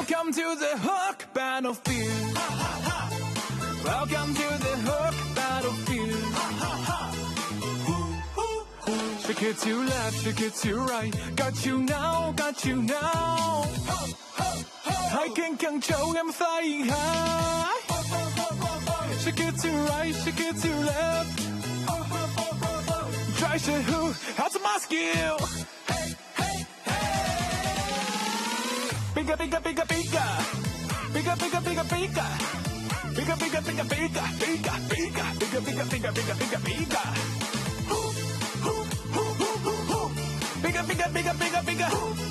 Welcome to the Hook Battlefield. Welcome to the Hook Battlefield. Shake it to left, shake it to right. Got you now, got you now. I can control, I'm flying high. Shake it to right, shake it to left. Try to who, how's my skill? Bigger, bigger, bigger, bigger. Bigger, bigger, bigger, bigger. Bigger, bigger, bigger, bigger, bigger, bigger, bigger, bigger, bigger, bigger, bigger, bigger. Bigger, bigger, bigger, bigger, bigger.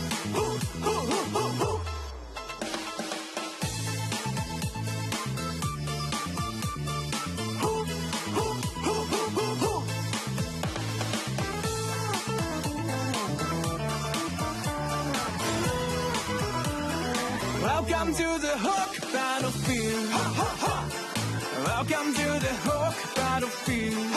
Welcome to the Hook Battlefield. Welcome to the Hook Battlefield.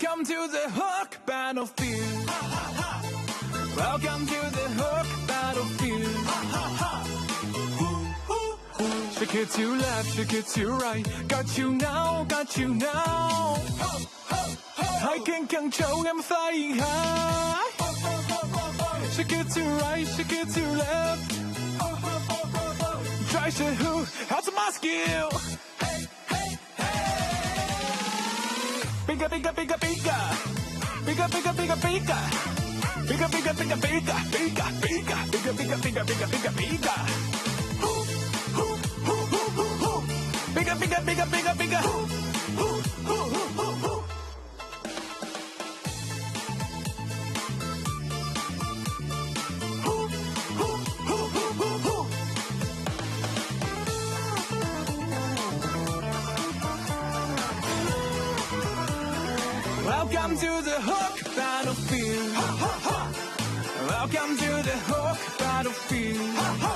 Welcome to the Hook battlefield. Welcome to the Hook battlefield. Shake it to left, shake it to right. Got you now, got you now. I can control, I'm flying high. Shake it to right, shake it to left. Try to who, how's my skill? Bigger, bigger, bigger, bigger. Bigger, bigger, bigger, bigger. Bigger, bigger, bigger, bigger. Bigger, bigger, bigger, bigger, bigger, bigger, bigger, bigger. Bigger, bigger, bigger, bigger, bigger. Welcome to the Hook battlefield. Welcome to the Hook battlefield.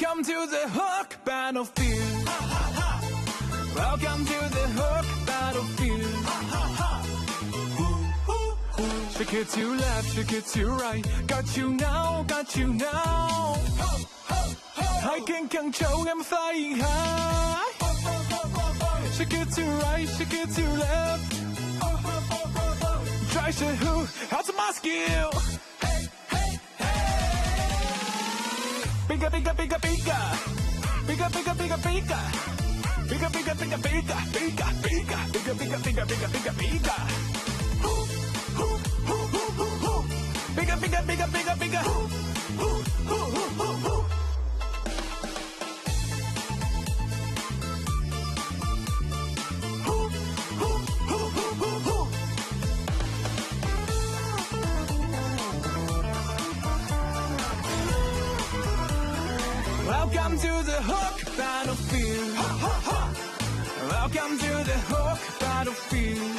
Welcome to the Hook battlefield. Welcome to the Hook battlefield. Shake it to left, shake it to right. Got you now, got you now. Hai cánh càng trâu em flying high. Shake it to right, shake it to left. Try to who, how's my skill? Bigger, bigger, bigger, bigger. Bigger, bigger, bigger, bigger. Bigger, bigger, bigger, bigger, bigger, bigger, bigger, bigger, bigger, bigger, bigger, bigger. Bigger, bigger, bigger, bigger, bigger. Welcome to the Hook battlefield. Welcome to the Hook battlefield.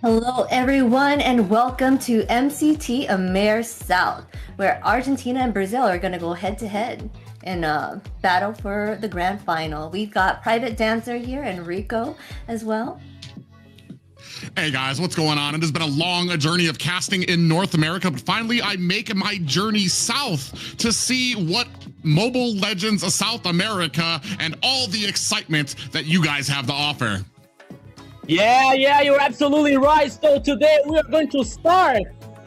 Hello, everyone, and welcome to MCT AMER South, where Argentina and Brazil are going to go head-to-head in a battle for the grand final. We've got Private Dancer here and Rico as well. Hey guys, what's going on? It has been a long journey of casting in North America, but finally I make my journey south to see what Mobile Legends of South America and all the excitement that you guys have to offer. Yeah, you're absolutely right. So today we are going to start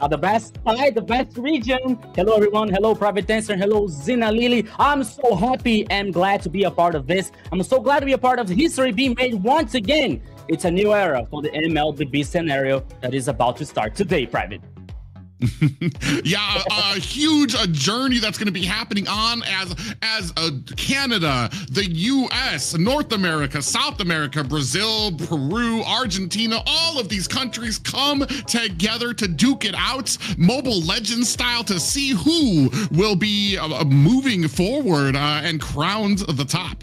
the best side, the best region. Hello everyone, hello Private Dancer, hello Zina Lily. I'm so happy and glad to be a part of this. I'm so glad to be a part of history being made once again. It's a new era for the MLBB scenario that is about to start today, Private. Yeah, a huge journey that's going to be happening on as Canada, the US, North America, South America, Brazil, Peru, Argentina, all of these countries come together to duke it out, Mobile Legends style, to see who will be moving forward and crowned the top.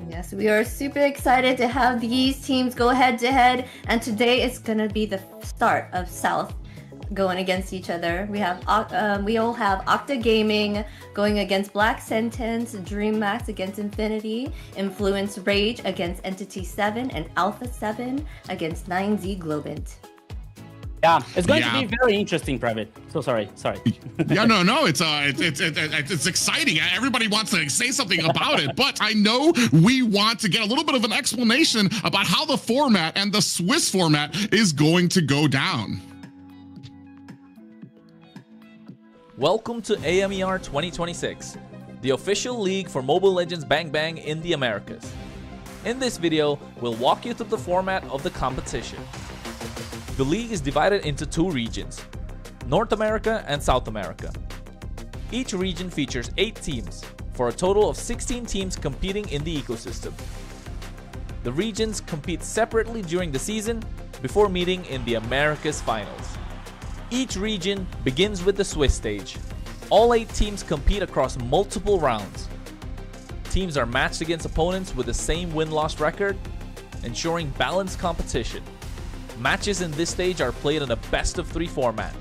Yes, we are super excited to have these teams go head-to-head, and today is going to be the start of South going against each other. We all have Octa Gaming going against Black Sentence, Dreammax against Infinity, Influence Rage against Entity 7, and Alpha 7 against 9Z Globant. Yeah, it's going to be very interesting, Private. So sorry. Yeah, no, it's exciting. Everybody wants to say something about it, but I know we want to get a little bit of an explanation about how the format and the Swiss format is going to go down. Welcome to AMER 2026, the official league for Mobile Legends Bang Bang in the Americas. In this video, we'll walk you through the format of the competition. The league is divided into two regions, North America and South America. Each region features 8 teams, for a total of 16 teams competing in the ecosystem. The regions compete separately during the season before meeting in the Americas finals. Each region begins with the Swiss stage. All 8 teams compete across multiple rounds. Teams are matched against opponents with the same win-loss record, ensuring balanced competition. Matches in this stage are played in a best-of-3 format.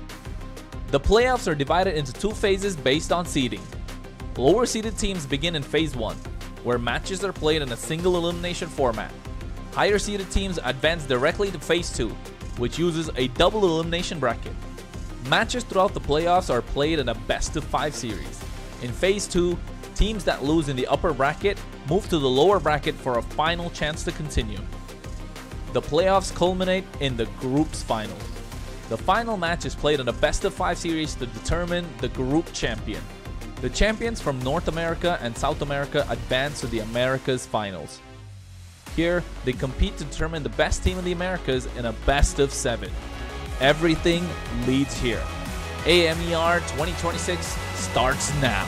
The playoffs are divided into 2 phases based on seeding. Lower-seeded teams begin in Phase 1, where matches are played in a single elimination format. Higher-seeded teams advance directly to Phase 2, which uses a double elimination bracket. Matches throughout the playoffs are played in a best-of-5 series. In Phase 2, teams that lose in the upper bracket move to the lower bracket for a final chance to continue. The playoffs culminate in the group's final. The final match is played in a best-of-5 series to determine the group champion. The champions from North America and South America advance to the Americas finals. Here, they compete to determine the best team in the Americas in a best-of-7. Everything leads here. AMER 2026 starts now.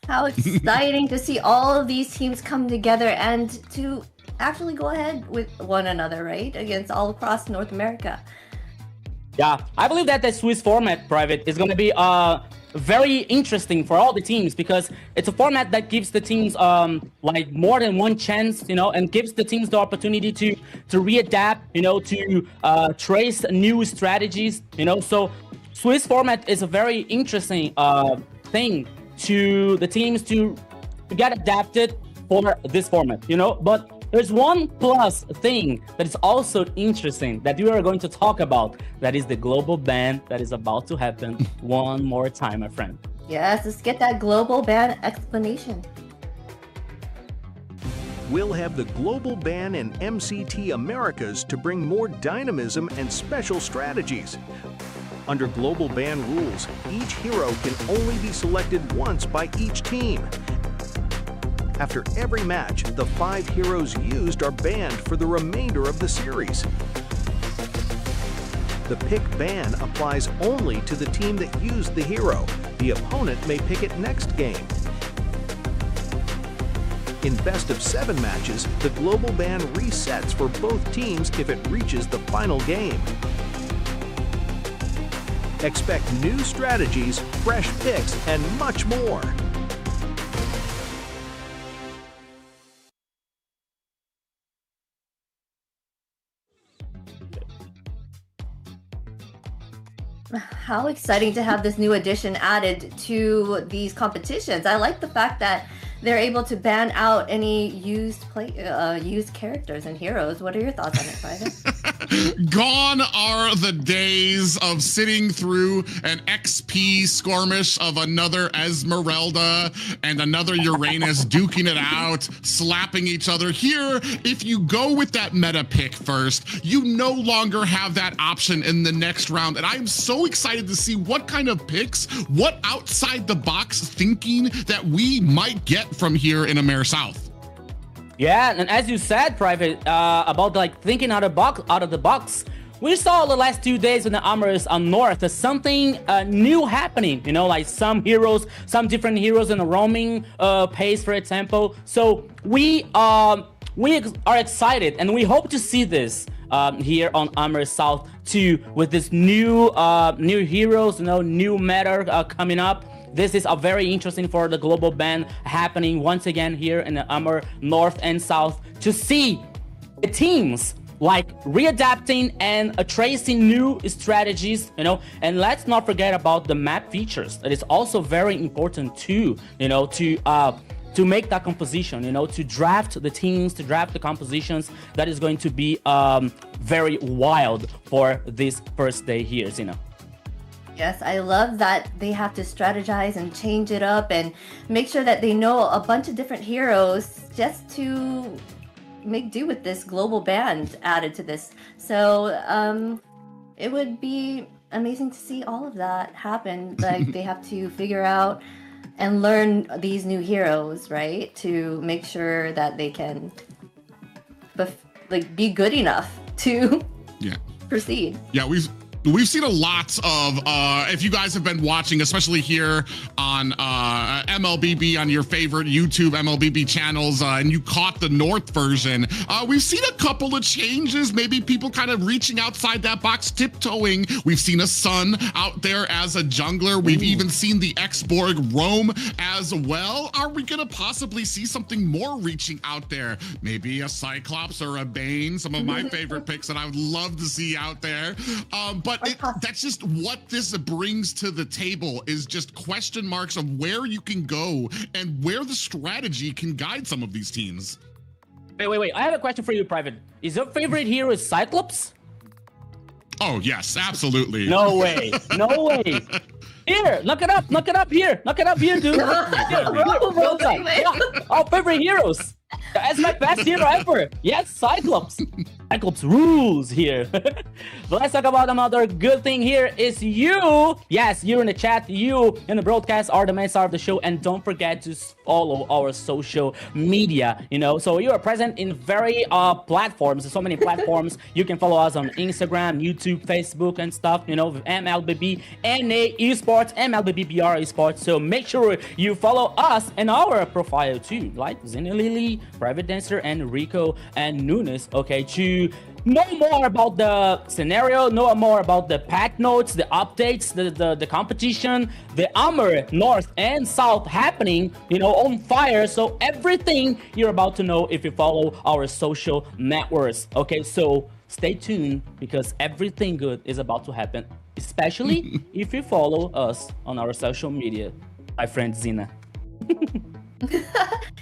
How exciting to see all of these teams come together and to actually go ahead with one another, right? Against all across North America. Yeah, I believe that the Swiss format, Private, is going to be very interesting for all the teams, because it's a format that gives the teams like more than one chance, and gives the teams the opportunity to readapt, to trace new strategies, So Swiss format is a very interesting thing to the teams to get adapted for this format, But there's one plus thing that is also interesting that we are going to talk about. That is the global ban that is about to happen one more time, my friend. Yes, let's get that global ban explanation. We'll have the global ban in MCT Americas to bring more dynamism and special strategies. Under global ban rules, each hero can only be selected once by each team. After every match, the 5 heroes used are banned for the remainder of the series. The pick ban applies only to the team that used the hero. The opponent may pick it next game. In best-of-7 matches, the global ban resets for both teams if it reaches the final game. Expect new strategies, fresh picks, and much more. How exciting to have this new addition added to these competitions. I like the fact that they're able to ban out any used characters and heroes. What are your thoughts on it, Private? Gone are the days of sitting through an XP skirmish of another Esmeralda and another Uranus duking it out, slapping each other. Here, if you go with that meta pick first, you no longer have that option in the next round. And I'm so excited to see what kind of picks, what outside the box thinking that we might get from here in AMER South. Yeah, and as you said, Private, about like thinking out of the box, we saw the last 2 days in the AMERs North, there's something new happening, you know, like some different heroes in the roaming pace, for example. So we are excited, and we hope to see this here on AMER South too, with this new heroes, you know, new meta coming up. This is a very interesting for the global ban happening once again here in the AMER North and South, to see the teams like readapting and tracing new strategies, you know. And let's not forget about the map features. That is also very important too, you know, to make that composition, you know, to draft the teams, to draft the compositions. That is going to be very wild for this first day here, you know. Yes, I love that they have to strategize and change it up and make sure that they know a bunch of different heroes just to make do with this global ban added to this. So it would be amazing to see all of that happen. Like they have to figure out and learn these new heroes, right? To make sure that they can be good enough to proceed. Yeah, we've seen a lot of, if you guys have been watching, especially here on MLBB, on your favorite YouTube MLBB channels, and you caught the North version, we've seen a couple of changes, maybe people kind of reaching outside that box, tiptoeing. We've seen a Sun out there as a jungler. We've even seen the X-Borg roam as well. Are we gonna possibly see something more reaching out there? Maybe a Cyclops or a Bane, some of my favorite picks that I would love to see out there. But that's just what this brings to the table, is just question marks of where you can go and where the strategy can guide some of these teams. Wait. I have a question for you, Private. Is your favorite hero Cyclops? Oh, yes, absolutely. No way. Here, look it up here. Look it up here, dude. Our favorite heroes. That's my best hero ever. Yes, Cyclops. Cyclops rules here. But let's talk about another good thing here is you. Yes, you in the chat, you in the broadcast are the main star of the show. And don't forget to follow our social media, you know. So you are present in very platforms, so many platforms. You can follow us on Instagram, YouTube, Facebook and stuff, you know, with MLBB Esports, MLBB Esports. So make sure you follow us and our profile too, like Zena Lily, Private Dancer, and Rico and Nunes, okay, to know more about the scenario, know more about the patch notes, the updates, the competition, the AMER North and South happening, you know, on fire. So everything you're about to know if you follow our social networks, okay? So stay tuned, because everything good is about to happen, especially if you follow us on our social media. My friend Zena.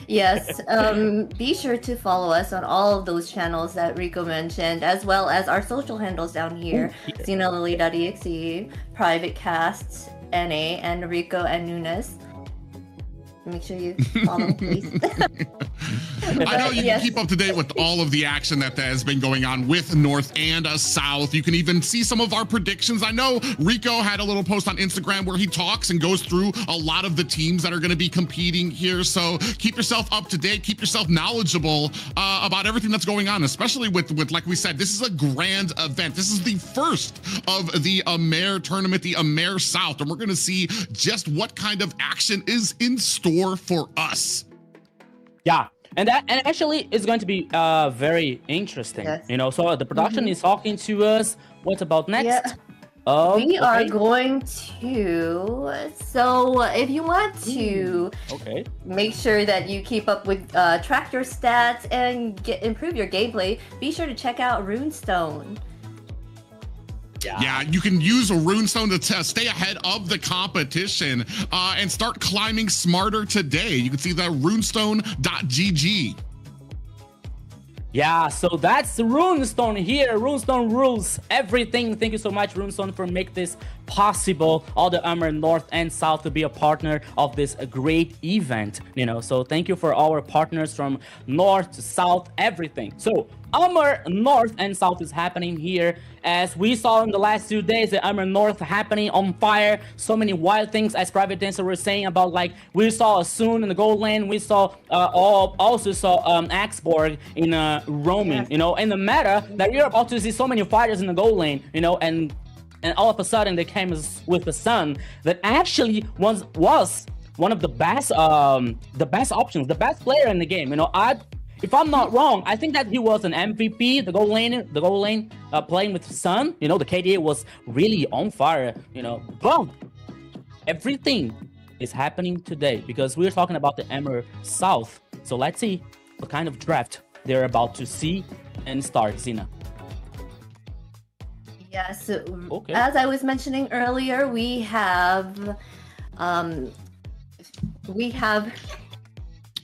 Yes, be sure to follow us on all of those channels that Rico mentioned, as well as our social handles down here. XenaLily.exe, Private Casts, NA, and Rico and Nunes. Make sure you follow, please. I know you can keep up to date with all of the action that has been going on with North and South. You can even see some of our predictions. I know Rico had a little post on Instagram where he talks and goes through a lot of the teams that are going to be competing here. So keep yourself up to date, keep yourself knowledgeable about everything that's going on, especially with, like we said, this is a grand event. This is the first of the AMER tournament, the AMER South, and we're going to see just what kind of action is in store for us. Yeah, and actually is going to be very interesting. Yes. You know, so the production is talking to us. What about next? Yeah. We are going to, so if you want to make sure that you keep up with track your stats and improve your gameplay, be sure to check out Runestone. Yeah, you can use a runestone to stay ahead of the competition and start climbing smarter today. You can see that runestone.gg. Yeah, so that's Runestone here. Runestone rules everything. Thank you so much, Runestone, for making this possible. All the AMER North and South to be a partner of this great event. So thank you for our partners from North to South, everything. So AMER North and South is happening here. As we saw in the last 2 days, the AMER North happening on fire. So many wild things, as Private Dancer was saying about, like, we saw Soon in the gold lane. We saw also saw Axborg in roaming. In the meta that you're about to see so many fighters in the gold lane. And all of a sudden they came with the Sun that actually was one of the best options, the best player in the game. If I'm not wrong, I think that he was an MVP, the gold lane, playing with Sun. The KDA was really on fire, But everything is happening today because we're talking about the AMER South. So let's see what kind of draft they're about to see and start, Zina. Yes, okay. As I was mentioning earlier, we have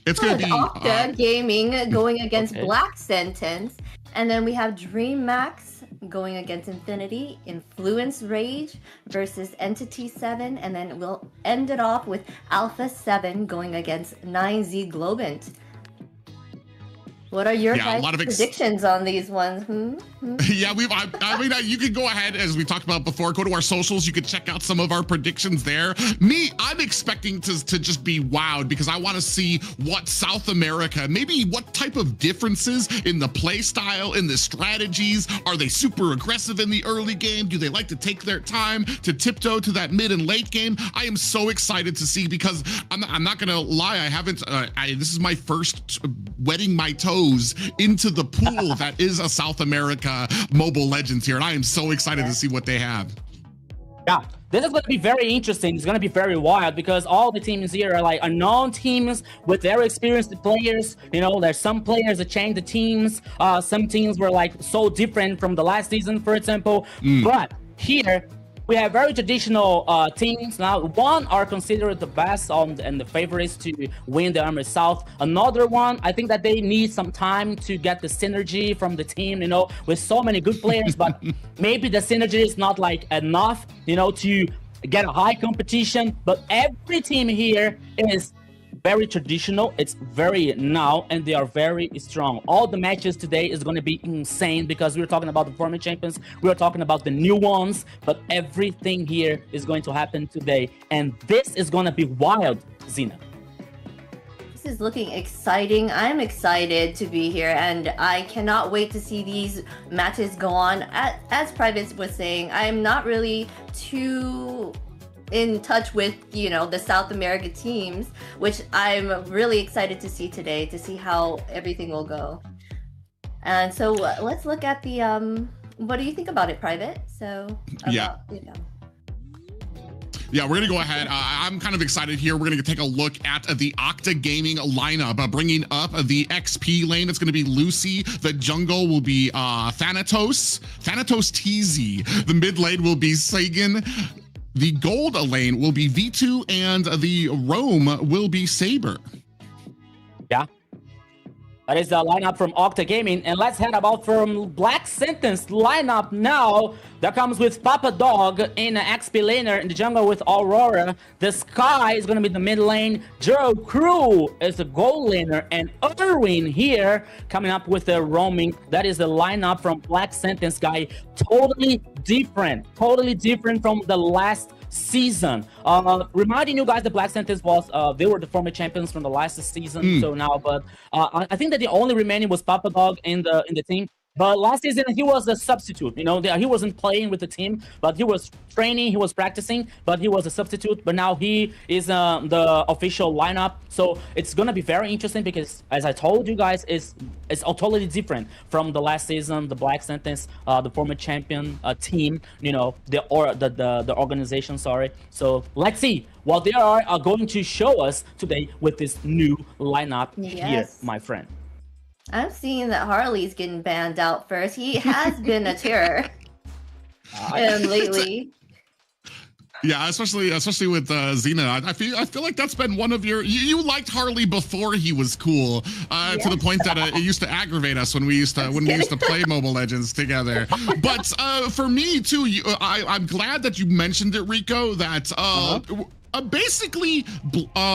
it's going to be Octa Gaming going against Black Sentence, and then we have Dreammax going against Infinity, Influence Rage versus Entity 7, and then we'll end it off with Alpha 7 going against 9Z Globant. What are your guys' predictions on these ones? Yeah, I mean, you could go ahead, as we talked about before, go to our socials. You could check out some of our predictions there. I'm expecting to just be wowed because I want to see what South America, maybe what type of differences in the play style, in the strategies. Are they super aggressive in the early game? Do they like to take their time to tiptoe to that mid and late game? I am so excited to see because I'm not going to lie. I haven't, this is my first wetting my toes into the pool that is a South America Mobile Legends here, and I am so excited to see what they have. Yeah, this is going to be very interesting. It's going to be very wild because all the teams here are like unknown teams with very experienced players. There's some players that changed the teams. Some teams were like so different from the last season, for example. But here we have very traditional teams. Now, one are considered the best and the favorites to win the AMER South. Another one, I think that they need some time to get the synergy from the team, with so many good players, but maybe the synergy is not like enough, to get a high competition. But every team here is very traditional. It's very now, and they are very strong. All the matches today is going to be insane because we're talking about the former champions, we're talking about the new ones, but everything here is going to happen today, and this is going to be wild, Zina. This is looking exciting. I'm excited to be here, and I cannot wait to see these matches go on. As Private was saying, I'm not really too in touch with the South America teams, which I'm really excited to see today, to see how everything will go. And so let's look at the what do you think about it, Private? Yeah, we're gonna go ahead. I'm kind of excited here. We're gonna take a look at the Octa Gaming lineup, bringing up the XP lane. It's gonna be Lucy. The jungle will be Thanatos TZ. The mid lane will be Sagan. The gold lane will be V2, and the roam will be Saber. Yeah. That is the lineup from Octa Gaming. And let's head about from Black Sentence lineup now. That comes with Papa Dog in XP laner in the jungle with Aurora. The Sky is going to be the mid lane. Jero Crew is the gold laner. And Erwin here coming up with the roaming. That is the lineup from Black Sentence, guy. Totally different from the last season. Reminding you guys, the Black Sentence was they were the former champions from the last season. So now, but I think that the only remaining was Papa Dog in the team. But last season he was a substitute. He wasn't playing with the team, but he was training, he was practicing, but he was a substitute. But now he is the official lineup. So it's gonna be very interesting because, as I told you guys, it's totally different from the last season. The Black Sentence, the former champion team, the organization. Sorry. So let's see what they are going to show us today with this new lineup here, my friend. I'm seeing that Harley's getting banned out first. He has been a terror. lately. Yeah, especially with Xena. I feel like that's been one of your. You liked Harley before he was cool, to the point that it used to aggravate us when we used to play Mobile Legends together. But for me too, I'm glad that you mentioned it, Rico. That basically,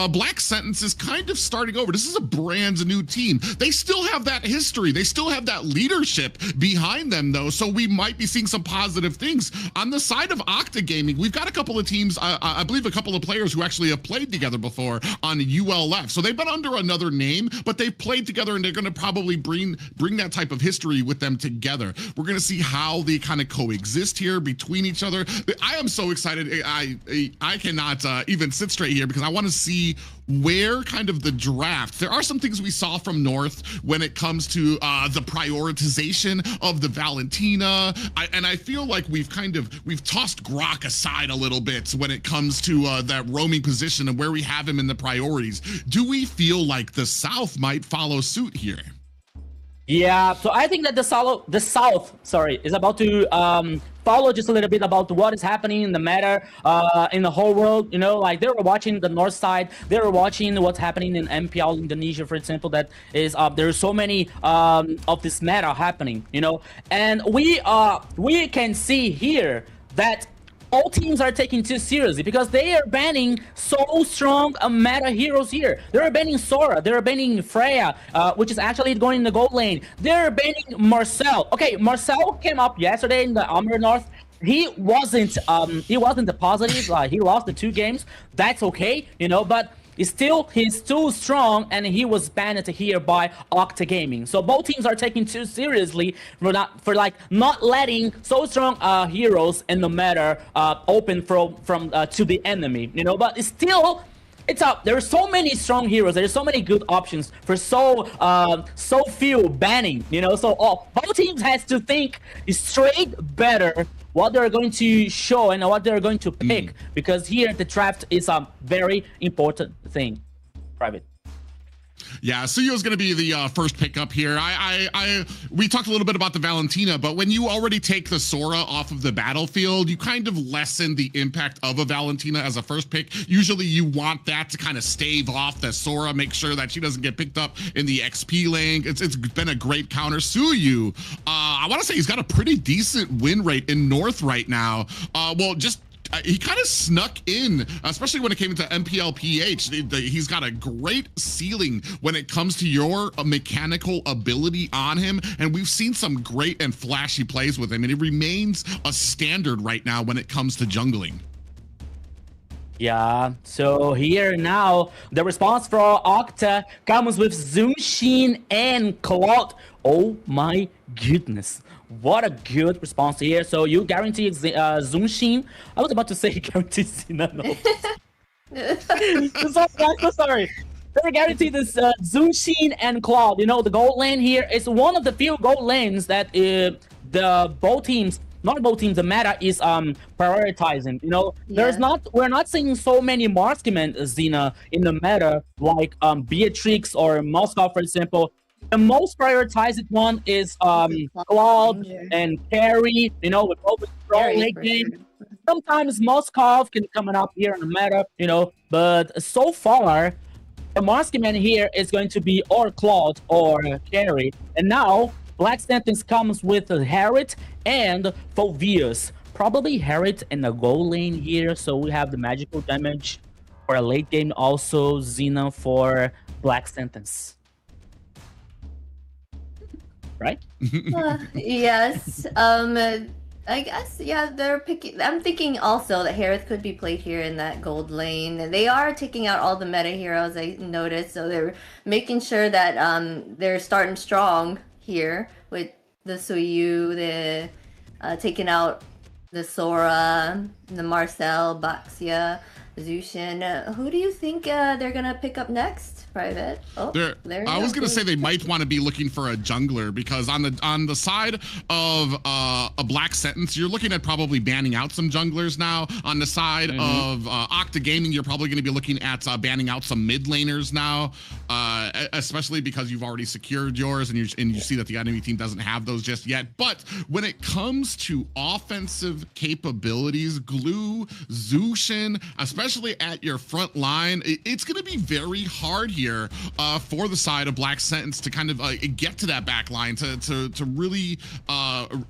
Black Sentence is kind of starting over. This is a brand new team. They still have that history. They still have that leadership behind them, though. So we might be seeing some positive things. On the side of Octa Gaming, we've got a couple of teams, I believe a couple of players who actually have played together before on ULF. So they've been under another name, but they've played together, and they're going to probably bring that type of history with them together. We're going to see how they kind of coexist here between each other. I am so excited. I cannot even sit straight here because I want to see where kind of the draft. There are some things we saw from North when it comes to the prioritization of the Valentina, and I feel like we've tossed Grok aside a little bit when it comes to that roaming position and where we have him in the priorities. Do we feel like the South might follow suit here? Yeah, so I think that the South, is about to follow just a little bit about what is happening in the meta in the whole world. You know, like they were watching the North side, they were watching what's happening in MPL Indonesia, for example. That is, there's so many of this meta happening. You know, and we can see here that all teams are taking too seriously because they are banning so strong meta heroes here. They're banning Sora, they're banning Freya, which is actually going in the gold lane. They're banning Marcel. Okay, Marcel came up yesterday in the AMER North. He wasn't the positive. He lost the 2 games. That's okay, you know, but he's too strong, and he was banned here by Octa Gaming. So both teams are taking too seriously for not letting so strong heroes in the meta open from to the enemy. You know, but it's still. There are so many strong heroes. There's so many good options for so few banning. You know, so both teams has to think straight better what they're going to show and what they're going to pick, because here the draft is a very important thing. Private. Yeah, Suyo is going to be the first pickup here. We talked a little bit about the Valentina, but when you already take the Sora off of the battlefield, you kind of lessen the impact of a Valentina as a first pick. Usually you want that to kind of stave off the Sora, make sure that she doesn't get picked up in the XP lane. It's been a great counter. Suyu, I want to say he's got a pretty decent win rate in North right now. He kind of snuck in, especially when it came into MPLPH. He's got a great ceiling when it comes to your mechanical ability on him, and we've seen some great and flashy plays with him, and he remains a standard right now when it comes to jungling. Yeah, so here now, the response for Octa comes with Zunshin and Cloud. Oh my goodness. What a good response here. So you guarantee Zunshin. I was about to say guarantee Xena. No. so sorry. They guarantee this Zunshin and Cloud. You know, the gold lane here is one of the few gold lanes that the meta is prioritizing. You know, we're not seeing so many marksmen, Xena, in the meta like Beatrix or Moscow, for example. The most prioritized one is Cloud and Carry, you know, with open strong late game. Sure. Sometimes Moskov can come up here in the meta, you know, but so far, the marksman here is going to be or Cloud or Carry. And now, Black Sentence comes with Harriet and Phoveus. Probably Harriet in the gold lane here, so we have the magical damage for a late game, also Xena for Black Sentence. Right? Yes. I guess, yeah, they're picking. I'm thinking also that Harith could be played here in that gold lane. They are taking out all the meta heroes, I noticed, so they're making sure that they're starting strong here with the Suyu, taking out the Sora, the Marcel, Baxia. Zushin. Who do you think they're gonna pick up next, Private? Oh, there I was gonna say they might want to be looking for a jungler, because on the side of a Black Sentence, you're looking at probably banning out some junglers now. On the side of Octa Gaming, you're probably going to be looking at banning out some mid laners now, especially because you've already secured yours and you see that the enemy team doesn't have those just yet. But when it comes to offensive capabilities, Glue, Zushin, especially at your front line, it's going to be very hard here for the side of Black Sentence to kind of get to that back line to really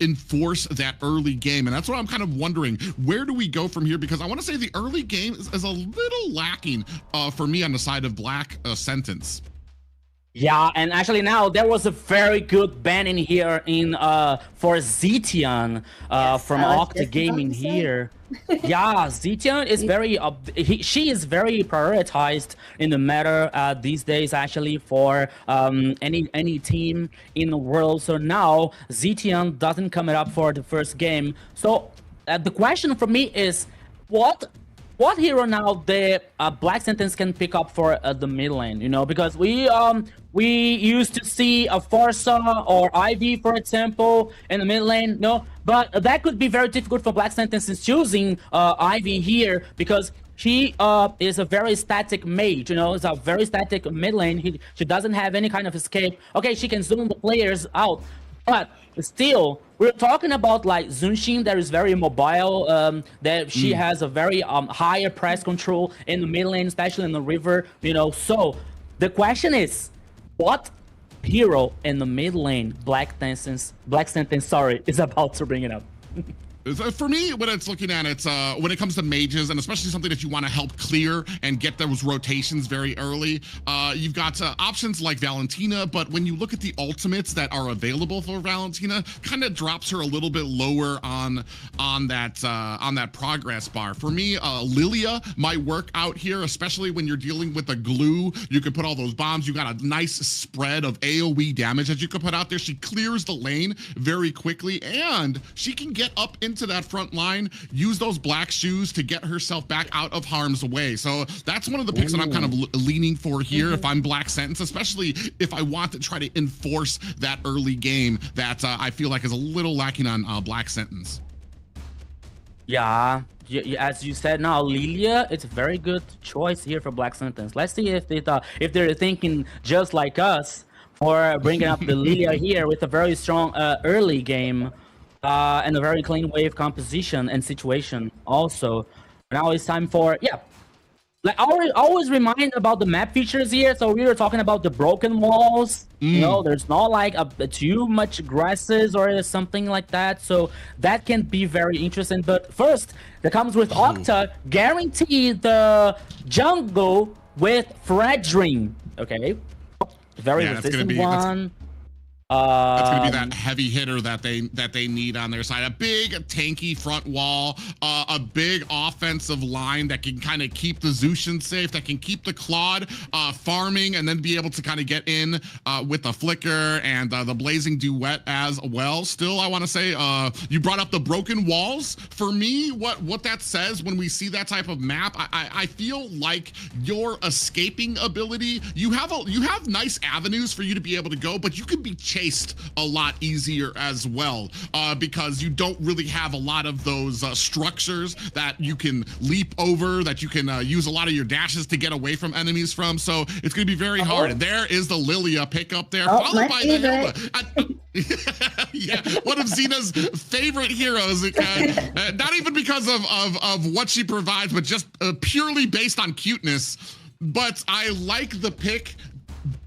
enforce that early game. And that's what I'm kind of wondering, where do we go from here? Because I want to say the early game is a little lacking for me on the side of Black Sentence. Yeah, and actually now there was a very good ban in here for Zetian from Octa Gaming here. Yeah, Zetian is very she is very prioritized in the meta these days, actually, for any team in the world. So now Zetian doesn't come up for the first game. So the question for me is, what hero now the Black Sentence can pick up for the mid lane? You know, because we used to see a Forza or Ivy, for example, in the mid lane. No, but that could be very difficult for Black Sentence in choosing Ivy here, because she is a very static mage. You know, it's a very static mid lane. She doesn't have any kind of escape. Okay, she can zoom the players out, but still, we're talking about like Zunshin that is very mobile, that she has a very higher press control in the mid lane, especially in the river, you know. So the question is, what hero in the mid lane Black Sentence, is about to bring it up? For me, when it's looking at it, when it comes to mages, and especially something that you want to help clear and get those rotations very early, you've got options like Valentina, but when you look at the ultimates that are available for Valentina, kind of drops her a little bit lower on that progress bar. For me, Lilia might work out here, especially when you're dealing with a Glue. You can put all those bombs. You got a nice spread of AoE damage that you can put out there. She clears the lane very quickly, and she can get up into that front line, use those black shoes to get herself back out of harm's way. So that's one of the picks that I'm kind of leaning for here if I'm Black Sentence, especially if I want to try to enforce that early game that I feel like is a little lacking on Black Sentence. Yeah, as you said, now Lilia, it's a very good choice here for Black Sentence. Let's see if they're thinking just like us, for bringing up the Lilia here with a very strong early game. And a very clean wave composition and situation also. Now it's time for, like I always remind about the map features here. So we were talking about the broken walls. You know, there's not like too much grasses or something like that. So that can be very interesting. But first, that comes with Octa, guarantee the jungle with Fredrin. Okay, very resistant one. That's going to be that heavy hitter that they need on their side. A big tanky front wall, a big offensive line that can kind of keep the Zushin safe, that can keep the Claude farming, and then be able to kind of get in with the Flicker and the Blazing Duet as well. Still, I want to say you brought up the broken walls. For me, what that says when we see that type of map, I feel like your escaping ability, you have nice avenues for you to be able to go, but you can be chased a lot easier as well, because you don't really have a lot of those structures that you can leap over, that you can use a lot of your dashes to get away from enemies from. So it's going to be very hard. And there is the Lilia pickup there, followed by the Hilda. Yeah, one of Xena's favorite heroes. Not even because of what she provides, but just purely based on cuteness. But I like the pick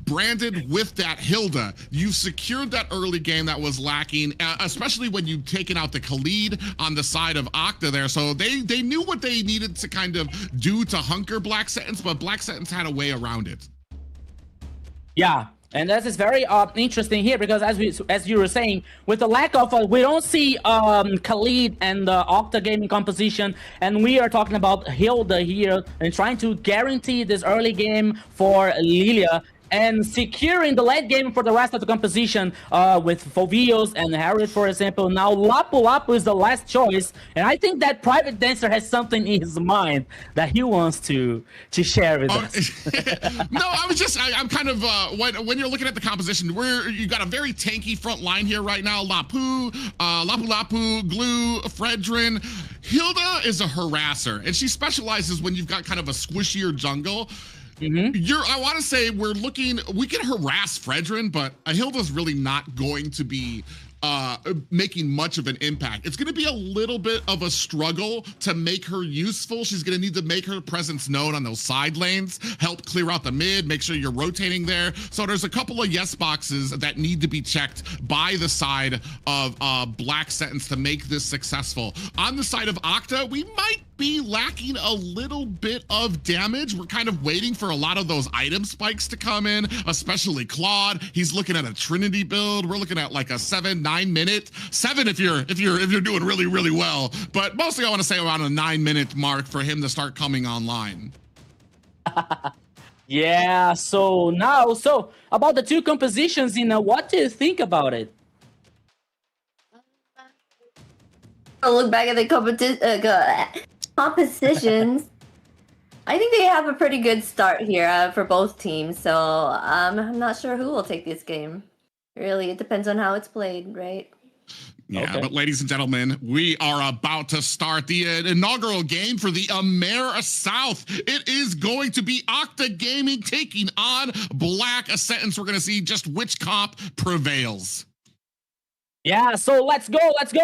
branded with that Hilda. You've secured that early game that was lacking, especially when you've taken out the Khalid on the side of Octa there. So they knew what they needed to kind of do to hunker Black Sentence, but Black Sentence had a way around it. Yeah. And this is very interesting here, because as you were saying, with the lack of we don't see Khalid and the Octa Gaming composition, and we are talking about Hilda here and trying to guarantee this early game for Lilia. and securing the late game for the rest of the composition with Fovios and Harriet, for example. Now Lapu Lapu is the last choice, and I think that Private Dancer has something in his mind that he wants to share with us. No, I'm kind of when you're looking at the composition, you got a very tanky front line here right now. Lapu Lapu, Glue, Fredrin. Hilda is a harasser, and she specializes when you've got kind of a squishier jungle. I want to say we can harass Fredrin, but Hilda's really not going to be making much of an impact. It's going to be a little bit of a struggle to make her useful. She's going to need to make her presence known on those side lanes, help clear out the mid, make sure you're rotating there. So there's a couple of yes boxes that need to be checked by the side of Black Sentence to make this successful. On the side of Octa, we might be lacking a little bit of damage. We're kind of waiting for a lot of those item spikes to come in, especially Claude. He's looking at a Trinity build. We're looking at like a 7-9 minute, 7 if you're doing really well. But mostly I want to say around a 9-minute mark for him to start coming online. Yeah, so about the two compositions, what do you think about it? I'll look back at the compositions. I think they have a pretty good start here for both teams, so I'm not sure who will take this game. Really, it depends on how it's played, right? Yeah, okay. But ladies and gentlemen, we are about to start the inaugural game for the AMER South. It is going to be Octa Gaming taking on Black Sentence. We're going to see just which comp prevails. Yeah, so let's go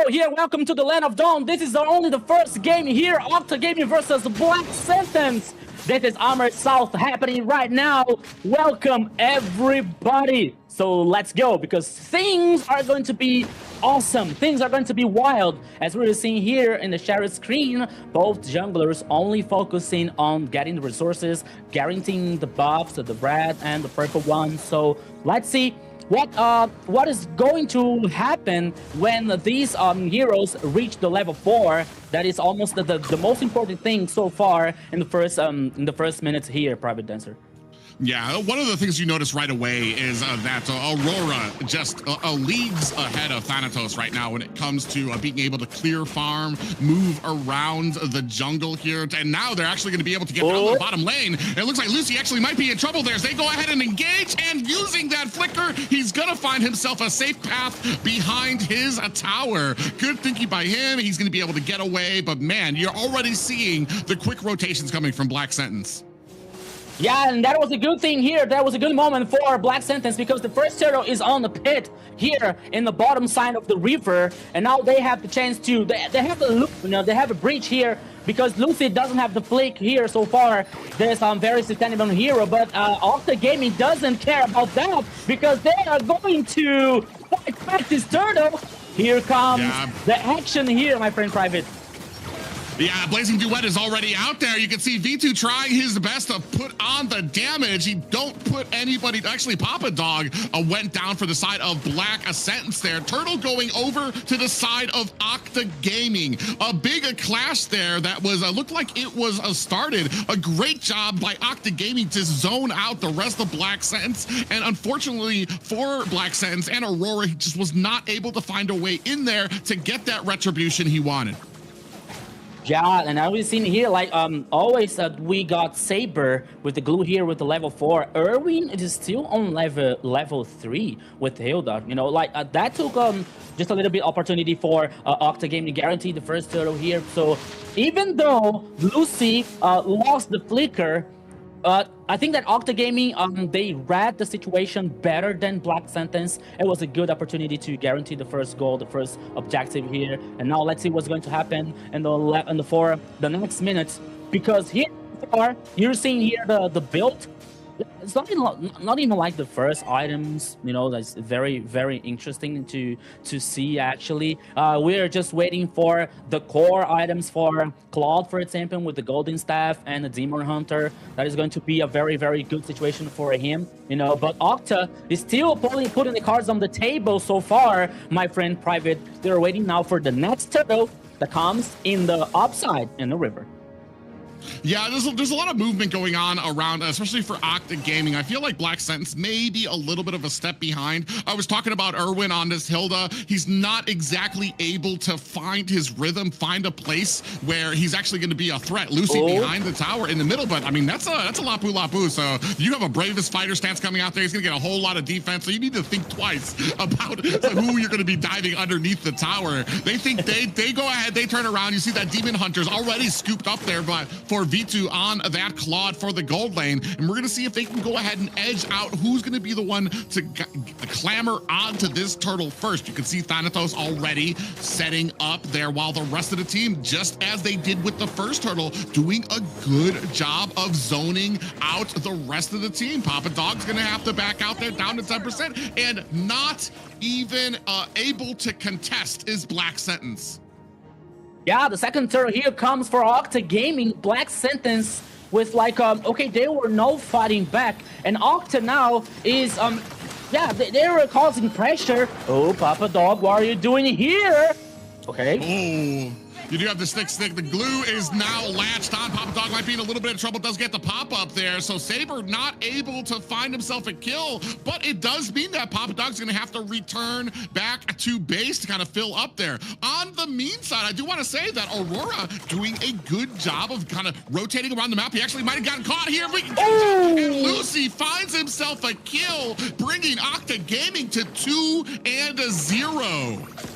here. Welcome to the Land of Dawn. This is only the first game here. Octa Gaming versus Black Sentence. This is AMER South happening right now. Welcome everybody. So let's go, because things are going to be awesome. Things are going to be wild. As we're seeing here in the shared screen, both junglers only focusing on getting the resources, guaranteeing the buffs, the red and the purple one. So let's see what is going to happen when these heroes reach the level 4. That is almost the most important thing so far in the first minutes here, Private Dancer. Yeah, one of the things you notice right away is that Aurora just leagues ahead of Thanatos right now when it comes to being able to clear farm, move around the jungle here. And now they're actually going to be able to get down to the bottom lane. It looks like Lucy actually might be in trouble there as they go ahead and engage, and using that flicker, he's going to find himself a safe path behind his tower. Good thinking by him. He's going to be able to get away, but man, you're already seeing the quick rotations coming from Black Sentence. Yeah, and that was a good thing here. That was a good moment for Black Sentence, because the first turtle is on the pit here in the bottom side of the river, and now they have the chance to they have the loop, they have a breach here because Lucy doesn't have the flick here so far. There's very sustainable hero, but Octa Gaming doesn't care about that because they are going to fight back this turtle. Here comes the action here, my friend Private. Yeah, Blazing Duet is already out there. You can see V2 trying his best to put on the damage. He don't put anybody. Actually, Papa Dog went down for the side of Black Sentence there. Turtle going over to the side of Octa Gaming. A big clash there that was looked like it was started. A great job by Octa Gaming to zone out the rest of Black Sentence. And unfortunately for Black Sentence and Aurora, he just was not able to find a way in there to get that retribution he wanted. Yeah, and I was seeing here, like always, we got Saber with the glue here with the level 4. Erwin is still on level 3 with Hilda. That took just a little bit opportunity for Octa Gaming to guarantee the first turtle here. So even though Lucy lost the flicker, I think that Octa Gaming, they read the situation better than Black Sentence. It was a good opportunity to guarantee the first goal, the first objective here. And now let's see what's going to happen in the next minutes. Because here you're seeing here the build. It's not even like the first items, that's very, very interesting to see actually. We're just waiting for the core items for Claude, for example, with the Golden Staff and the Demon Hunter. That is going to be a very, very good situation for him, But Octa is still putting the cards on the table so far, my friend Private. They're waiting now for the next turtle that comes in the upside in the river. Yeah, there's a lot of movement going on around, especially for Octa Gaming. I feel like Black Sentence may be a little bit of a step behind. I was talking about Erwin on this Hilda. He's not exactly able to find his rhythm, find a place where he's actually going to be a threat. Lucy behind the tower in the middle, but I mean, that's a Lapu Lapu. So you have a bravest fighter stance coming out there. He's going to get a whole lot of defense. So you need to think twice about who you're going to be diving underneath the tower. They think they go ahead, they turn around. You see that Demon Hunter's already scooped up there, but for V2 on that Claude for the gold lane. And we're going to see if they can go ahead and edge out who's going to be the one to clamber onto this turtle first. You can see Thanatos already setting up there, while the rest of the team, just as they did with the first turtle, doing a good job of zoning out the rest of the team. Papa Dog's going to have to back out there down to 10%, and not even able to contest is Black Sentence. Yeah, the second turn here comes for Octa Gaming. Black Sentence with like, okay, they were no fighting back. And Octa now is, yeah, they were causing pressure. Oh, Papa Dog, what are you doing here? Okay. Oh. You do have the stick. The glue is now latched on. Papa Dog might be in a little bit of trouble. Does get the pop up there. So Saber not able to find himself a kill, but it does mean that Papa Dog's going to have to return back to base to kind of fill up there. On the mean side, I do want to say that Aurora doing a good job of kind of rotating around the map. He actually might have gotten caught here. And Lucy finds himself a kill, bringing Octa Gaming to 2-0.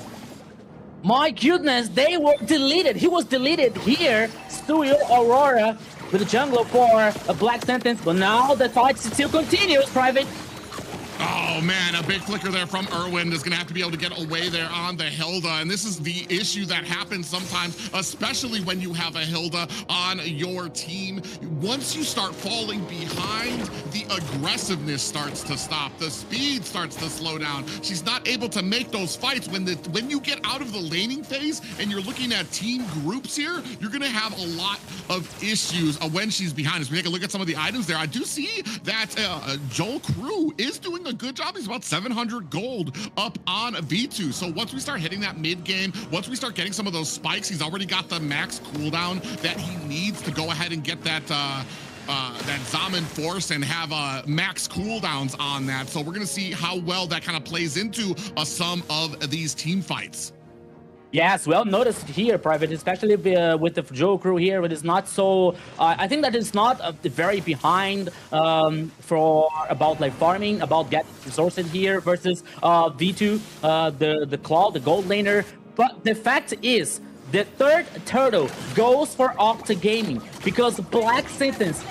My goodness, they were deleted. He was deleted here. Studio Aurora with the jungle for a Black Sentence, but now the fight still continues, Private. Oh man, a big flicker there from Erwin is gonna have to be able to get away there on the Hilda. And this is the issue that happens sometimes, especially when you have a Hilda on your team. Once you start falling behind, the aggressiveness starts to stop. The speed starts to slow down. She's not able to make those fights. When you get out of the laning phase and you're looking at team groups here, you're gonna have a lot of issues when she's behind. As we take a look at some of the items there, I do see that Joel Crew is doing a good job. He's about 700 gold up on V2. So once we start hitting that mid game, once we start getting some of those spikes, he's already got the max cooldown that he needs to go ahead and get that Zaman Force and have max cooldowns on that. So we're gonna see how well that kind of plays into some of these team fights. Yes, well noticed here, Private, especially with the Joe crew here. It is not so. I think that it's not very behind for about like farming, about getting resources here versus V2, the Claw, the gold laner. But the fact is, the third turtle goes for Octa Gaming because Black Sentence.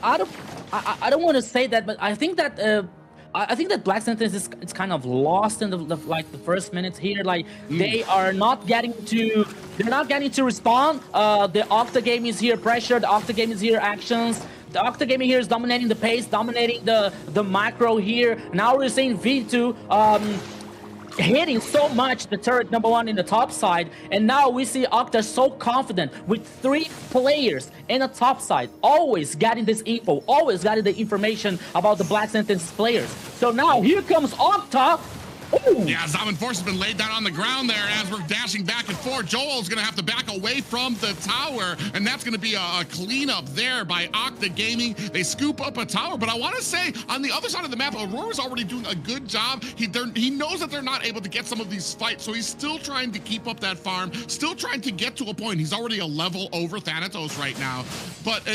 I don't want to say that, but I think that. I think that Black Sentence is kind of lost in the first minutes here. Like they are not getting to, respond. The Octa Gaming is here pressure. The Octa Gaming is here actions. The Octa Gaming here is dominating the pace, dominating the macro here. Now we're seeing V2 hitting so much the turret number 1 in the top side, and now we see Octa so confident with 3 players in the top side, always getting this info, always getting the information about the Black Sentence players. So now here comes Octa. Ooh. Yeah, Zaman Force has been laid down on the ground there as we're dashing back and forth. Joel's going to have to back away from the tower, and that's going to be a cleanup there by Octa Gaming. They scoop up a tower, but I want to say on the other side of the map, Aurora's already doing a good job. He knows that they're not able to get some of these fights, so he's still trying to keep up that farm, still trying to get to a point. He's already a level over Thanatos right now, but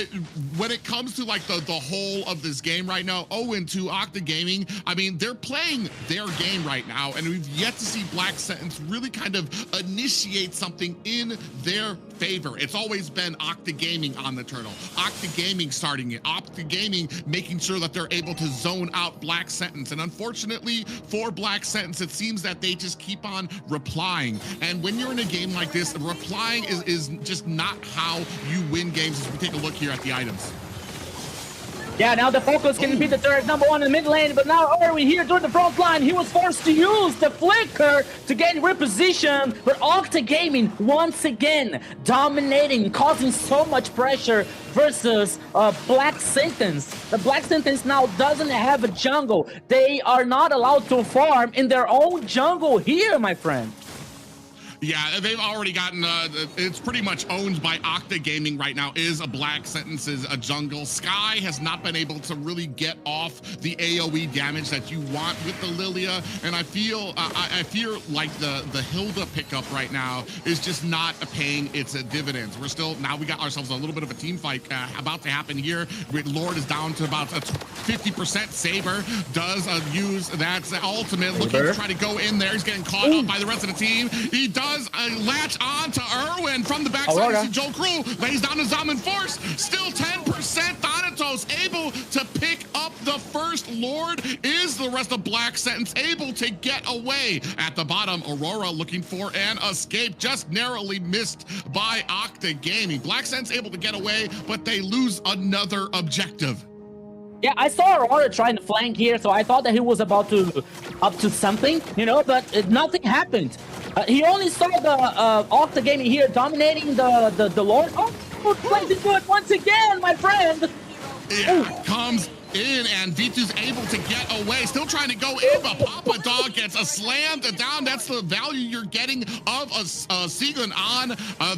when it comes to like the whole of this game right now, 0-2 Octa Gaming, I mean, they're playing their game right now, and we've yet to see Black Sentence really kind of initiate something in their favor. It's always been Octa Gaming on the turtle, Octa Gaming starting it, Octa Gaming making sure that they're able to zone out Black Sentence. And unfortunately for Black Sentence, it seems that they just keep on replying. And when you're in a game like this, replying is just not how you win games. As we take a look here at the items. Yeah, now the focus can be the turret number 1 in the mid lane, but now Erwin here during the front line, he was forced to use the flicker to gain reposition, but Octa Gaming once again dominating, causing so much pressure versus Black Sentence. The Black Sentence now doesn't have a jungle. They are not allowed to farm in their own jungle here, my friend. Yeah, they've already gotten, it's pretty much owned by Octa Gaming right now, is a Black Sentence's a jungle. Sky has not been able to really get off the AoE damage that you want with the Lilia, and I feel like the Hilda pickup right now is just not paying its dividends. Now we got ourselves a little bit of a team fight about to happen here. Lord is down to about a 50%. Saber does use that ultimate, looking to try to go in there. He's getting caught up by the rest of the team. He does latch on to Erwin from the backside. You see Joe Crew lays down his Zaman Force. Still 10%. Thanatos able to pick up the first Lord. Is the rest of Black Sentence able to get away? At the bottom, Aurora looking for an escape. Just narrowly missed by Octa Gaming. Black Sentence able to get away, but they lose another objective. Yeah, I saw Aurora trying to flank here, so I thought that he was about to up to something, you know, but nothing happened. He only saw the Octa Gaming here dominating the Lord. Oh, trying to do it once again, my friend. Yeah, comes in, and V2's able to get away. Still trying to go in, but Papa Dog gets a slammed down. That's the value you're getting of a Seagun on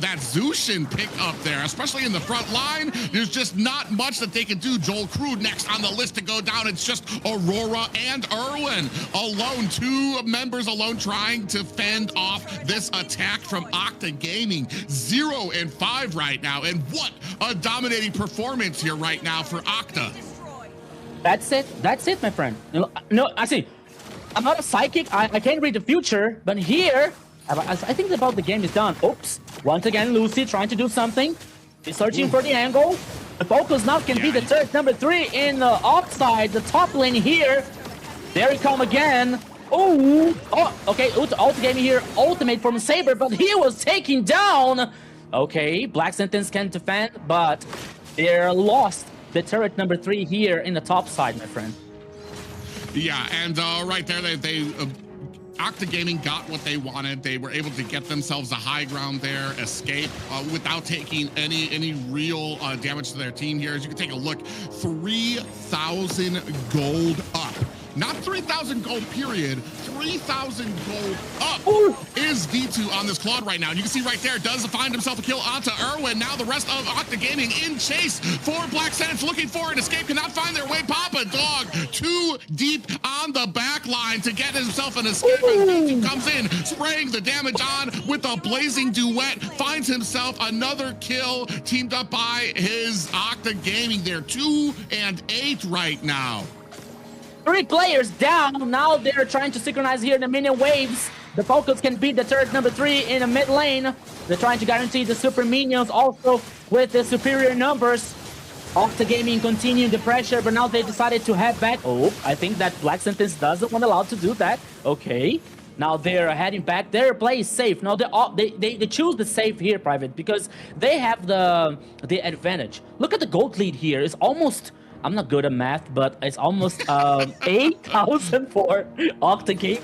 that Zushin pick up there, especially in the front line. There's just not much that they can do. Joel Crew next on the list to go down. It's just Aurora and Erwin alone. 2 members alone trying to fend off this attack from Octa Gaming. 0-5 right now, and what a dominating performance here right now for Octa. That's it, my friend. No, I see. I'm not a psychic. I can't read the future, but here, I think about the game is done. Oops. Once again, Lucy trying to do something. He's searching for the angle. The focus now can be the third number 3 in the offside, the top lane here. There he come again. Oh, okay. Octa Gaming here, ultimate from Saber, but he was taken down. Okay, Black Sentence can defend, but they're lost. The turret number 3 here in the top side, my friend. Yeah, and right there, they Octa Gaming got what they wanted. They were able to get themselves a high ground there, escape without taking any real damage to their team here. As you can take a look, 3,000 gold up. Not 3,000 gold period, 3,000 gold up. Ooh. Is V2 on this Claude right now. And you can see right there, does find himself a kill onto Erwin. Now the rest of Octa Gaming in chase for Black Sentence, looking for an escape, cannot find their way. Papa Dog too deep on the back line to get himself an escape. V2 comes in, spraying the damage on with a blazing duet, finds himself another kill, teamed up by his Octa Gaming. They're 2-8 right now. 3 players down. Now they're trying to synchronize here in the minion waves. The focus can beat the turret number 3 in the mid lane. They're trying to guarantee the super minions also with the superior numbers. Octa Gaming continuing the pressure, but now they decided to head back. Oh, I think that Black Sentence doesn't want allowed to do that. Okay. Now they're heading back. Their play is safe. Now they choose the safe here, Private, because they have the advantage. Look at the gold lead here. It's almost, I'm not good at math, but it's almost 8,000 for Octa Gaming.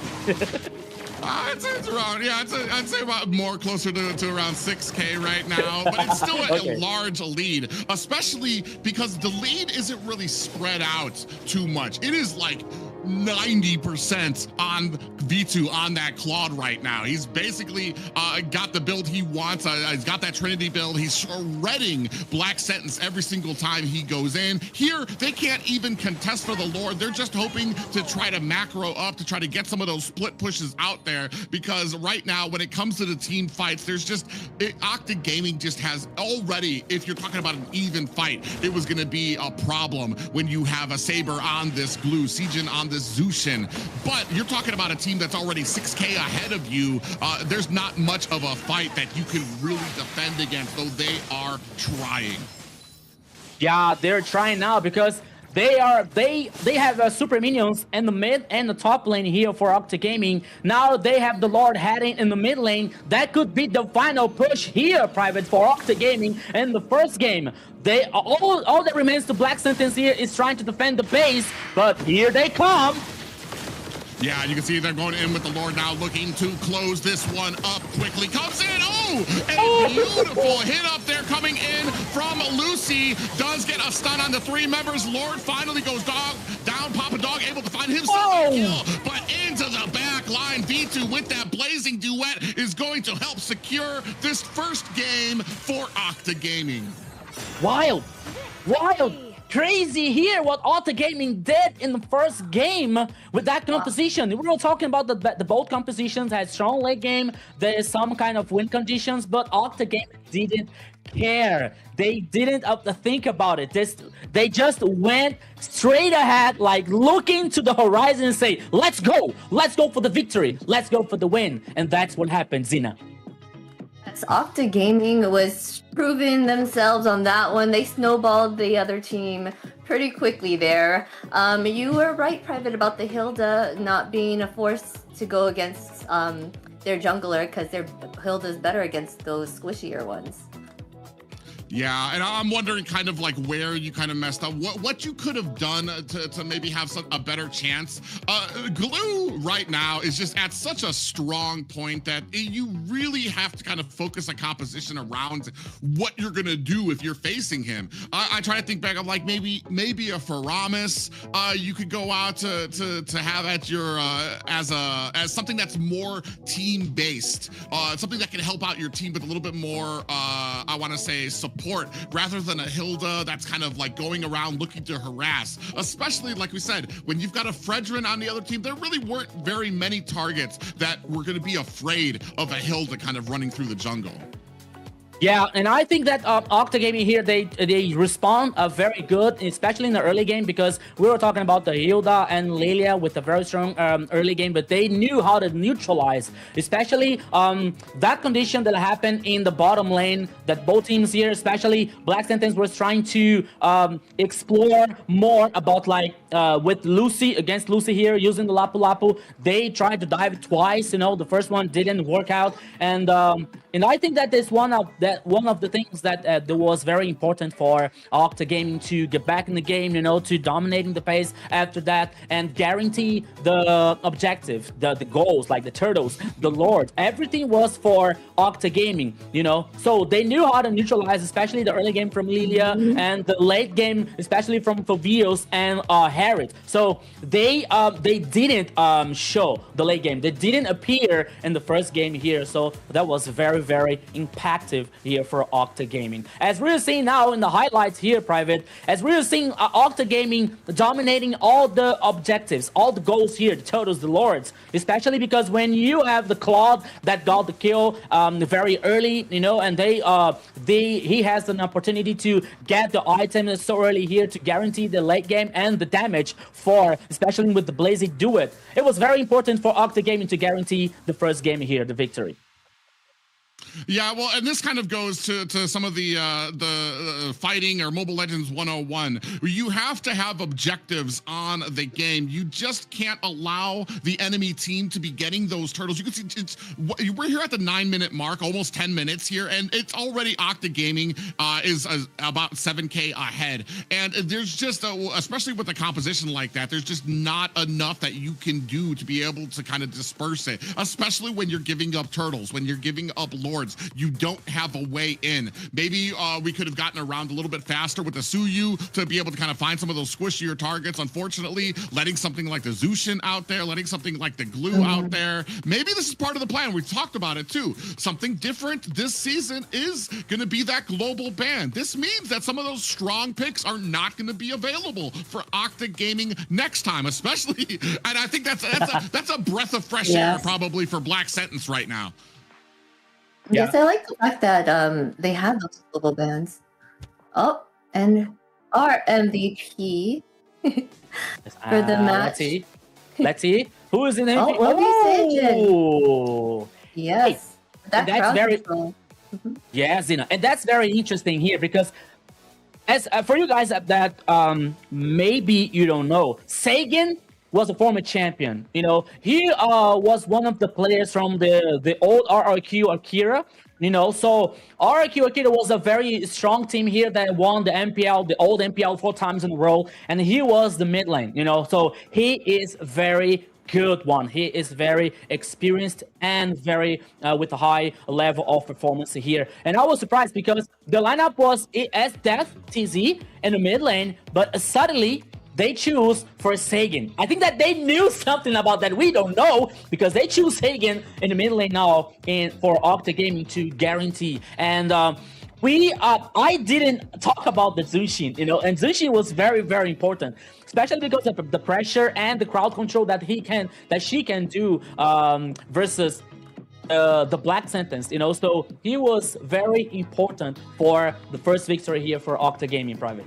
It's around, yeah, I'd say about more closer to around 6K right now, but it's still a large lead, especially because the lead isn't really spread out too much. It is like 90% on V2 on that Claude right now. He's basically got the build he wants. He's got that Trinity build. He's shredding Black Sentence every single time he goes in. Here, they can't even contest for the Lord. They're just hoping to try to macro up, to try to get some of those split pushes out there, because right now, when it comes to the team fights, there's just, Octa Gaming just has already, if you're talking about an even fight, it was gonna be a problem when you have a Saber on this Glue, Seijin on this Zushin, but you're talking about a team that's already 6K ahead of you. There's not much of a fight that you can really defend against, though they are trying. Yeah, they're trying now because they have super minions in the mid and the top lane here for Octa Gaming. Now they have the Lord heading in the mid lane. That could be the final push here, Private, for Octa Gaming in the first game. All that remains to Black Sentence here is trying to defend the base, but here they come. Yeah, you can see they're going in with the Lord now, looking to close this one up quickly. Comes in, a beautiful hit up there coming in from Lucy. Does get a stun on the 3 members. Lord finally goes down. Papa Dog able to find himself a kill, but into into the back line. V2 with that blazing duet is going to help secure this first game for Octa Gaming. Wild, crazy here what Octa Gaming did in the first game with that composition. We were talking about the both compositions had strong late game. There is some kind of win conditions, but Octa Gaming didn't care. They didn't have to think about it. They just went straight ahead, like looking to the horizon and say, let's go for the victory, let's go for the win. And that's what happened, Zina. Yes, Octa Gaming was proving themselves on that one. They snowballed the other team pretty quickly there. You were right, Private, about the Hilda not being a force to go against their jungler, because their Hilda's better against those squishier ones. Yeah, and I'm wondering kind of like where you kind of messed up, what you could have done to maybe have a better chance. Glue right now is just at such a strong point that you really have to kind of focus a composition around what you're gonna do if you're facing him. I try to think back of like maybe a Faramis you could go out to have at your as something that's more team based, something that can help out your team with a little bit more I want to say support, rather than a Hilda that's kind of like going around looking to harass. Especially, like we said, when you've got a Fredrin on the other team, there really weren't very many targets that were going to be afraid of a Hilda kind of running through the jungle. Yeah, and I think that Octa Gaming here, they respond very good, especially in the early game, because we were talking about the Hilda and Lilia with a very strong early game, but they knew how to neutralize, especially that condition that happened in the bottom lane, that both teams here, especially Black Sentence, was trying to explore more about like with Lucy, against Lucy here, using the Lapu Lapu. They tried to dive twice, you know, the first one didn't work out, and I think that is one of the things that that was very important for Octa Gaming to get back in the game, you know, to dominating the pace after that and guarantee the objective, the goals, like the turtles, the lords, everything was for Octa Gaming, you know. So they knew how to neutralize, especially the early game from Lilia and the late game, especially from Fovios and Harriet. So they didn't show the late game. They didn't appear in the first game here. So that was very impactful here for Octa Gaming. As we're seeing now in the highlights here, Private, as we're seeing Octa Gaming dominating all the objectives, all the goals here, the turtles, the lords, especially because when you have the Claude that got the kill very early, you know, and he has an opportunity to get the item so early here to guarantee the late game and the damage for, especially with the Blazing Duet. It was very important for Octa Gaming to guarantee the first game here, the victory. Yeah, well, and this kind of goes to some of the fighting or Mobile Legends 101, where you have to have objectives on the game. You just can't allow the enemy team to be getting those turtles. You can see we're here at the 9-minute mark, almost 10 minutes here, and it's already Octa Gaming is about 7K ahead. And there's just, especially with a composition like that, there's just not enough that you can do to be able to kind of disperse it, especially when you're giving up turtles, when you're giving up lords. You don't have a way in. Maybe we could have gotten around a little bit faster with the Suyu to be able to kind of find some of those squishier targets. Unfortunately, letting something like the Zushin out there, letting something like the Glue out there. Maybe this is part of the plan. We've talked about it too. Something different this season is going to be that global ban. This means that some of those strong picks are not going to be available for Octa Gaming next time, especially. And I think that's a breath of fresh air probably for Black Sentence right now. Yes, I like the fact that they have those global bans. Oh, and our MVP for the match. Let's see. Who is in the MVP? Oh, yes. Hey, that's very Zina. And that's very interesting here because as for you guys that maybe you don't know, Sagan was a former champion. You know, he was one of the players from the old RRQ Akira. You know, so RRQ Akira was a very strong team here that won the MPL, the old MPL 4 times in a row, and he was the mid lane. You know, so he is very good one. He is very experienced and very with a high level of performance here. And I was surprised because the lineup was as Death TZ in the mid lane, but suddenly they choose for Sagan. I think that they knew something about that we don't know, because they choose Sagan in the mid lane now for Octa Gaming to guarantee. And I didn't talk about the Zushin, and Zushin was very, very important, especially because of the pressure and the crowd control that she can do versus the Black Sentence, so he was very important for the first victory here for Octa Gaming Private.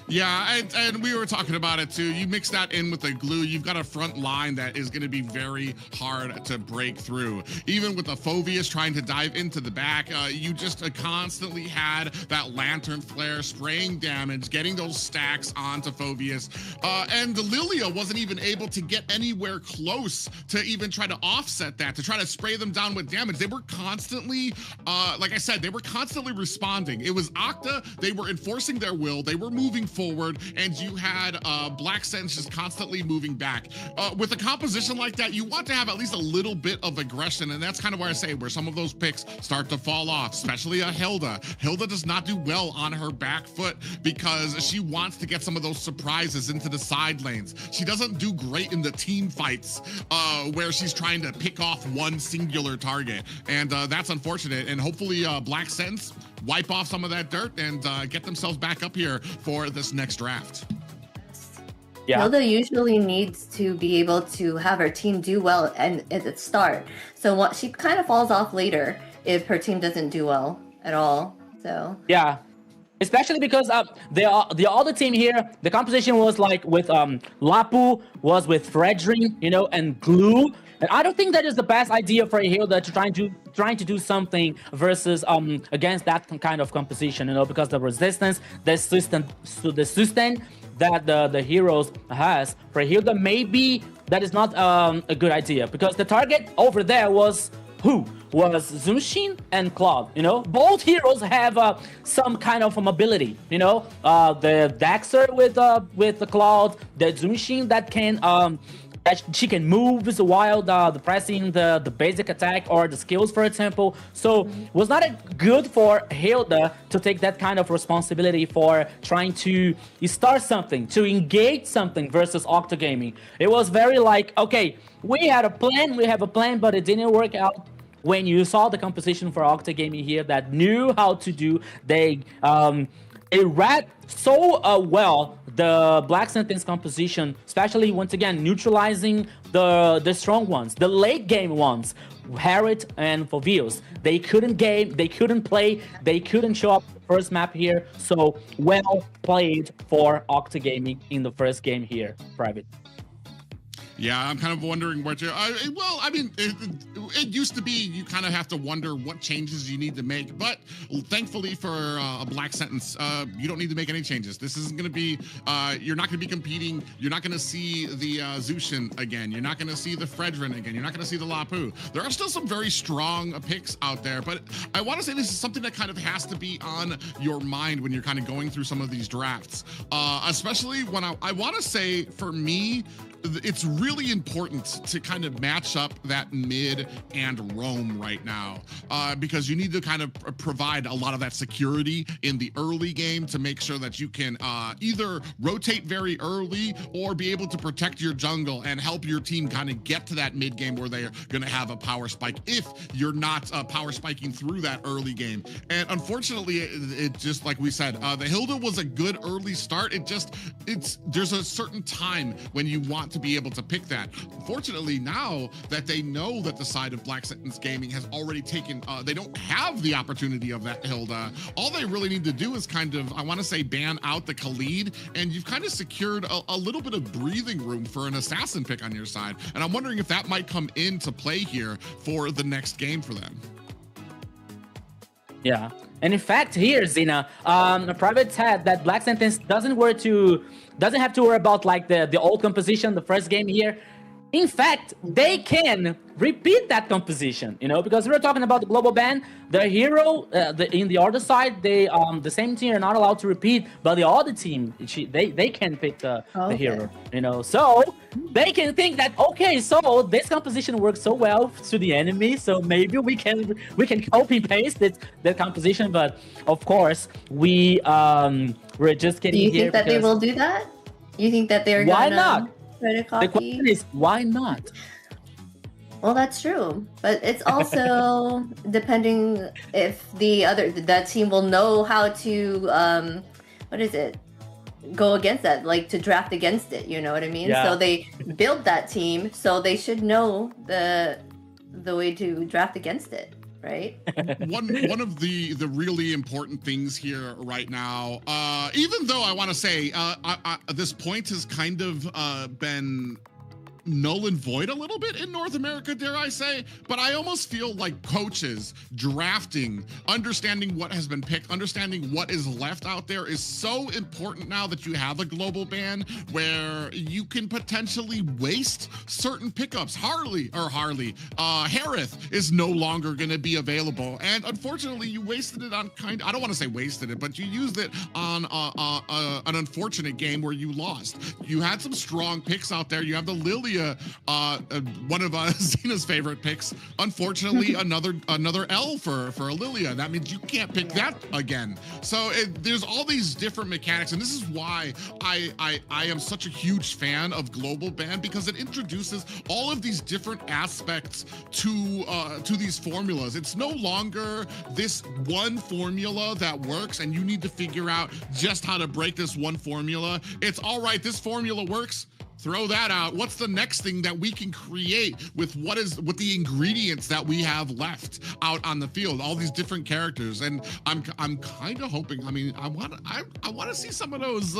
Yeah, and we were talking about it too. You mix that in with the glue, you've got a front line that is going to be very hard to break through. Even with the Phoveus trying to dive into the back, you just constantly had that lantern flare spraying damage, getting those stacks onto Phoveus. And the Lilia wasn't even able to get anywhere close to even try to offset that, to try to spray them down with damage. They were constantly, like I said, they were constantly responding. It was Octa, they were enforcing their will, they were moving forward, and you had Black Sense just constantly moving back. With a composition like that, you want to have at least a little bit of aggression, and that's kind of where I say where some of those picks start to fall off, especially a Hilda. Hilda does not do well on her back foot because she wants to get some of those surprises into the side lanes. She doesn't do great in the team fights where she's trying to pick off one singular target, and that's unfortunate. And hopefully Black Sense wipe off some of that dirt and get themselves back up here for this next draft. Yeah. Hilda usually needs to be able to have her team do well and at the start. So what she kind of falls off later if her team doesn't do well at all. So yeah, especially because the other team here, the composition was like with Lapu, was with Fredrin, and Glue. And I don't think that is the best idea for a Hilda to trying to do something versus against that kind of composition, because the resistance, the sustain that the heroes has for Hilda, maybe that is not a good idea, because the target over there was Zushin and Claude. Both heroes have some kind of mobility. The Daxer with the Claude, the Zushin that can she can move while the pressing the basic attack or the skills, for example. So was not good for Hilda to take that kind of responsibility for trying to start something, to engage something versus Octa Gaming. It was very like, okay, we have a plan, but it didn't work out. When you saw the composition for Octa Gaming here that knew how to do, they read so well the Black Sentence composition, especially once again neutralizing the strong ones, the late game ones, Harriet and Phoveus. They couldn't play, they couldn't show up first map here. So well played for Octa Gaming in the first game here, Private. Yeah, I'm kind of wondering what it used to be you kind of have to wonder what changes you need to make, but thankfully for a Black Sentence, you don't need to make any changes. This isn't going to be, you're not going to be competing. You're not going to see the Zushin again. You're not going to see the Fredrin again. You're not going to see the Lapu. There are still some very strong picks out there, but I want to say this is something that kind of has to be on your mind when you're kind of going through some of these drafts, especially when I want to say, for me, it's really important to kind of match up that mid and roam right now, because you need to kind of provide a lot of that security in the early game to make sure that you can either rotate very early or be able to protect your jungle and help your team kind of get to that mid game where they're going to have a power spike if you're not power spiking through that early game. And unfortunately, it just like we said, the Hilda was a good early start. There's a certain time when you want to be able to pick that. Fortunately, now that they know that the side of Black Sentence Gaming has already taken, they don't have the opportunity of that Hilda. All they really need to do is kind of, I want to say, ban out the Khalid, and you've kind of secured a little bit of breathing room for an assassin pick on your side. And I'm wondering if that might come into play here for the next game for them. Yeah, and in fact, here, Zina, Private said that Black Sentence doesn't have to worry about like the old composition, the first game here. In fact, they can repeat that composition, because we're talking about the global ban. The hero, in the other side, the same team are not allowed to repeat, but the other team, they can pick the hero, So they can think that, okay, so this composition works so well to the enemy, so maybe we can copy paste the composition. But of course, we're just kidding here. Do you think that they will do that? You think that they're Why gonna not? try to The copy? question is, why not? Well, that's true, but it's also depending if that team will know how to what is it? Go against that, like to draft against it. You know what I mean? Yeah. So they built that team, so they should know the way to draft against it, right? One of the really important things here right now, even though I want to say this point has kind of been null and void a little bit in North America, dare I say, but I almost feel like coaches drafting, understanding what has been picked, understanding what is left out there is so important now that you have a global ban where you can potentially waste certain pickups. Harith is no longer going to be available, and unfortunately you wasted it on I don't want to say wasted it, but you used it on an unfortunate game where you lost. You had some strong picks out there. You have the Lilia, one of Xena's favorite picks. Unfortunately, another L for a Lilia. That means you can't pick that again. So there's all these different mechanics, and this is why I am such a huge fan of Global Ban, because it introduces all of these different aspects to these formulas. It's no longer this one formula that works, and you need to figure out just how to break this one formula. It's all right. This formula works. Throw that out. What's the next thing that we can create with the ingredients that we have left out on the field? All these different characters, and I'm kind of hoping. I mean, I want to see some of those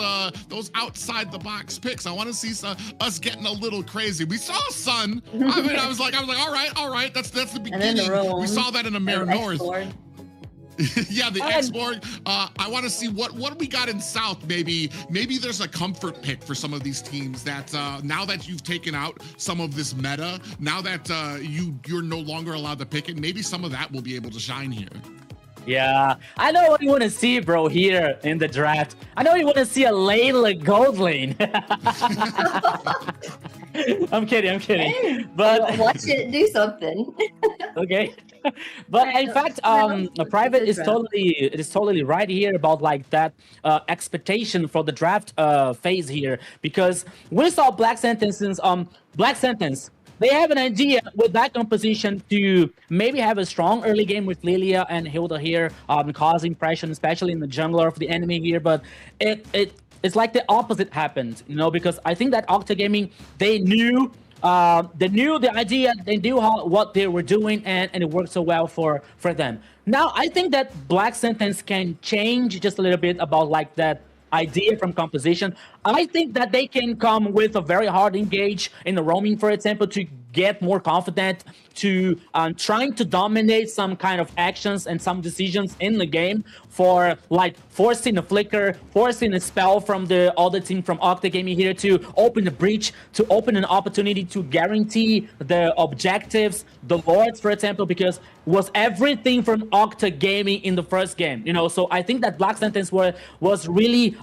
outside the box picks. I want to see us getting a little crazy. We saw Sun. I mean, I was like, all right. That's the beginning. We saw that in AMER North. Yeah, the X-Borg. I want to see what we got in South. Maybe there's a comfort pick for some of these teams that now that you've taken out some of this meta, now that you're no longer allowed to pick it, maybe some of that will be able to shine here. Yeah, I know what you want to see, bro, here in the draft. I know you want to see a Layla gold lane. I'm kidding. But watch it do something. Okay. But in fact, Private is totally right here about like that expectation for the draft phase here, because we saw Black Sentence. They have an idea with that composition to maybe have a strong early game with Lilia and Hilda here, causing pressure, especially in the jungler of the enemy here. But it's like the opposite happened, you know, because I think that Octa Gaming, they knew the idea, they knew what they were doing, and it worked so well for them. Now I think that Black Sentence can change just a little bit about like that idea from composition. I think that they can come with a very hard engage in the roaming, for example, to get more confident, to trying to dominate some kind of actions and some decisions in the game, for like forcing a flicker, forcing a spell from the other team from Octa Gaming here to open the breach, to open an opportunity to guarantee the objectives, the lords, for example, because was everything from Octa Gaming in the first game, you know. So I think that Black Sentence was really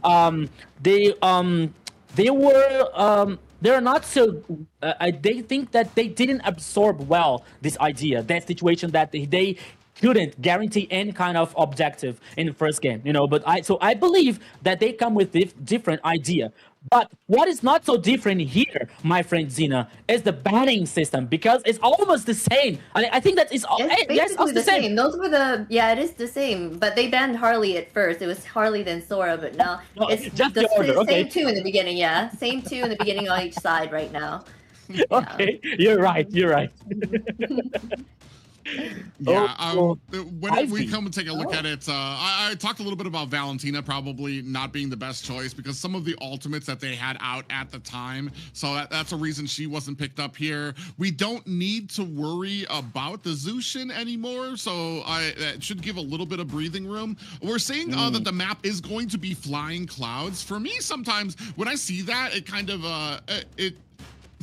they're not so. They think that they didn't absorb well this idea, that situation, that they couldn't guarantee any kind of objective in the first game, you know. But I believe that they come with different idea. But what is not so different here, my friend Xena, is the banning system, because it's almost the same. I think that it's basically the same. Those were it is the same. But they banned Harley at first. It was Harley then Sora, but now it's just the order. Same two in the beginning. Yeah, same two in the beginning on each side right now. Okay, you're right. Yeah, when we come and take a look at it, I talked a little bit about Valentina probably not being the best choice because some of the ultimates that they had out at the time, so that's a reason she wasn't picked up here. We don't need to worry about the Zushin anymore, so that should give a little bit of breathing room. We're seeing that the map is going to be flying clouds. For me, sometimes when I see that, it kind of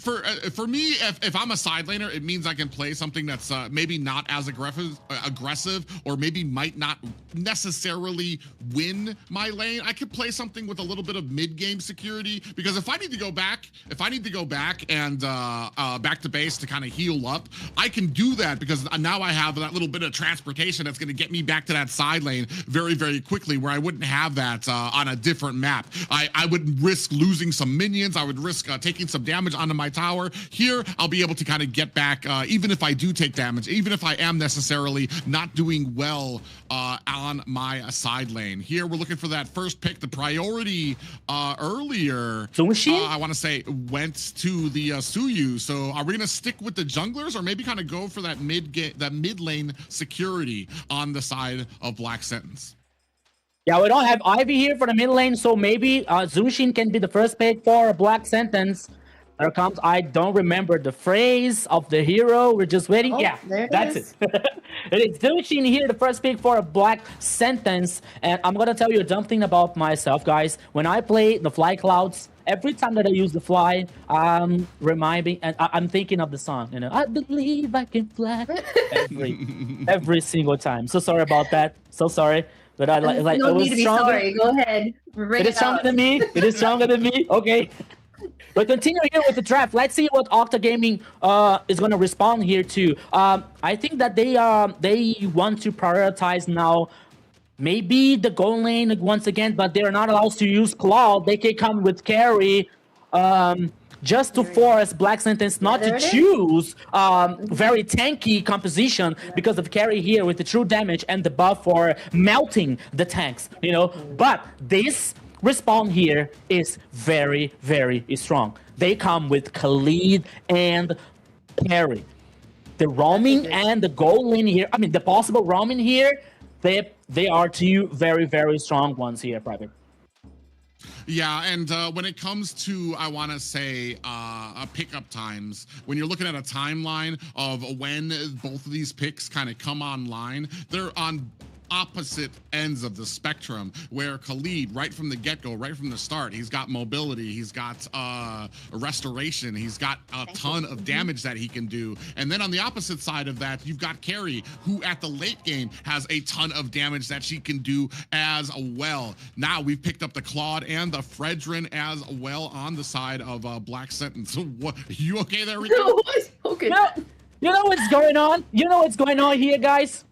for me, if I'm a side laner, it means I can play something that's maybe not as aggressive, or maybe might not necessarily win my lane. I could play something with a little bit of mid-game security, because if I need to go back and back to base to kind of heal up, I can do that, because now I have that little bit of transportation that's going to get me back to that side lane very, very quickly, where I wouldn't have that on a different map. I would risk losing some minions. I would risk taking some damage onto my tower. Here, I'll be able to kind of get back, even if I do take damage, even if I am necessarily not doing well on my side lane. Here, we're looking for that first pick. The priority earlier, I want to say, went to the Suyu. So are we going to stick with the junglers, or maybe kind of go for that mid lane security on the side of Black Sentence? Yeah, we don't have Ivy here for the mid lane, so maybe Zushin can be the first pick for a Black Sentence. There comes, I don't remember the phrase of the hero. We're just waiting. Yeah, that's it. It is Zushin here, the first pick for a Black Sentence. And I'm going to tell you a dumb thing about myself, guys. When I play the Fly Clouds, every time that I use the fly, I'm thinking of the song. You know, I believe I can fly. Every single time. So sorry about that. So sorry. But I like. No need to be sorry. Go ahead. It is stronger than me. It is stronger than me. Okay. But continue here with the draft. Let's see what Octa Gaming is going to respond here to. I think that they want to prioritize now maybe the gold lane once again, but they're not allowed to use Claw. They can come with carry just to force Black Sentence not to choose very tanky composition because of carry here with the true damage and the buff for melting the tanks, you know. But this respawn here is very, very strong. They come with Khalid and carry. The roaming and the gold lane here, I mean the possible roaming here, they are two very, very strong ones here, Private. Yeah, and when it comes to, I want to say, pickup times, when you're looking at a timeline of when both of these picks kind of come online, they're on opposite ends of the spectrum, where Khalid, right from the get-go, right from the start, he's got mobility, he's got restoration, he's got a ton of damage that he can do. And then on the opposite side of that, you've got Carrie, who at the late game has a ton of damage that she can do as well. Now we've picked up the Claude and the Fredrin as well on the side of Black Sentence. What, you okay there, Rico? Okay. You know what's going on? You know what's going on here, guys?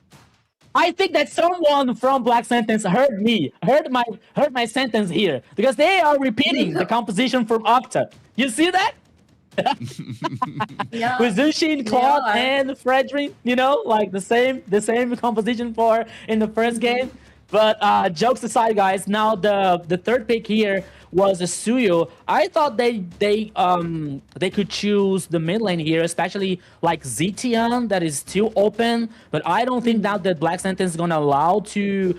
I think that someone from Black Sentence heard my sentence here, because they are repeating the composition from Octa. You see that? Yeah. With Zushin, Claude, and Fredrin, you know, like the same composition for in the first game. But jokes aside, guys, now the third pick here was a Suyu. I thought they could choose the mid lane here, especially like Zetian that is still open. But I don't think now that Black Sentence is gonna allow to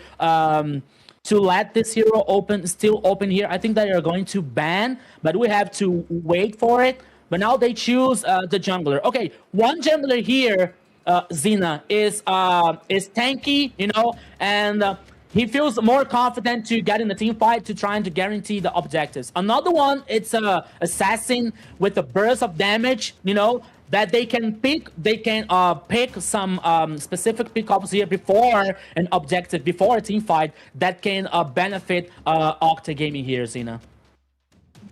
let this hero still open here. I think that they're going to ban, but we have to wait for it. But now they choose the jungler. Okay, one jungler here, Xena, is tanky, you know, and he feels more confident to get in the team fight to trying to guarantee the objectives. Another one, it's a assassin with a burst of damage, you know, that they can pick. They can pick some specific pickups here before an objective, before a team fight that can benefit Octa Gaming here, Xena.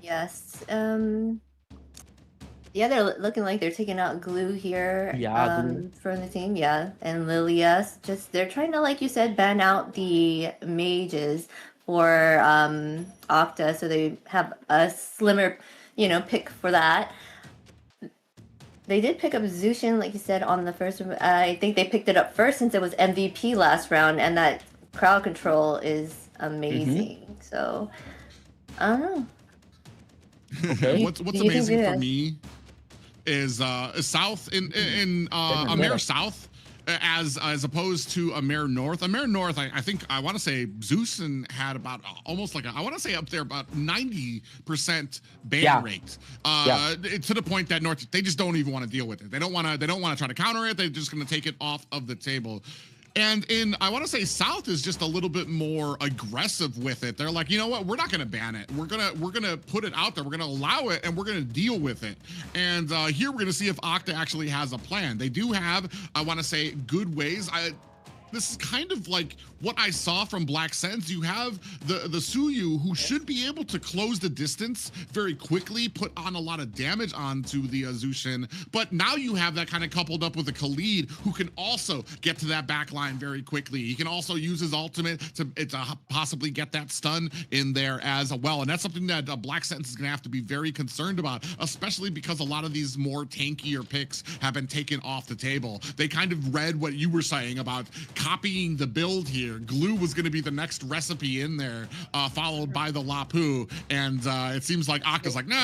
Yes. Yeah, they're looking like they're taking out Glue here. Yeah, from the team. Yeah, and Lilia. Just they're trying to, like you said, ban out the mages for Octa, so they have a slimmer, you know, pick for that. They did pick up Zushin, like you said, on the first. I think they picked it up first since it was MVP last round, and that crowd control is amazing. So I don't know. Okay. What's amazing for me is South in AMER South, as opposed to AMER North. AMER North, I think I want to say Zeus had about almost like I want to say up there about 90% ban rate. To the point that North, they just don't even want to deal with it. They don't want to try to counter it. They're just going to take it off of the table. And I want to say South is just a little bit more aggressive with it. They're like, you know what? We're not going to ban it. We're gonna put it out there. We're gonna allow it, and we're gonna deal with it. And here we're gonna see if Octa actually has a plan. They do have, I want to say, good ways. This is kind of like what I saw from Black Sens. You have the Suyu, who should be able to close the distance very quickly, put on a lot of damage onto the Zushin, but now you have that kind of coupled up with a Khalid, who can also get to that back line very quickly. He can also use his ultimate to possibly get that stun in there as well, and that's something that Black Sens is going to have to be very concerned about, especially because a lot of these more tankier picks have been taken off the table. They kind of read what you were saying about copying the build here. Glue was going to be the next recipe in there, followed by the Lapu, and it seems like Octa's like, no,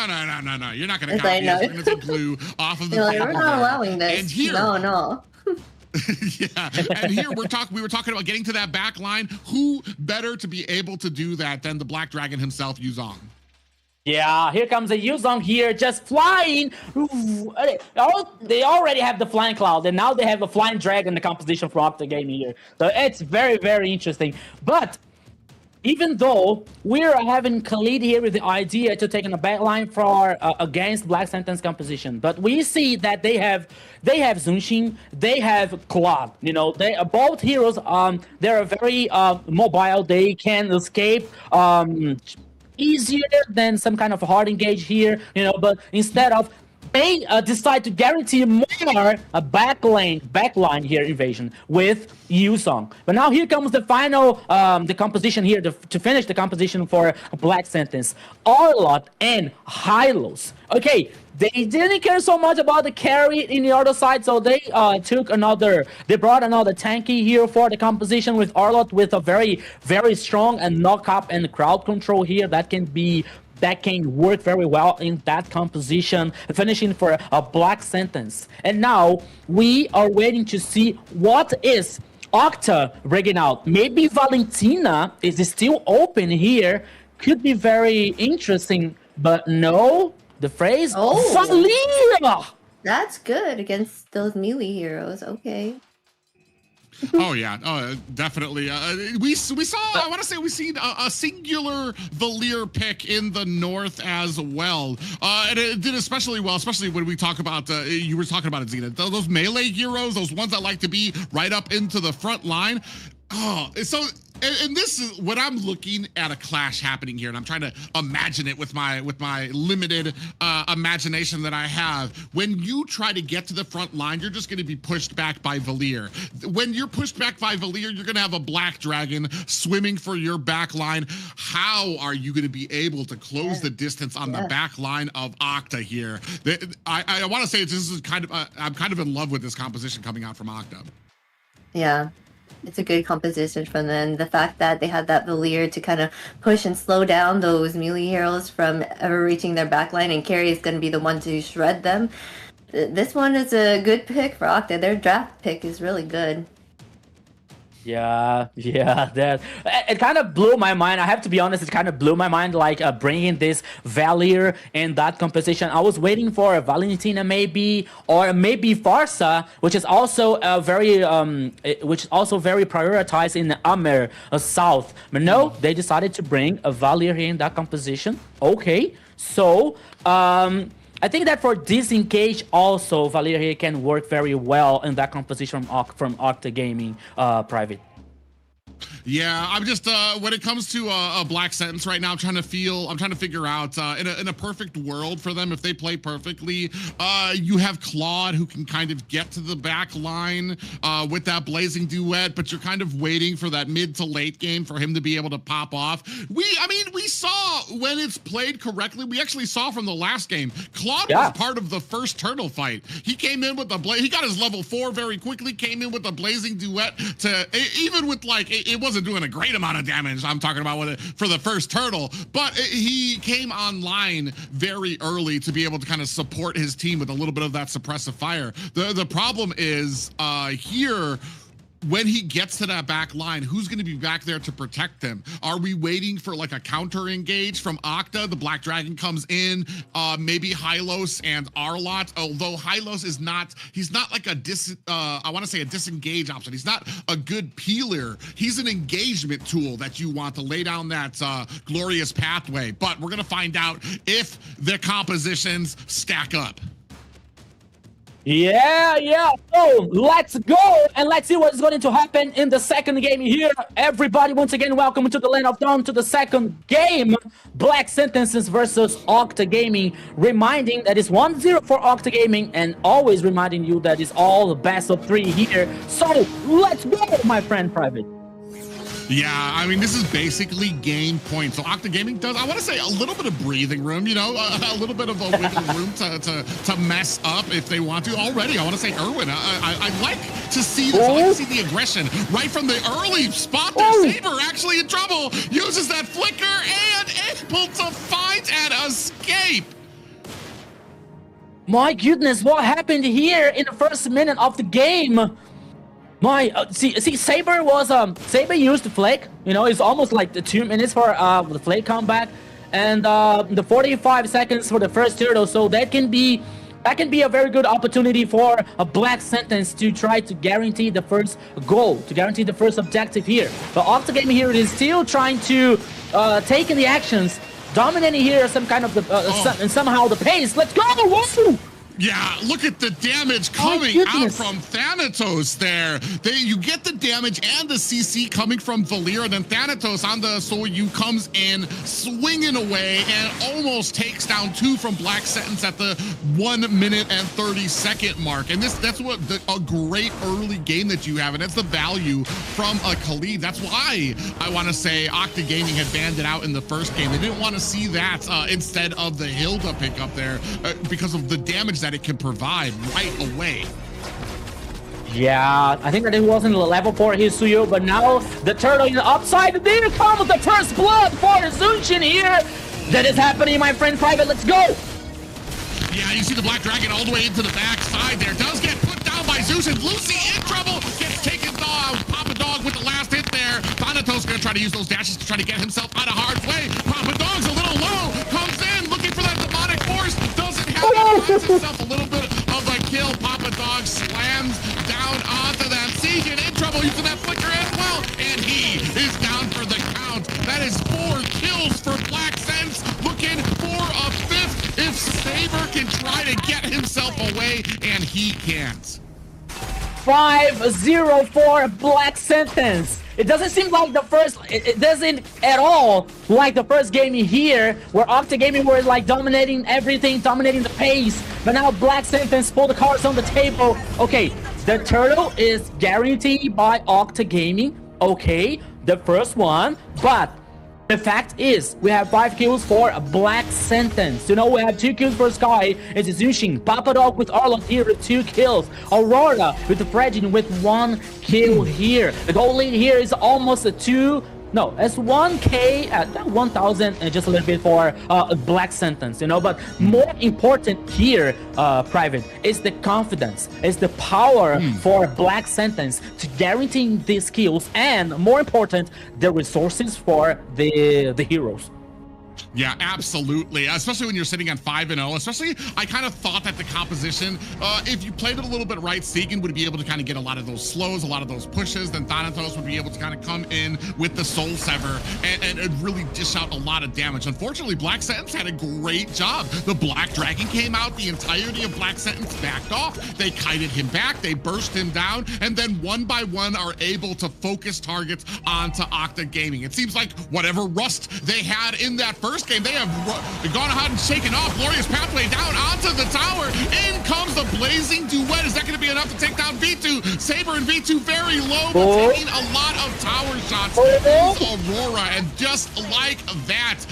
you're not going to copy us. We're going to take Glue off of the table. We're not allowing this. And here, no. yeah, and here we were talking about getting to that back line. Who better to be able to do that than the Black Dragon himself, Yuzong? Yeah, here comes a Yuzong here, just flying. They already have the flying cloud, and now they have a flying dragon, the composition from Octa Gaming here. So it's very, very interesting. But even though we're having Khalid here with the idea to take on a backline for against Black Sentence composition, but we see that they have Zunshin, they have Claude. You know, they both heroes. They're very mobile. They can escape. Easier than some kind of hard engage here, you know, but instead of they decide to guarantee more a backline here invasion with Yuzong. But now here comes the final the composition here to finish the composition for Black Sentence. Arlott and Hylos. Okay, they didn't care so much about the carry in the other side, so they brought another tanky here for the composition with Arlott with a very, very strong and knock up and crowd control here that can work very well in that composition, finishing for a Black Sentence. And now we are waiting to see what is Octa bringing out. Maybe Valentina is still open here. Could be very interesting, but no. The phrase Valia! That's good against those melee heroes. Okay. Oh yeah, definitely. We saw. I want to say we've seen a singular Valir pick in the north as well, and it did especially well. Especially when we talk about you were talking about it, Zena. Those melee heroes, those ones that like to be right up into the front line. Oh, so. And this is when I'm looking at a clash happening here, and I'm trying to imagine it with my limited imagination that I have. When you try to get to the front line, you're just going to be pushed back by Valir. When you're pushed back by Valir, you're going to have a Black Dragon swimming for your back line. How are you going to be able to close the distance on the back line of Octa here? I want to say this is kind of I'm kind of in love with this composition coming out from Octa. Yeah. It's a good composition from them. The fact that they had that Valir to kind of push and slow down those melee heroes from ever reaching their backline, and Carrie is going to be the one to shred them. This one is a good pick for Octa. Their draft pick is really good. Yeah, that it kind of blew my mind. I have to be honest, it kind of blew my mind, like bringing this Valir in that composition. I was waiting for a Valentina maybe, or maybe Farsa, which is also very prioritized in the AMER South. But no, they decided to bring a Valir here in that composition. Okay, so I think that for disengage also, Valir here can work very well in that composition from Octa Gaming private. Yeah, I'm just when it comes to a Black Sentence right now, I'm trying to figure out in a perfect world for them, if they play perfectly, you have Claude who can kind of get to the back line with that blazing duet, but you're kind of waiting for that mid to late game for him to be able to pop off. We saw when it's played correctly, we actually saw from the last game, Claude was part of the first turtle fight. He came in with the he got his level 4 very quickly, came in with the blazing duet to even with like it wasn't doing a great amount of damage. I'm talking about for the first turtle, but he came online very early to be able to kind of support his team with a little bit of that suppressive fire. The problem is here when he gets to that back line, who's going to be back there to protect him? Are we waiting for like a counter engage from Octa? The Black Dragon comes in, maybe Hylos and Arlot, although Hylos is not, he's not like a I want to say a disengage option. He's not a good peeler. He's an engagement tool that you want to lay down that glorious pathway. But we're going to find out if the compositions stack up. Yeah. So let's go and let's see what's going to happen in the second game here. Everybody, once again, welcome to the Land of Dawn to the second game. Black Sentences versus Octa Gaming. Reminding that it's 1-0 for Octa Gaming, and always reminding you that it's all the best of 3 here. So let's go, my friend Private. Yeah, I mean, this is basically game point. So Octa Gaming does, I want to say, a little bit of breathing room, you know, a little bit of a wiggle room to mess up if they want to. Already, I want to say, Erwin, I like to see this. I like to see the aggression right from the early spot there. Saber actually in trouble, uses that flicker and able to fight and escape. My goodness, what happened here in the first minute of the game? See, Saber was Saber used the flake. You know, it's almost like the 2 minutes for the flake comeback, and the 45 seconds for the first turtle. So that can be a very good opportunity for a Black Sentence to try to guarantee the first goal, to guarantee the first objective here. But Octa Gaming here is still trying to take in the actions, dominating here some kind of the and somehow the pace. Let's go! Whoa! Yeah, look at the damage coming out from Thanatos there. You get the damage and the CC coming from Valir, and then Thanatos on the Soyu comes in, swinging away, and almost takes down 2 from Black Sentence at the 1 minute and 30-second mark. And that's what a great early game that you have, and that's the value from a Khalid. That's why I want to say Octa Gaming had banned it out in the first game. They didn't want to see that instead of the Hilda pickup there because of the damage that it can provide right away. Yeah, I think that it wasn't level 4 Hisuyu, but now the turtle in the upside. There comes the first blood for Zunshin here. That is happening, my friend Private. Let's go. Yeah, you see the Black Dragon all the way into the back side there. Does get put down by Zeus, and Lucy in trouble. Gets taken down. Papa Dog with the last hit there. Thanatos gonna try to use those dashes to try to get himself out of harm's way. Papa Dog's a little low. Comes in looking for that demonic force. Doesn't have it. Finds himself a little bit of a kill. Papa Dog slams down onto that. Segan in trouble using that flicker as well. And he is down for the count. That is 4 kills for Black Sense. Looking for a 5th if Saber can try to get himself away, and he can't. 5-0 for Black Sentence. It doesn't seem like the first, it doesn't at all like the first game here, where Octa Gaming were like dominating everything, dominating the pace. But now Black Sentence pull the cards on the table. Okay, the turtle is guaranteed by Octa Gaming. Okay, the first one, but the fact is, we have 5 kills for a Black Sentence. You know, we have 2 kills for Sky. It's Zushin. Papa Dog with Arlon here with 2 kills. Aurora with the Fredin with 1 kill here. The goal lead here is almost a 2. No, it's 1K at 1,000 and just a little bit for a Black Sentence, you know. But more important here, Private, is the confidence, is the power for Black Sentence to guarantee these kills, and more important, the resources for the heroes. Yeah, absolutely. Especially when you're sitting on 5-0. Especially, I kind of thought that the composition, if you played it a little bit right, Segan would be able to kind of get a lot of those slows, a lot of those pushes. Then Thanatos would be able to kind of come in with the Soul Sever and really dish out a lot of damage. Unfortunately, Black Sentence had a great job. The Black Dragon came out, the entirety of Black Sentence backed off. They kited him back, they burst him down, and then one by one are able to focus targets onto Octa Gaming. It seems like whatever rust they had in that first game, they have gone ahead and shaken off. Glorious pathway down onto the tower. In comes the blazing duet. Is that going to be enough to take down V2? Saber and V2 very low, but taking a lot of tower shots. Aurora, and just like that,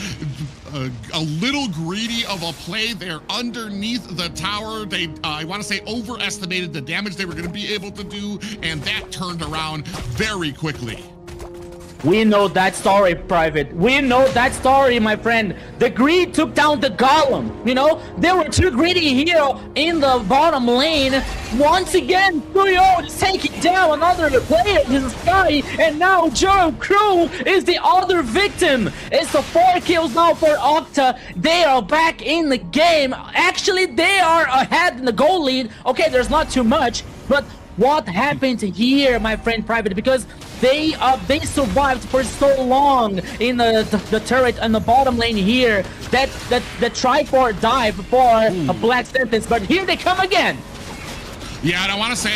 a little greedy of a play there underneath the tower. They, I want to say, overestimated the damage they were going to be able to do, and that turned around very quickly. We know that story, Private. We know that story, my friend. The greed took down the golem. You know, there were two greedy here in the bottom lane. Once again, Suyo is taking down another player in the sky, and now Joe Crew is the other victim. It's the 4 kills now for Octa. They are back in the game. Actually, they are ahead in the goal lead. Okay, there's not too much, but what happened here, my friend Private? Because they survived for so long in the turret and the bottom lane here. That tried for dive for a Black Sentence, but here they come again. Yeah, and I want to say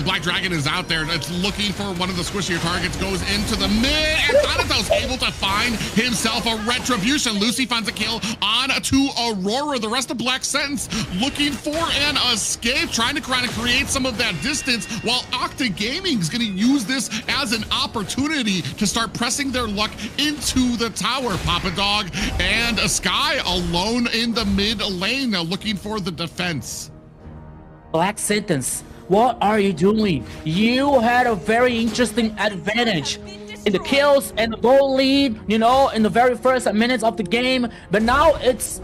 Black Dragon is out there. It's looking for one of the squishier targets, goes into the mid, and Thanatos able to find himself a retribution. Lucy finds a kill on to Aurora. The rest of Black Sentence looking for an escape, trying to kind of create some of that distance, while Octa Gaming is going to use this as an opportunity to start pressing their luck into the tower. Papa Dog and Sky alone in the mid lane, now looking for the defense. Black Sentence, what are you doing? You had a very interesting advantage in the kills and the goal lead, you know, in the very first minutes of the game, but now it's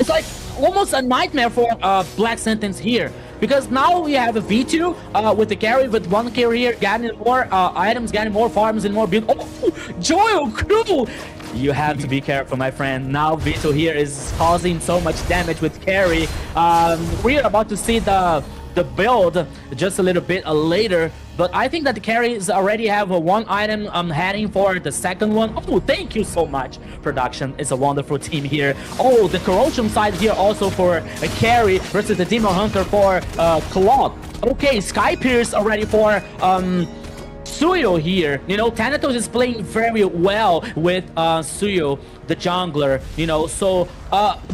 like almost a nightmare for Black Sentence here, because now we have a V2 with the carry with 1 carry here, getting more items, getting more farms and more build. Oh, Joel Crew! You have to be careful, my friend. Now Vito here is causing so much damage with carry. We are about to see the build just a little bit later, but I think that the carries already have one item heading for the second one. Oh, thank you so much, production. It's a wonderful team here. Oh, the corrosion side here also for a carry versus the Demon Hunter for Claude. Okay, Sky Pierce already for Suyo here. You know, Thanatos is playing very well with Suyo, the jungler, you know, so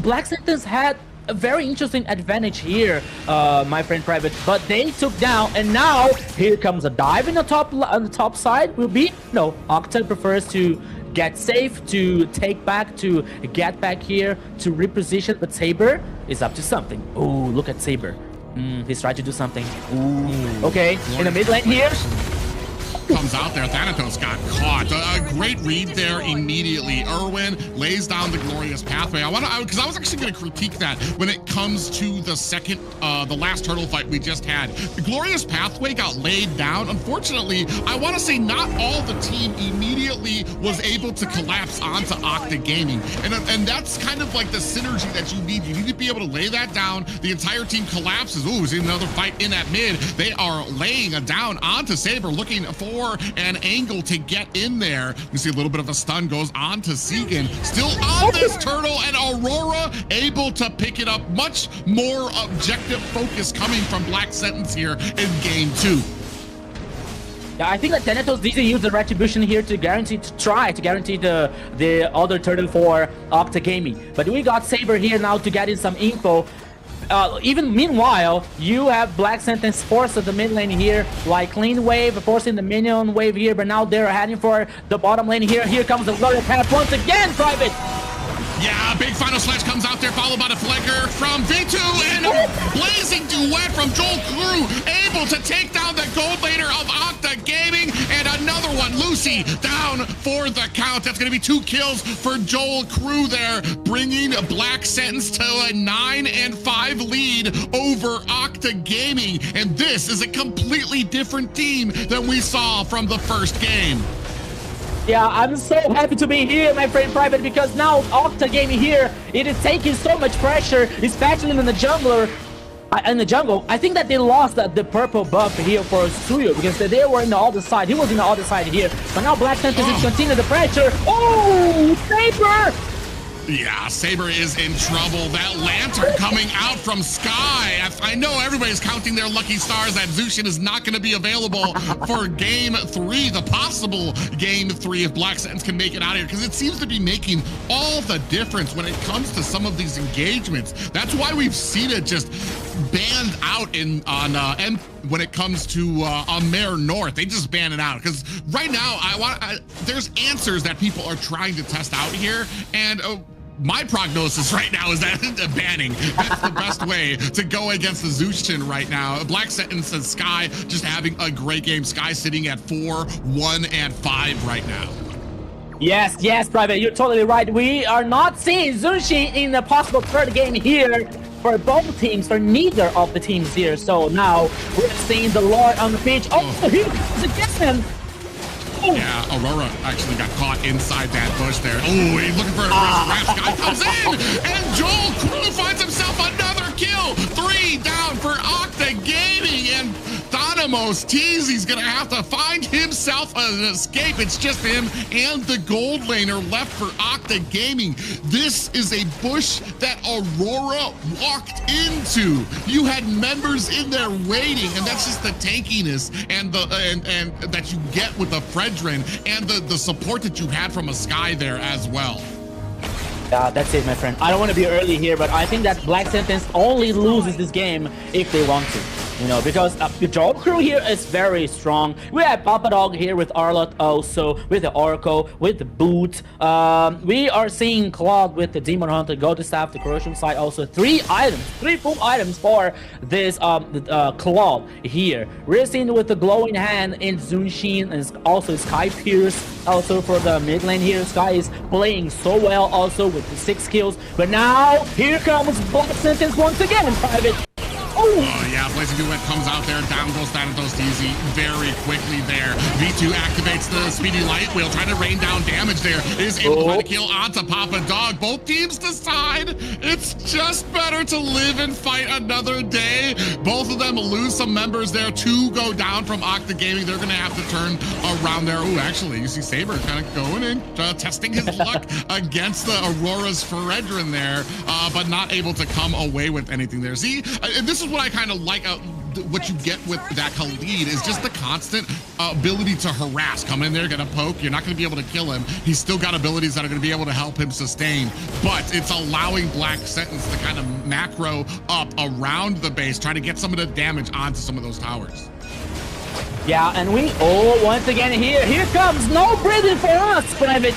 Black Sentence had a very interesting advantage here, my friend Private, but they took down, and now here comes a dive in the top side. Will be no, Octa prefers to get safe, to take back, to get back here, to reposition, but Saber is up to something. Oh, look at Saber. He's trying to do something. Ooh. Okay, in the mid lane here. Comes out there, Thanatos got caught. A great read there immediately. Irwin lays down the glorious pathway. Because I was actually going to critique that when it comes to the second, the last turtle fight we just had. The glorious pathway got laid down. Unfortunately, I want to say not all the team immediately was able to collapse onto Octa Gaming. And that's kind of like the synergy that you need. You need to be able to lay that down. The entire team collapses. Ooh, see another fight in that mid. They are laying down onto Saber, looking for an angle to get in there. You see a little bit of a stun goes on to Segan. Still on this turtle, and Aurora able to pick it up. Much more objective focus coming from Black Sentence here in game 2. Yeah, I think that Thanatos didn't use the retribution here to guarantee the other turtle for Octa Gaming. But we got Saber here now to get in some info. Even meanwhile, you have Black Sentence forced at the mid lane here, like clean wave, forcing the minion wave here, but now they're heading for the bottom lane here. Here comes the Glory Path once again, Private! Yeah, big final slash comes out there, followed by the flanker from V2, and a blazing duet from Joel Crew, able to take down the gold laner of Octa Gaming, and another one, Lucy, down for the count. That's going to be 2 kills for Joel Crew there, bringing Black Sentence to a 9-5 lead over Octa Gaming, and this is a completely different team than we saw from the first game. Yeah, I'm so happy to be here, my friend Private, because now Octa Gaming here, it is taking so much pressure, especially in the jungle. I think that they lost the purple buff here for Suyo, because they were in the other side. He was in the other side here, but now Black Sentence is continuing the pressure. Oh, Saber! Yeah, Saber is in trouble. That lantern coming out from Sky. I know everybody's counting their lucky stars that Zushin is not going to be available for game 3, the possible game 3 if Black Sentence can make it out of here, because it seems to be making all the difference when it comes to some of these engagements. That's why we've seen it just banned out when it comes to AMER North. They just ban it out because right now there's answers that people are trying to test out here, and my prognosis right now is that banning. That's the best way to go against the Zushin right now. Black Sentence and Sky just having a great game. Sky sitting at 4-1-5 right now. Yes, Private, you're totally right. We are not seeing Zunshin in the possible third game here for both teams, for neither of the teams here. So now we're seeing the Lord on the pitch. Oh, here comes again. Yeah, Aurora actually got caught inside that bush there. Oh, he's looking for a wrap. Guy comes in, and Joel Crew finds himself another kill. 3 down for Octa Gaming, and Dynamos tease he's gonna have to find himself an escape. It's just him and the gold laner left for Octa Gaming. This is a bush that Aurora walked into. You had members in there waiting, and that's just the tankiness and the and that you get with the Fredrin and the support that you had from a Sky there as well. Yeah, that's it, my friend. I don't want to be early here, but I think that Black Sentence only loses this game if they want to. You know, because the Joel Crew here is very strong. We have Papa Dog here with Arlott also, with the Oracle, with the Boot. We are seeing Claude with the Demon Hunter, Go to Staff, the Corrosion side also. 3 full items for this Claude here. We're seeing with the Glowing Hand in Zunshin and also Sky Pierce. Also for the mid lane here, Sky is playing so well also with the 6 kills. But now, here comes Black Sentence once again, Private. Oh, yeah, Blazing Duet comes out there, down goes Thanatos Easy very quickly there. V2 activates the Speedy Light Wheel, trying to rain down damage there. Is able to find a kill onto Papa Dog. Both teams decide it's just better to live and fight another day. Both of them lose some members there. 2 go down from Octa Gaming. They're going to have to turn around there. Oh, actually, you see Saber kind of going in, testing his luck against the Aurora's Fredrin there, but not able to come away with anything there. See, this is what I kind of like. What you get with that Khalid is just the constant ability to harass. Come in there, get a poke. You're not going to be able to kill him. He's still got abilities that are going to be able to help him sustain, but it's allowing Black Sentence to kind of macro up around the base, trying to get some of the damage onto some of those towers. Yeah, and we once again here comes no breathing for us, Private.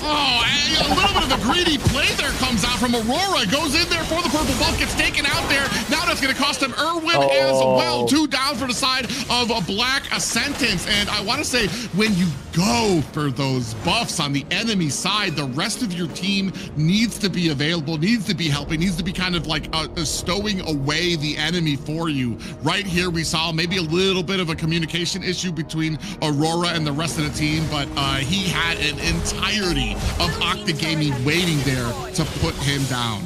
Oh, a little bit of the greedy play there comes out from Aurora. Goes in there for the purple buff, gets taken out there. Now that's going to cost him Irwin as well. 2 down for the side of a Black Sentence. And I want to say, when you go for those buffs on the enemy side, the rest of your team needs to be available, needs to be helping, needs to be kind of like stowing away the enemy for you. Right here, we saw maybe a little bit of a communication issue between Aurora and the rest of the team, but he had an entirety of Octa Gaming waiting there to put him down.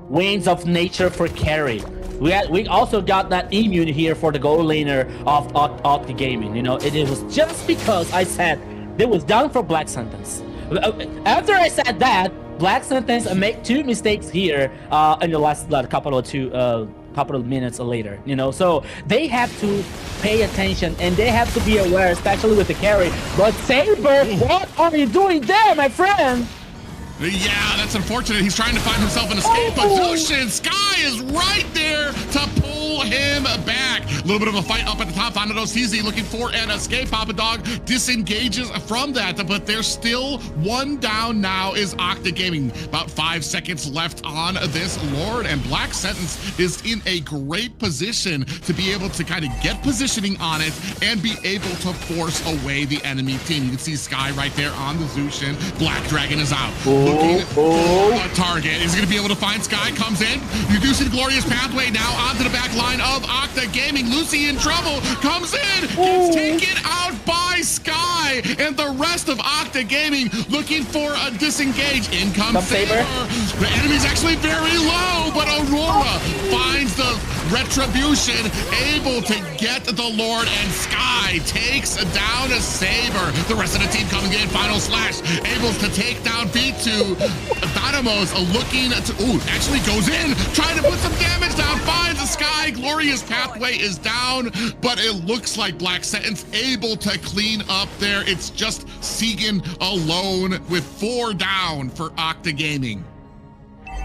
Winds of Nature for carry. We also got that immune here for the gold laner of Octa Gaming. You know, it was just because I said they was down for Black Sentence. After I said that, Black Sentence make 2 mistakes here in the last couple of minutes later, you know, so they have to pay attention and they have to be aware, especially with the carry. But Saber, what are you doing there, my friend? Yeah, that's unfortunate. He's trying to find himself an escape, but Zushin Sky is right there to pull him back. A little bit of a fight up at the top. Thanatos TZ looking for an escape. Papa Dog disengages from that, but there's still 1 down now is Octa Gaming. About 5 seconds left on this Lord, and Black Sentence is in a great position to be able to kind of get positioning on it and be able to force away the enemy team. You can see Sky right there on the Zushin. Black Dragon is out. Looking for a target. He's going to be able to find Sky. Comes in. You do see the glorious pathway now onto the back line of Octa Gaming. Lucy in trouble. Comes in. Gets taken out by Sky. And the rest of Octa Gaming looking for a disengage. In comes Saber. The enemy's actually very low, but Aurora finds the retribution, able to get the Lord, and Sky takes down a Saber. The rest of the team coming in. Final slash. Able to take down V2. Dynamos looking to, actually goes in, trying to put some damage down, finds the Sky. Glorious pathway is down, but it looks like Black Sentence able to clean up there. It's just Segan alone with 4 down for Octa Gaming.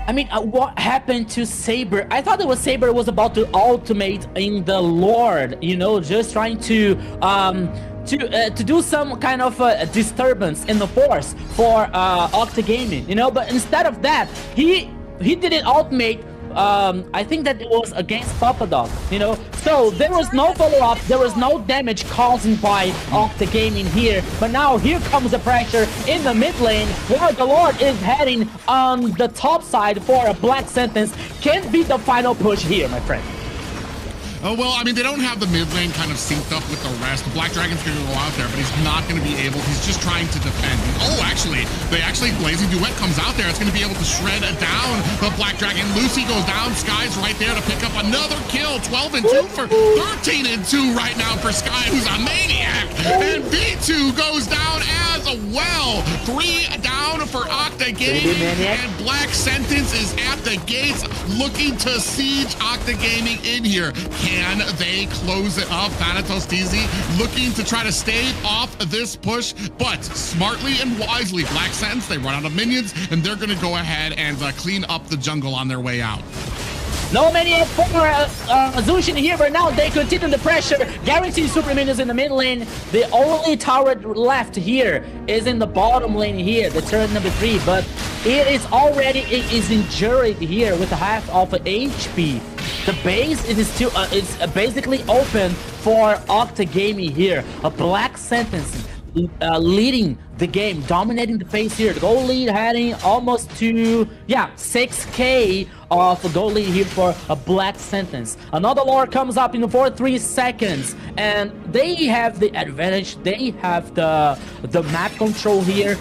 I mean, what happened to Saber? I thought Saber was about to ultimate in the Lord, you know, just trying to do some kind of disturbance in the force for Octa Gaming, you know, but instead of that, he didn't ultimate. I think that it was against Papa Dog, you know, So there was no follow-up, there was no damage caused by Octa Gaming here. But now here comes the pressure in the mid lane, where the Lord is heading on the top side for a Black Sentence. Can't be the final push here, my friend. Oh, well, I mean, they don't have the mid lane kind of synced up with the rest. The Black Dragon's going to go out there, but he's not going to be able. He's just trying to defend. Oh, actually, Blazing Duet comes out there. It's going to be able to shred down the Black Dragon. Lucy goes down. Sky's right there to pick up another kill. 12 and 2 for 13 and 2 right now for Sky, who's a maniac. And B2 goes down as well. 3 down for Octa Gaming. And Black Sentence is at the gates looking to siege Octa Gaming in here. Can they close it up? Thanatos TZ looking to try to stave off this push, but smartly and wisely, Black Sentence, they run out of minions, and they're going to go ahead and clean up the jungle on their way out. No many for Zushin here, but now they continue the pressure. Guaranteed super minions in the mid lane. The only turret left here is in the bottom lane here, the turret number 3, but it is injured here with half of HP. The base is still basically open for Octa Gaming here. A Black Sentence leading the game, dominating the pace here. The goal lead heading almost to 6k of goal lead here for a Black Sentence. Another Lord comes up in 3 seconds, and they have the advantage. They have the map control here.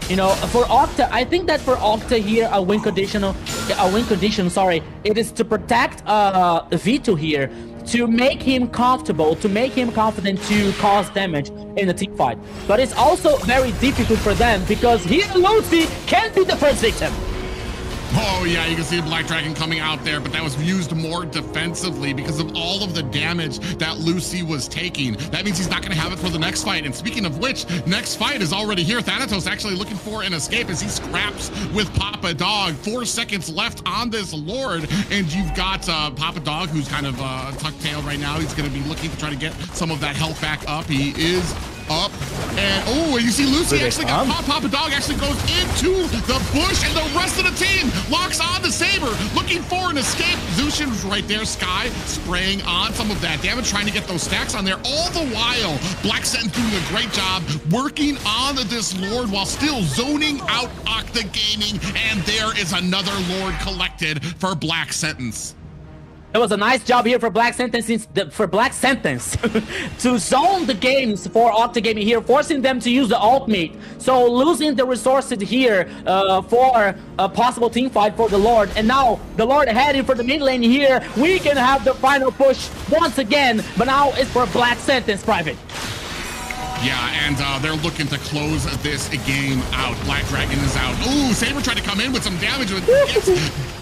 You know, for Octa, I think that for Octa here, a win condition, it is to protect V2 here, to make him comfortable, to make him confident to cause damage in the team fight. But it's also very difficult for them because here Lucy can be the first victim. Oh yeah, you can see the Black Dragon coming out there, but that was used more defensively because of all of the damage that Lucy was taking. That means he's not going to have it for the next fight. And speaking of which, next fight is already here. Thanatos actually looking for an escape as he scraps with Papa Dog. 4 seconds left on this Lord, and you've got Papa Dog, who's kind of tuck-tailed right now. He's going to be looking to try to get some of that health back up. He is up, and you see Lucy actually got Papa Dog actually goes into the bush, and the rest of the team locks on to Saber, looking for an escape. Zushin's right there. Sky spraying on some of that damage, trying to get those stacks on there. All the while, Black Sentence doing a great job working on this Lord while still zoning out Octa Gaming, and there is another Lord collected for Black Sentence. It was a nice job here for Black Sentence to zone the games for Octa Gaming here, forcing them to use the ultimate. So losing the resources here for a possible team fight for the Lord. And now the Lord heading for the mid lane here. We can have the final push once again, but now it's for Black Sentence, Private. Yeah, and they're looking to close this game out. Black Dragon is out. Ooh, Saber tried to come in with some damage, but gets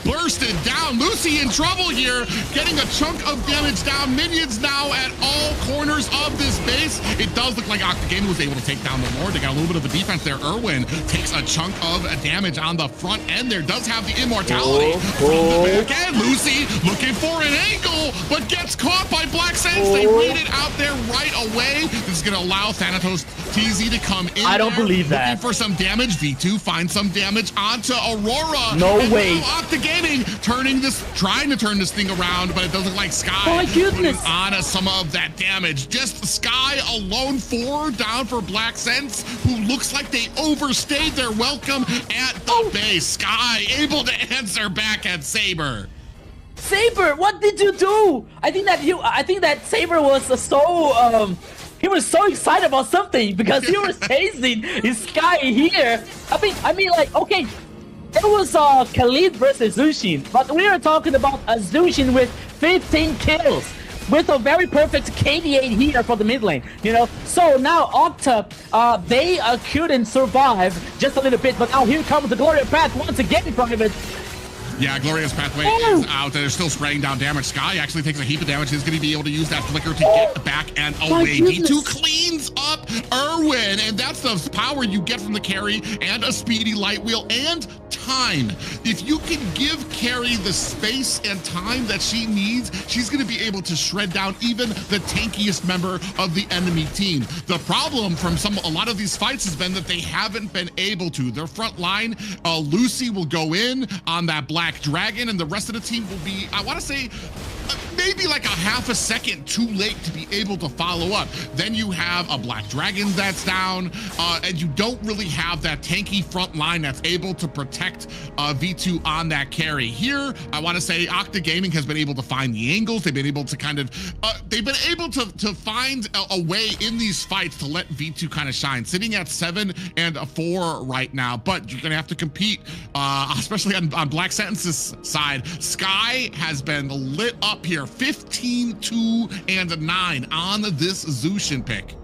bursted down. Lucy in trouble here, getting a chunk of damage down. Minions now at all corners of this base. It does look like Octa Gaming was able to take down the Lord. They got a little bit of a defense there. Irwin takes a chunk of damage on the front end there. Does have the immortality from the back end. Lucy looking for an angle, but gets caught by Black Sentence. They read it out there right away. This is going to allow Thanatos TZ to come in. I don't believe that. Looking for some damage. V2 finds some damage onto Aurora. No way. Octa Gaming trying to turn this thing around, but it doesn't look like Sky. Oh my goodness. On some of that damage. Just Sky alone. 4 down for Black Sentence, who looks like they overstayed their welcome at the base. Sky able to answer back at Saber. Saber, what did you do? I think that Saber was he was so excited about something because he was chasing his Sky here. I mean, like, okay, it was Khalid versus Zushin, but we are talking about a Zushin with 15 kills, with a very perfect KD8 here for the mid lane, you know. So now Octa, they couldn't survive just a little bit, but now here comes the Glorious Path once again in front of it. Yeah, Glorious Pathway is out. They're still spraying down damage. Sky actually takes a heap of damage. He's going to be able to use that flicker to get back and away. D2 cleans up Irwin, and that's the power you get from the carry and a speedy light wheel and time. If you can give Carrie the space and time that she needs, she's going to be able to shred down even the tankiest member of the enemy team. The problem from a lot of these fights has been that they haven't been able to. Their front line, Lucy will go in on that Black Dragon, and the rest of the team will be, I want to say, maybe like a half a second too late to be able to follow up. Then you have a Black Dragon that's down, and you don't really have that tanky front line that's able to protect V2 on that carry. Here, I want to say Octa Gaming has been able to find the angles. They've been able to kind of, they've been able to find a way in these fights to let V2 kind of shine, sitting at 7 and 4 right now. But you're going to have to compete, especially on Black Sentence's side. Sky has been lit up here, 15, 2, and 9 on this Zushin pick.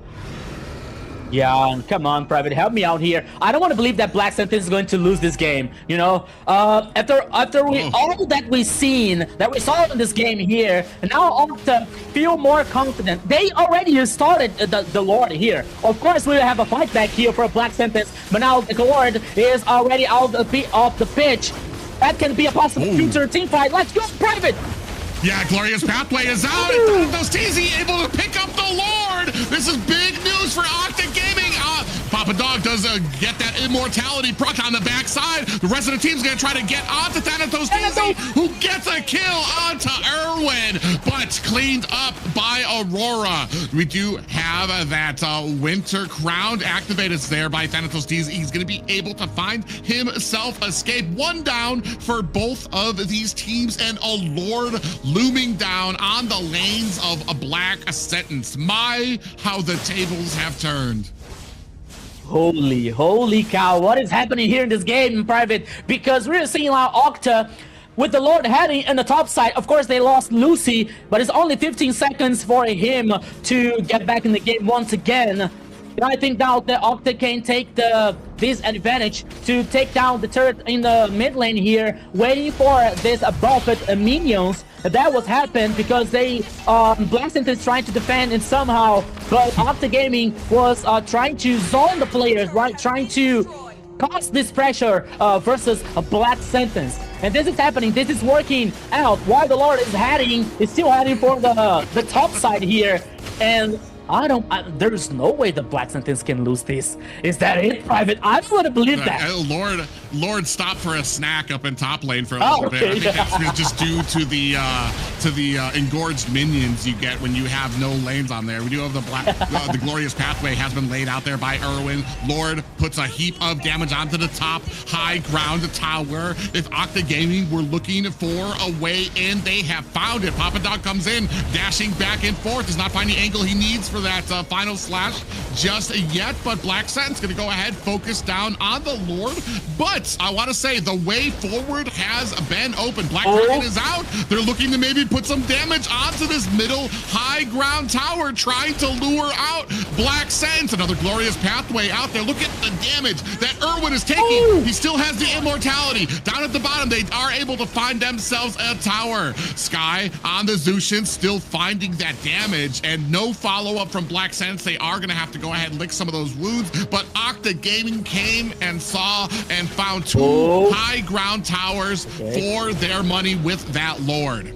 Yeah, come on, Private, help me out here. I don't want to believe that Black Sentence is going to lose this game. You know, after all that we saw in this game here, and now Octa feel more confident. They already started the Lord here. Of course, we will have a fight back here for Black Sentence, but now the Lord is already out of the pitch. That can be a possible future team fight. Let's go, Private. Yeah, Glorious Pathway is out. And those TZ able to pick up the Lord. This is big news for Octa Gaming. Papa Dog does get that immortality proc on the backside. The rest of the team's going to try to get onto Thanatos TZ, who gets a kill onto Erwin, but cleaned up by Aurora. We do have that Winter Crown activated there by Thanatos TZ. He's going to be able to find himself escape. One down for both of these teams, and a Lord looming down on the lanes of a Black Sentence. My, how the tables have turned. Holy cow, what is happening here in this game, Private? Because we're seeing now Octa with the Lord heading in the top side. Of course, they lost Lucy, but it's only 15 seconds for him to get back in the game once again. And I think now that Octa can take this advantage to take down the turret in the mid lane here, waiting for this buffet minions. That was happened because they Black Sentence trying to defend, and somehow, but Octa Gaming was trying to zone the players, right? Trying to cause this pressure versus a Black Sentence. And this is happening. This is working out. While the Lord is still heading for the top side here, and there's no way the Black Sentence can lose this. Is that it, Private? I don't want to believe that. Lord stopped for a snack up in top lane for a little bit. I think that's just due to the engorged minions you get when you have no lanes on there. We do have the Glorious Pathway has been laid out there by Erwin. Lord puts a heap of damage onto the top high ground tower. If Octa Gaming were looking for a way in, they have found it. Papa Dog comes in, dashing back and forth, does not find the angle he needs for that final slash just yet, but Black Sentence gonna go ahead, focus down on the Lord. But I want to say the way forward has been open. Black Dragon is out. They're looking to maybe put some damage onto this middle high ground tower, trying to lure out Black Sentence. Another Glorious Pathway out there. Look at the damage that Erwin is taking. He still has the immortality. Down at the bottom, they are able to find themselves a tower. Sky on the Zushin still finding that damage, and no follow-up from Black Sentence. They are going to have to go ahead and lick some of those wounds, but Octa Gaming came and saw and found two high ground towers for their money with that Lord.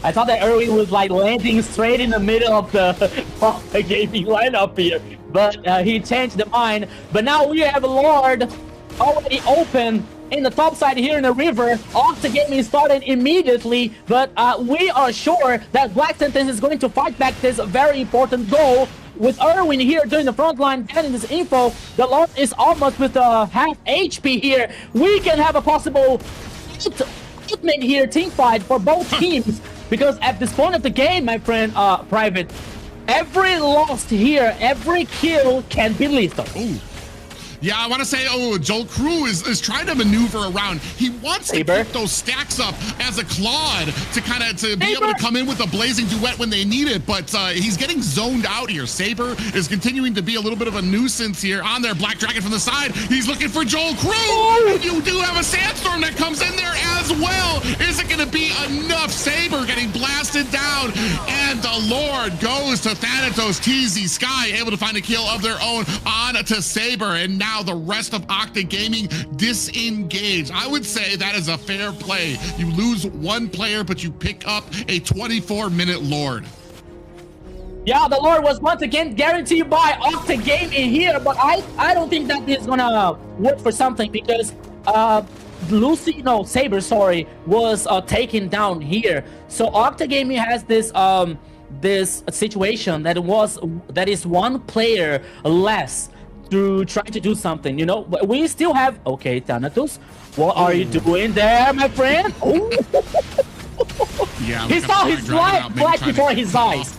I thought that Erwin was like landing straight in the middle of the gaming lineup here, but he changed the mind. But now we have a Lord already open in the top side here in the river. Octa Gaming started immediately, but we are sure that Black Sentence is going to fight back this very important goal. With Erwin here doing the front line, getting this info, the Lord is almost with half HP here. We can have a possible ultimate here team fight for both teams, because at this point of the game, my friend, Private, every loss here, every kill can be lethal. Ooh. Yeah, I want to say, Joel Crew is trying to maneuver around. He wants to keep those stacks up as a Claude to be able to come in with a blazing duet when they need it, but he's getting zoned out here. Saber is continuing to be a little bit of a nuisance here on there. Black Dragon from the side. He's looking for Joel Crew. And you do have a Sandstorm that comes in there as well. Is it going to be enough? Saber getting blasted down, and the Lord goes to Thanatos TZ. Sky able to find a kill of their own on to Saber, and now the rest of Octa Gaming disengaged. I would say that is a fair play. You lose one player, but you pick up a 24-minute Lord. Yeah, the Lord was once again guaranteed by Octa Gaming here, but I don't think that is gonna work for something, because Lucy, no, Saber, sorry, was taken down here. So Octa Gaming has this this situation that is one player less to try to do something, you know. But we still have, okay, Thanatos, what are you doing there, my friend? Oh. Yeah, he saw his light black before his eyes.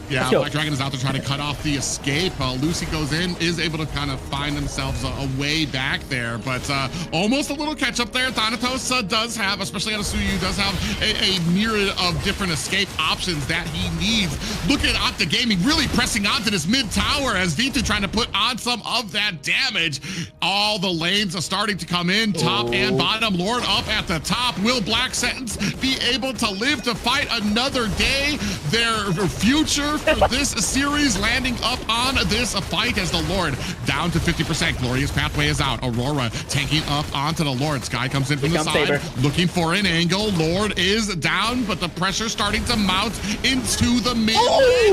Yeah, Black Dragon is out there trying to cut off the escape. Lucy goes in, is able to kind of find themselves a way back there, but almost a little catch up there. Thanatos does have, especially Asuyu, does have a myriad of different escape options that he needs. Look at Octa Gaming really pressing onto this mid tower as V2 trying to put on some of that damage. All the lanes are starting to come in, top and bottom. Lord up at the top. Will Black Sentence be able to live to fight another day? Their future for this series landing up on this fight as the Lord down to 50%. Glorious Pathway is out. Aurora tanking up onto the Lord. Sky comes in from the side, Saber, looking for an angle. Lord is down, but the pressure starting to mount into the mid.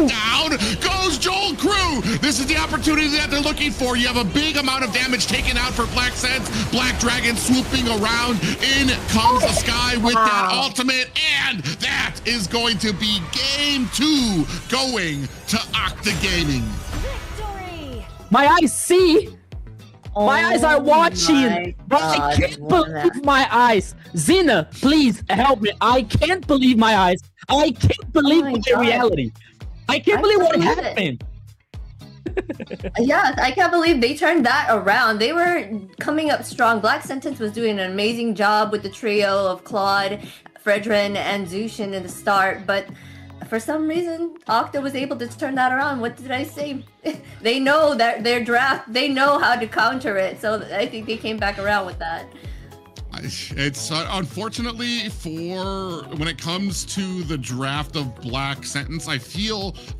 Down goes Joel Crew. This is the opportunity that they're looking for. You have a big amount of damage taken out for Black Sense. Black Dragon swooping around. In comes the Sky with that ultimate, and that is going to be game 2 going to Octa Gaming. Victory! My eyes see. My eyes are watching, but I can't believe my eyes. Zena, please help me. I can't believe my eyes. I can't believe my reality. I can't believe what happened. Yes, I can't believe they turned that around. They were coming up strong. Black Sentence was doing an amazing job with the trio of Claude, Fredrin, and Zushin in the start, but for some reason, Octa was able to turn that around. What did I say? They know that their draft, they know how to counter it. So I think they came back around with that. It's unfortunately for when it comes to the draft of Black Sentence, I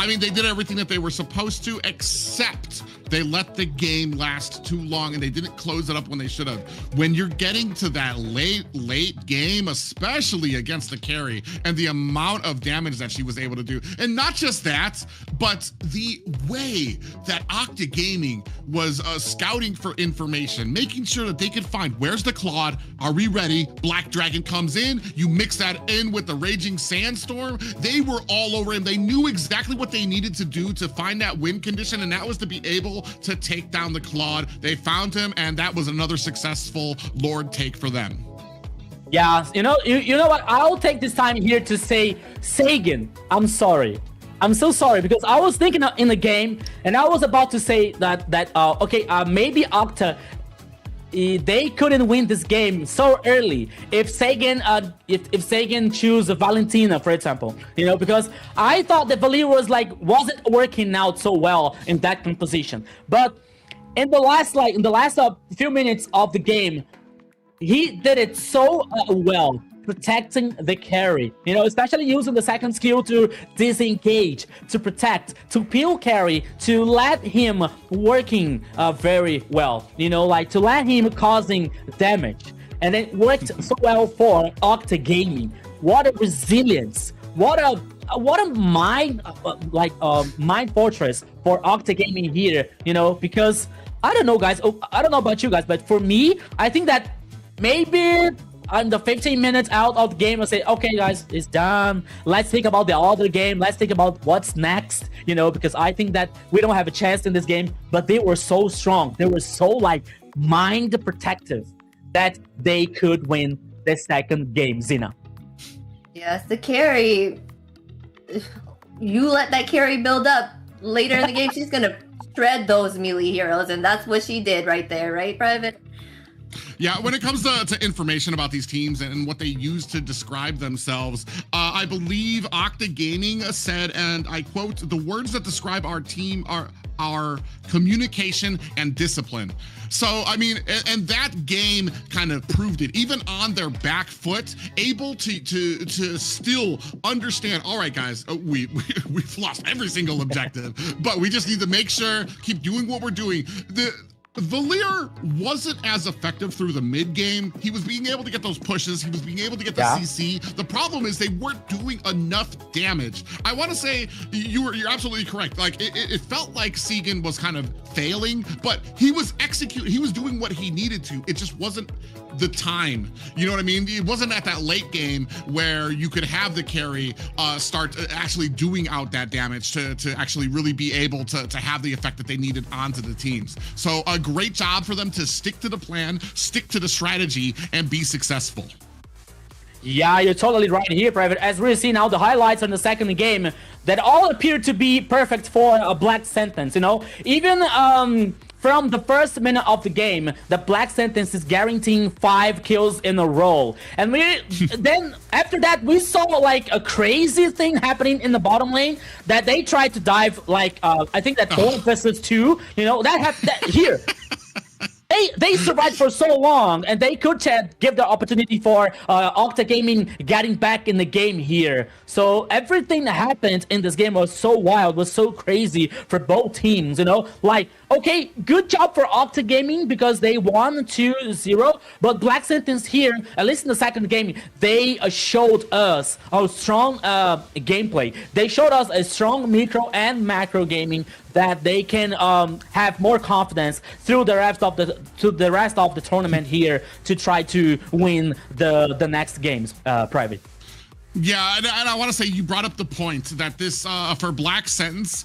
mean, they did everything that they were supposed to, except they let the game last too long and they didn't close it up when they should have. When you're getting to that late game, especially against the carry and the amount of damage that she was able to do, and not just that, but the way that Octa Gaming was scouting for information, making sure that they could find where's the Claude. Are we ready? Black Dragon comes in, you mix that in with the Raging Sandstorm. They were all over him. They knew exactly what they needed to do to find that win condition, and that was to be able to take down the Claude. They found him, and that was another successful Lord take for them. Yeah, you know what? I'll take this time here to say, Sagan, I'm sorry. I'm so sorry, because I was thinking in the game, and I was about to say that maybe Octa, they couldn't win this game so early if Sagan if Sagan choose Valentina, for example, you know, because I thought that Valir wasn't working out so well in that composition. But in the last few minutes of the game, he did it so well, protecting the carry, you know, especially using the second skill to disengage, to protect, to peel carry, to let him working very well, you know, like to let him causing damage. And it worked so well for Octa Gaming. What a resilience, what a mind mind fortress for Octa Gaming here, you know, because I don't know, guys, I don't know about you guys, but for me, I think that maybe on the 15 minutes out of the game, I say, okay, guys, it's done. Let's think about the other game. Let's think about what's next, you know, because I think that we don't have a chance in this game, but they were so strong. They were so mind protective that they could win the second game, Zena. Yes, the carry. You let that carry build up. Later in the game, she's going to shred those melee heroes, and that's what she did right there, right, Private? Yeah, when it comes to information about these teams and what they use to describe themselves, I believe Octa Gaming said, and I quote, the words that describe our team are communication and discipline. So, I mean, and that game kind of proved it, even on their back foot, able to still understand, all right, guys, we've lost every single objective, but we just need to make sure, keep doing what we're doing. Valier wasn't as effective through the mid game. He was being able to get those pushes. He was being able to get the CC. The problem is they weren't doing enough damage. I want to say you're absolutely correct. Like it felt like Segan was kind of failing, but he was executing. He was doing what he needed to. It just wasn't the time. You know what I mean? It wasn't at that late game where you could have the carry start actually doing out that damage to actually really be able to have the effect that they needed onto the teams. So a great job for them to stick to the plan, stick to the strategy, and be successful. Yeah, you're totally right here, Private. As we see now the highlights on the second game that all appear to be perfect for a Black Sentence, you know? Even from the first minute of the game, the Black Sentence is guaranteeing 5 kills in a row. And we then after that, we saw like a crazy thing happening in the bottom lane that they tried to dive like, I think that 4 versus 2, you know, that here. They survived for so long, and they could give the opportunity for Octa Gaming getting back in the game here. So everything that happened in this game was so wild, was so crazy for both teams, you know? Like, okay, good job for Octa Gaming because they won 2-0, but Black Sentence here, at least in the second game, they showed us a strong gameplay. They showed us a strong micro and macro gaming that they can have more confidence through the rest of the tournament here to try to win the next games, Private. Yeah, and I want to say you brought up the point that this for Black Sentence,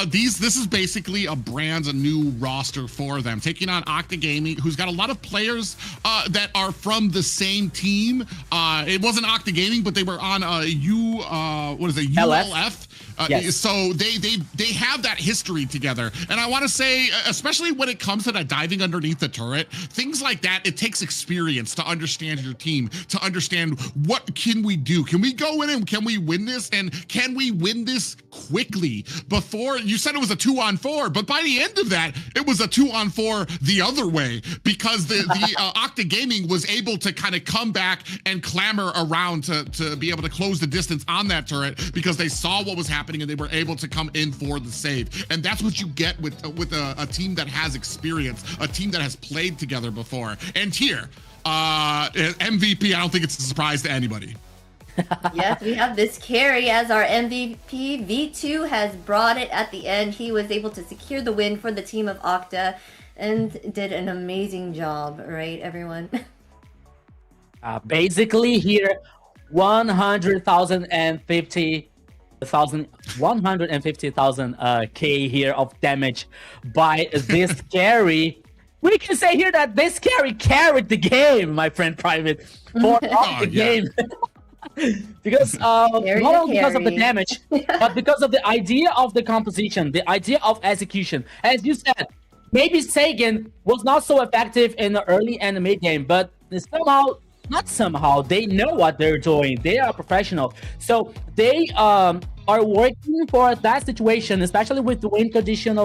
this is basically a new roster for them, taking on Octa Gaming, who's got a lot of players that are from the same team. It wasn't Octa Gaming, but they were on ULF. Yes. So they have that history together, and I want to say, especially when it comes to that diving underneath the turret, things like that, it takes experience to understand your team, to understand what can we do. Can we go in and can we win this, and can we win this quickly? Before you said it was a 2-on-4, but by the end of that, it was a 2-on-4 the other way because the Octa Gaming was able to kind of come back and clamor around to be able to close the distance on that turret because they saw what was happening and they were able to come in for the save. And that's what you get with a team that has experience, a team that has played together before. And here, MVP, I don't think it's a surprise to anybody. Yes, we have this carry as our MVP. V2 has brought it at the end. He was able to secure the win for the team of Octa and did an amazing job, right, everyone? Basically here, 150,000 K here of damage by this carry. We can say here that this carry carried the game, my friend Private, for the game. Because not only because of the damage, but because of the idea of the composition, the idea of execution. As you said, maybe Sagan was not so effective in the early and the mid game, but somehow they know what they're doing. They are professional, so they are working for that situation, especially with the win condition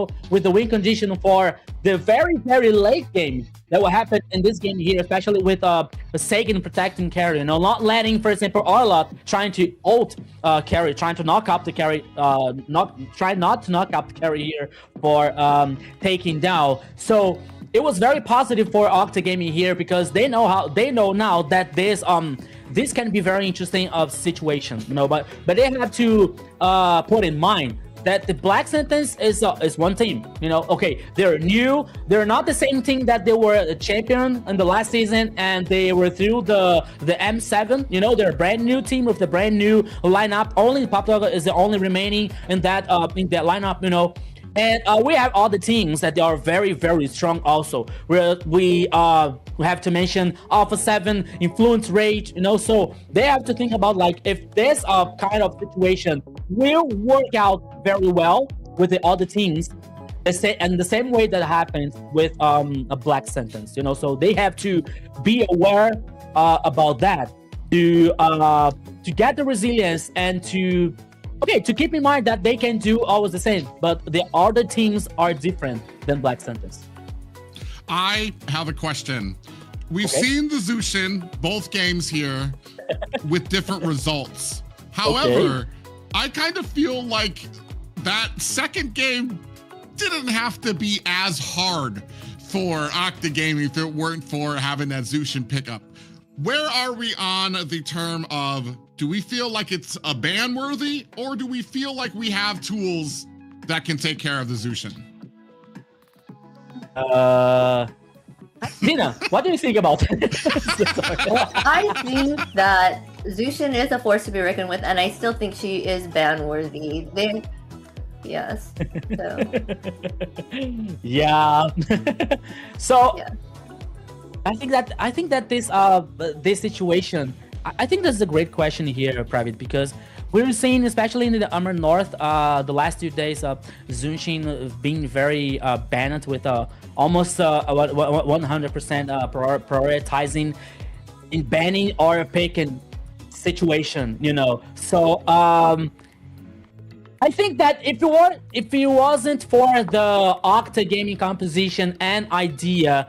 for the very, very late game that will happen in this game here, especially with Sagan protecting carry, you know, not letting, for example, Arlott trying to ult carry, trying to knock up the carry, not to knock up the carry here for taking down. So it was very positive for Octa Gaming here because they know now that this can be very interesting situation, you know, but they have to put in mind that the Black Sentence is one team, you know. Okay, they're new, they're not the same team that they were a champion in the last season and they were through the M7, you know. They're a brand new team with the brand new lineup. Only Paptoga is the only remaining in that lineup, you know. And we have all the teams that they are very, very strong also. We have to mention Alpha 7, Influence Rage, you know, so they have to think about like if this kind of situation will work out very well with the other teams, and the same way that happens with a Black Sentence, you know, so they have to be aware about that to get the resilience and to keep in mind that they can do always the same, but the other teams are different than Black Sentence. I have a question. We've seen the Zushin both games here with different results. However, I kind of feel like that second game didn't have to be as hard for Octa Gaming if it weren't for having that Zushin pickup. Where are we on the term of, do we feel like it's a ban worthy, or do we feel like we have tools that can take care of the Zushin? Dina, what do you think about it? Well, I think that Zushin is a force to be reckoned with, and I still think she is ban worthy. Yes. So. Yeah. So Yeah. I think that this situation, I think that's a great question here, Private, because we're seeing, especially in the AMER North, the last 2 days of Zunshin being very banned with almost 100% prioritizing in banning or picking situation, you know. So I think that if it wasn't for the Octa Gaming composition and idea,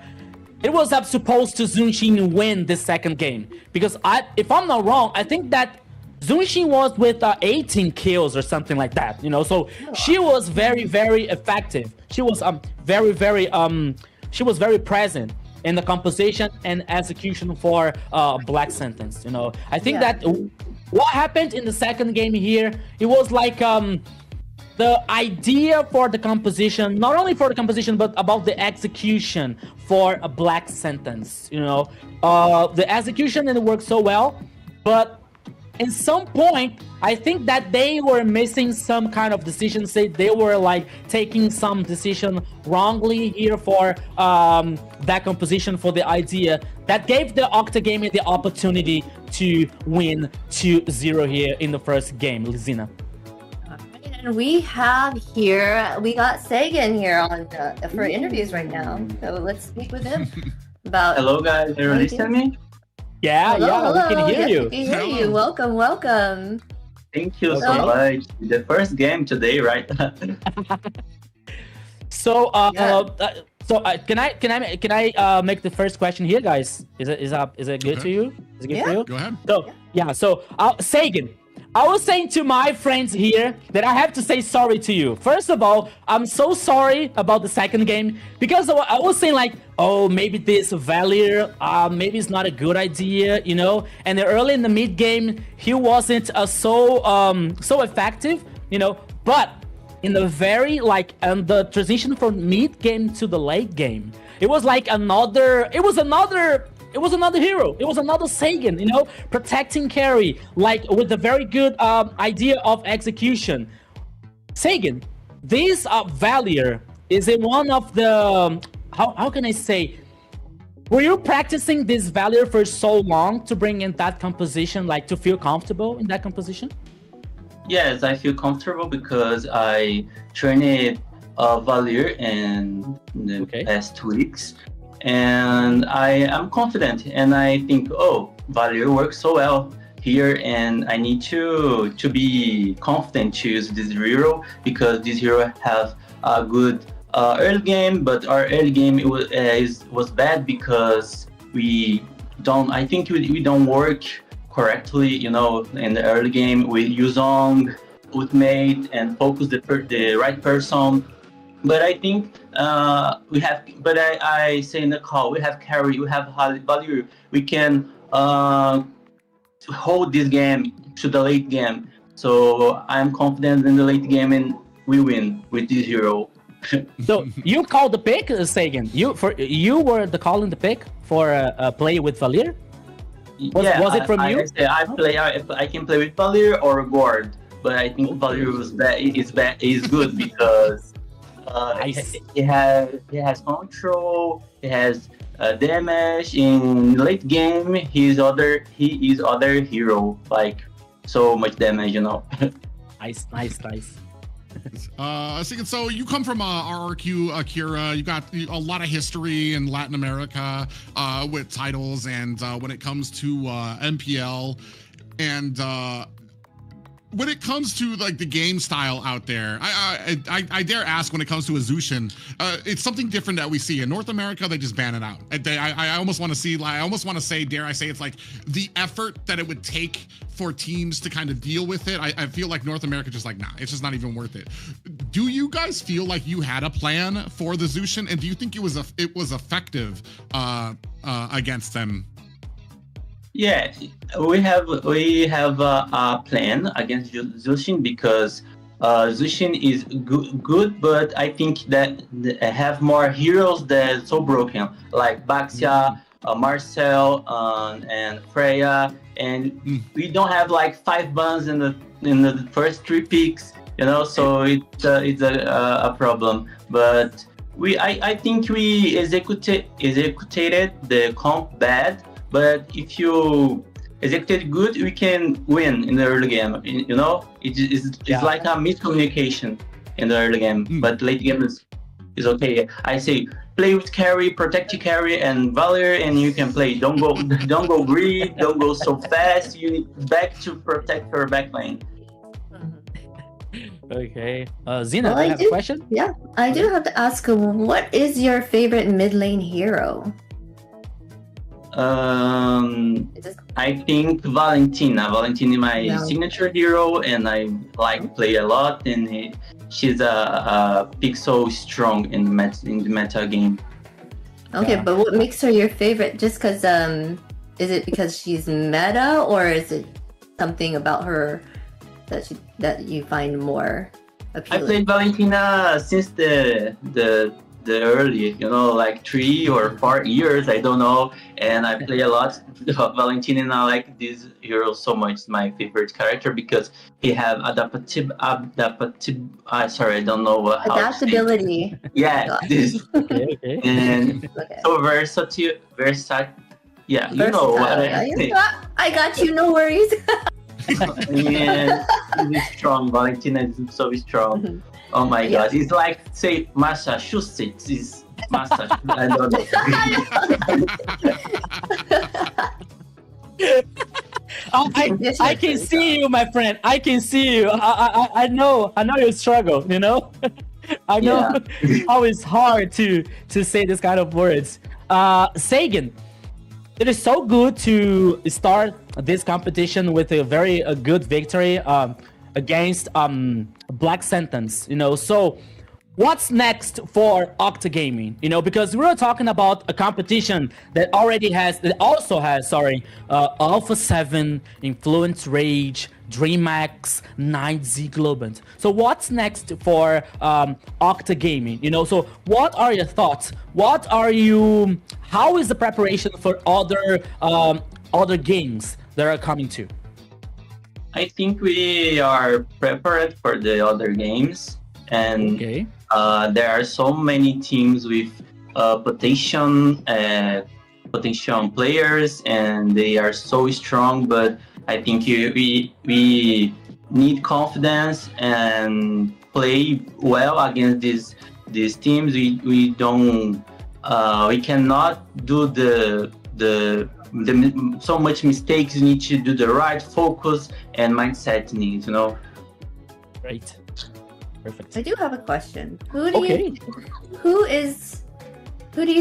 it was supposed to Zunshin win this second game. Because if I'm not wrong, I think that Zunshin was with 18 kills or something like that, you know. So she was very, very effective. She was she was very present in the composition and execution for Black Sentence, you know. I think that what happened in the second game here, it was like the idea for the composition, not only for the composition, but about the execution for a Black Sentence, you know. The execution didn't work so well, but at some point, I think that they were missing some kind of decision. Say they were like taking some decision wrongly here for that composition, for the idea that gave the Octa Gaming the opportunity to win 2-0 here in the first game. Lizina. And we got Sagan here on for interviews right now. So let's speak with him about. Hello guys, you listen to me? Yeah, hello. we can hear Yes, you. we can hear you. Welcome. Thank you so much. The first game today, right? So, can I make the first question here, guys? Is it good to you? Is it good for you? Go ahead. So Sagan, I was saying to my friends here that I have to say sorry to you. First of all, I'm so sorry about the second game, because I was saying like, oh, maybe this Valier, maybe it's not a good idea, you know. And early in the mid game, he wasn't so effective, you know. But in the very the transition from mid game to the late game, it was like another hero. It was another Sagan, you know, protecting carry, like with a very good idea of execution. Sagan, this Valier is in one of the, how can I say, were you practicing this Valier for so long to bring in that composition, like to feel comfortable in that composition? Yes, I feel comfortable because I trained Valier in the past weeks. And I am confident, and I think, oh, Valier works so well here, and I need to be confident to use this hero, because this hero has a good early game, but our early game was bad because we don't work correctly, you know. In the early game we use on ultimate and focus the right person. But I think we have. But I say in the call, we have carry, we have Valier. We can hold this game to the late game. So I'm confident in the late game, and we win with this hero. So you called the pick, Sagan. You were the calling the pick for a play with Valier. Was it from you? I can play with Valier or Guard, but I think Valier is good because. He has control. He has damage in late game. He is other hero, like so much damage, you know. Nice. So you come from RRQ, Akira. You got a lot of history in Latin America with titles, and when it comes to MPL, and when it comes to like the game style out there, I dare ask, when it comes to a Zushin, it's something different that we see in North America. They just ban it out. I almost want to see, I almost want to say, dare I say, it's like the effort that it would take for teams to kind of deal with it. I feel like North America just like, nah, it's just not even worth it. do you guys feel like you had a plan for the Zushin, and do you think it was effective against them? Yeah, we have a plan against Zushin because Zushin is good, but I think that they have more heroes that are so broken, like Baxia, Marcel, and Freya, and we don't have like 5 bans in the first 3 picks, you know. So it's a problem. But I think we executed the comp bad. But if you execute good, we can win in the early game. You know, it's like a miscommunication in the early game, but late game is okay. I say play with carry, protect your carry, and Valier, and you can play. Don't go greed, don't go so fast. You need back to protect your back lane. Okay, Zina, I have a question. Yeah, I do have to ask. What is your favorite mid lane hero? I think Valentina. Valentina is my signature hero, and I like play a lot. And she's a pick so strong in the meta game. Okay, but what makes her your favorite? Just because is it because she's meta, or is it something about her that you find more appealing? I played Valentina since the early, you know, like 3 or 4 years, I don't know, and I play a lot of Valentina, and I like this hero so much. It's my favorite character because he have adaptability. Yeah, this and so versatile. Yeah, you know what I think. I got you, no worries. Yeah, he's strong. Valentina is so strong. Oh my God! It's like say Massachusetts is Massachusetts. I don't know. I can see you, my friend. I can see you. I know you struggle. You know, I know how it's hard to say this kind of words. Sagan, it is so good to start this competition with a very good victory against Black Sentence, you know. So what's next for Octa Gaming? You know, because we were talking about a competition that also has Alpha 7, Influence Rage, Dreammax, 9Z Globant. So what's next for Octa Gaming? You know, so what are your thoughts? How is the preparation for other games that are coming too? I think we are prepared for the other games, and there are so many teams with potential players, and they are so strong. But I think we need confidence and play well against these teams. We cannot do so much mistakes. You need to do the right focus and mindset needs, you know. Great, perfect. I do have a question. Who do you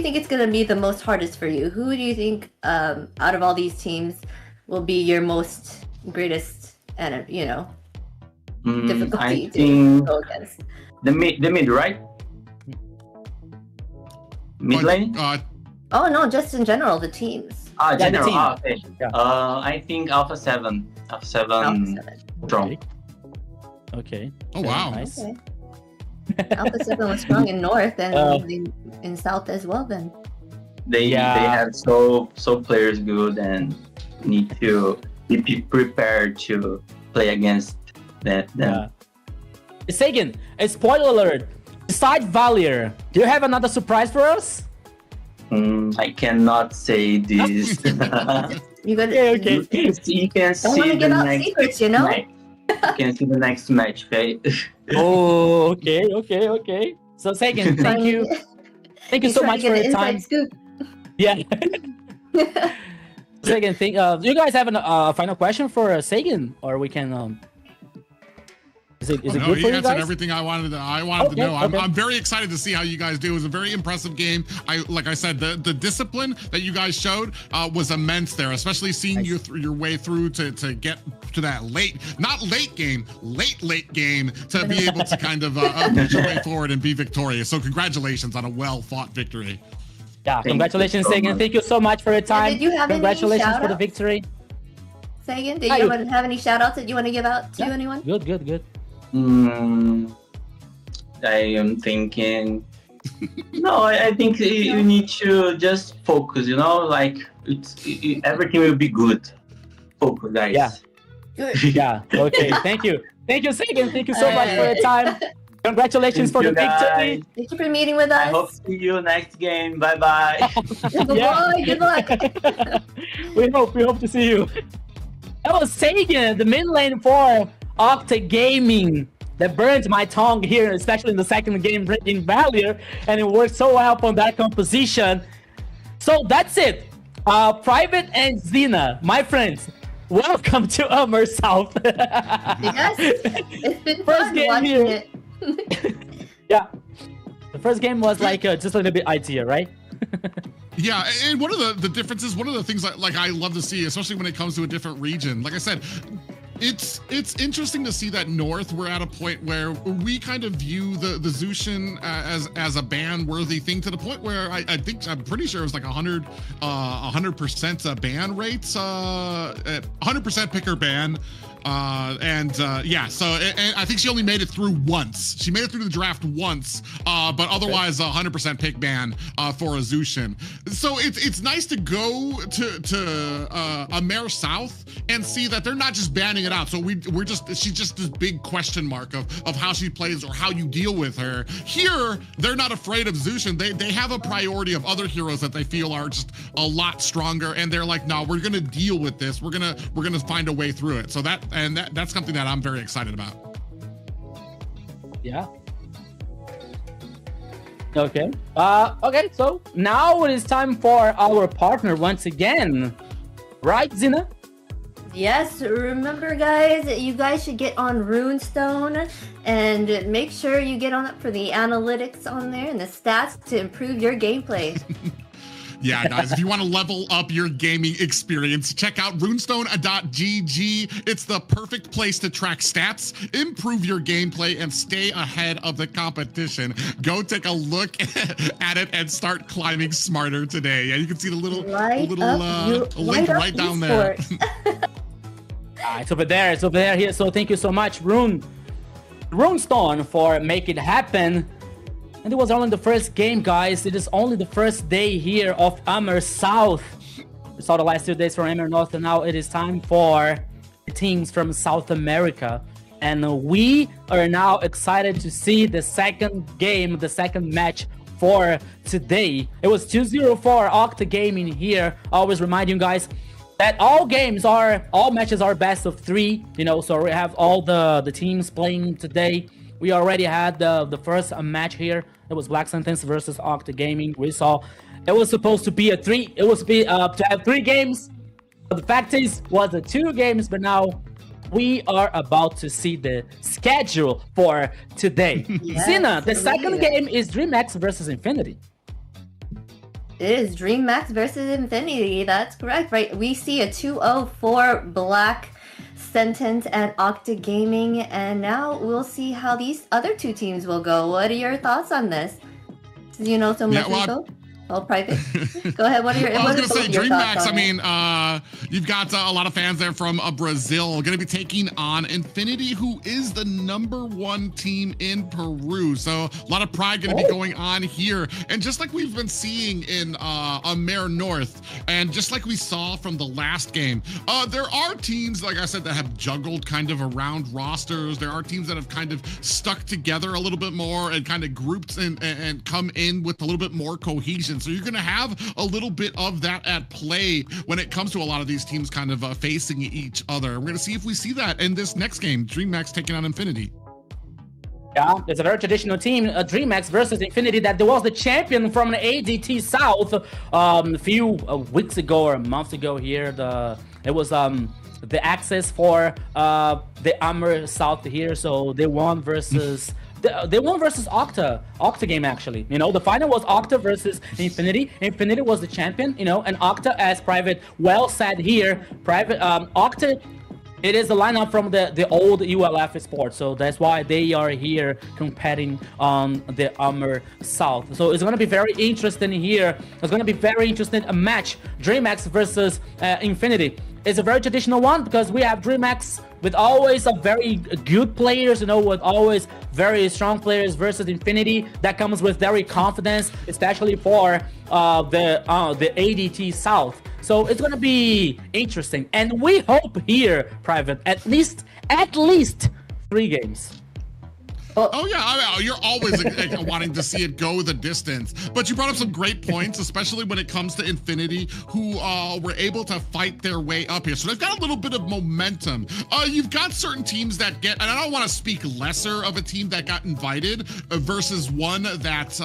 think it's gonna be the most hardest for you? Who do you think out of all these teams will be your greatest difficulty to go against? The mid, right? Mid lane? Oh no, just in general, the teams. General. Okay. Yeah. I think Alpha 7. Alpha 7 strong. Okay. Oh wow. Nice. Okay. Alpha 7 was strong in North and in South as well. Then they have so players good and need to be prepared to play against them. Yeah. Sagan, a spoiler alert. Besides Valier, do you have another surprise for us? I cannot say this. You can see the next secrets, you know? match. You can see the next match, okay? Oh, okay. So Sagan, thank you. Thank you so much for your time. Scoop. Yeah. Sagan, do you guys have a final question for Sagan, or we can? Is it good he for you answered guys? everything I wanted to know. I'm very excited to see how you guys do. It was a very impressive game. Like I said, the discipline that you guys showed was immense there, especially seeing your way through to get to that late game to be able to kind of push your way forward and be victorious. So congratulations on a well-fought victory. Yeah, congratulations, Sagan. Thank you so much for your time. Did you have congratulations for the victory. Sagan, did you have any shout-outs that you want to give out to anyone? Good. I am thinking. No, I think you need to just focus. Like everything will be good. Focus, guys. Yeah. Good. Yeah. Okay. Thank you, Sagan. Thank you so much for your time. Congratulations for the victory. Thank you for meeting with us. I hope to see you next game. Bye. Good luck. We hope to see you. That was Sagan, the mid lane for Octa Gaming. That burnt my tongue here, especially in the second game in Valor, and it worked so well on that composition. So that's it. Private and Xena, my friends, welcome to AMER South. Yes, it's been First fun game watching here. it. Yeah, the first game was like just a little bit idea, right? Yeah, and one of the differences, one of the things I love to see, especially when it comes to a different region, like I said, it's interesting to see that North, we're at a point where we kind of view the Zushin as a ban-worthy thing, to the point where I'm pretty sure it was like 100% ban rates, 100% picker ban. Yeah, so and I think she only made it through once. She made it through the draft once, but otherwise 100% pick ban for a Zushin. So it's nice to go to AMER South and see that they're not just banning it out. So she's just this big question mark of how she plays or how you deal with her. Here, they're not afraid of Zushin. They have a priority of other heroes that they feel are just a lot stronger, and they're like, no, we're gonna deal with this. We're gonna find a way through it. So that's something that I'm very excited about. Yeah. Okay. Okay, so now it is time for our partner once again. Right, Xena? Yes, remember guys, you guys should get on Runestone and make sure you get on it for the analytics on there and the stats to improve your gameplay. Yeah, guys, if you want to level up your gaming experience, check out runestone.gg. It's the perfect place to track stats, improve your gameplay, and stay ahead of the competition. Go take a look at it and start climbing smarter today. Yeah, you can see the little link right down there. It's over there. It's over there here. So thank you so much, Runestone, for making it happen. And it was only the first game, guys. It is only the first day here of AMER South. We saw the last 2 days from AMER North, and now it is time for the teams from South America. And we are now excited to see the second game, the second match for today. It was 2-0 for Octa Gaming here. Always remind you guys that all matches are best of 3, so we have all the teams playing today. We already had the first match here. It was Black Sentence versus Octa Gaming. We saw it was supposed to be to have 3 games. But the fact is, was 2 games. But now we are about to see the schedule for today. Yes, Xena, the second game is Dreammax versus Infinity. It is Dreammax versus Infinity. That's correct, right? We see a 2-0 Black Sentence and Octa Gaming, and now we'll see how these other 2 teams will go. What are your thoughts on this? Do you know so much info? Private. Go ahead. What are your? I was going to say Dreammax. I mean, you've got a lot of fans there from Brazil going to be taking on Infinity, who is the #1 team in Peru. So a lot of pride going to be going on here. And just like we've been seeing in AMER North, and just like we saw from the last game, there are teams, like I said, that have juggled kind of around rosters. There are teams that have kind of stuck together a little bit more and kind of grouped and come in with a little bit more cohesion. So you're going to have a little bit of that at play when it comes to a lot of these teams kind of facing each other. We're going to see if we see that in this next game, Dreammax taking on Infinity. Yeah, it's a very traditional team, Dreammax versus Infinity, that there was the champion from the ADT South a few weeks ago or months ago here. It was the access for the AMER South here. So they won versus they won versus Octa Game actually. You know, the final was Octa versus Infinity. Infinity was the champion, you know, and Octa, as Private well said here, Private Octa, it is the lineup from the old ULF Esports, so that's why they are here competing on the AMER South. So it's going to be very interesting here. It's going to be very interesting a match, Dreammax versus Infinity. It's a very traditional one because we have Dreammax with always a very good players, you know, with always very strong players versus Infinity that comes with very confidence, especially for the ADT South. So it's gonna be interesting, and we hope here, Private, at least 3 games. Oh yeah, I mean, you're always wanting to see it go the distance. But you brought up some great points, especially when it comes to Infinity, who were able to fight their way up here. So they've got a little bit of momentum. You've got certain teams that get, and I don't want to speak lesser of a team that got invited versus one that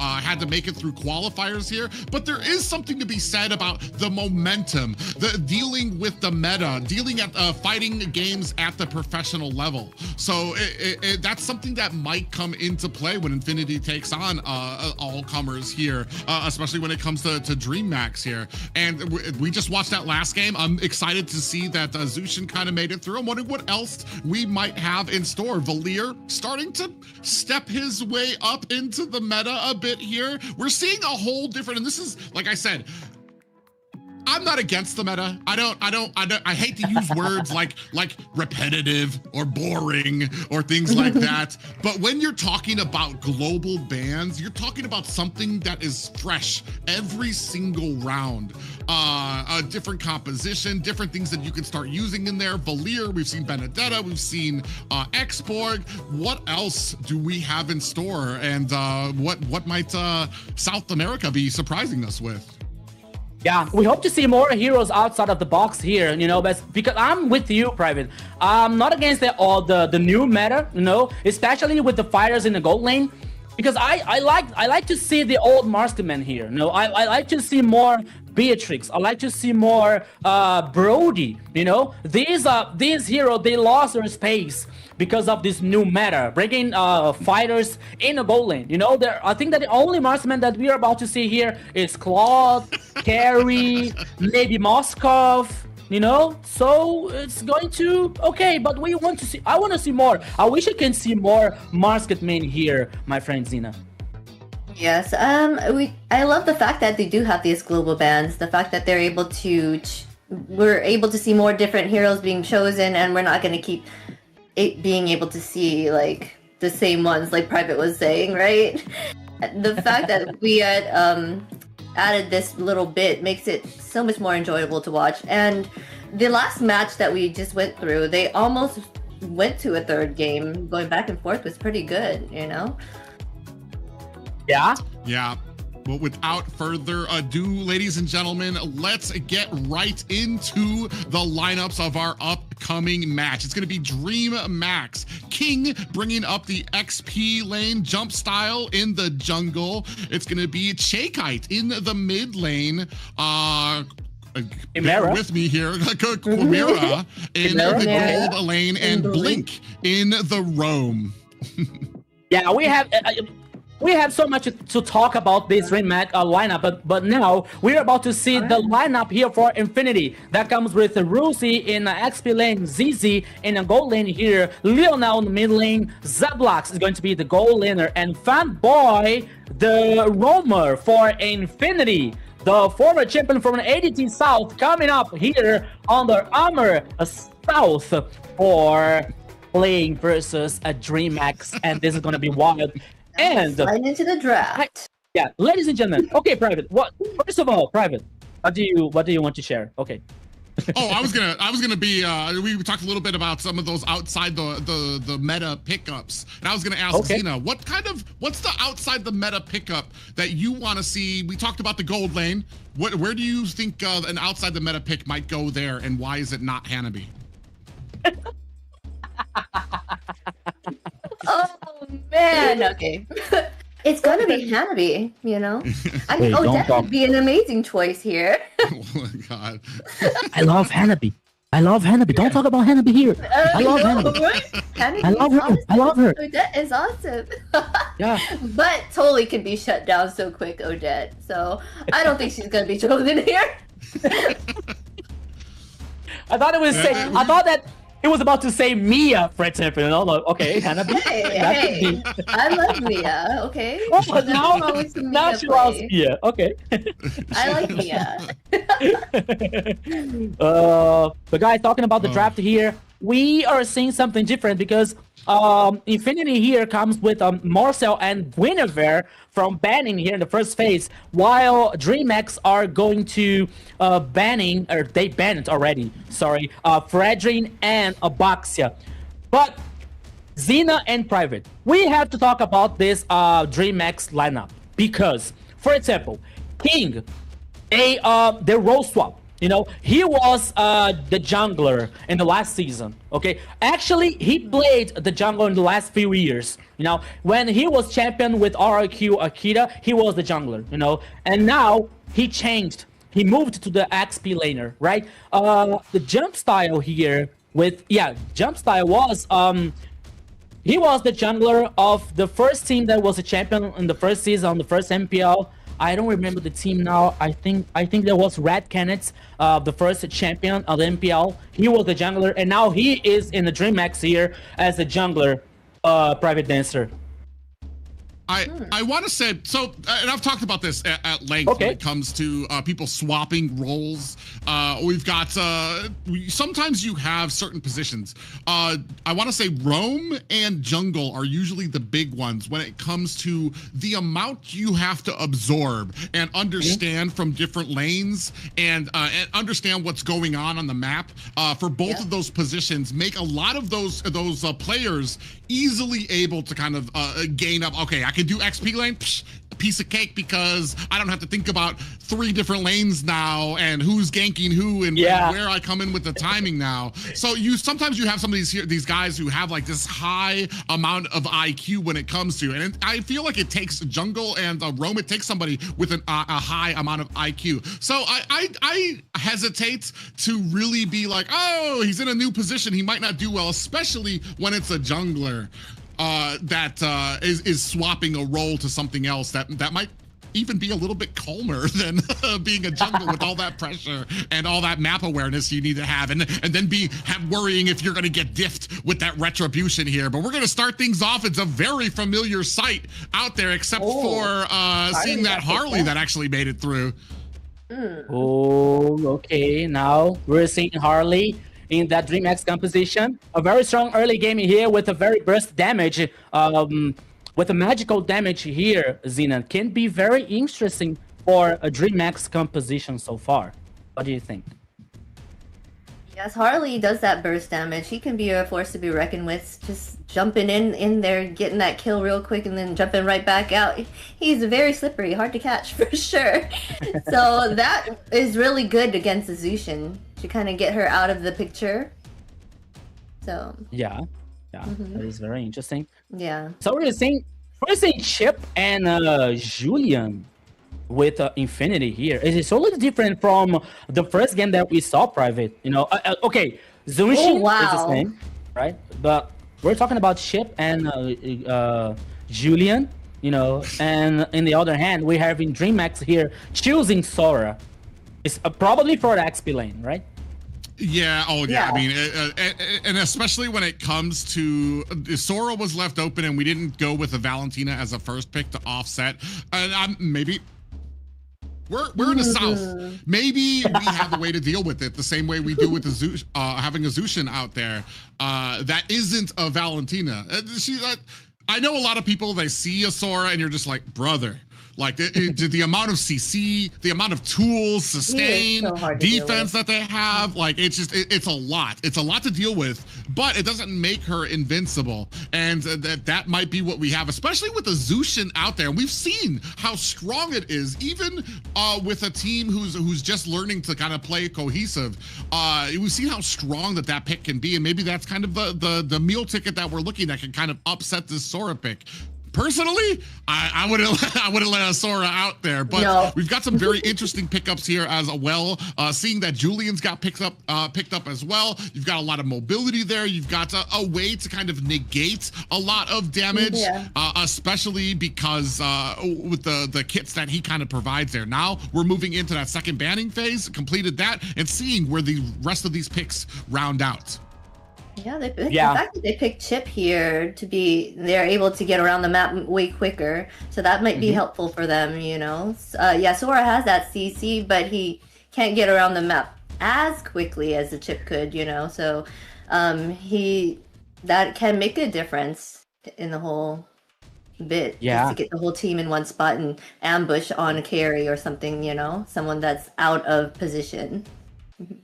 had to make it through qualifiers here. But there is something to be said about the momentum, the dealing with the meta, dealing at fighting games at the professional level. So that's something that might come into play when Infinity takes on all comers here, especially when it comes to Dreammax here. And we just watched that last game. I'm excited to see that Zushin kind of made it through. I'm wondering what else we might have in store. Valier starting to step his way up into the meta a bit here. We're seeing a whole different, and this is, like I said, I'm not against the meta. I hate to use words like repetitive or boring or things like that. But when you're talking about global bans, you're talking about something that is fresh every single round. A different composition, different things that you can start using in there. Valier, we've seen Benedetta, we've seen Xborg. What else do we have in store? And what might South America be surprising us with? Yeah, we hope to see more heroes outside of the box here, you know, but because I'm with you, Private. I'm not against the new meta, you know, especially with the fighters in the gold lane, because I like to see the old marksman here, you know. I like to see more Beatrix. I like to see more Brody, you know. These heroes, they lost their space because of this new meta, bringing fighters in a gold lane. You know, I think that the only marksman that we are about to see here is Claude, Carry, maybe Moskov, you know. So it's going to, okay, but we want to see, I want to see more. I wish I can see more marksmen here, my friend Zina. Yes, I love the fact that they do have these global bans, the fact that they're able to, we're able to see more different heroes being chosen, and we're not going to keep being able to see like the same ones, like Private was saying, right? The fact that we had added this little bit makes it so much more enjoyable to watch. And the last match that we just went through, they almost went to a third game. Going back and forth was pretty good, you know? Yeah? Yeah. Well, without further ado, ladies and gentlemen, let's get right into the lineups of our upcoming match. It's going to be Dreammax. King bringing up the XP lane, Jump Style in the jungle. It's going to be Chakite in the mid lane. Bear with me here. Quimera in the gold lane, and Blink in the roam. Yeah, we have so much to talk about this Dreammax lineup, but now we're about to see the lineup here for Infinity. That comes with Rusi in the XP lane, ZZ in the gold lane here, Lionel in the mid lane, Zablox is going to be the gold laner, and Fanboy, the roamer for Infinity. The former champion from ADT South coming up here on the AMER South for playing versus a Dreammax, and this is going to be wild. And right into the draft. Yeah, ladies and gentlemen. Okay, Private. First of all, Private, what do you want to share? Okay. I was gonna be. We talked a little bit about some of those outside the meta pickups, and I was gonna ask Zina, what's the outside the meta pickup that you want to see? We talked about the gold lane. Where do you think an outside the meta pick might go there, and why is it not Hanabi? Oh man, okay. It's gonna be Hanabi, you know? I mean, Odette would be an amazing choice here. Oh my god. I love Hanabi. I love Hanabi. Don't talk about Hanabi here. I love Hanabi. I love her. I love her. Odette is awesome. Yeah. But totally can be shut down so quick, Odette. So I don't think she's gonna be chosen here. I thought it was I thought that it was about to say Mia, for example. You know, like, okay, Hanabi. Hey, I love Mia. Okay. Oh, now she loves Mia. Okay. I like Mia. But guys, talking about the draft here, we are seeing something different because Infinity here comes with Marcel and Guinevere from banning here in the first phase, while Dreammax are going to banning, or they banned already, sorry, Fredrin and Abaxia. But Xena and Private, we have to talk about this Dreammax lineup because, for example, King, the role swap. You know, he was the jungler in the last season, okay? Actually, he played the jungler in the last few years, you know? When he was champion with RIQ Akita, he was the jungler, you know? And now, he changed. He moved to the XP laner, right? The jump style here with, jump style was, he was the jungler of the first team that was a champion in the first season, the first MPL. I don't remember the team now. I think there was Red Canids, the first champion of the MPL. He was the jungler, and now he is in the Dreammax here as a jungler, Private Dancer. I want to say, so, and I've talked about this at length when it comes to people swapping roles. We've got, sometimes you have certain positions. I want to say Roam and Jungle are usually the big ones when it comes to the amount you have to absorb and understand from different lanes and understand what's going on the map. For both of those positions, make a lot of those players easily able to kind of gain up. Okay, I can do XP lane, piece of cake, because I don't have to think about 3 different lanes now and who's ganking who and where I come in with the timing now. So sometimes you have some of these guys who have like this high amount of IQ when it comes to, and I feel like it takes Jungle and Roam, it takes somebody with a high amount of IQ. So I hesitate to really be like, oh, he's in a new position, he might not do well, especially when it's a jungler that is swapping a role to something else that might even be a little bit calmer than being a jungle with all that pressure and all that map awareness you need to have, and then worrying if you're going to get diffed with that retribution here. But we're going to start things off. It's a very familiar sight out there, except for seeing that Harley that actually made it through. Oh, okay. Now we're seeing Harley in that Dreammax composition. A very strong early game here with a very burst damage. With a magical damage here, Xena, can be very interesting for a Dreammax composition so far. What do you think? Yes, Harley does that burst damage. He can be a force to be reckoned with. Just jumping in there, getting that kill real quick, and then jumping right back out. He's very slippery, hard to catch for sure. So that is really good against the Zushin to kind of get her out of the picture. So yeah, that is very interesting. Yeah. So we're seeing Chip and Julian with Infinity here. It's totally different from the first game that we saw, Private. You know, okay, Zunshin is the same, right? But we're talking about Chip and Julian, you know, and in the other hand, we're having Dreammax here choosing Sora. It's probably for the XP lane, right? Yeah, I mean, and especially when it comes to Sora was left open and we didn't go with a Valentina as a first pick to offset. And maybe we're in the South. Maybe we have a way to deal with it the same way we do with the having a Zushin out there that isn't a Valentina. I know a lot of people, they see a Sora and you're just like, brother. Like the amount of CC, the amount of tools, sustain, defense that they have, like it's a lot. It's a lot to deal with, but it doesn't make her invincible. And that might be what we have, especially with the Zushin out there. And we've seen how strong it is, even with a team who's just learning to kind of play cohesive. We've seen how strong that pick can be, and maybe that's kind of the meal ticket that we're looking at can kind of upset this Sora pick. Personally, I wouldn't let Sora out there, but No. we've got some very interesting pickups here as well. Seeing that Julian's got picked up as well. You've got a lot of mobility there. You've got a way to kind of negate a lot of damage, especially because with the kits that he kind of provides there. Now we're moving into that second banning phase, completed that, and seeing where the rest of these picks round out. Yeah, the fact that they picked Chip here they're able to get around the map way quicker, so that might be helpful for them, you know. Yeah, Sora has that CC, but he can't get around the map as quickly as the Chip could, you know. So that can make a difference in the whole bit. Yeah, just to get the whole team in one spot and ambush on a carry or something, you know, someone that's out of position.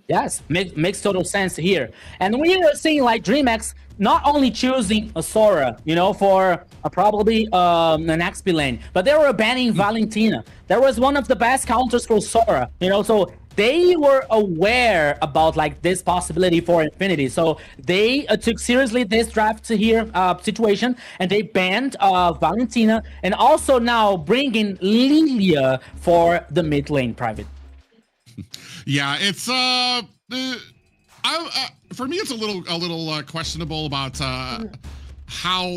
Yes, makes total sense here. And we are seeing like Dreammax not only choosing a Sora, you know, for probably an XP lane, but they were banning Valentina. That was one of the best counters for Sora, you know, so they were aware about like this possibility for Infinity. So they took seriously this draft here situation, and they banned Valentina, and also now bringing Lilia for the mid lane private. Yeah, it's for me it's a little questionable about how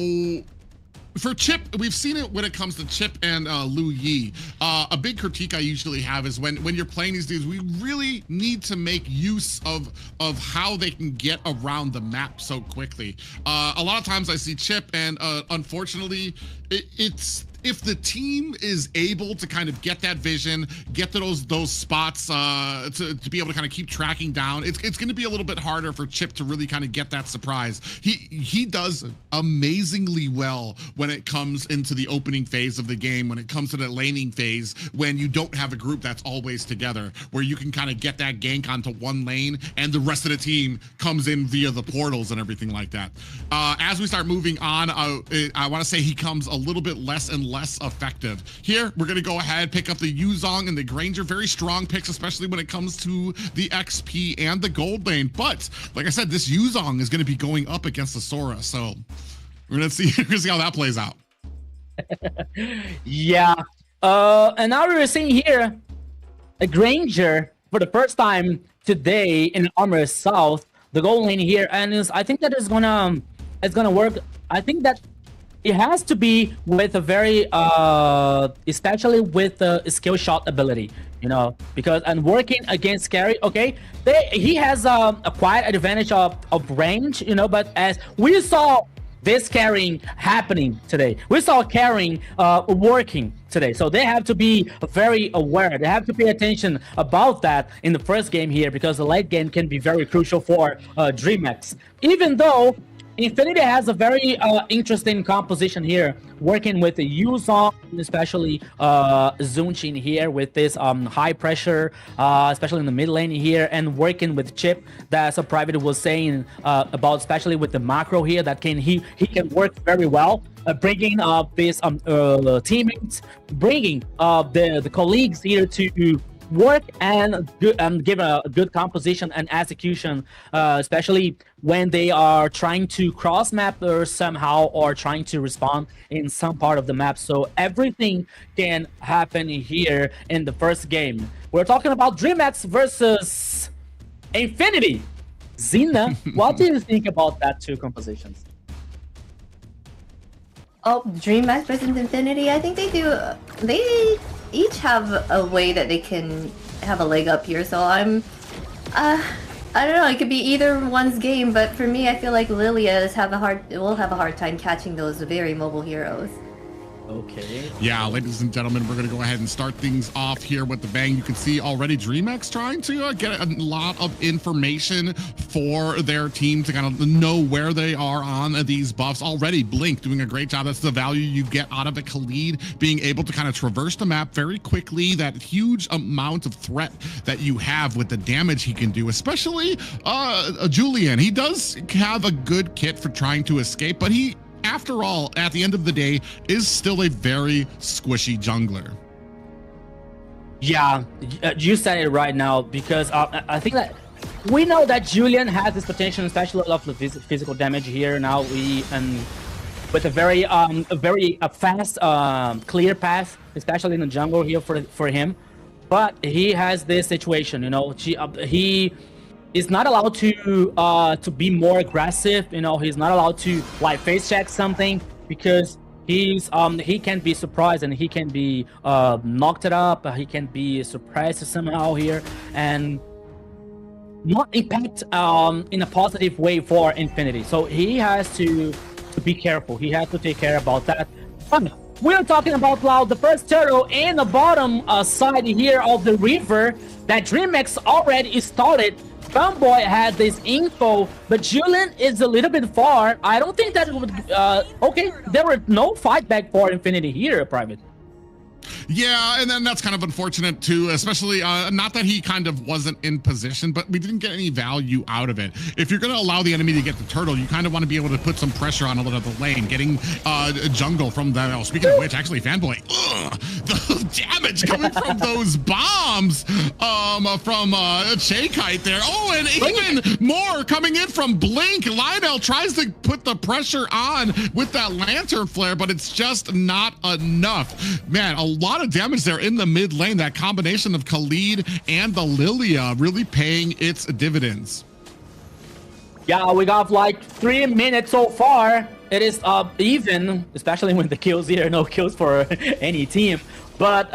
for Chip. We've seen it when it comes to Chip and Lu Yi. A big critique I usually have is when you're playing these dudes, we really need to make use of how they can get around the map so quickly. A lot of times I see Chip, and unfortunately it's if the team is able to kind of get that vision, get to those spots to be able to kind of keep tracking down, it's going to be a little bit harder for Chip to really kind of get that surprise. He does amazingly well when it comes into the opening phase of the game, when it comes to the laning phase, when you don't have a group that's always together, where you can kind of get that gank onto one lane and the rest of the team comes in via the portals and everything like that. As we start moving on, I want to say he comes a little bit less and less effective. Here, we're going to go ahead, pick up the Yuzong and the Granger. Very strong picks, especially when it comes to the XP and the gold lane. But like I said, this Yuzong is going to be going up against the Sora. So we're going to see how that plays out. Yeah. And now we're seeing here a Granger for the first time today in Armor South, the gold lane here. And I think that it's gonna work. I think that it has to be with a very, especially with the skill shot ability, you know, because and working against carry, okay, he has a quite advantage of range, you know, but as we saw this carrying happening today, we saw carrying working today, so they have to be very aware. They have to pay attention about that in the first game here, because the late game can be very crucial for Dreammax, even though Infinity has a very interesting composition here, working with the Yuzong, especially Zunchin here with this high pressure, especially in the mid lane here, and working with Chip, that's a Private was saying about, especially with the macro here, that he can work very well, bringing these teammates, bringing the colleagues here to work and give a good composition and execution, especially when they are trying to cross map or somehow, or trying to respond in some part of the map. So everything can happen here in the first game. We're talking about Dreammax versus Infinity. Zina, what do you think about that two compositions? Oh, Dreammax versus Infinity, I think they each have a way that they can have a leg up here, so I don't know, it could be either one's game, but for me, I feel like Lilia will have a hard time catching those very mobile heroes. Okay. Yeah, ladies and gentlemen, we're going to go ahead and start things off here with the bang. You can see already Dreammax trying to get a lot of information for their team to kind of know where they are on these buffs. Already Blink doing a great job. That's the value you get out of a Khalid, being able to kind of traverse the map very quickly. That huge amount of threat that you have with the damage he can do, especially Julian. He does have a good kit for trying to escape, but he, after all, at the end of the day, is still a very squishy jungler. Yeah, you said it right now, because I think that we know that Julian has this potential, especially of the physical damage here. Now with a very fast clear path, especially in the jungle here for him. But he has this situation, you know, he is not allowed to be more aggressive, you know. He's not allowed to like face check something because he can be surprised and he can be knocked it up. He can be surprised somehow here and not impact in a positive way for Infinity. So he has to be careful. He has to take care about that. We're talking about now the first turtle in the bottom side here of the river that Dreammax already started. Fanboy had this info, but Julian is a little bit far. I don't think that would... okay, there were no fight back for Infinity here, Private. Yeah, and then that's kind of unfortunate too, especially not that he kind of wasn't in position, but we didn't get any value out of it. If you're going to allow the enemy to get the turtle, you kind of want to be able to put some pressure on a little of the lane, getting jungle from that. Oh, speaking of which, actually, Fanboy, the damage coming from those bombs from Kite there. Oh, and even more coming in from Blink. Lionel tries to put the pressure on with that lantern flare, but it's just not enough. Man, a lot of damage there in the mid lane. That combination of Khalid and the Lilia really paying its dividends. Yeah, we got like 3 minutes so far. It is even, especially when the kills here, no kills for any team. But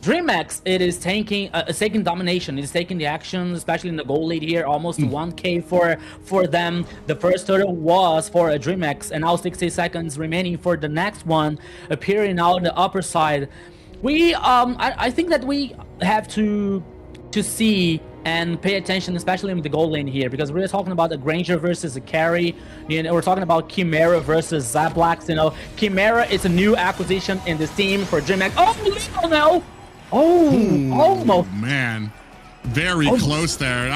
Dreammax, it is taking domination. It is taking the action, especially in the goal lead here. Almost 1K for them. The first turtle was for a Dreammax, and now 60 seconds remaining for the next one appearing out on the upper side. We I think that we have to see and pay attention, especially in the goal lane here, because we're talking about a Granger versus a carry. You know, we're talking about Chimera versus Zablax. You know, Chimera is a new acquisition in this team for Dreammax. Oh, no! Oh, almost. Man, very close there.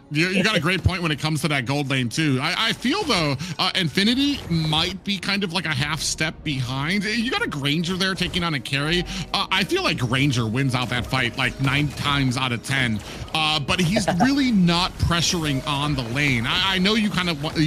You got a great point when it comes to that gold lane too. I feel though, Infinity might be kind of like a half step behind. You got a Granger there taking on a carry. I feel like Granger wins out that fight like 9 times out of 10. But he's really not pressuring on the lane. I know you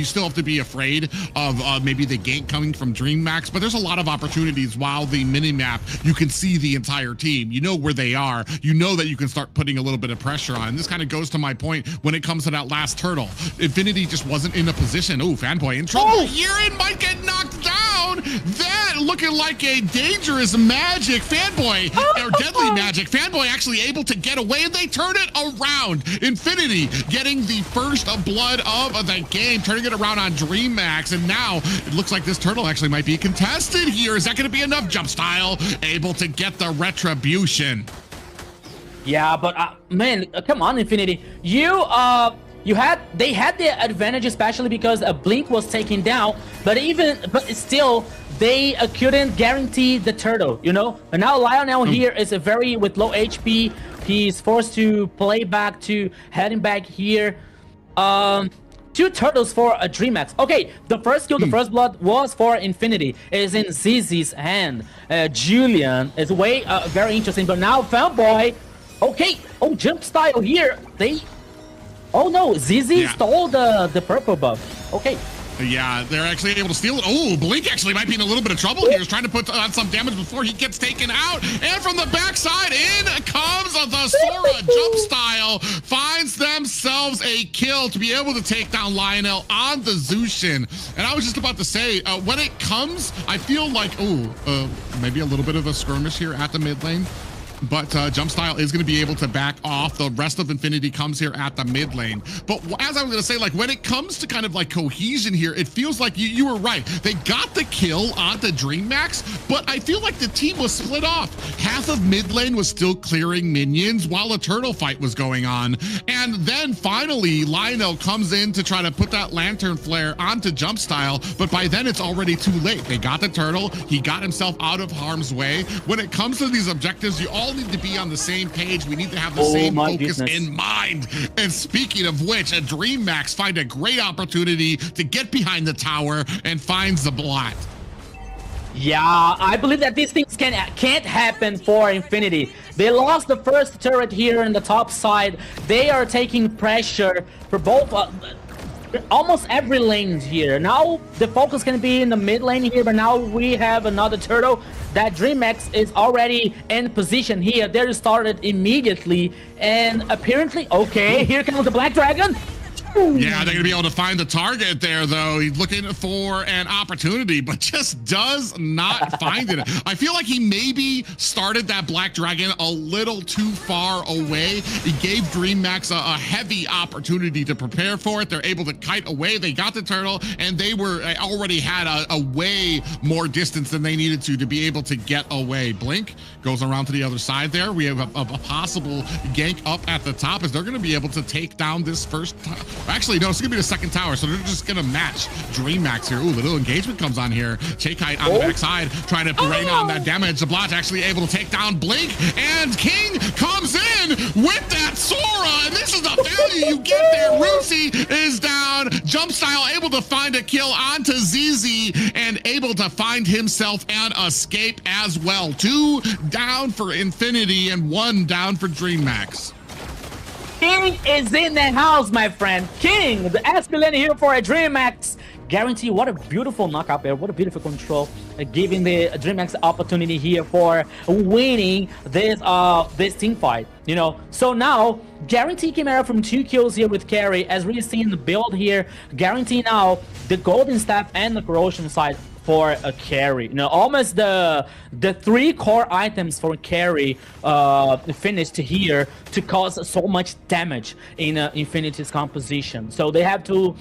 still have to be afraid of maybe the gank coming from Dreammax, but there's a lot of opportunities while the minimap, you can see the entire team. You know where they are. You know that you can start putting a little bit of pressure on. And this kind of goes to my point when it comes to that last turtle. Infinity just wasn't in a position. Oh, Fanboy in trouble here and might get knocked down. That looking like a dangerous magic. Fanboy, or deadly magic. Fanboy actually able to get away and they turn it around. Infinity getting the first blood of the game, turning it around on Dreammax. And now it looks like this turtle actually might be contested here. Is that going to be enough? Jump style able to get the retribution. Yeah, but man, come on, Infinity. They had the advantage, especially because a Blink was taken down, but still they couldn't guarantee the turtle, you know. And now Lionel here is with low HP. He's forced to play back to heading back here. 2 turtles for a Dreammax. Okay, the first kill, the first blood was for Infinity. It is in ZZ's hand. Julian is very interesting, but now Fanboy. Okay, jump style here. Oh no, ZZ stole the purple buff. Okay. Yeah, they're actually able to steal it. Oh, Blink actually might be in a little bit of trouble here. He's trying to put on some damage before he gets taken out. And from the backside, in comes the Sora. Jump style finds themselves a kill to be able to take down Lionel on the Zushin. And I was just about to say, when it comes, I feel like, maybe a little bit of a skirmish here at the mid lane. But Jump Style is going to be able to back off. The rest of Infinity comes here at the mid lane. But as I was going to say, like when it comes to kind of like cohesion here, it feels like you were right. They got the kill on the Dreammax, but I feel like the team was split off. Half of mid lane was still clearing minions while a turtle fight was going on. And then finally, Lionel comes in to try to put that lantern flare onto Jump Style, but by then it's already too late. They got the turtle. He got himself out of harm's way. When it comes to these objectives, you all need to be on the same page. We need to have the same focus in mind. And speaking of which, a Dreammax find a great opportunity to get behind the tower and finds the blot. Yeah, I believe that these things can't happen for Infinity. They lost the first turret here in the top side. They are taking pressure for both. almost every lane here. Now the focus can be in the mid lane here, but now we have another turtle that Dreammax is already in position here. They started immediately, and apparently, okay, here comes the Black Dragon. Yeah, they're gonna be able to find the target there, though. He's looking for an opportunity, but just does not find it. I feel like he maybe started that Black Dragon a little too far away. He gave Dreammax a heavy opportunity to prepare for it. They're able to kite away. They got the turtle, and they were already had a way more distance than they needed to be able to get away. Blink goes around to the other side there. We have a possible gank up at the top as they're gonna be able to take down this first Actually, no, it's gonna be the second tower, so they're just gonna match Dreammax here. Ooh, the little engagement comes on here. Kite on the backside, trying to rain on that damage. The Blotch actually able to take down Blink, and King comes in with that Sora, and this is the value you get there. Rusi is down. Jump Style able to find a kill onto ZZ, and able to find himself an escape as well. 2 down for Infinity, and 1 down for Dreammax. King is in the house, my friend. King, the Aspilin here for a Dreammax. Guarantee, what a beautiful knockout there. What a beautiful control. Giving the Dreammax opportunity here for winning this team fight. You know, so now Guarantee came out from 2 kills here with carry, as we've seen the build here. Guarantee now the Golden Staff and the Corrosion side for a carry. You know, almost the 3 core items for carry finished here to cause so much damage in Infinity's composition. So they have to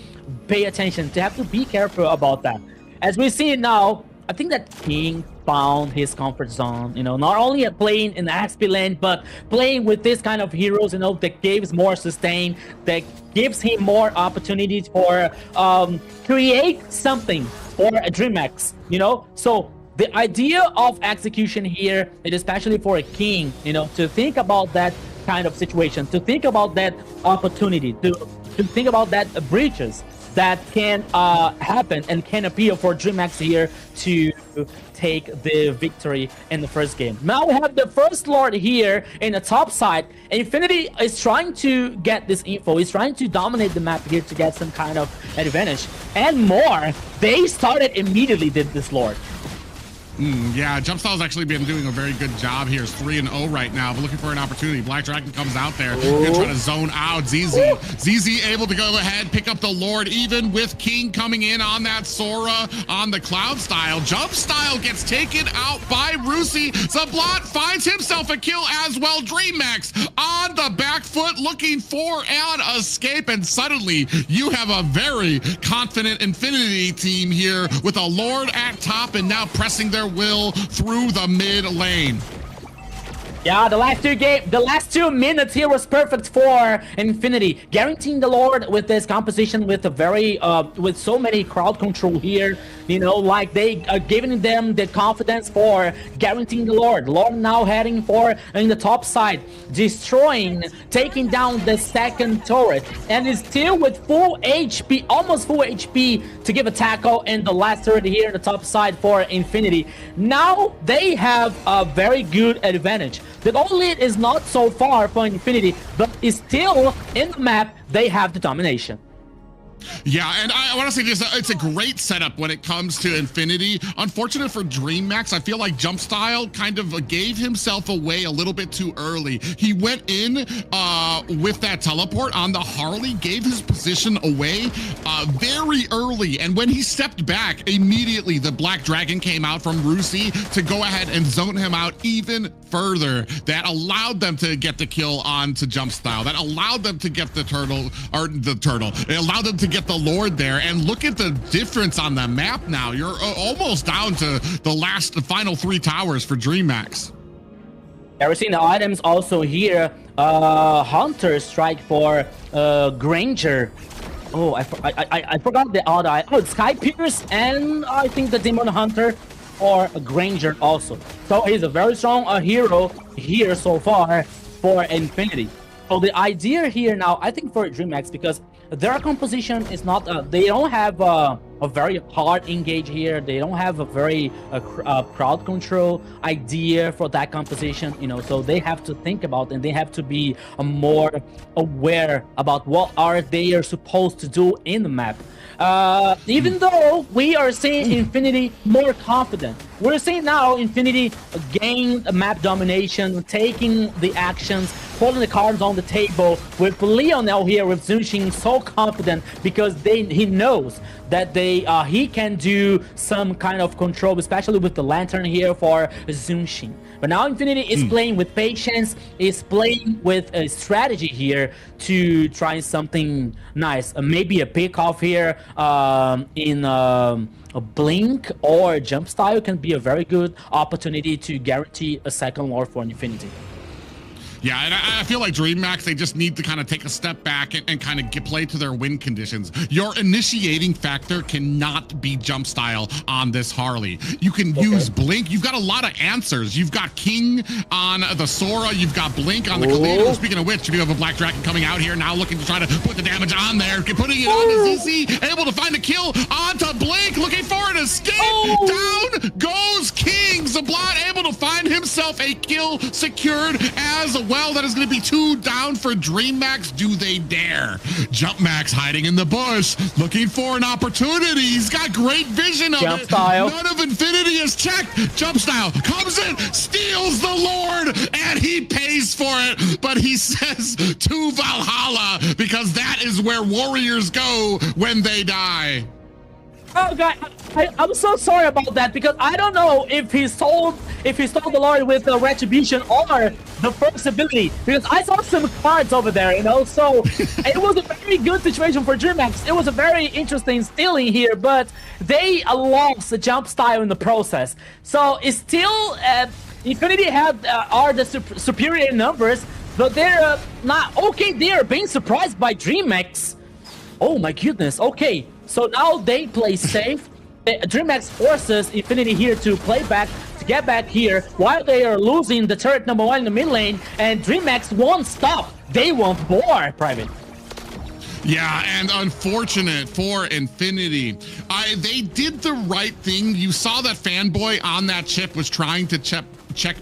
pay attention. They have to be careful about that. As we see now, I think that King found his comfort zone, you know, not only playing in the XP lane, but playing with this kind of heroes, you know, that gives more sustain, that gives him more opportunities for create something for a Dreammax, you know. So the idea of execution here, and especially for a King, you know, to think about that kind of situation, to think about that opportunity, to think about that breaches that can happen and can appear for Dreammax here to take the victory in the first game. Now we have the first Lord here in the top side. Infinity is trying to get this info. He's trying to dominate the map here to get some kind of advantage. And more, they started immediately did this Lord. Yeah, Jumpstyle's actually been doing a very good job here. It's 3-0 right now, but looking for an opportunity. Black Dragon comes out there. Gonna try to zone out ZZ. ZZ able to go ahead, pick up the Lord, even with King coming in on that Sora on the Cloud Style. Jumpstyle gets taken out by Rusi. Zablot finds himself a kill as well. Dreammax on the back foot looking for an escape, and suddenly you have a very confident Infinity team here with a Lord at top and now pressing their will through the mid lane. Yeah, the last 2 minutes here was perfect for Infinity, guaranteeing the Lord with this composition, with a very with so many crowd control here. You know, like they are giving them the confidence for guaranteeing the Lord. Lord now heading for in the top side, destroying, taking down the second turret, and is still with full HP, almost full HP to give a tackle in the last turret here in the top side for Infinity. Now they have a very good advantage. The goal lead is not so far for Infinity, but is still in the map. They have the domination. Yeah, and I want to say this, it's a great setup when it comes to Infinity. Unfortunate for Dreammax, I feel like Jumpstyle kind of gave himself away a little bit too early. He went in with that teleport on the Harley, gave his position away very early, and when he stepped back, immediately the Black Dragon came out from Rusi to go ahead and zone him out even further. That allowed them to get the kill onto Jumpstyle. That allowed them to get the turtle. It allowed them to get the Lord there, and look at the difference on the map now. You're almost down to the final 3 towers for Dreammax. Yeah, we're seeing the items also here. Hunter strike for Granger. Oh, I forgot the other. Oh, it's Sky Pierce, and I think the Demon Hunter for Granger also. So he's a very strong hero here so far for Infinity. So the idea here now, I think for Dreammax, because their composition is not, they don't have a very hard engage here. They don't have a very crowd control idea for that composition, you know, so they have to think about and they have to be more aware about what are they are supposed to do in the map. Even though we are seeing Infinity more confident, we're seeing now Infinity gain map domination, taking the actions, putting the cards on the table, with Leonel here with Zunshin so confident because he knows that he can do some kind of control, especially with the lantern here for Zunshin. But now Infinity is playing with patience, is playing with a strategy here to try something nice. Maybe a pick off here in a blink or jump style can be a very good opportunity to guarantee a second lore for Infinity. Yeah, and I feel like Dreammax, they just need to kind of take a step back and kind of play to their win conditions. Your initiating factor cannot be jump style on this Harley. You can use Blink. You've got a lot of answers. You've got King on the Sora. You've got Blink on the Khalid. Speaking of which, you have a Black Dragon coming out here now looking to try to put the damage on there. Putting it on to ZZ. Able to find a kill onto Blink. Looking for an escape. Down goes King. Zablat able to find himself a kill secured as well. That is going to be 2 down for Dreammax. Do they dare? Jumpmax hiding in the bush, looking for an opportunity. He's got great vision of Jump it. style. None of Infinity is checked. Jump style comes in, steals the Lord, and he pays for it. But he says to Valhalla because that is where warriors go when they die. Oh God, I'm so sorry about that because I don't know if he stole the Lord with the Retribution or the first ability, because I saw some cards over there, you know, so it was a very good situation for Dreammax. It was a very interesting stealing here, but they lost the jump style in the process. So it's still Infinity are the superior numbers, but they're not okay. They are being surprised by Dreammax. Oh my goodness. Okay. So now they play safe. Dreammax forces Infinity here to play back, to get back here, while they are losing the turret number 1 in the mid lane, and Dreammax won't stop. They want more, Private. Yeah, and unfortunate for Infinity. They did the right thing. You saw that Fanboy on that chip was trying to check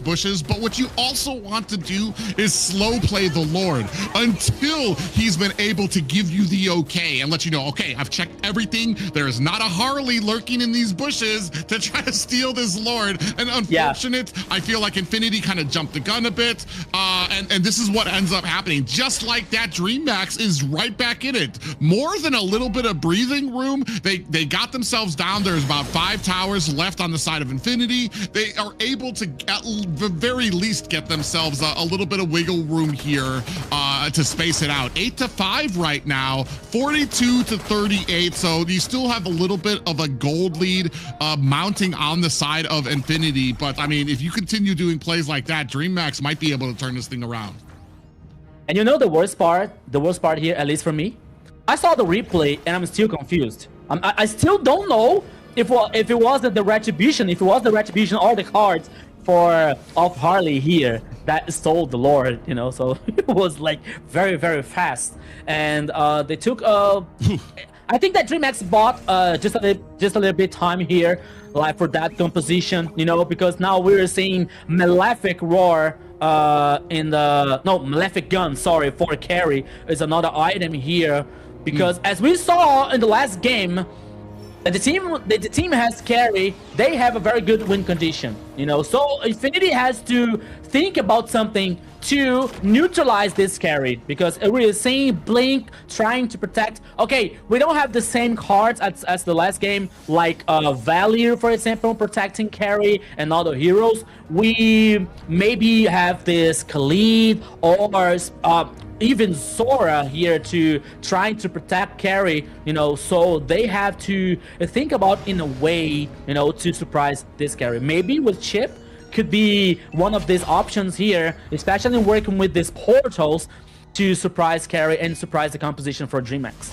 bushes, but what you also want to do is slow play the Lord until he's been able to give you the okay and let you know, okay, I've checked everything. There is not a Harley lurking in these bushes to try to steal this Lord. And unfortunate, I feel like Infinity kind of jumped the gun a bit, and this is what ends up happening. Just like that, Dreammax is right back in it. More than a little bit of breathing room. They got themselves down. There's about 5 towers left on the side of Infinity. They are able to at the very least get themselves a little bit of wiggle room here to space it out. 8-5 right now, 42-38. So you still have a little bit of a gold lead mounting on the side of Infinity. But I mean, if you continue doing plays like that, Dreammax might be able to turn this thing around. And you know the worst part here, at least for me, I saw the replay and I'm still confused. I still don't know if it wasn't the Retribution, if it was the Retribution or the cards of Harley here that stole the Lord, you know. So it was like very, very fast, and they took I think that Dreammax bought just a little bit time here, like for that composition, you know, because now we're seeing Malefic Roar Malefic Gun, sorry, for carry is another item here, because as we saw in the last game, the team has carry. They have a very good win condition, you know. So Infinity has to think about something to neutralize this carry, because we're seeing Blink trying to protect. Okay, we don't have the same cards as the last game, like Valier, for example, protecting carry and other heroes. We maybe have this Khalid or even Sora here to trying to protect carry, you know, so they have to think about in a way, you know, to surprise this carry. Maybe with Chip could be one of these options here, especially working with these portals to surprise carry and surprise the composition for Dreammax.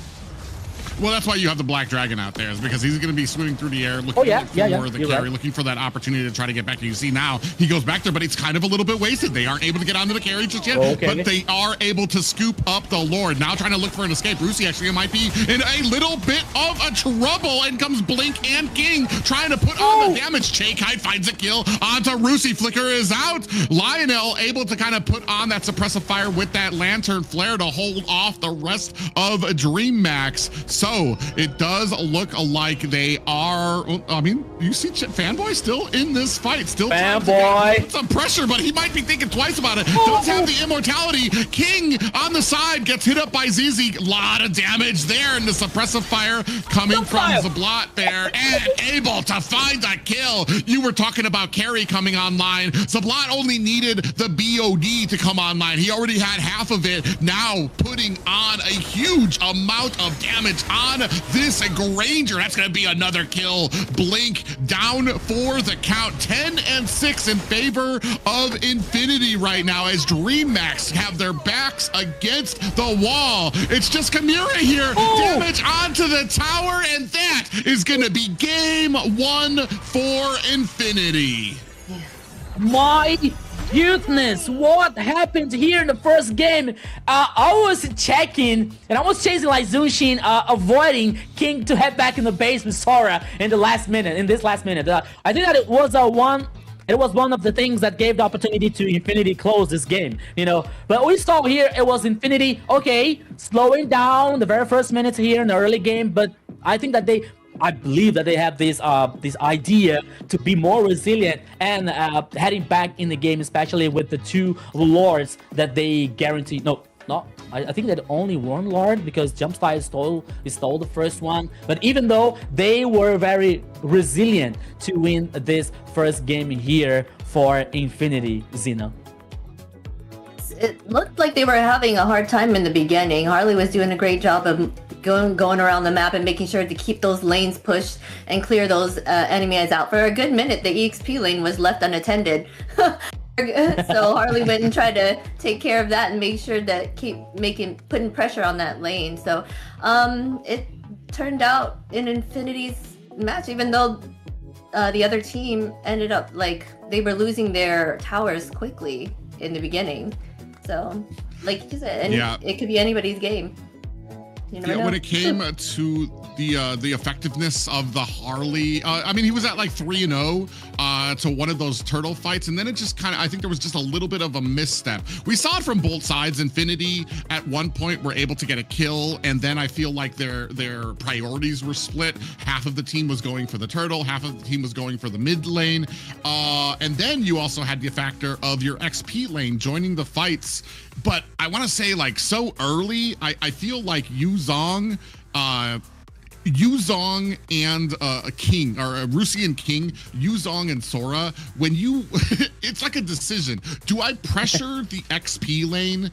Well, that's why you have the Black Dragon out there, is because he's going to be swimming through the air, looking for the carry, looking for that opportunity to try to get back. You see now he goes back there, but it's kind of a little bit wasted. They aren't able to get onto the carry just yet, but they are able to scoop up the Lord. Now trying to look for an escape. Rusi actually might be in a little bit of a trouble, and comes Blink and King trying to put on the damage. Chakai finds a kill onto Rusi. Flicker is out. Lionel able to kind of put on that suppressive fire with that lantern flare to hold off the rest of Dreammax. So it does look like they are, I mean, you see Fanboy still in this fight, still Fanboy some pressure, but he might be thinking twice about it. Does have the immortality. King on the side gets hit up by ZZ. A lot of damage there, and the suppressive fire coming from Zablot there, and able to find a kill. You were talking about carry coming online. Zablot only needed the BOD to come online. He already had half of it. Now putting on a huge amount of damage on this Granger. That's going to be another kill. Blink down for the count. 10-6 in favor of Infinity right now, as Dreammax have their backs against the wall. It's just Chimera here. Damage onto the tower, and that is going to be game 1 for Infinity. My goodness, what happened here in the first game? I was checking and I was chasing like Zunshin, avoiding King to head back in the base with Sora in the last minute. I think that it was one of the things that gave the opportunity to Infinity close this game, you know. But we saw here it was Infinity, okay, slowing down the very first minutes here in the early game, but I believe that they have this idea to be more resilient and heading back in the game, especially with the 2 lords that they guarantee. I think that only 1 lord, because Jumpstyle stole the first one. But even though they were very resilient to win this first game here for Infinity, Zena. It looked like they were having a hard time in the beginning. Harley was doing a great job of going around the map and making sure to keep those lanes pushed and clear those enemies out. For a good minute, the EXP lane was left unattended. So Harley went and tried to take care of that and make sure that putting pressure on that lane. So it turned out in Infinity's match, even though the other team ended up like they were losing their towers quickly in the beginning. So like you said, it could be anybody's game. When it came to the effectiveness of the Harley, I mean, he was at like 3-0 to one of those turtle fights, and then it just kind of, I think there was just a little bit of a misstep. We saw it from both sides. Infinity at one point were able to get a kill, and then I feel like their priorities were split. Half of the team was going for the turtle, half of the team was going for the mid lane, and then you also had the factor of your XP lane joining the fights. But I want to say, like, so early, I feel like Yuzong and King, or Rusi and King, Yuzong and Sora, when you, it's like a decision. Do I pressure the XP lane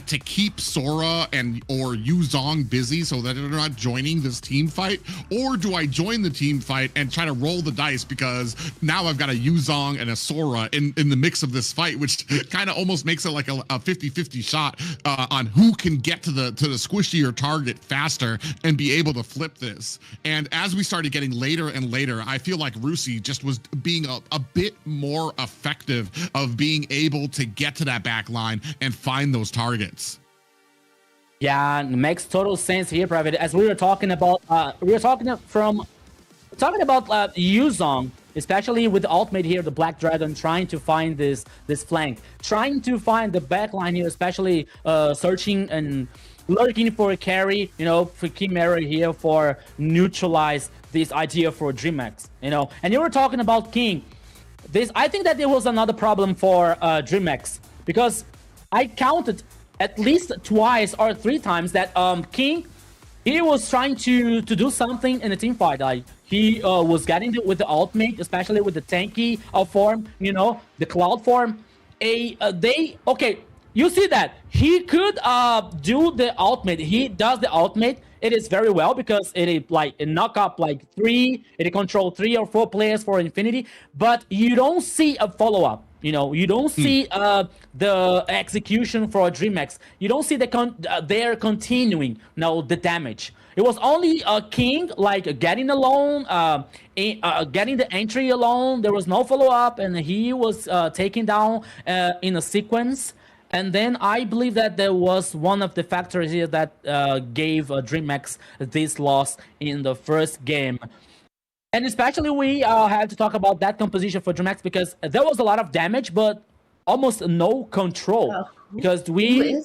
to keep Sora or Yuzong busy so that they're not joining this team fight? Or do I join the team fight and try to roll the dice, because now I've got a Yuzong and a Sora in the mix of this fight, which kind of almost makes it like a 50-50 shot on who can get to the squishier target faster and be able to flip this. And as we started getting later and later, I feel like Rusi just was being a bit more effective of being able to get to that back line and find those targets. Yeah, it makes total sense here, Private. As we were talking about, Yuzong, especially with the ultimate here, the Black Dragon, trying to find this flank, trying to find the back line here, especially searching and lurking for a carry, you know, for Chimera here for neutralize this idea for Dreammax, you know. And you were talking about King. I think that there was another problem for Dreammax, because I counted at least 2 or 3 times that King, he was trying to do something in the team fight. Like he was getting with the ultimate, especially with the tanky form, you know, the cloud form. You see that he could do the ultimate. He does the ultimate. It is very well, because it knock up like 3. It control 3 or 4 players for Infinity. But you don't see a follow up. You know, you don't see the execution for Dreammax. You don't see they're continuing the damage. It was only King like getting alone, getting the entry alone. There was no follow up, and he was taken down in a sequence. And then I believe that there was one of the factors here that gave Dreammax this loss in the first game. And especially we have to talk about that composition for Dreammax because there was a lot of damage, but almost no control. Oh, because we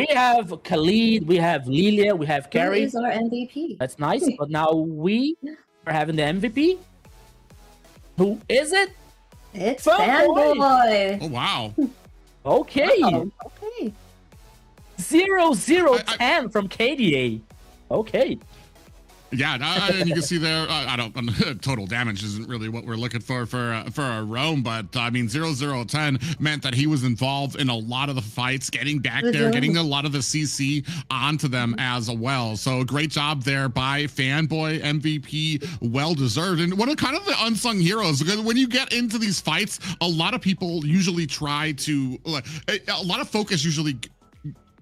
have Khalid, we have Lilia, we have Carrie. Who is our MVP? That's nice, but now we are having the MVP. Who is it? It's Fanboy. Oh wow. Okay. Wow. Okay. 0-0-10 from KDA. Okay. Yeah, you can see there. I don't. Total damage isn't really what we're looking for a roam, but I mean, 0-0-10 meant that he was involved in a lot of the fights, getting back there, getting a lot of the CC onto them as well. So great job there by Fanboy, MVP, well deserved. And one of kind of the unsung heroes, because when you get into these fights, a lot of people usually try to. A lot of focus usually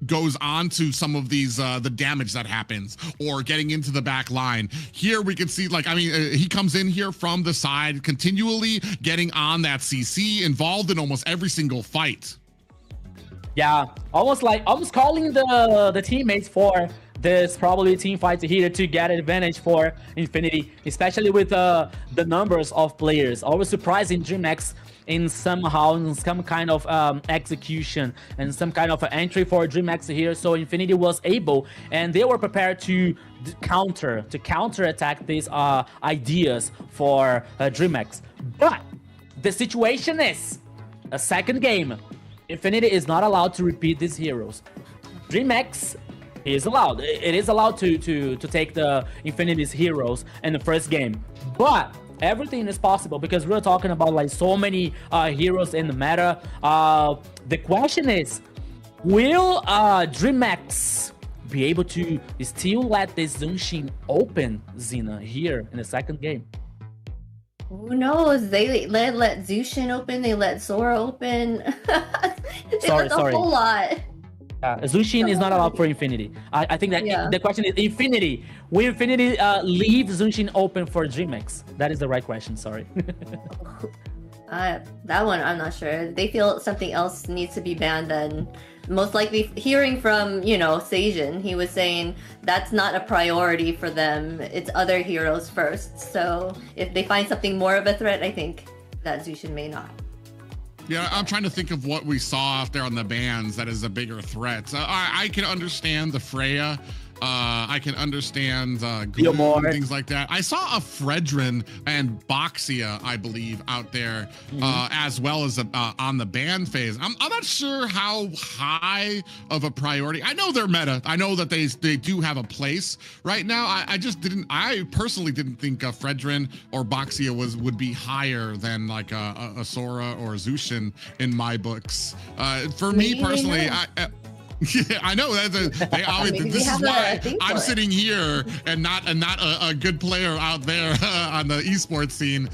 goes on to some of these the damage that happens or getting into the back line. Here we can see, like, I mean, he comes in here from the side, continually getting on that CC, involved in almost every single fight. Yeah, almost calling the teammates for this probably team fight here to get advantage for Infinity, especially with the numbers of players. Always surprising Dreammax in some kind of execution and some kind of entry for Dreammax here. So Infinity was able, and they were prepared to counter attack these ideas for Dreammax. But the situation is a second game. Infinity is not allowed to repeat these heroes. Dreammax is allowed. It is allowed to take the Infinity's heroes in the first game, but everything is possible because we're talking about like so many heroes in the meta. The question is, will Dreammax be able to still let this Zunshin open Xena here in the second game? Who knows? They let Zushin open, they let Sora open. Sorry. A whole lot. Zushin is not allowed for Infinity. I think that the question is Infinity. Will Infinity leave Zushin open for Dreammax? That is the right question, sorry. That one, I'm not sure. They feel something else needs to be banned, and most likely hearing from, Seijin, he was saying that's not a priority for them. It's other heroes first. So if they find something more of a threat, I think that Zushin may not. Yeah, I'm trying to think of what we saw out there on the bans that is a bigger threat. I can understand the Freya. I can understand Gloom and things like that. I saw a Fredrin and Boxia, I believe, out there as well as on the ban phase. I'm not sure how high of a priority. I know they're meta. I know that they do have a place right now. I personally didn't think Fredrin or Boxia would be higher than like a Sora or Zushin in my books. For me personally, yeah, I know that they always. This is why I'm sitting here and not a good player out there on the esports scene,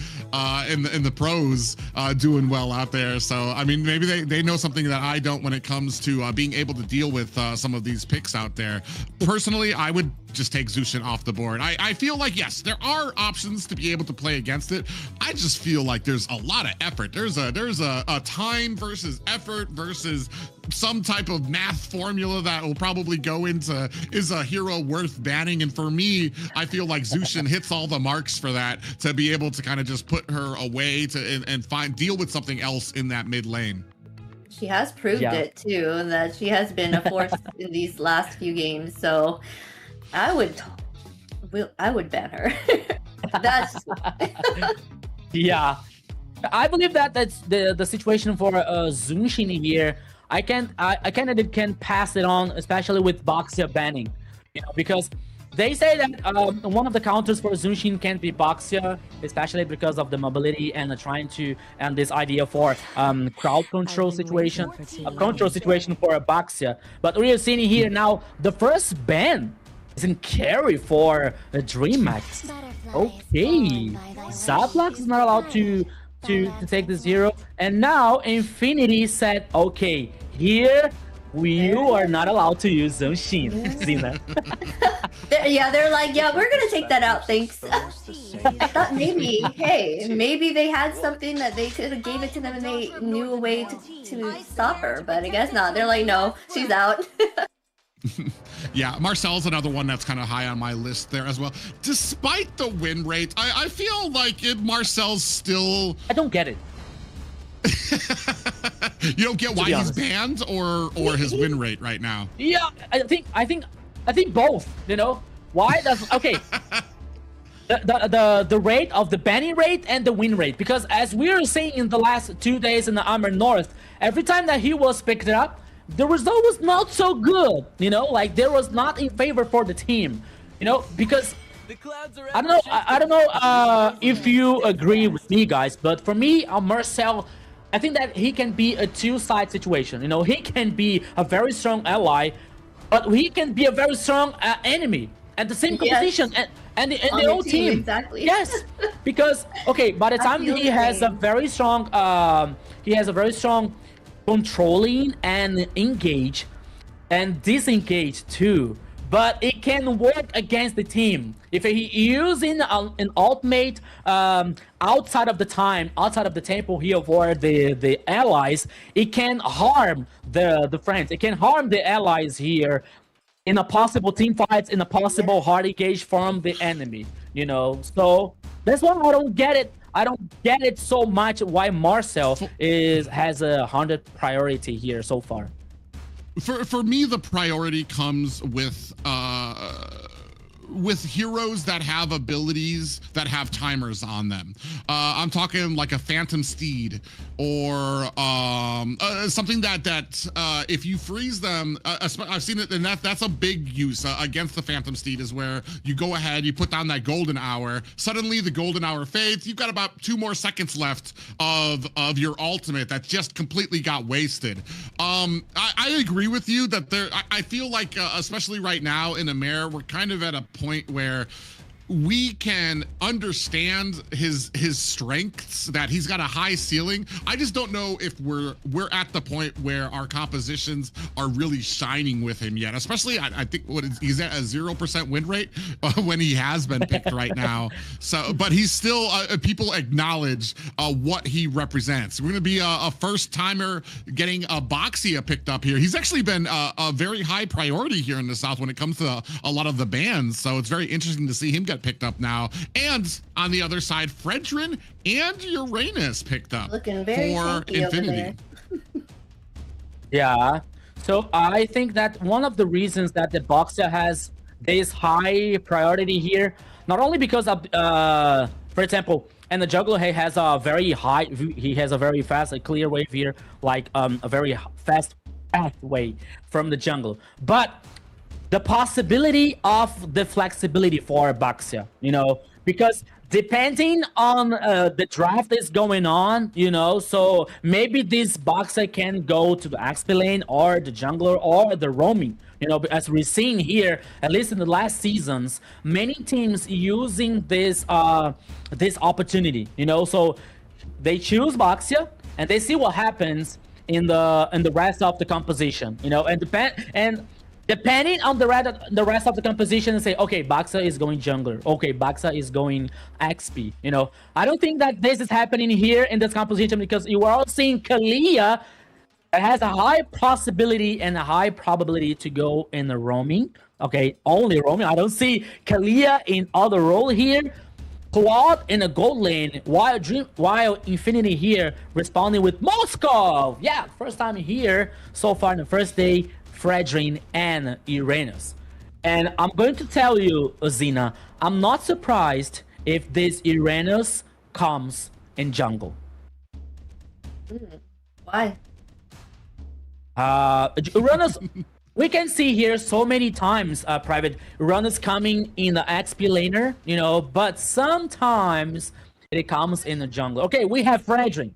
in the pros, doing well out there. So I mean, maybe they know something that I don't when it comes to being able to deal with some of these picks out there. Personally, I would just take Zushin off the board. I feel like, yes, there are options to be able to play against it. I just feel like there's a lot of effort. There's a time versus effort versus some type of math formula that will probably go into, is a hero worth banning? And for me, I feel like Zushin hits all the marks for that, to be able to kind of just put her away and deal with something else in that mid lane. She has proved it too, that she has been a force in these last few games. So I would ban her. That's yeah. I believe that's the situation for Zunshin here. I kind of can pass it on, especially with Boxia banning, because they say that one of the counters for Zunshin can't be Boxia, especially because of the mobility and this idea for crowd control situation, a control situation for a Boxia. But we are seeing here now the first ban is in carry for Dreammax. Okay, Zablax is not allowed to to take this hero. And now Infinity said, okay, here you are not allowed to use Zhongxin, Zina. Yeah, they're like, yeah, we're gonna take that out, thanks. I thought maybe, hey, maybe they had something that they could have gave it to them and they knew a way to stop her, but I guess not. They're like, no, she's out. Yeah, Marcel's another one that's kind of high on my list there as well. Despite the win rate, I feel like Marcel's still... I don't get it. You don't get why he's banned or his win rate right now? Yeah, I think both, you know? Why does... Okay. The rate of the banning rate and the win rate, because as we were saying in the last 2 days in the AMER North, every time that he was picked up, the result was not so good, you know, like there was not in favor for the team, you know, because I don't know if you agree with me, guys, but for me, Marcel, I think that he can be a two-side situation, you know, he can be a very strong ally, but he can be a very strong enemy and the same competition. Yes. And the whole team. Exactly. Yes, because okay, by the time he has a very strong controlling and engage and disengage too, but it can work against the team if he using an ultimate outside of the time, outside of the tempo here for the allies. It can harm the friends, it can harm the allies here in a possible team fights, in a possible hard engage from the enemy, you know. So that's why I don't get it. I don't get it so much why Marcel has 100 priority here so far. For me, the priority comes with heroes that have abilities that have timers on them. I'm talking like a Phantom Steed or something that if you freeze them, I've seen it, and that's a big use against the Phantom Steed, is where you go ahead, you put down that golden hour, suddenly the golden hour fades, you've got about 2 more seconds left of your ultimate that just completely got wasted. I agree with you that I feel like especially right now in AMER, we're kind of at a point where we can understand his strengths, that he's got a high ceiling. I just don't know if we're at the point where our compositions are really shining with him yet, especially I think he's at a 0% win rate when he has been picked right now. So, but he's still people acknowledge what he represents. We're going to be a first timer getting a Boxia picked up here. He's actually been a very high priority here in the South when it comes to a lot of the bans. So it's very interesting to see him get picked up now. And on the other side, Fredrin and Uranus picked up looking very for Infinity. Yeah, so I think that one of the reasons that the Boxer has this high priority here, not only because of for example, and the juggler has a very fast, clear wave here, like a very fast pathway from the jungle, but the possibility of the flexibility for Boxia, you know, because depending on the draft is going on, you know, so maybe this Boxer can go to the XP lane or the jungler or the roaming, you know, as we're seeing here, at least in the last seasons, many teams using this this opportunity, you know, so they choose Boxia and they see what happens in the rest of the composition, you know, and depending on the rest of the composition, and say, okay, Boxer is going jungler, okay, Boxer is going XP, you know. I don't think that this is happening here in this composition, because you are all seeing Kalia that has a high possibility and a high probability to go in the roaming, okay, only roaming. I don't see Kalia in other role here. Claude in a gold lane, while Infinity here responding with Moskov. Yeah, first time here so far in the first day, Fredrin and Uranus. And I'm going to tell you, Zina, I'm not surprised if this Uranus comes in jungle. Why? Uranus, we can see here so many times, Private, Uranus coming in the XP laner, you know, but sometimes it comes in the jungle. Okay, we have Fredrin.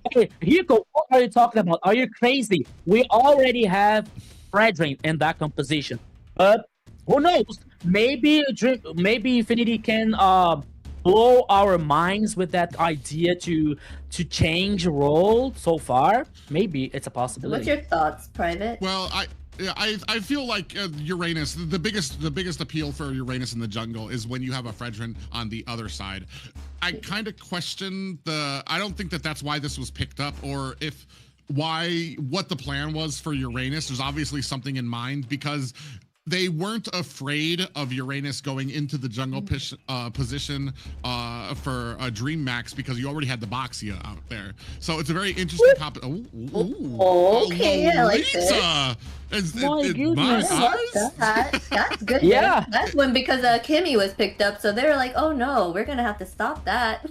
Okay, Hiko, what are you talking about? Are you crazy? We already have Fredrin in that composition, but who knows? Maybe Infinity can blow our minds with that idea to change role so far. Maybe it's a possibility. What's your thoughts, Private? Well, I feel like Uranus, the biggest appeal for Uranus in the jungle is when you have a Fredrin on the other side. I kind of question I don't think that that's why this was picked up, or what the plan was for Uranus. There's obviously something in mind, because they weren't afraid of Uranus going into the jungle position for Dreammax, because you already had the Boxia out there. So it's a very interesting Okay, I like this. My goodness. That's good. Yeah. That's when, because Kimmy was picked up, so they were like, oh no, we're gonna have to stop that.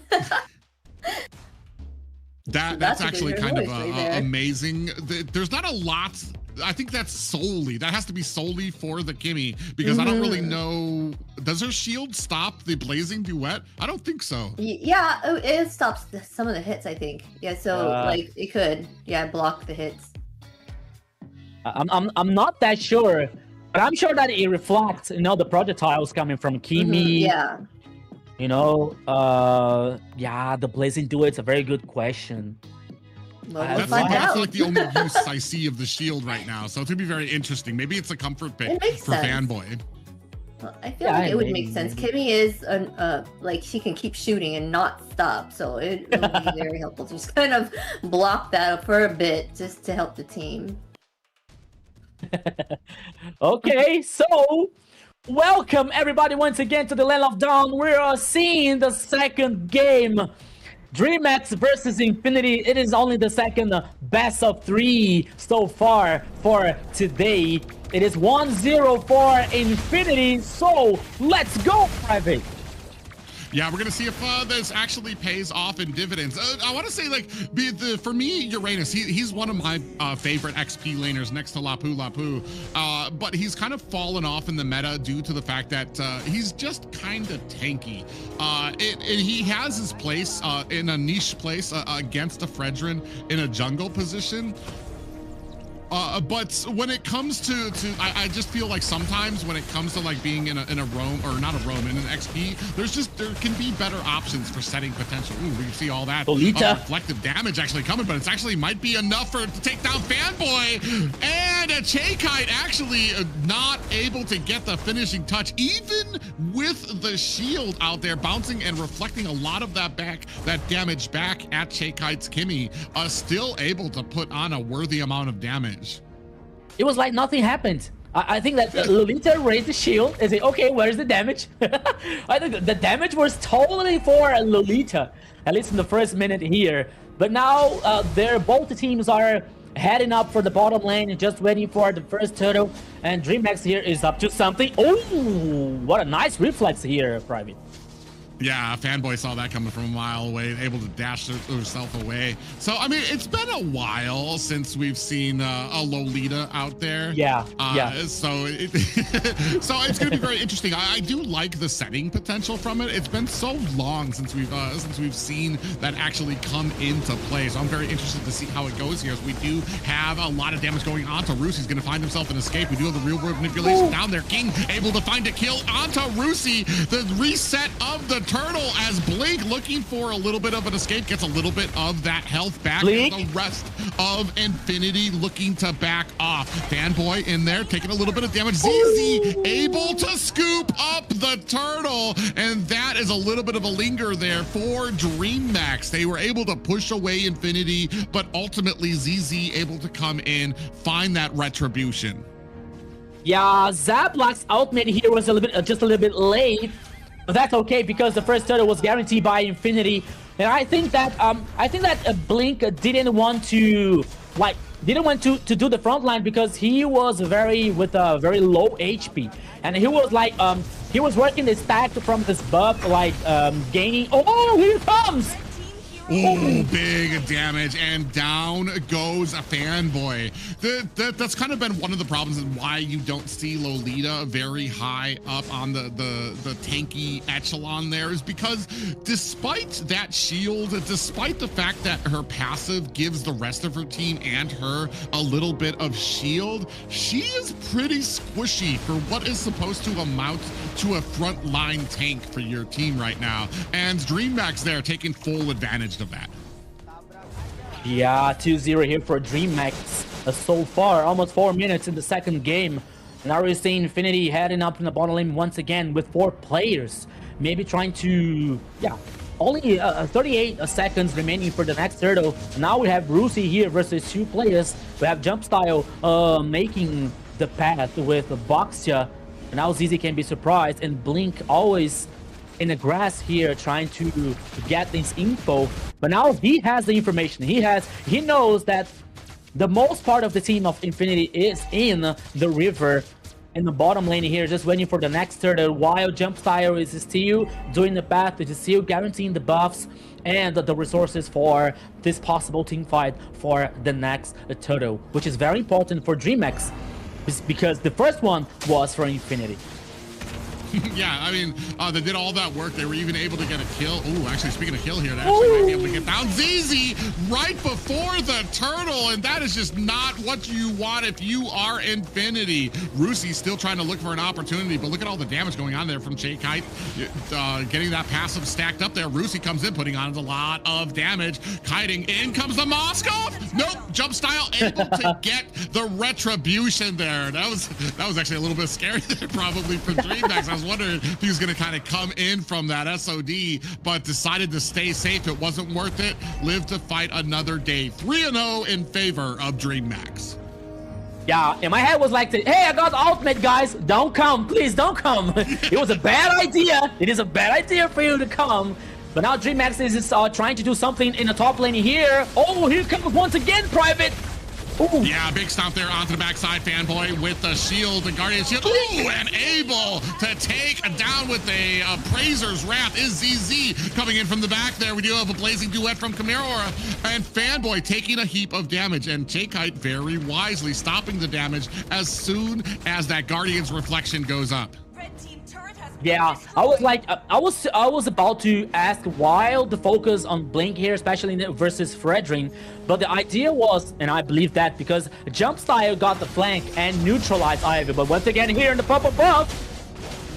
That's actually kind of amazing. There's not a lot. I think that has to be solely for the Kimmy, because I don't really know. Does her shield stop the blazing duet? I don't think so. Yeah, it stops some of the hits, I think. Yeah, so like it could, block the hits. I'm not that sure, but I'm sure that it reflects, the projectiles coming from Kimmy. Yeah. The blazing duet's a very good question. Well, that's like the only use I see of the shield right now, so it's gonna be very interesting. Maybe it's a comfort pick for Fanboy. Well, I feel like it would make sense. Kimmy is like, she can keep shooting and not stop, so it would be very helpful to just kind of block that for a bit, just to help the team. Okay, so welcome everybody once again to the Land of Dawn. We are seeing the second game. Dreammax versus Infinity. It is only the second best of 3 so far for today. It is 1-0 for Infinity. So let's go, Private. Yeah, we're gonna see if this actually pays off in dividends. I want to say, like, for me, Uranus, he's one of my favorite XP laners next to Lapu. But he's kind of fallen off in the meta due to the fact that he's just kind of tanky. He has his place in a niche place against a Fredrin in a jungle position. But when it comes to I just feel like sometimes when it comes to like being in a roam, or not a roam, in an XP, there can be better options for setting potential. Ooh, we can see all that reflective damage actually coming, but it's actually might be enough to take down Fanboy, and a Chaekite actually not able to get the finishing touch, even with the shield out there bouncing and reflecting a lot of that damage back at Chaekite's Kimmy, still able to put on a worthy amount of damage. It was like nothing happened. I think that Lolita raised the shield and said, okay, where's the damage? I think the damage was totally for Lolita, at least in the first minute here. But now both teams are heading up for the bottom lane and just waiting for the first turtle. And Dreammax here is up to something. Oh, what a nice reflex here, Private. Yeah, Fanboy saw that coming from a mile away, able to dash herself away. So, I mean, it's been a while since we've seen a Lolita out there. Yeah, So, so it's going to be very interesting. I do like the setting potential from it. It's been so long since we've seen that actually come into play. So I'm very interested to see how it goes here. As we do have a lot of damage going on to Roosy. He's going to find himself an escape. We do have the real world manipulation down there. King able to find a kill onto Roosy. The reset of the turtle as Blink looking for a little bit of an escape, gets a little bit of that health back. The rest of Infinity looking to back off. Fanboy in there taking a little bit of damage. ZZ able to scoop up the turtle, and that is a little bit of a linger there for Dreammax. They were able to push away Infinity, but ultimately ZZ able to come in, find that retribution. Yeah, Zablak's ultimate here was just a little bit late. But that's okay, because the first turtle was guaranteed by Infinity, and I think that Blink didn't want to do the front line, because he was with a very low HP, and he was like he was working the stack from this buff, like gaining. Oh, here it comes! Ooh, big damage, and down goes a Fanboy. That's kind of been one of the problems and why you don't see Lolita very high up on the tanky echelon there, is because despite that shield, despite the fact that her passive gives the rest of her team and her a little bit of shield, she is pretty squishy for what is supposed to amount to a frontline tank for your team right now. And Dreammax there taking full advantage of that. Yeah, 2-0 here for Dreammax. So far, almost 4 minutes in the second game. Now we're seeing Infinity heading up in the bottom lane once again with 4 players. Maybe trying to, only 38 seconds remaining for the next turtle. Now we have Rusi here versus 2 players. We have Jumpstyle making the path with Boxia. And now ZZ can be surprised, and Blink always in the grass here trying to get this info. But now he has the information. He knows that the most part of the team of Infinity is in the river, in the bottom lane here, just waiting for the next turtle, while Jumpstyle is still doing the path, is still guaranteeing the buffs and the resources for this possible team fight for the next turtle, which is very important for Dreammax, because the first one was for Infinity. Yeah, I mean, they did all that work. They were even able to get a kill. Ooh, actually, speaking of kill here, they actually might be able to get down ZZ right before the turtle, and that is just not what you want if you are Infinity. Rusi still trying to look for an opportunity, but look at all the damage going on there from Kite. Getting that passive stacked up there. Rusi comes in, putting on a lot of damage. Kiting in comes the Moskov. Nope, Jumpstyle able to get the retribution there. That was actually a little bit scary there, probably for Dreammax. I was wondering if he was going to kind of come in from that SOD, but decided to stay safe. It wasn't worth it. Live to fight another day. 3-0 in favor of Dreammax. Yeah, and my head was like, hey, I got the ultimate, guys. Don't come. Please don't come. It was a bad idea. It is a bad idea for you to come. But now Dreammax is trying to do something in the top lane here. Oh, here comes once again Private. Ooh. Yeah, big stomp there onto the backside. Fanboy with the shield, the Guardian shield. Ooh, and able to take down with a Praiser's Wrath is ZZ coming in from the back there. We do have a blazing duet from Chimera, and Fanboy taking a heap of damage, and Kite very wisely stopping the damage as soon as that Guardian's reflection goes up. Yeah, I was like, I was about to ask why the focus on Blink here, especially versus Fredrin, but the idea was, and I believe that because Jumpstyle got the flank and neutralized Ivy, but once again here in the purple buff.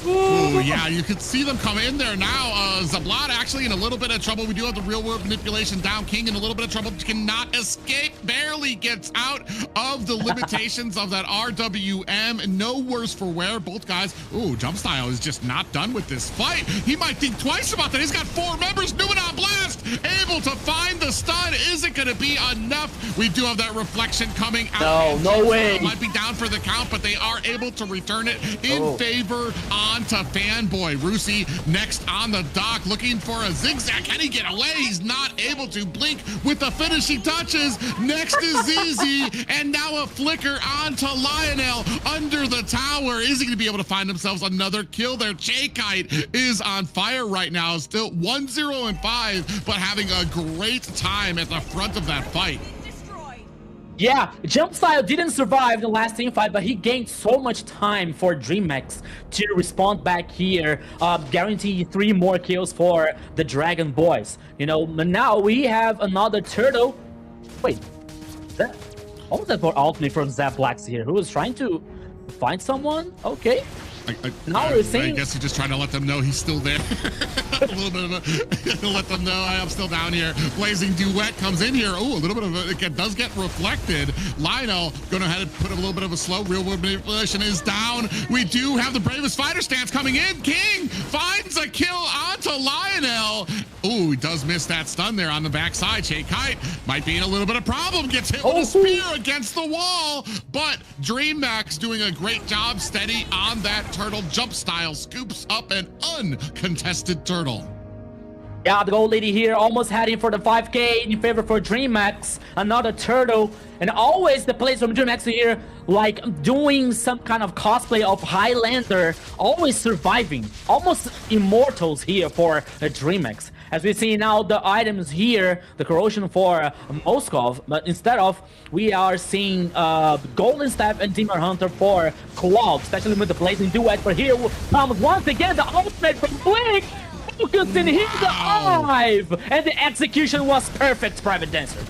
Ooh, yeah, you can see them come in there now. Zablat actually in a little bit of trouble. We do have the real world manipulation down. King in a little bit of trouble, cannot escape, barely gets out of the limitations of that RWM. No worse for wear. Both guys, ooh, Jumpstyle is just not done with this fight. He might think twice about that. He's got 4 members. Numenon Blast able to find the stun. Is it going to be enough? We do have that reflection coming out. No way. Might be down for the count, but they are able to return it in favor onto Fanboy. Rusi next on the dock looking for a zigzag. Can he get away? He's not able to. Blink with the finishing touches. Next is ZZ, and now a flicker onto Lionel under the tower. Is he going to be able to find themselves another kill there? Kite is on fire right now, still 1-0-5, but having a great time at the front of that fight. Yeah, Jumpstyle didn't survive the last team fight, but he gained so much time for Dreammax to respond back here, guarantee 3 more kills for the Dragon Boys. You know, but now we have another turtle. Wait, what was that for ultimate from Zap Blacks here? Who was trying to find someone? Okay. I guess he's just trying to let them know he's still there. A little bit of a let them know I'm still down here. Blazing Duet comes in here. Oh, a little bit of it does get reflected. Lionel going ahead and put a little bit of a slow. Real world manipulation is down. We do have the bravest fighter stance coming in. King finds a kill onto Lionel. Oh, he does miss that stun there on the backside. Kite might be in a little bit of problem. Gets hit with a spear against the wall, but Dreammax doing a great job steady on that turtle. Jumpstyle scoops up an uncontested turtle. Yeah, the gold lady here almost heading for the 5k in favor for Dreammax. Another turtle, and always the plays from Dreammax here, like doing some kind of cosplay of Highlander, always surviving, almost immortals here for Dreammax. as we see now the items here, the corrosion for Moskov, but instead of, we are seeing Golden Staff and Demon Hunter for Clog, especially with the Blazing Duet. But here comes once again the ultimate from Blink, focused in his eye, and the execution was perfect, Private Dancer.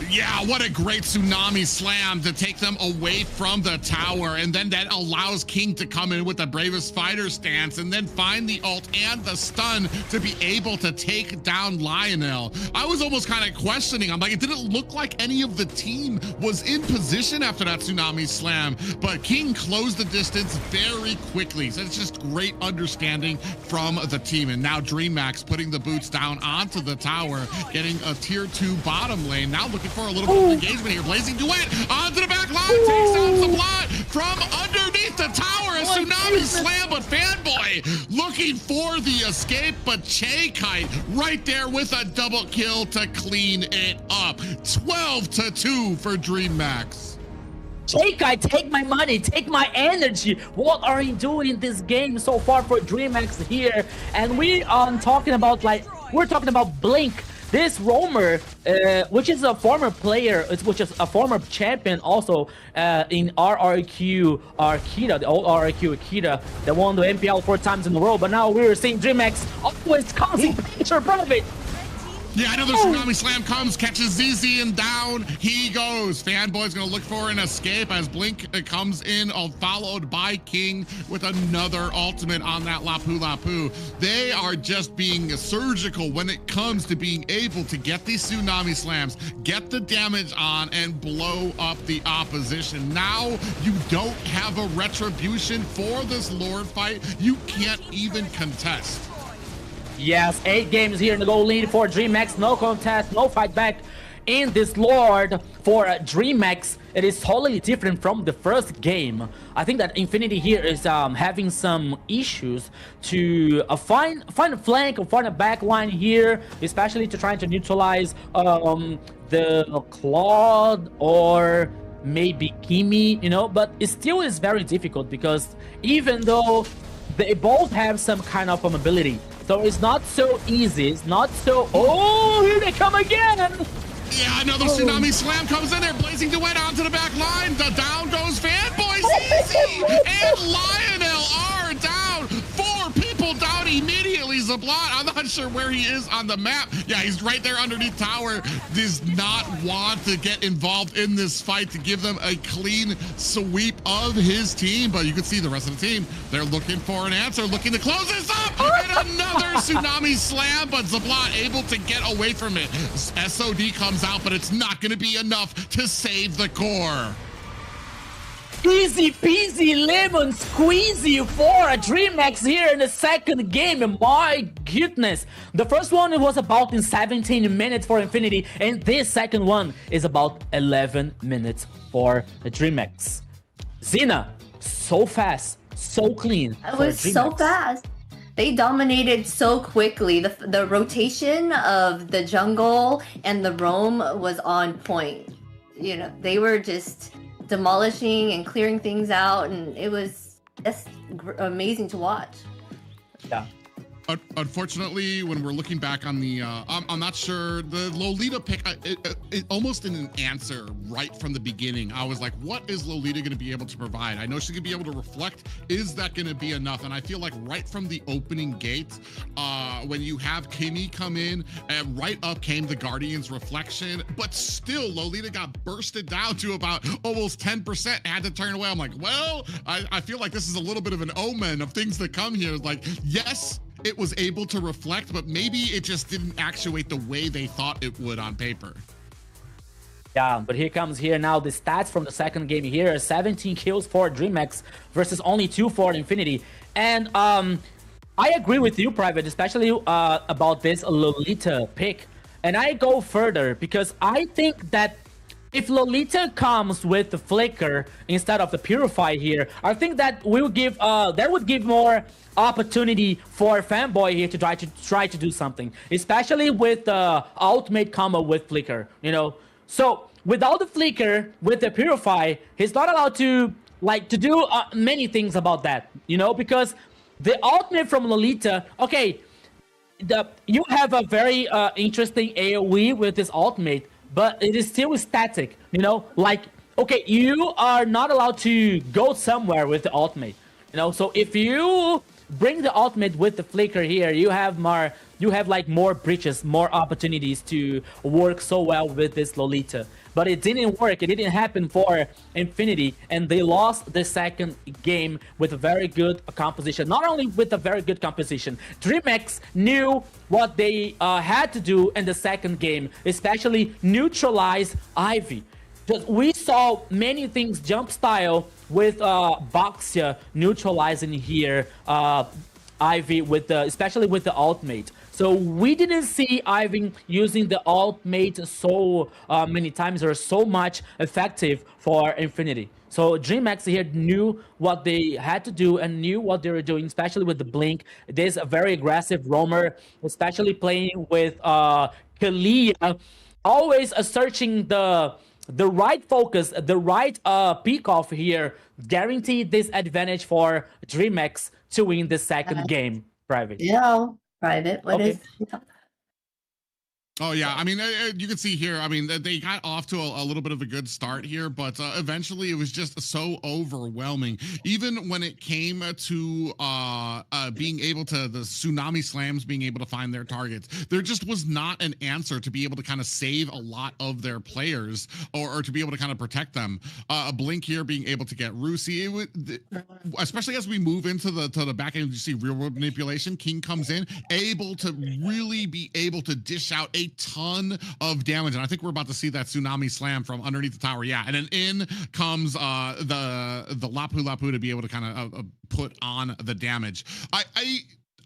Yeah, what a great tsunami slam to take them away from the tower, and then that allows King to come in with the bravest fighter stance and then find the ult and the stun to be able to take down Lionel. I was almost kind of questioning, I'm like, it didn't look like any of the team was in position after that tsunami slam, but King closed the distance very quickly. So it's just great understanding from the team. And now Dreammax putting the boots down onto the tower, getting a tier 2 bottom lane. Now looking for a little bit of engagement here. Blazing Duet onto the back line, takes down Zablot from underneath the tower. A tsunami slam, but Fanboy looking for the escape, but Kite right there with a double kill to clean it up. 12-2 for Dreammax. Kite, take my money, take my energy. What are you doing in this game so far for Dreammax here? And we are talking about, like, we're talking about Blink. This roamer, which is a former player, which is a former champion also in RRQ Akita, the old RRQ Akita, that won the MPL 4 times in a row. But now we're seeing Dreammax always causing picture profit. Yeah, another tsunami slam comes, catches ZZ, and down he goes. Fanboy's gonna look for an escape as Blink comes in, followed by King with another ultimate on that Lapu Lapu. They are just being surgical when it comes to being able to get these tsunami slams, get the damage on, and blow up the opposition. Now you don't have a retribution for this Lord fight. You can't even contest. Yes, 8 games here in the goal lead for Dreammax. No contest, no fight back in this Lord for Dreammax. It is totally different from the first game. I think that Infinity here is having some issues to find a flank or find a back line here, especially to trying to neutralize the Claude or maybe Kimi, you know, but it still is very difficult because even though they both have some kind of ability, so it's not so easy. It's not so... Oh, here they come again! Yeah, another tsunami slam comes in there. Blazing Duet onto the back line. The down goes Fanboy, ZZ, and Lionel are down. 4 people down immediately. Zablot, I'm not sure where he is on the map. Yeah, he's right there underneath tower. Does not want to get involved in this fight to give them a clean sweep of his team. But you can see the rest of the team. They're looking for an answer, looking to close this up. And another tsunami slam, but Zablot able to get away from it. SOD comes out, but it's not going to be enough to save the core. Easy peasy lemon squeezy for a Dreammax here in the second game. My goodness. The first one was about in 17 minutes for Infinity, and this second one is about 11 minutes for the Dreammax. Xena, so fast, so clean. It was so fast. They dominated so quickly. The rotation of the jungle and the roam was on point. You know, they were just demolishing and clearing things out, and it was just amazing to watch. Yeah. Unfortunately, when we're looking back on the, I'm not sure, the Lolita pick, it almost in an answer right from the beginning. I was like, what is Lolita going to be able to provide? I know she's going to be able to reflect. Is that going to be enough? And I feel like right from the opening gate, when you have Kimi come in, and right up came the Guardian's reflection, but still Lolita got bursted down to about almost 10%, had to turn away. I'm like, well, I feel like this is a little bit of an omen of things that come here. Like, yes, it was able to reflect, but maybe it just didn't actuate the way they thought it would on paper. Yeah, but here comes now the stats from the second game here. 17 kills for Dreammax versus only 2 for Infinity. And I agree with you, Private, especially about this Lolita pick. And I go further because I think that if Lolita comes with the Flicker instead of the Purify here, I think that will give that would give more opportunity for Fanboy here to try to do something, especially with the ultimate combo with Flicker, you know. So without the Flicker, with the Purify, he's not allowed to do many things about that, you know, because the ultimate from Lolita, okay, you have a very interesting AoE with this ultimate, but it is still static. You know, like okay, you are not allowed to go somewhere with the ultimate. You know, so if you bring the ultimate with the flicker here, you have like more breaches, more opportunities to work so well with this Lolita. But it didn't work. It didn't happen for Infinity, and they lost the second game with a very good composition. Not only with a very good composition, Dreammax knew what they had to do in the second game, especially neutralize Ivy. Because we saw many things jump style with Boxia neutralizing here Ivy with especially with the ultimate. So we didn't see Ivy using the ultimate so many times or so much effective for Infinity. So Dreammax here knew what they had to do and knew what they were doing, especially with the Blink. There's a very aggressive roamer, especially playing with Kalia, always searching the right focus, the right peak off here, guaranteed this advantage for Dreammax to win the second game. Private. Yeah, Private. What is? Oh yeah, I mean, you can see here. I mean, they got off to a little bit of a good start here, but eventually it was just so overwhelming. Even when it came to being able to the tsunami slams, being able to find their targets, there just was not an answer to be able to kind of save a lot of their players or to be able to kind of protect them. A Blink here being able to get Rusi, especially as we move into the back end, you see real world manipulation. King comes in, able to really be able to dish out a ton of damage, and I think we're about to see that tsunami slam from underneath the tower. Yeah, and then in comes the Lapu Lapu to be able to kind of put on the damage.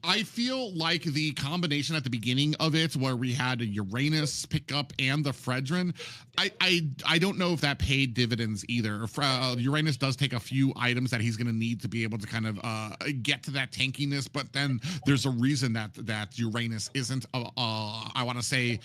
I feel like the combination at the beginning of it, where we had a Uranus pick up and the Fredrin, I don't know if that paid dividends either. Uranus does take a few items that he's going to need to be able to kind of get to that tankiness, but then there's a reason that Uranus isn't I want to say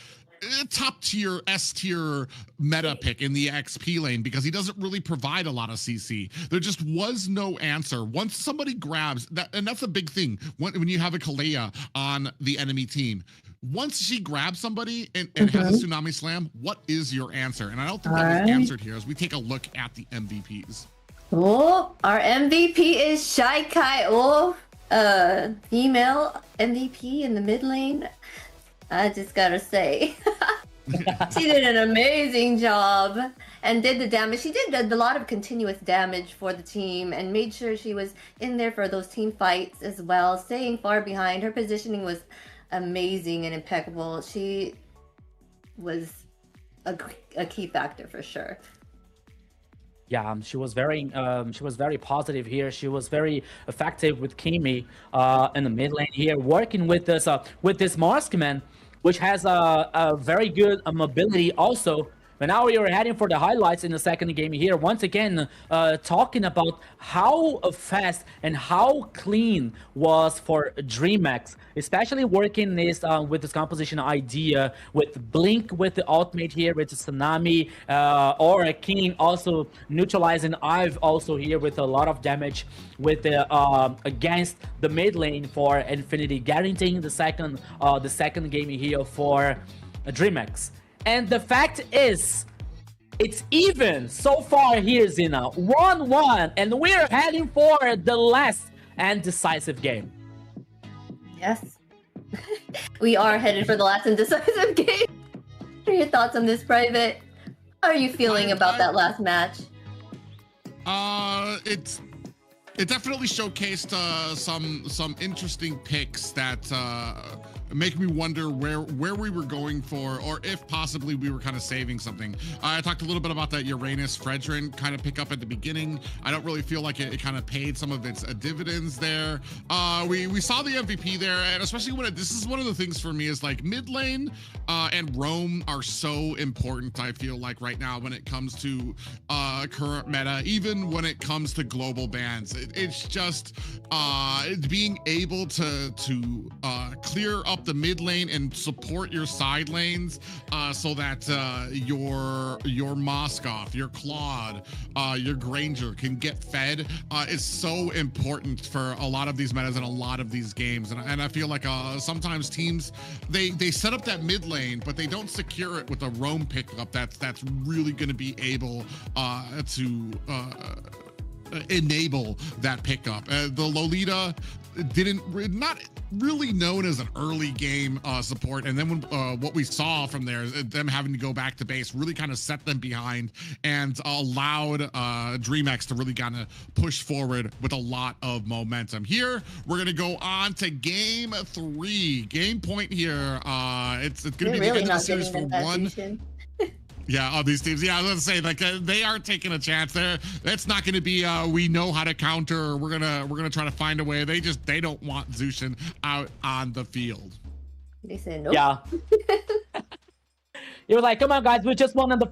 top tier S tier meta pick in the XP lane, because he doesn't really provide a lot of CC. There just was no answer. Once somebody grabs that, and that's a big thing when you have a Kalea on the enemy team, once she grabs somebody and has a tsunami slam, what is your answer? And I don't think that was answered here as we take a look at the MVPs. Oh, our MVP is Shy Kai. Oh, female MVP in the mid lane. I just gotta say, she did an amazing job and did the damage. She did a lot of continuous damage for the team and made sure she was in there for those team fights as well, staying far behind. Her positioning was amazing and impeccable. She was a key factor for sure. Yeah, she was very positive here. She was very effective with Kimi in the mid lane here, working with this Marksman, which has a very good mobility also. But now we are heading for the highlights in the second game here. Once again, talking about how fast and how clean was for Dreammax, especially working this with this composition idea with Blink with the ultimate here with the Tsunami, or King also neutralizing Ive also here with a lot of damage with the against the mid lane for Infinity, guaranteeing the second game here for Dreammax. And the fact is, it's even so far here, Zina. 1-1, and we're heading for the last and decisive game. Yes. We are headed for the last and decisive game. What are your thoughts on this, Private? How are you feeling about that last match? It definitely showcased some interesting picks that make me wonder where we were going for, or if possibly we were kind of saving something. I talked a little bit about that Uranus Fredrin kind of pick up at the beginning. I don't really feel like it kind of paid some of its dividends there. We saw the MVP there, and especially when this is one of the things for me is like mid lane and roam are so important. I feel like right now when it comes to current meta, even when it comes to global bans, it's just being able to clear up the mid lane and support your side lanes so that your Moskov, your Claude, your Granger can get fed is so important for a lot of these metas and a lot of these games. And I feel like sometimes teams they set up that mid lane, but they don't secure it with a roam pickup that's really going to be able to enable that pickup. The Lolita not really known as an early game support, and then when what we saw from there, them having to go back to base really kind of set them behind and allowed Dreammax to really kind of push forward with a lot of momentum. Here we're gonna go on to game 3. Game point here. It's gonna be the end of the series for one. Yeah, all these teams. Yeah, I was gonna say, like, they aren't taking a chance there. That's not gonna be we know how to counter. We're gonna try to find a way. They don't want Zushin out on the field. They said nope. Yeah. You're like, come on, guys, we just won on the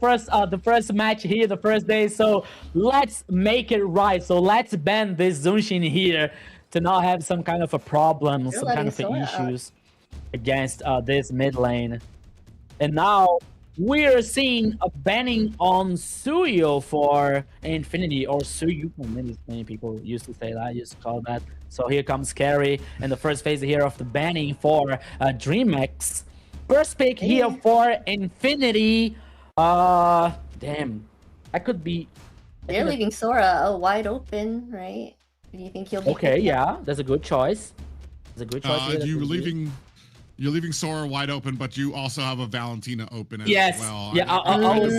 first match here, the first day. So let's make it right. So let's ban this Zushin here to not have some kind of a problem, some kind of issues against this mid lane. And now we're seeing a banning on Suyo for Infinity, or Suyu. Many people used to say that, used to call that. So here comes Carry in the first phase here of the banning for Dreammax. First pick here for Infinity. Damn, I could be. They're leaving Sora wide open, right? Do you think he'll be okay? Yeah, that's a good choice. That's a good choice. You're leaving Sora wide open, but you also have a Valentina open as well. Yeah, I was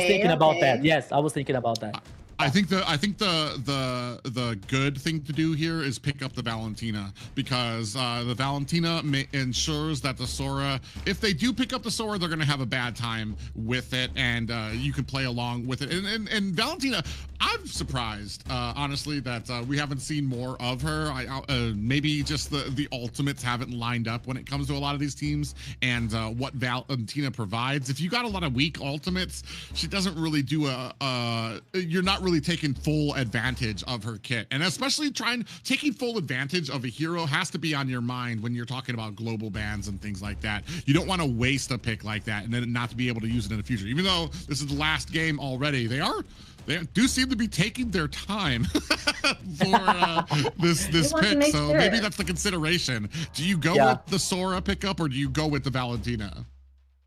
thinking about that. Yes, I was thinking about that. I think the good thing to do here is pick up the Valentina, because the Valentina ensures that the Sora, if they do pick up the Sora, they're going to have a bad time with it, and you can play along with it. And Valentina, I'm surprised, honestly, that we haven't seen more of her. Maybe just the ultimates haven't lined up when it comes to a lot of these teams and what Valentina provides. If you got a lot of weak ultimates, she doesn't really do you're not really taking full advantage of her kit, and especially taking full advantage of a hero has to be on your mind when you're talking about global bans and things like that. You don't want to waste a pick like that and then not to be able to use it in the future. Even though this is the last game already, they do seem to be taking their time for this pick. So maybe that's the consideration. Do you go with the Sora pickup or do you go with the Valentina?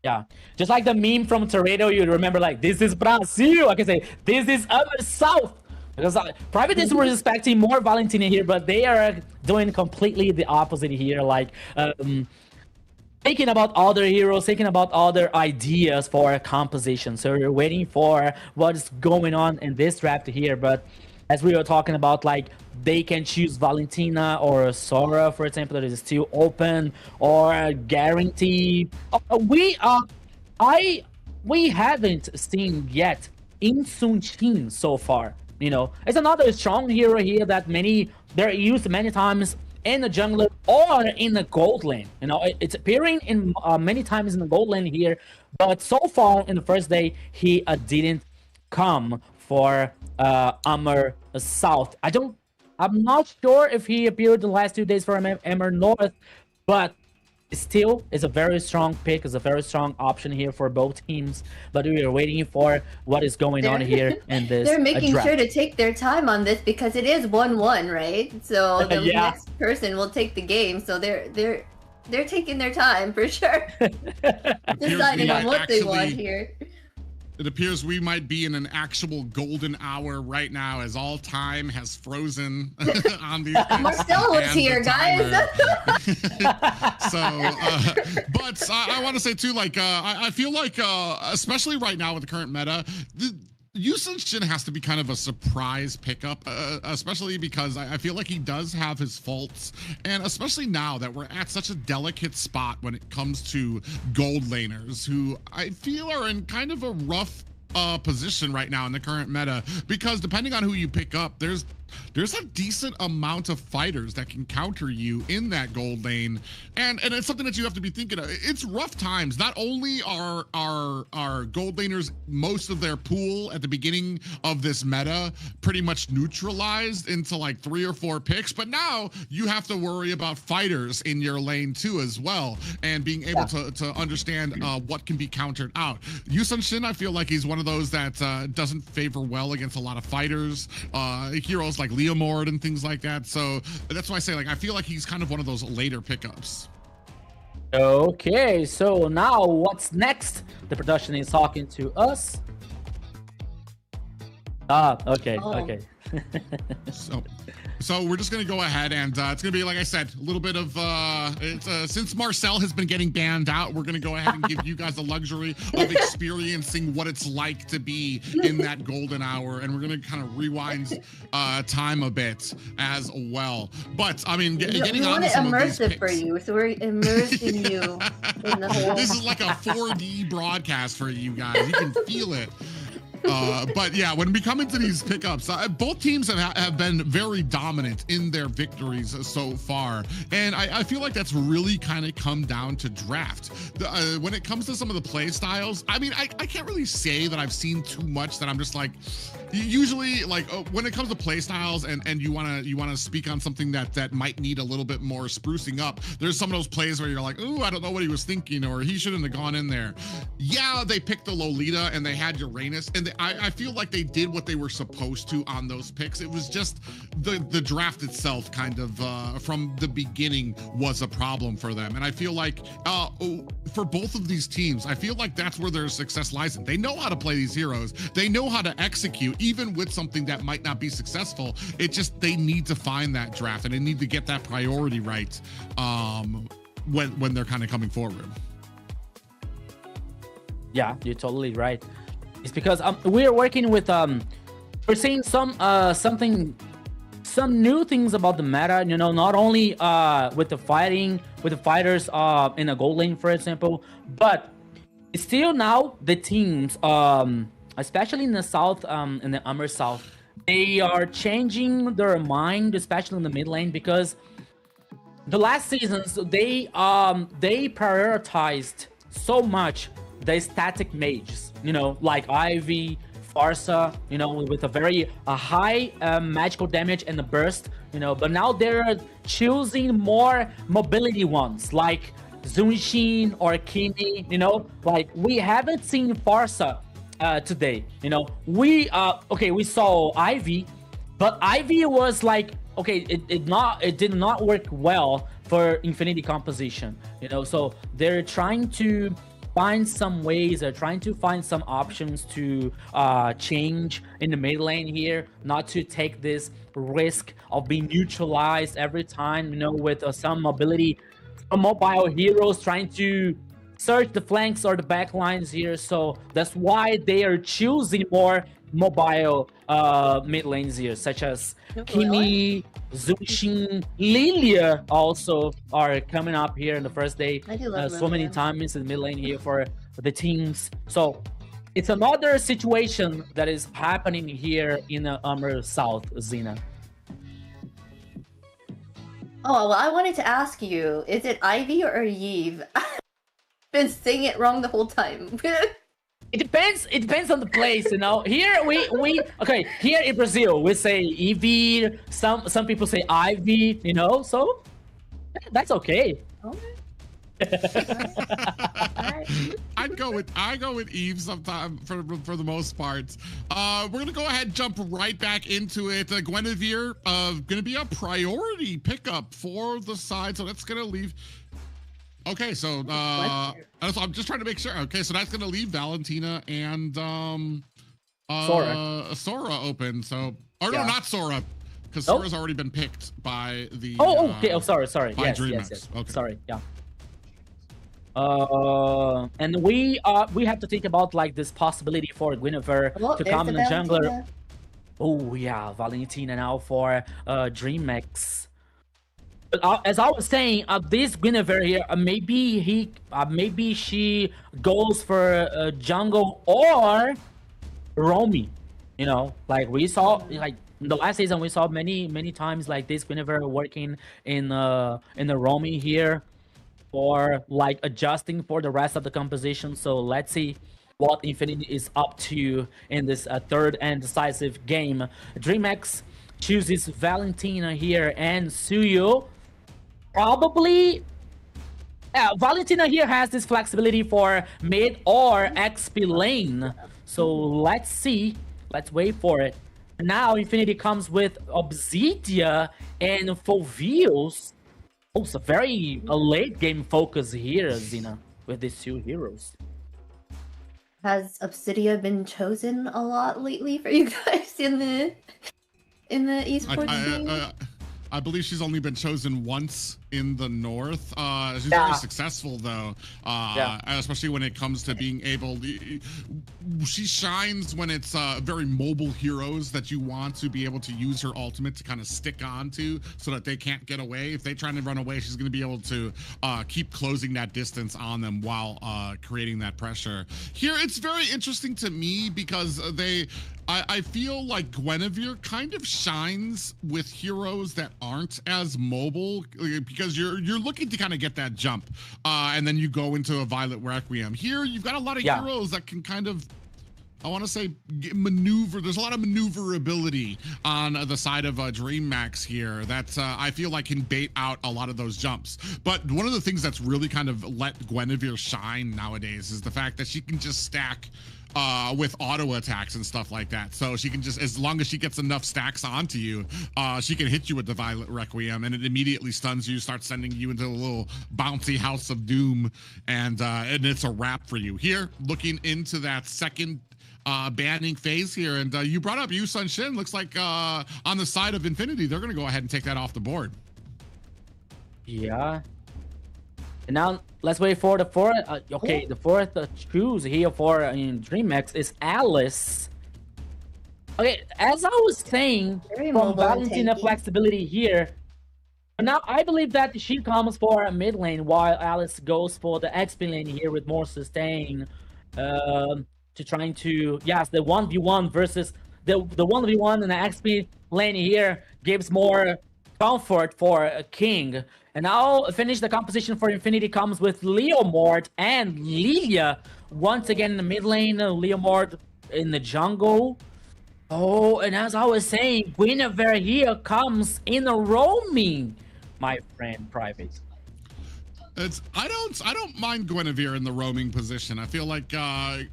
Yeah, just like the meme from Toretto, you remember, like, this is Brazil. I can say, this is our South. Because Private is respecting more Valentina here, but they are doing completely the opposite here. Like, thinking about other heroes, thinking about other ideas for a composition. So you're waiting for what's going on in this draft here. But as we were talking about, like, they can choose Valentina or Sora, for example, that is still open, or guarantee. We haven't seen yet Insunchin so far. You know, it's another strong hero here that they're used many times in the jungler or in the gold lane. You know, it's appearing in many times in the gold lane here, but so far in the first day he didn't come for AMER South. I'm not sure if he appeared the last 2 days for AMER North, but still is a very strong pick, is a very strong option here for both teams. But we are waiting for what is going on here in this They're making draft. sure to take their time on this because it is 1-1, right? So the next person will take the game. So they're taking their time for sure. Deciding on what they want here. It appears we might be in an actual golden hour right now, as all time has frozen on these. Marcel was here, guys. So, but I want to say too, like, I feel like, especially right now with the current meta, Insunchin has to be kind of a surprise pickup, especially because I feel like he does have his faults, and especially now that we're at such a delicate spot when it comes to gold laners, who I feel are in kind of a rough position right now in the current meta, because depending on who you pick up, there's there's a decent amount of fighters that can counter you in that gold lane, and it's something that you have to be thinking of. It's rough times. Not only are gold laners, most of their pool at the beginning of this meta pretty much neutralized into like 3 or 4 picks, but now you have to worry about fighters in your lane too as well, and being able to understand what can be countered out. Yusun Shin, I feel like he's one of those that doesn't favor well against a lot of fighters, heroes like Leomord and things like that. So that's why I say, like, I feel like he's kind of one of those later pickups. Okay, so now what's next? The production is talking to us. Okay. So we're just gonna go ahead and it's gonna be, like I said, a little bit of since Marcel has been getting banned out, we're gonna go ahead and give you guys the luxury of experiencing what it's like to be in that golden hour, and we're gonna kind of rewind time a bit as well. But I mean, getting on to some of these picks. For you, so we're immersing you in the whole. This is like a 4D broadcast for you guys. You can feel it. But yeah, when we come into these pickups, both teams have been very dominant in their victories so far, and I feel like that's really kind of come down to draft. When it comes to some of the play styles, I mean, I can't really say that I've seen too much that I'm just like, usually like when it comes to play styles and you want to speak on something that might need a little bit more sprucing up, there's some of those plays where you're like, ooh, I don't know what he was thinking, or he shouldn't have gone in there. Yeah, they picked the Lolita and they had Uranus, and I feel like they did what they were supposed to on those picks. It was just the draft itself kind of from the beginning was a problem for them. And I feel like for both of these teams, I feel like that's where their success lies in. They know how to play these heroes. They know how to execute, even with something that might not be successful. It just, they need to find that draft and they need to get that priority right when they're kind of coming forward. Yeah, you're totally right. It's because we're working with we're seeing some new things about the meta, you know, not only with the fighters in a gold lane, for example, but still now the teams, especially in the south, in the AMER South, they are changing their mind, especially in the mid lane, because the last seasons they prioritized so much the static mages, you know, like Ivy, Farsa, you know, with a very high magical damage and the burst, you know, but now they're choosing more mobility ones like Zunshin or Kimi, you know, like we haven't seen Farsa today, you know. We saw Ivy, but Ivy was like, okay, it did not work well for Infinity composition, you know, so they're trying to find some ways, they're trying to find some options to change in the mid lane here, not to take this risk of being neutralized every time, you know, with some mobility, mobile heroes trying to search the flanks or the back lines here. So that's why they are choosing more mobile mid lanes here, such as Kimi, Zunshin, Lilia also are coming up here in the first day. So many times in the mid lane here for the teams. So it's another situation that is happening here in the AMER South, Zena. Oh, well, I wanted to ask you, is it Ivy or Yves? I've been saying it wrong the whole time. It depends on the place, you know. Here we okay, here in Brazil we say Evie, some people say Ivy, you know, so that's okay. I go with Eve sometime for the most part. We're gonna go ahead and jump right back into it. Guinevere gonna be a priority pickup for the side, so that's gonna leave. Okay, so I'm just trying to make sure. Okay, so that's gonna leave Valentina and Sora open. So, or no, not Sora, because Sora's already been picked by the. Okay. Sorry. By Dreammax. Yes. Okay. Sorry. Yeah. And we have to think about like this possibility for Guinevere to come in the jungler. Oh yeah, Valentina now for Dreammax. But as I was saying, this Guinevere here, maybe she goes for jungle or Romy. You know, like we saw, like In the last season, we saw many times like this whenever working in the roaming here, or like adjusting for the rest of the composition. So let's see what Infinity is up to in this third and decisive game. Dreammax chooses Valentina here and Suyo. Probably Valentina here has this flexibility for mid or XP lane. So let's see. Let's wait for it. Now Infinity comes with Obsidia and Fovios. Oh, it's a very late game focus here, Zina, with these two heroes. Has Obsidia been chosen a lot lately for you guys in the esports game? I believe she's only been chosen once in the North. She's very successful though, especially when it comes to being able to, she shines when it's very mobile heroes that you want to be able to use her ultimate to kind of stick on to so that they can't get away. If they try to run away, she's going to be able to keep closing that distance on them while creating that pressure. Here, it's very interesting to me because I feel like Guinevere kind of shines with heroes that aren't as mobile because you're looking to kind of get that jump and then you go into a Violet Requiem. Here, you've got a lot of heroes that can kind of, I want to say, maneuver. There's a lot of maneuverability on the side of Dreammax here that I feel like can bait out a lot of those jumps. But one of the things that's really kind of let Guinevere shine nowadays is the fact that she can just stack with auto attacks and stuff like that. So she can just, as long as she gets enough stacks onto you, she can hit you with the Violet Requiem and it immediately stuns you, starts sending you into a little bouncy house of doom, and it's a wrap for you. Here, looking into that second banning phase here, and you brought up Yu Sun Shin. Looks like on the side of Infinity, they're going to go ahead and take that off the board. Yeah. And now let's wait for the fourth. Okay, the fourth choose here for Dreammax is Alice. Okay, as I was saying, from Valentina flexibility here. Now I believe that she comes for a mid lane while Alice goes for the XP lane here with more sustain. To trying to, yes, the 1v1 versus the 1v1 in the XP lane here gives more comfort for a King. And now finish the composition for Infinity comes with Leomord and Lilia once again in the mid lane. Leomord in the jungle. Oh, and as I was saying, Guinevere here comes in a roaming, my friend, Private. I don't mind Guinevere in the roaming position. I feel like,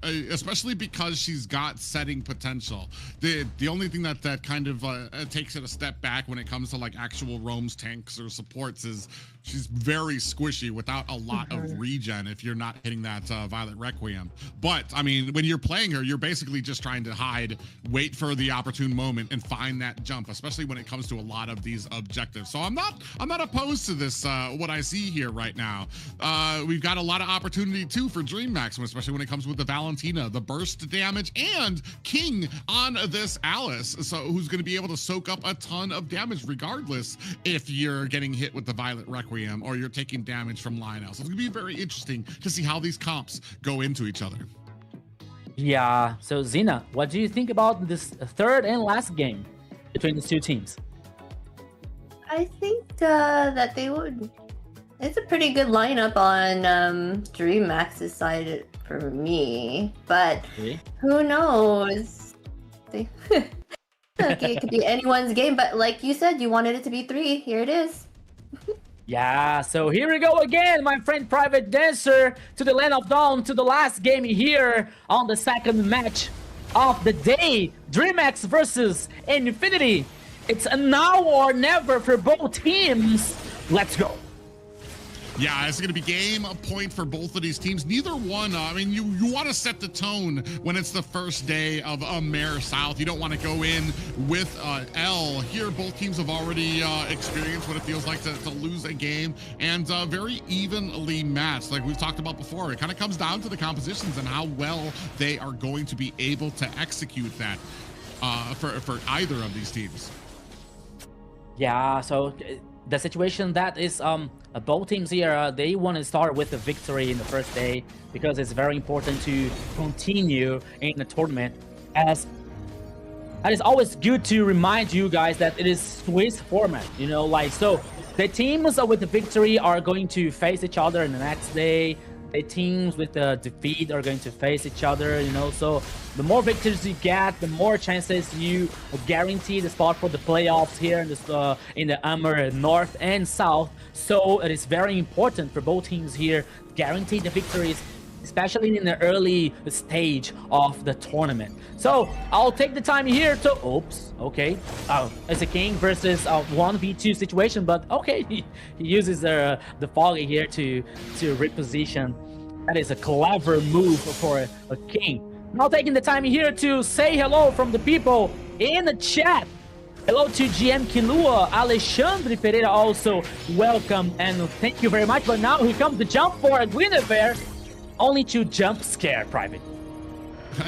especially because she's got setting potential. The only thing that kind of takes it a step back when it comes to like actual roams, tanks, or supports is she's very squishy without a lot of regen if you're not hitting that Violet Requiem. But I mean, when you're playing her, you're basically just trying to hide, wait for the opportune moment, and find that jump, especially when it comes to a lot of these objectives. So I'm not opposed to this. What I see here right now. We've got a lot of opportunity too for Dreammax, especially when it comes with the Valentina, the burst damage, and King on this Alice, so who's going to be able to soak up a ton of damage regardless if you're getting hit with the Violet Requiem or you're taking damage from Lionel. So it's going to be very interesting to see how these comps go into each other. Yeah, so Zina, what do you think about this third and last game between the two teams? I think that they would. It's a pretty good lineup on Dreammax's side for me, but who knows? Okay, it could be anyone's game, but like you said, you wanted it to be 3. Here it is. Yeah, so here we go again, my friend Private Dancer, to the Land of Dawn, to the last game here on the second match of the day. Dreammax versus Infinity. It's a now or never for both teams. Let's go. Yeah, it's going to be game point for both of these teams. Neither one, I mean, you want to set the tone when it's the first day of AMER South. You don't want to go in with L. Here, both teams have already experienced what it feels like to lose a game, and very evenly matched. Like we've talked about before, it kind of comes down to the compositions and how well they are going to be able to execute that for either of these teams. Yeah, so the situation that is both teams here, they want to start with the victory in the first day because it's very important to continue in the tournament. As and it's always good to remind you guys that it is Swiss format, you know, like, so the teams with the victory are going to face each other in the next day. The teams with the defeat are going to face each other, you know, so the more victories you get, the more chances you guarantee the spot for the playoffs here in the AMER North and South. So it is very important for both teams here to guarantee the victories, especially in the early stage of the tournament. So I'll take the time here to, oops, okay, it's a king versus a 1v2 situation, but okay, he uses the Foggy here to reposition. That is a clever move for a king. Now taking the time here to say hello from the people in the chat. Hello to GM Kilua, Alexandre Pereira also welcome and thank you very much. But now here comes the jump for a Guinevere. Only to jump scare, Private.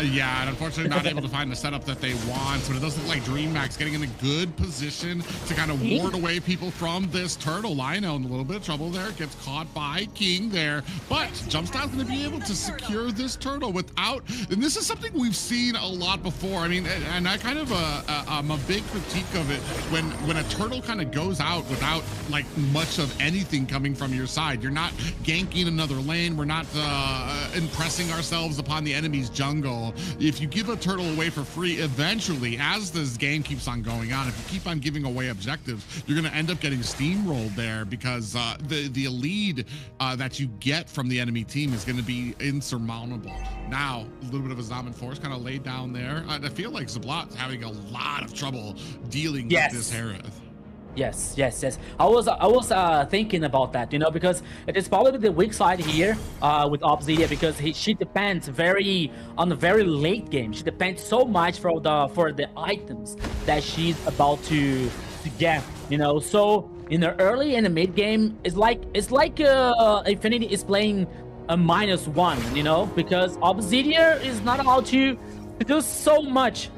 Yeah, and unfortunately not able to find the setup that they want, but it does look like Dreammax getting in a good position to kind of ward away people from this turtle. Lionel in a little bit of trouble there, gets caught by King there, but Jumpstyle's going to be able to secure this turtle without, and this is something we've seen a lot before. I mean, and I kind of, I'm a big critique of it when a turtle kind of goes out without like much of anything coming from your side. You're not ganking another lane. We're not impressing ourselves upon the enemy's jungle. If you give a turtle away for free, eventually, as this game keeps on going on, if you keep on giving away objectives, you're going to end up getting steamrolled there because the lead that you get from the enemy team is going to be insurmountable. Now, a little bit of a Zaman Force kind of laid down there. I feel like Zablat's having a lot of trouble dealing with this Harith. Yes. I was thinking about that, you know, because it is probably the weak side here with Obsidia, because she depends on the very late game. She depends so much for the items that she's about to get, you know. So in the early and the mid game, it's like Infinity is playing a -1, you know, because Obsidia is not allowed to do so much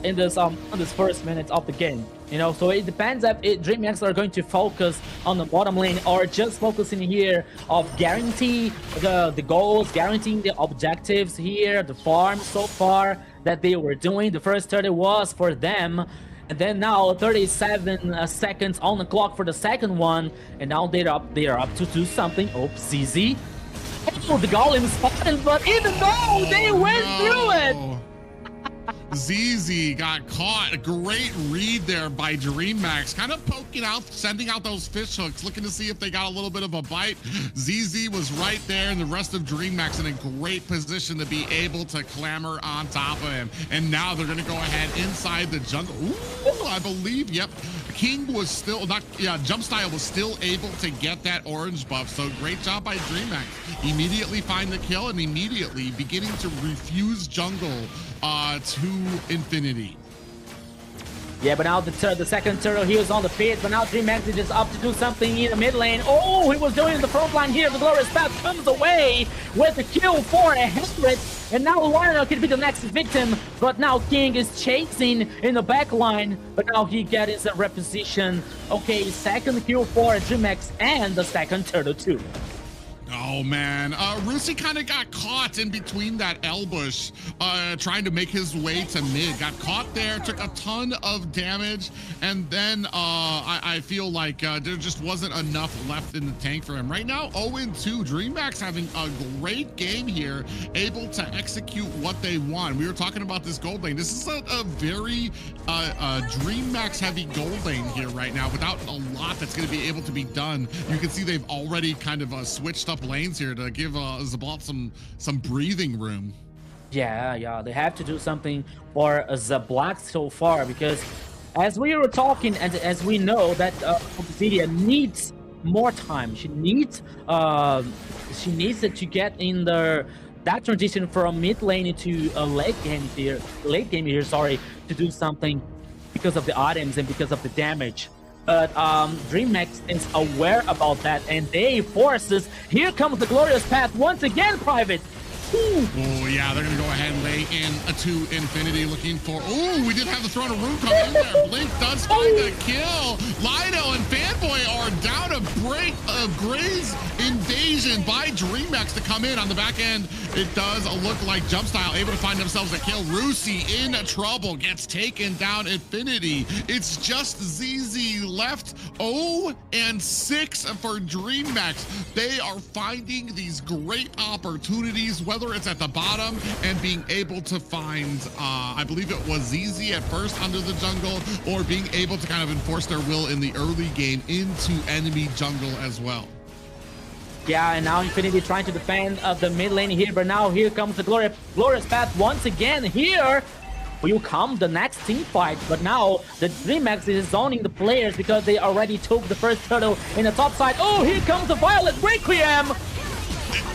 in this first minutes of the game. You know, so it depends if Dreammax are going to focus on the bottom lane or just focusing here of guarantee the goals, guaranteeing the objectives here, the farm so far that they were doing. The first 30 was for them, and then now 37 seconds on the clock for the second one, and now they're up to do something. Oh, ZZ. Oh, the golem spotted, but even though they went through it. ZZ got caught. A great read there by Dreammax, kind of poking out, sending out those fish hooks, looking to see if they got a little bit of a bite. ZZ was right there, and the rest of Dreammax in a great position to be able to clamber on top of him. And now they're going to go ahead inside the jungle. Ooh, I believe, yep. King was still not, Jumpstyle was still able to get that orange buff. So great job by Dreammax. Immediately find the kill and immediately beginning to refuse jungle to Infinity. Yeah, but now the second turtle, he was on the pit, but now Dreammax is just up to do something in the mid lane. Oh, he was doing the front line here. The Glorious Path comes away with the kill for a Hybrid, and now Lionel could be the next victim, but now King is chasing in the back line, but now he gets a reposition. Okay, second kill for Dreammax and the second turtle too. Oh man, Rusi kind of got caught in between that Elbush, trying to make his way to mid. Got caught there, took a ton of damage, and then I feel like there just wasn't enough left in the tank for him. Right now, 0-2. Dreammax having a great game here, able to execute what they want. We were talking about this gold lane. This is a very Dreammax heavy gold lane here right now, without a lot that's going to be able to be done. You can see they've already kind of switched up lanes here to give Zablat some breathing room. Yeah, they have to do something for Zablat so far, because as we were talking and as we know that Obsidia needs more time. She needs it to get in that transition from mid lane to late game here, to do something because of the items and because of the damage. But Dreammax is aware about that, and they forces. Here comes the Glorious Path once again, Private. Oh, yeah, they're going to go ahead and lay in to Infinity looking for... Oh, we did have the Throne of Room come in there. Blink does find the kill. Lido and Fanboy are down a break of Gray's invasion by Dreammax to come in on the back end. It does look like Jumpstyle able to find themselves a kill. Rusi in trouble, gets taken down. Infinity. It's just ZZ left. 0-6 for Dreammax. They are finding these great opportunities, whether it's at the bottom and being able to find, I believe it was ZZ at first under the jungle, or being able to kind of enforce their will in the early game into enemy jungle as well. Yeah, and now Infinity trying to defend the mid lane here, but now here comes the glorious path once again. Here will come the next team fight, but now the Dreammax is zoning the players because they already took the first turtle in the top side. Oh, here comes the Violet Requiem!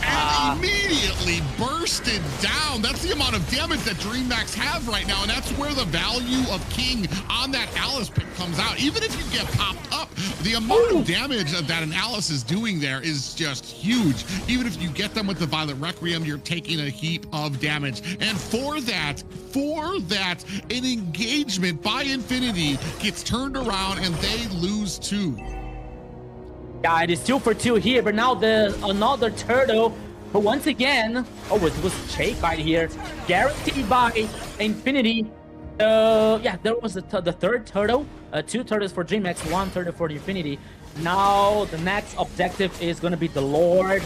And immediately bursted down. That's the amount of damage that Dreammax have right now, and that's where the value of King on that Alice pick comes out. Even if you get popped up, the amount of damage that an Alice is doing there is just huge. Even if you get them with the Violet Requiem, you're taking a heap of damage. And for that, an engagement by Infinity gets turned around and they lose 2. Yeah, it is 2 for 2 here, but now another turtle. But once again, oh, it was Jake right here, guaranteed by Infinity. Yeah, there was the third turtle. 2 turtles for Dreammax, 1 turtle for Infinity. Now the next objective is gonna be the Lord.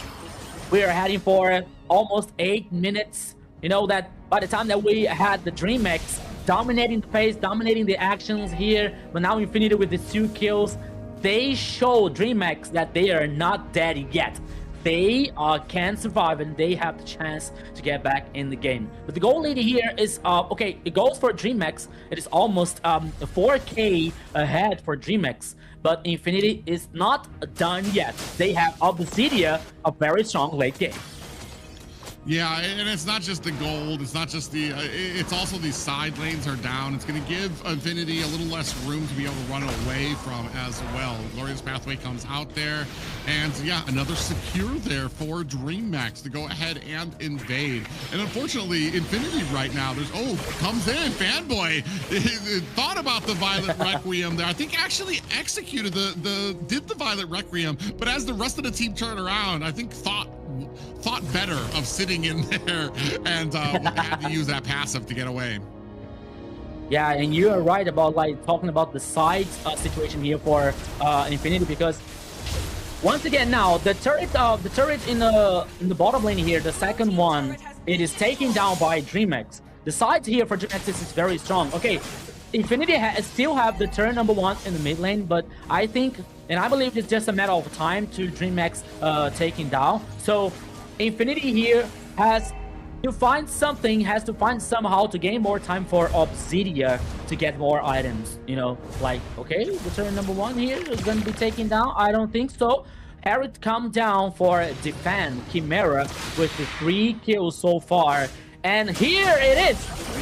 We are heading for almost 8 minutes. You know that by the time that we had the Dreammax dominating the pace, dominating the actions here, but now Infinity with the 2 kills. They show Dreammax that they are not dead yet. They can survive and they have the chance to get back in the game. But the goal lead here is, okay, it goes for Dreammax. It is almost 4K ahead for Dreammax. But Infinity is not done yet. They have Obsidia, a very strong late game. Yeah, and it's not just the gold, it's not just the, it's also these side lanes are down. It's going to give Infinity a little less room to be able to run away from as well. Glorious Pathway comes out there, and yeah, another secure there for Dreammax to go ahead and invade. And unfortunately, Infinity right now, there's, comes in, Fanboy, thought about the Violet Requiem there. I think actually executed did the Violet Requiem, but as the rest of the team turned around, I think thought better of sitting in there and had to use that passive to get away. Yeah, and you are right about talking about the side situation here for Infinity, because once again now the turret in the bottom lane here, the second one, it is taken down by Dreammax. The sides here for Dreammax is very strong. Okay, Infinity still have the turret number 1 in the mid lane, but I think and I believe it's just a matter of time to Dreammax taking down. So Infinity here has to find somehow to gain more time for Obsidia to get more items. You know, like, okay, the turn number 1 here is going to be taken down. I don't think so. Harriet come down for defend Chimera with the 3 kills so far. And here it is,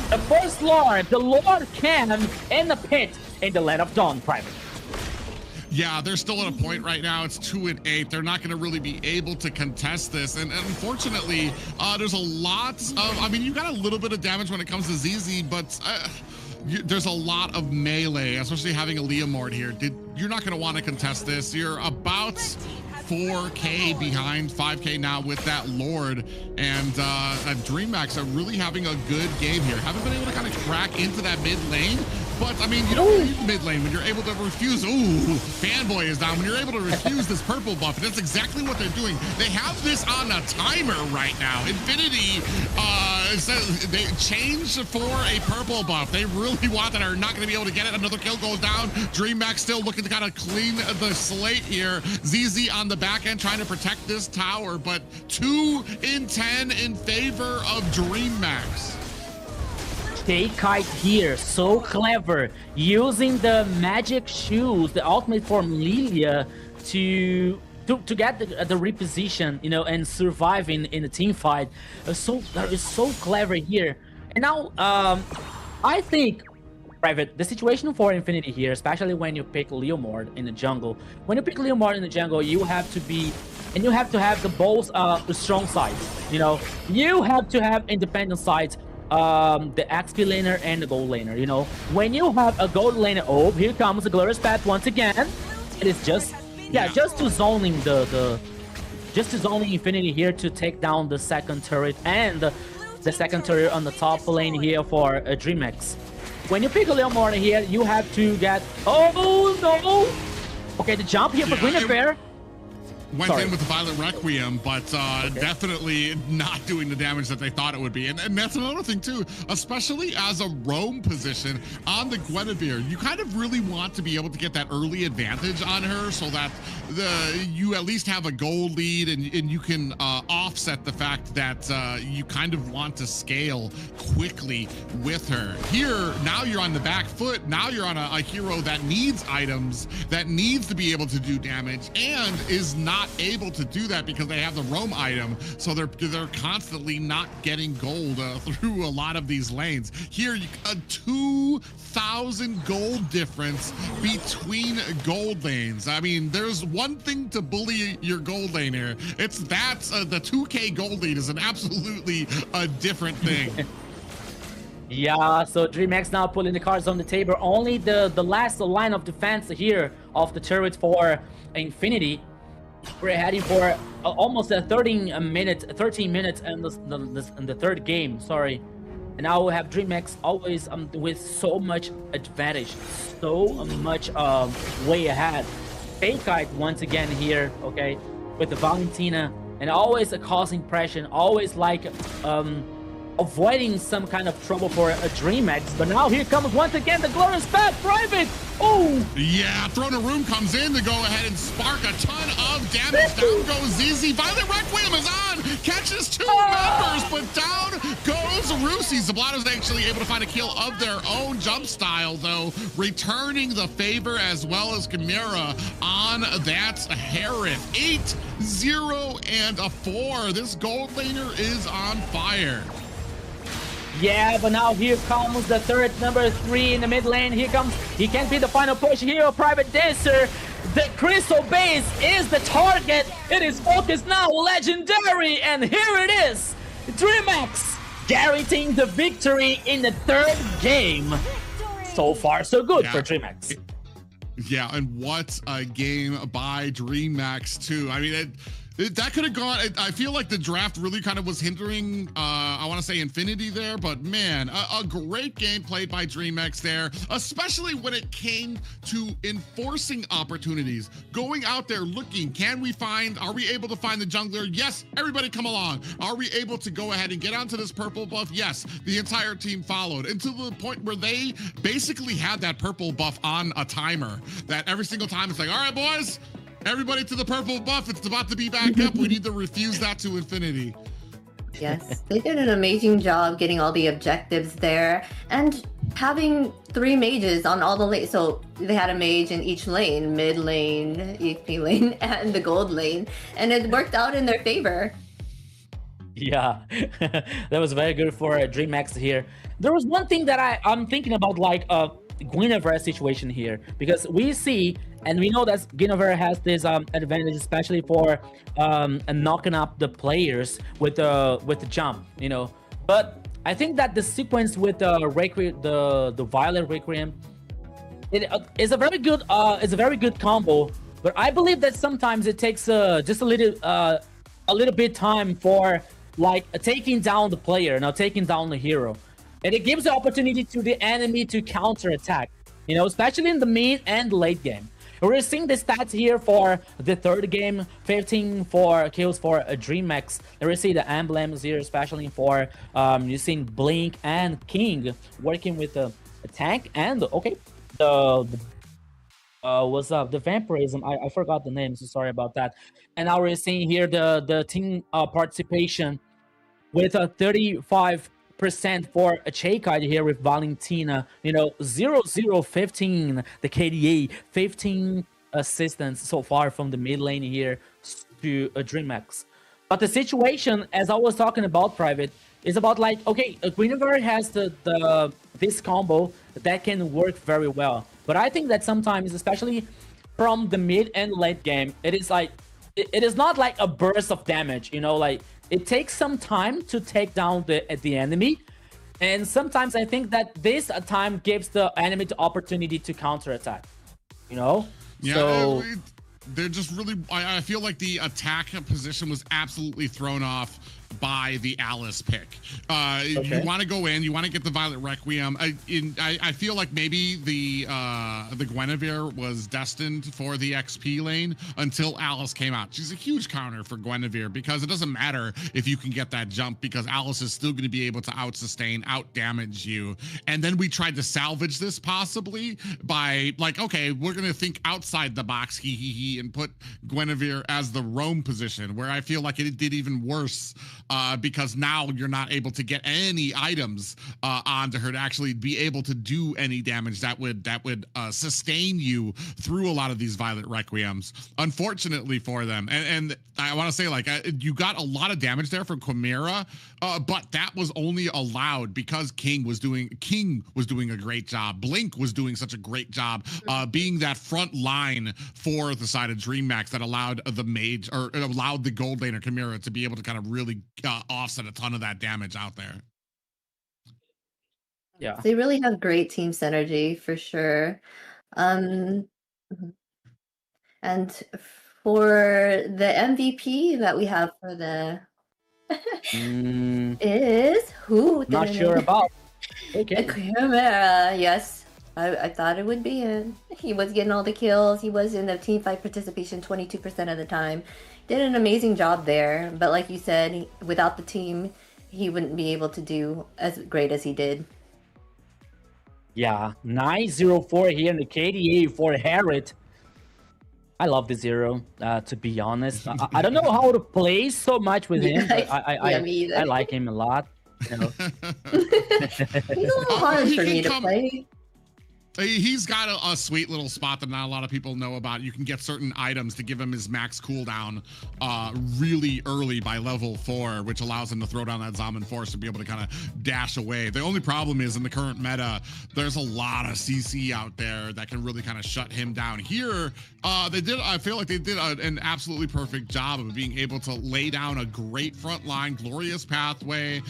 the first Lord, the Lord Cam in the pit in the Land of Dawn Private. Yeah, they're still at a point right now. It's 2-8. They're not going to really be able to contest this. And unfortunately, there's a lot of, I mean, you got a little bit of damage when it comes to ZZ, but there's a lot of melee, especially having a Leomord here. You're not going to want to contest this. You're about 4K behind, 5K now with that Lord, and Dreammax are really having a good game here. Haven't been able to kind of crack into that mid lane, but I mean, you don't need mid lane when you're able to refuse. Ooh, Fanboy is down. When you're able to refuse this purple buff, and that's exactly what they're doing. They have this on a timer right now. Infinity says they changed for a purple buff. They really want that, are not going to be able to get it. Another kill goes down. Dreammax still looking to kind of clean the slate here. ZZ on the back end trying to protect this tower, but 2 in 10 in favor of Dreammax. Kite here, so clever, using the magic shoes, the ultimate form Lilia to get the reposition, you know, and surviving in the team fight. So that is so clever here. And now I think, Private, the situation for Infinity here, especially when you pick Leomord in the jungle. When you pick Leomord in the jungle, you have to be and you have to have the both strong sides. You know, you have to have independent sides. The XP laner and the gold laner. You know, when you have a gold laner, oh, here comes the glorious path once again. It is just just to zoning just to zoning Infinity here to take down the second turret and the second turret on the top lane here for Dreammax. When you pick a little more here, you have to get... Oh, no! Okay, the jump here for Guinevere. Went in with the Violent Requiem, but definitely not doing the damage that they thought it would be. And that's another thing, too, especially as a roam position on the Guinevere. You kind of really want to be able to get that early advantage on her so that you at least have a gold lead and you can offset the fact that you kind of want to scale quickly with her. Here, now you're on the back foot. Now you're on a hero that needs items, that needs to be able to do damage, and is not able to do that because they have the roam item, so they're constantly not getting gold through a lot of these lanes. Here, a 2,000 gold difference between gold lanes. I mean, there's one thing to bully your gold laner. It's that the 2K gold lead is an absolutely different thing. Yeah, so Dreammax now pulling the cards on the table. Only the last line of defense here of the turret for Infinity. We're heading for almost 13 minutes in the third game, sorry. And now we have Dreammax always with so much advantage, so much way ahead. Fake once again here, okay, with the Valentina, and always causing pressure, always like avoiding some kind of trouble for a Dreammax. But now here comes once again the glorious path private. Oh yeah, Throne of Room comes in to go ahead and spark a ton of damage. Down goes ZZ. Violent Requiem is on, catches two members, but down goes Rusi. Zablato's actually able to find a kill of their own. Jump style though, returning the favor, as well as Chimera on that Herod. 8-0 and a 4. This gold laner is on fire. Yeah, but now here comes the third, number 3 in the mid lane. Here comes, he can be the final push here, Private Dancer. The Crystal Base is the target. It is focused now, legendary, and here it is. Dreammax guaranteeing the victory in the third game. So far, so good for Dreammax. Yeah, and what a game by Dreammax too. I mean, that could have gone. I feel like the draft really kind of was hindering, I want to say Infinity there, but man, a great game played by Dreammax there, especially when it came to enforcing opportunities, going out there looking, are we able to find the jungler? Yes, everybody come along. Are we able to go ahead and get onto this purple buff? Yes, the entire team followed, and to the point where they basically had that purple buff on a timer, that every single time it's like, all right, boys, everybody to the purple buff. It's about to be back up. We need to refuse that to Infinity. Yes, they did an amazing job getting all the objectives there and having 3 mages on all the lanes. So they had a mage in each lane, mid lane, EP lane, and the gold lane. And it worked out in their favor. Yeah, that was very good for Dreammax here. There was one thing that I'm thinking about, like Guinevere situation here, because we see and we know that Guinevere has this advantage, especially for knocking up the players with the jump, you know. But I think that the sequence with the Violet Requiem, it is a very good combo. But I believe that sometimes it takes just a little bit time for like taking down the player, now taking down the hero. And it gives the opportunity to the enemy to counter-attack, you know, especially in the mid and late game. We're seeing the stats here for the third game, 15 kills for a Dreammax. And we see the emblems here, especially for you've seen Blink and King working with the tank and the vampirism. I forgot the name, so sorry about that. And now we're seeing here the team participation with a 35% for a Chaykai here with Valentina, you know, 0-0-15, the KDA, 15 assistance so far from the mid lane here to a Dreammax. But the situation, as I was talking about, Private, is about like, okay, Guinevere has this combo that can work very well. But I think that sometimes, especially from the mid and late game, it is like it is not like a burst of damage, you know, like it takes some time to take down the enemy. And sometimes I think that this time gives the enemy the opportunity to counterattack, you know? Yeah, so they're just really, I feel like the attack position was absolutely thrown off by the Alice pick. You want to go in, you want to get the Violet Requiem. I feel like maybe the Guinevere was destined for the XP lane until Alice came out. She's a huge counter for Guinevere because it doesn't matter if you can get that jump because Alice is still going to be able to out sustain, out damage you. And then we tried to salvage this possibly by like, okay, we're going to think outside the box, and put Guinevere as the roam position, where I feel like it did even worse. Because now you're not able to get any items onto her to actually be able to do any damage that would sustain you through a lot of these Violet Requiems. Unfortunately for them, and I want to say like you got a lot of damage there from Chimera, but that was only allowed because King was doing a great job. Blink was doing such a great job being that front line for the side of Dreammax that allowed the mage or allowed the gold laner Chimera to be able to kind of really offset a ton of that damage out there. Yeah, they really have great team synergy for sure. And for the MVP that we have for the is who? Not sure about. Okay. Chimera, yes. I thought it would be him. He was getting all the kills. He was in the team fight participation 22% of the time. Did an amazing job there. But like you said, without the team, he wouldn't be able to do as great as he did. Yeah, 904 here in the KDA for Harriet. I love the Zero, to be honest. I don't know how to play so much with him, but I like him a lot. You know? He's a little hard for me to play. He's got a sweet little spot that not a lot of people know about. You can get certain items to give him his max cooldown really early by level 4, which allows him to throw down that Zaman Force to be able to kind of dash away. The only problem is in the current meta, there's a lot of CC out there that can really kind of shut him down. Here, I feel like they did an absolutely perfect job of being able to lay down a great front line, glorious pathway.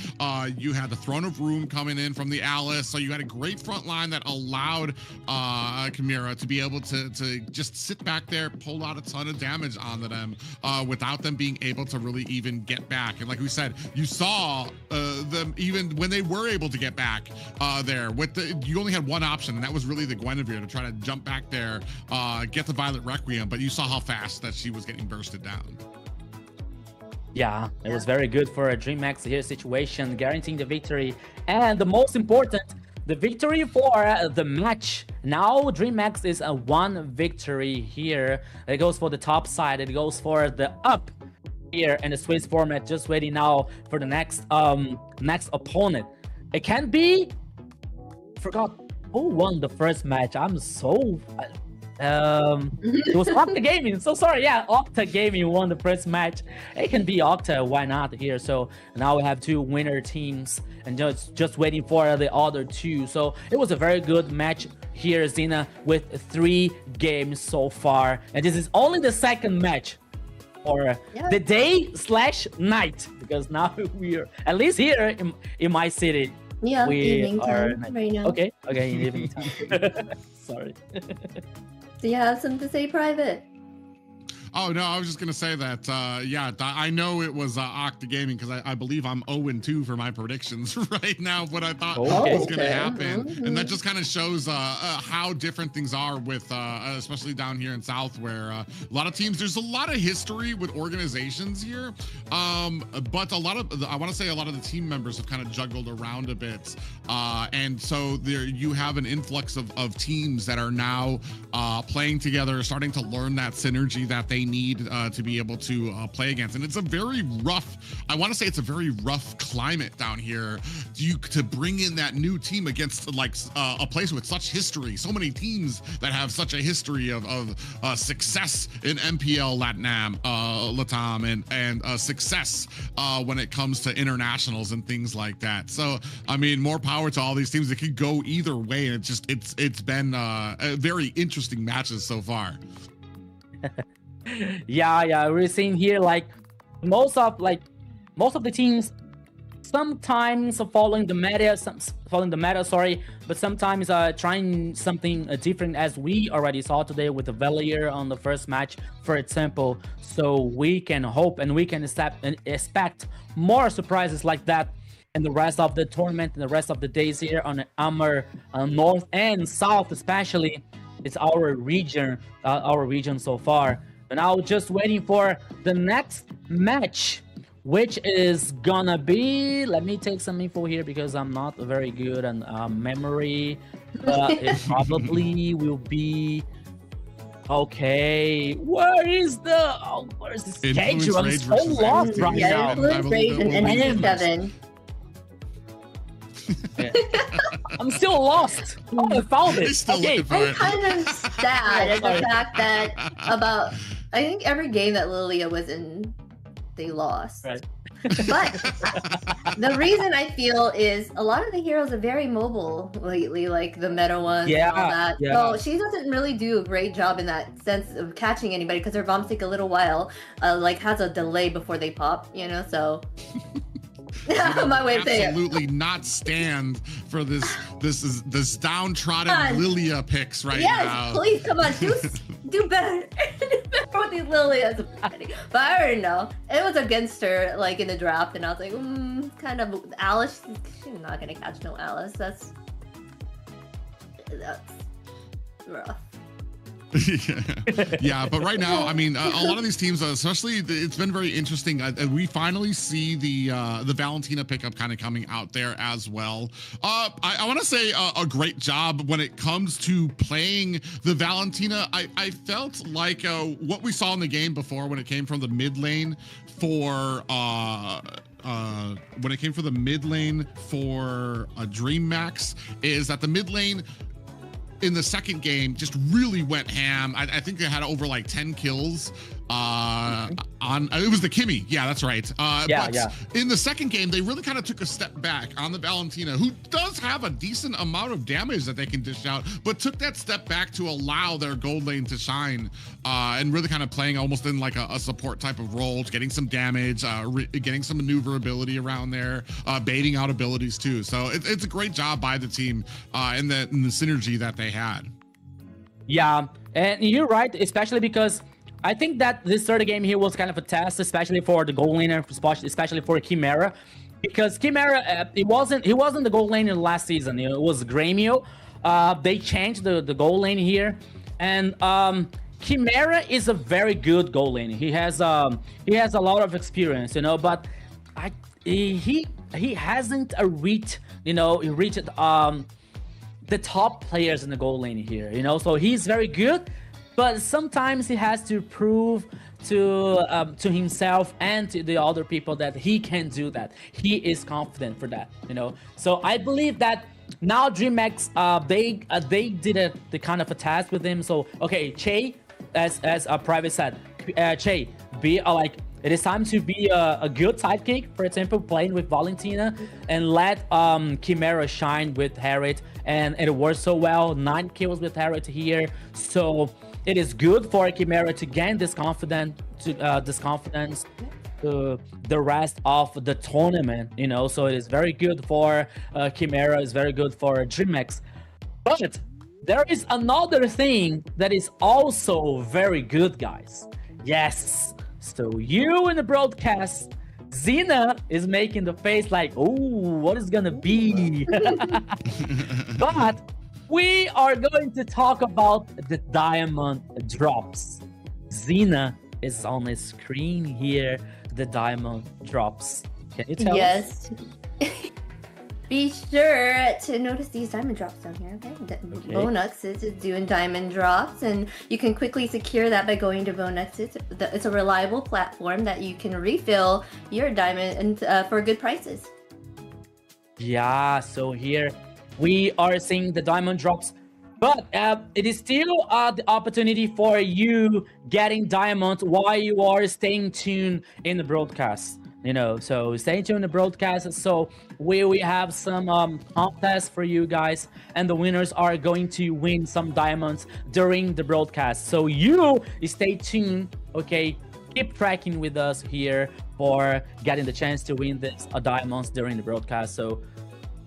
You had the Throne of Room coming in from the Alice, so you had a great front line that allowed Chimera to be able to just sit back there, pull out a ton of damage onto them without them being able to really even get back. And like we said, you saw them even when they were able to get back there with you only had one option, and that was really the Guinevere to try to jump back there, get the Violet Requiem, but you saw how fast that she was getting bursted down. Yeah, it was very good for a Dreammax here situation, guaranteeing the victory, and the most important, the victory for the match. Now Dreammax is a 1 victory here. It goes for the top side. It goes for the up here in the Swiss format. Just waiting now for the next opponent. It can be. Forgot who won the first match. I'm so. It was Octa Gaming. So sorry. Yeah, Octa Gaming won the first match. It can be Octa. Why not here? So now we have 2 winner teams, and just waiting for the other 2. So it was a very good match here, Zina, with 3 games so far, and this is only the second match for the day/night, because now we are at least here in my city. Yeah, we evening are time right now. Okay, evening time. Sorry. Do you have something to say, Private? Oh, no, I was just going to say that, I know it was Octa Gaming because I believe I'm 0-2 for my predictions right now of what I thought was going to happen. Mm-hmm. And that just kind of shows how different things are with, especially down here in South, where a lot of teams, there's a lot of history with organizations here. But I want to say a lot of the team members have kind of juggled around a bit. And so there you have an influx of teams that are now playing together, starting to learn that synergy that they need to be able to play against. And it's a very rough, I want to say it's a very rough climate down here to bring in that new team against like a place with such history. So many teams that have such a history of success in MPL Latam and success when it comes to internationals and things like that. So I mean, more power to all these teams. It could go either way, and it's been very interesting matches so far. Yeah, we're seeing here like most of the teams sometimes following the meta, but sometimes trying something different, as we already saw today with the Valier on the first match, for example. So we can hope and we can expect more surprises like that in the rest of the tournament and the rest of the days here on the AMER North and South, especially. It's our region so far. But now just waiting for the next match, which is gonna be, let me take some info here because I'm not very good on memory. It probably will be, okay, where's the schedule? I'm so lost right now. Rage and NC7. I'm still lost. Oh, I found it. Okay. I'm kind of sad at the fact that I think every game that Lilia was in, they lost. Right. But the reason I feel is a lot of the heroes are very mobile lately, like the meta ones and all that. So she doesn't really do a great job in that sense of catching anybody because her bombs take a little while, has a delay before they pop, so... My way of saying absolutely not stand for this downtrodden Lilia picks right now. Yes, please, come on, do better. Do better with these Lilias. But I already know. It was against her, like, in the draft, and I was like, kind of, Alice, she's not gonna catch no Alice. That's rough. Yeah, but right now, I mean, a lot of these teams, especially, it's been very interesting. We finally see the Valentina pickup kind of coming out there as well. I want to say a great job when it comes to playing the Valentina. I felt like what we saw in the game before when it came from the mid lane for Dreammax, is that the mid lane in the second game just really went ham. I think they had over like 10 kills on, it was the Kimmy. Yeah, that's right. But in the second game, they really kind of took a step back on the Valentina, who does have a decent amount of damage that they can dish out, but took that step back to allow their gold lane to shine, and really kind of playing almost in like a support type of role, getting some damage, getting some maneuverability around there, baiting out abilities too. So it's a great job by the team in the synergy that they had. Yeah, and you're right, especially because I think that this third game here was kind of a test, especially for the gold laner, especially for Chimera, because Chimera, he wasn't the gold laner last season. It was Gremio. They changed the gold lane here, and Chimera is a very good gold lane. He has a lot of experience, but he hasn't reached the top players in the gold lane here. So he's very good. But sometimes he has to prove to himself and to the other people that he can do that. He is confident for that, So I believe that now Dreammax, they did the kind of a task with him. So okay, Che, as a private said, Che, be it is time to be a good sidekick. For example, playing with Valentina and let Chimera shine with Harriet, and it worked so well. 9 kills with Harriet here, so. It is good for Chimera to gain this confidence to the rest of the tournament, So it is very good for Chimera. It's very good for Dreammax. But there is another thing that is also very good, guys. Yes. So you in the broadcast, Xena is making the face like, oh, what is gonna be? But we are going to talk about the diamond drops. Xena is on the screen here. The diamond drops. Can you tell us? Yes. Be sure to notice these diamond drops down here, okay? Bonux is doing diamond drops, and you can quickly secure that by going to Bonux. It's a reliable platform that you can refill your diamond and for good prices. Yeah, so here we are seeing the diamond drops, but it is still the opportunity for you getting diamonds while you are staying tuned in the broadcast. So stay tuned in the broadcast. So we have some contests for you guys, and the winners are going to win some diamonds during the broadcast. So you stay tuned Okay, keep tracking with us here for getting the chance to win this diamonds during the broadcast. So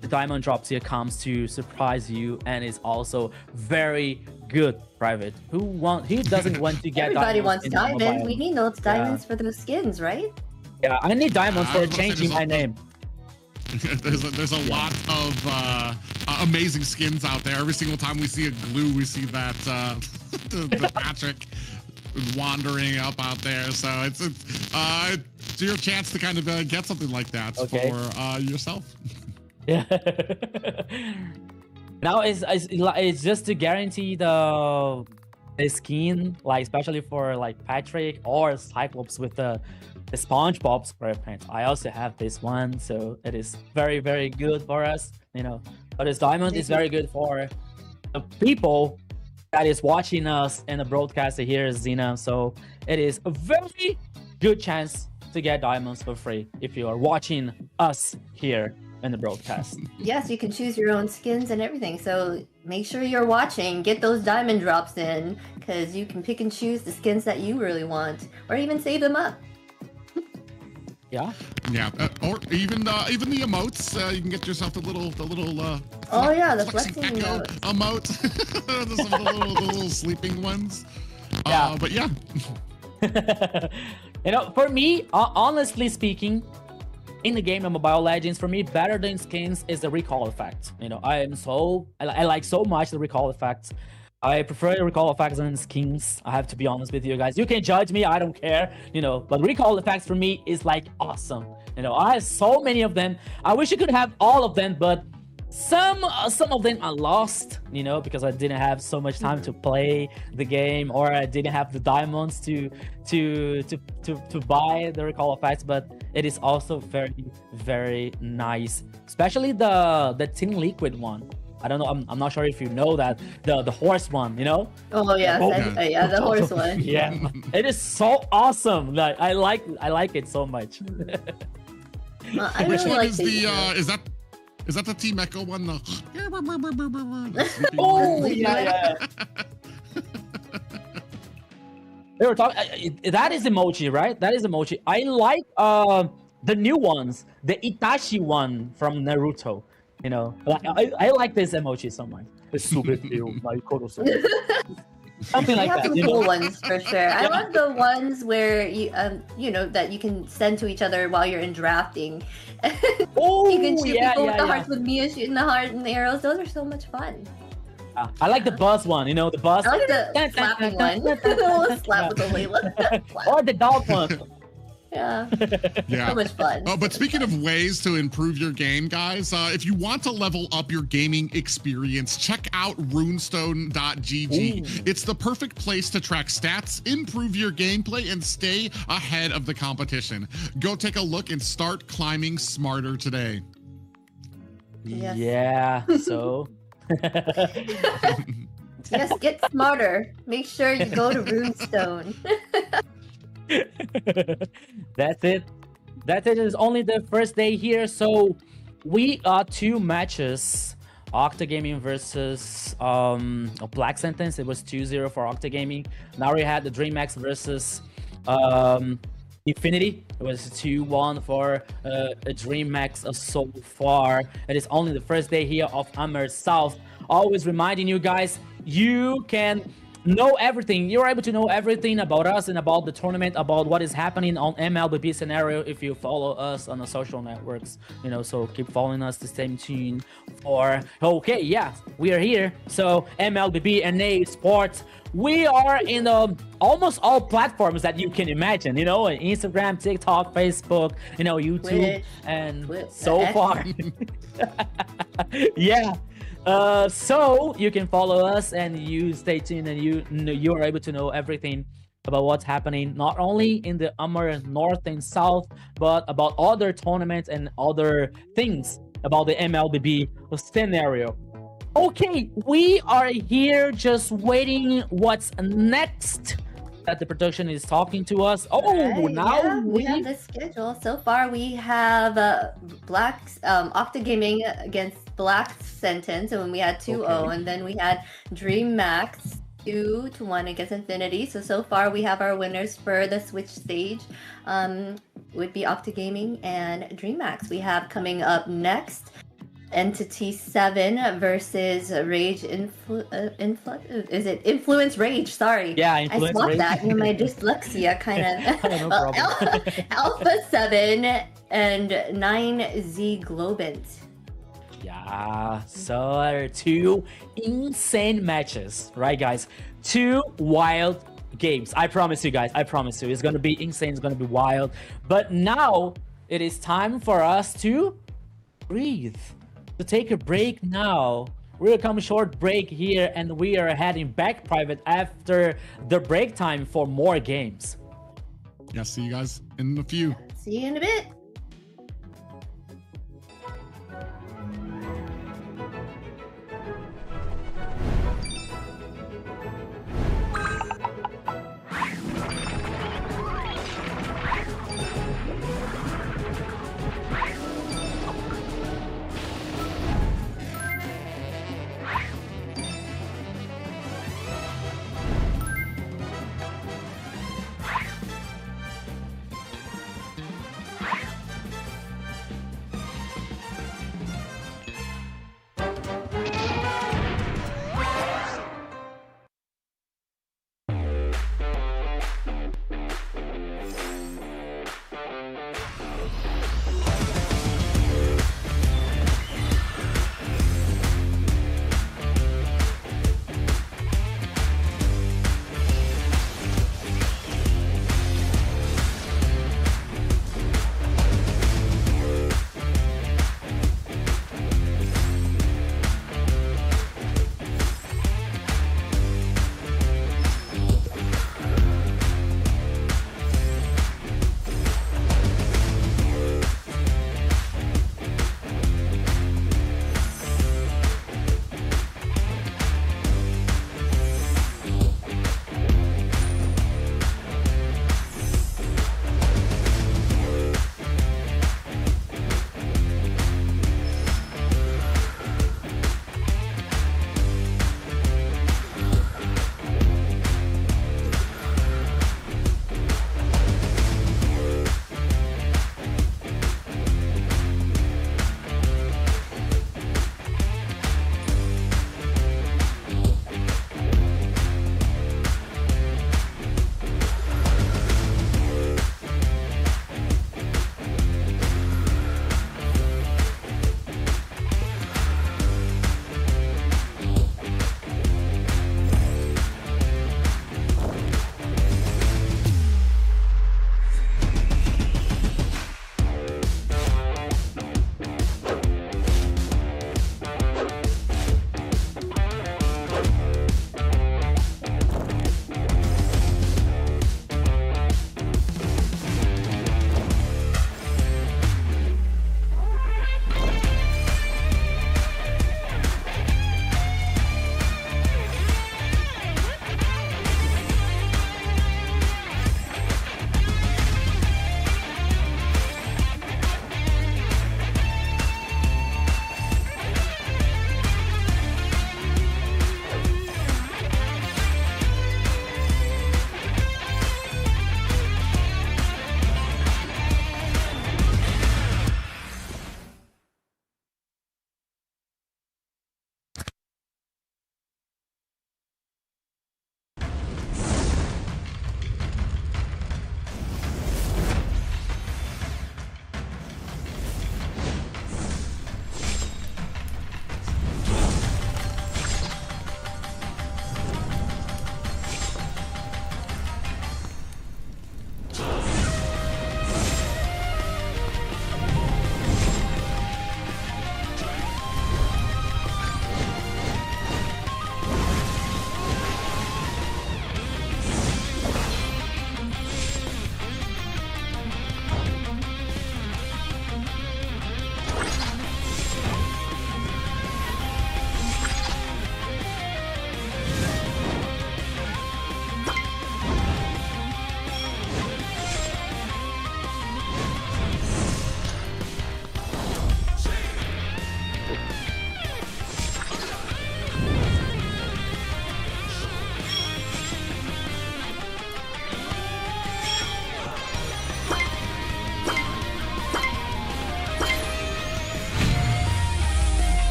the diamond drops here comes to surprise you and is also very good, Private. Who doesn't want to get Everybody diamonds wants in diamonds. mobile? We need those diamonds for those skins, right? Yeah, I need diamonds I for was gonna say changing my name. There's a lot of amazing skins out there. Every single time we see a glue, we see that the Patrick wandering up out there. So it's your chance to kind of get something like that for yourself. Yeah. Now it's just to guarantee the skin, like especially for like Patrick or Cyclops with the SpongeBob SquarePants. I also have this one, so it is very, very good for us, you know. But this diamond is very good for the people that is watching us in the broadcast here, Xena. So it is a very good chance to get diamonds for free if you are watching us here in the broadcast. Yes, you can choose your own skins and everything. So make sure you're watching. Get those diamond drops in, because you can pick and choose the skins that you really want, or even save them up. Yeah, or even the emotes. You can get yourself the little oh yeah, the flexing flexing echo emote. Some of the little sleeping ones. Yeah. But yeah. You know, for me, honestly speaking, in the game of Mobile Legends, for me, better than skins is the recall effect. You know, I like so much the recall effect. I prefer recall effects than skins. I have to be honest with you guys. You can judge me, I don't care, you know, but recall effects for me is like awesome. You know, I have so many of them. I wish I could have all of them, but some of them are lost, you know, because I didn't have so much time to play the game, or I didn't have the diamonds to buy the recall effects. But it is also very, very nice, especially the Tin Liquid one. I don't know. I'm not sure if you know that the horse one. You know? Oh yes, yeah, the horse one. Yeah, it is so awesome. Like I like it so much. I Which really one like is the is that the Team Echo one? Oh yeah. They were talking. That is emoji, right? That is emoji. I like the new ones, the Itachi one from Naruto. You know, I like this emoji so much. Something like have that. some cool ones for sure. I love the ones where you know, that you can send to each other while you're in drafting. Oh, you can shoot people with the hearts, with Mia shooting the heart and the arrows. Those are so much fun. I like the buzz one. You know, the buzz. I like the slapping one. Slap with the Layla. Or the dog one. Yeah. Yeah. So much fun. But speaking of ways to improve your game, guys, if you want to level up your gaming experience, check out runestone.gg. It's the perfect place to track stats, improve your gameplay, and stay ahead of the competition. Go take a look and start climbing smarter today. Yes. Yeah. So. Yes, get smarter. Make sure you go to Runestone. That's it. It's only the first day here, so we got 2 matches. Octa Gaming versus Black Sentence. It was 2-0 for Octa Gaming. Now we had the Dreammax versus Infinity. It was 2-1 for Dreammax so far. It is only the first day here of AMER South. Always reminding you guys, you can know everything. You're able to know everything about us and about the tournament, about what is happening on MLBB scenario if you follow us on the social networks, you know. So keep following us to stay tuned for we are here. So MLBB Esports, we are in almost all platforms that you can imagine, you know, Instagram, TikTok, Facebook, you know, YouTube, and so far. Yeah. So you can follow us and you stay tuned, and you are able to know everything about what's happening, not only in the AMER North and South, but about other tournaments and other things about the MLBB scenario. Okay, we are here just waiting what's next that the production is talking to us. We have the schedule. So far we have Octa Gaming against Black Sentence, and we had 2-0, and then we had Dreammax 2-1 against Infinity. So far we have our winners for the Switch stage. Would be Octa Gaming and Dreammax. We have coming up next Entity 7 versus Rage is it Influence Rage? Sorry. Yeah, I Influence swapped Rage. that. My dyslexia kind of. No problem. Alpha 7 and 9Z Globant. Yeah, so 2 insane matches, right, guys? 2 wild games. I promise you guys, I promise you, it's gonna be insane, it's gonna be wild. But now it is time for us to breathe, to take a break now. We'll come short break here, and we are heading back private after the break time for more games. Yeah, see you guys in a few. See you in a bit.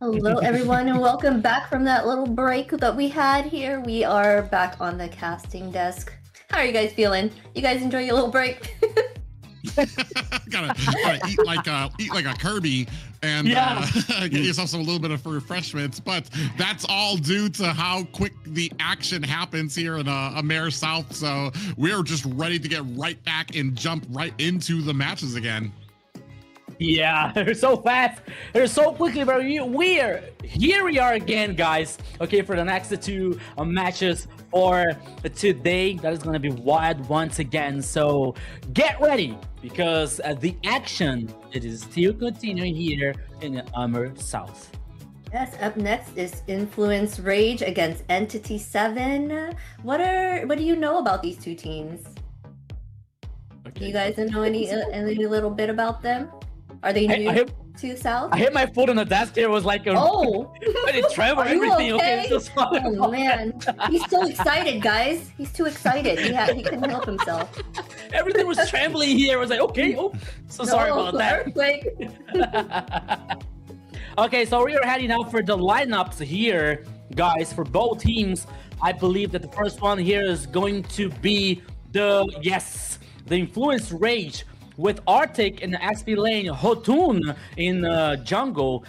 Hello, everyone, and welcome back from that little break that we had here. We are back on the casting desk. How are you guys feeling? You guys enjoy your little break? gotta eat like a Kirby and get yourself a little bit of refreshments. But that's all due to how quick the action happens here in AMER South. So we're just ready to get right back and jump right into the matches again. Yeah, they're so fast. They're so quickly, bro. Here we are again, guys. Okay, for the next two matches for today. That is gonna be wild once again. So get ready because the action it is still continuing here in AMER South. Yes, up next is Influence Rage against Entity 7. What do you know about these two teams? Okay. Do you guys know any little bit about them? Are they new to South? I hit my foot on the desk here. It was like it trembled everything. Okay, so sorry. Oh man, he's so excited, guys. He's too excited. He couldn't help himself. Everything was trembling here. I was like, okay, sorry about that. Earthquake. Okay, so we are heading out for the lineups here, guys, for both teams. I believe that the first one here is going to be the Influence Rage with Arctic in the XP lane, Hotun in jungle.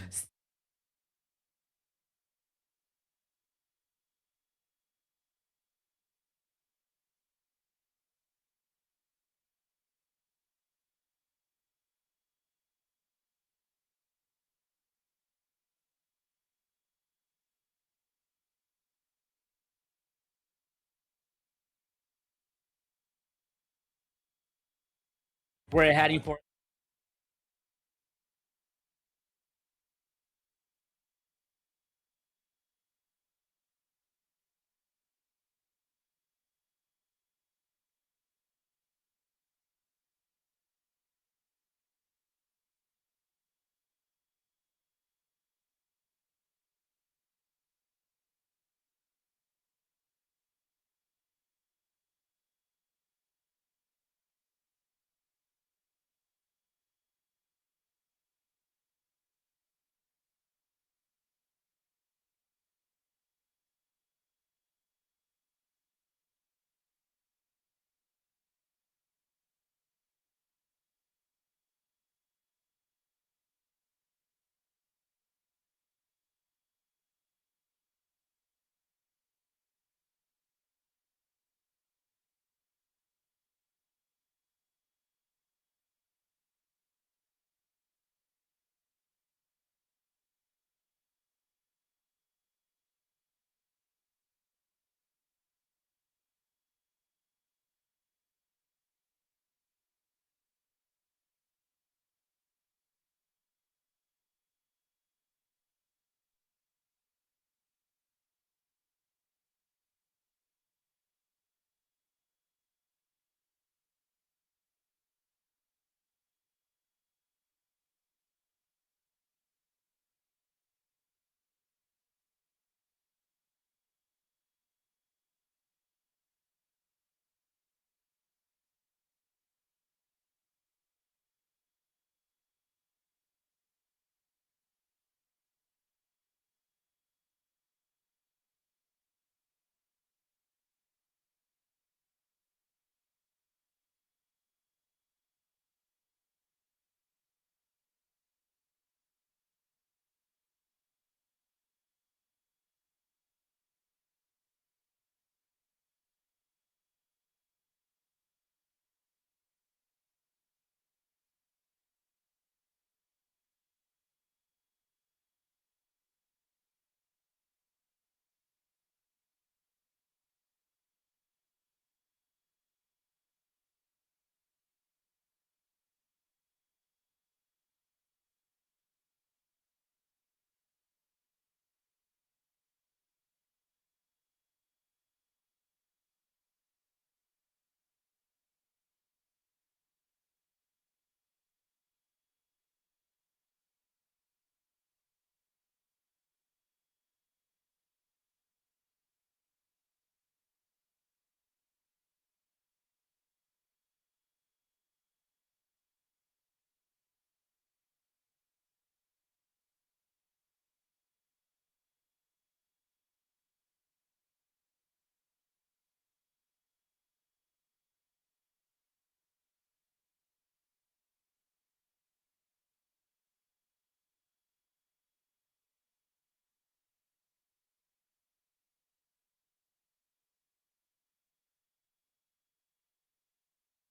We're heading for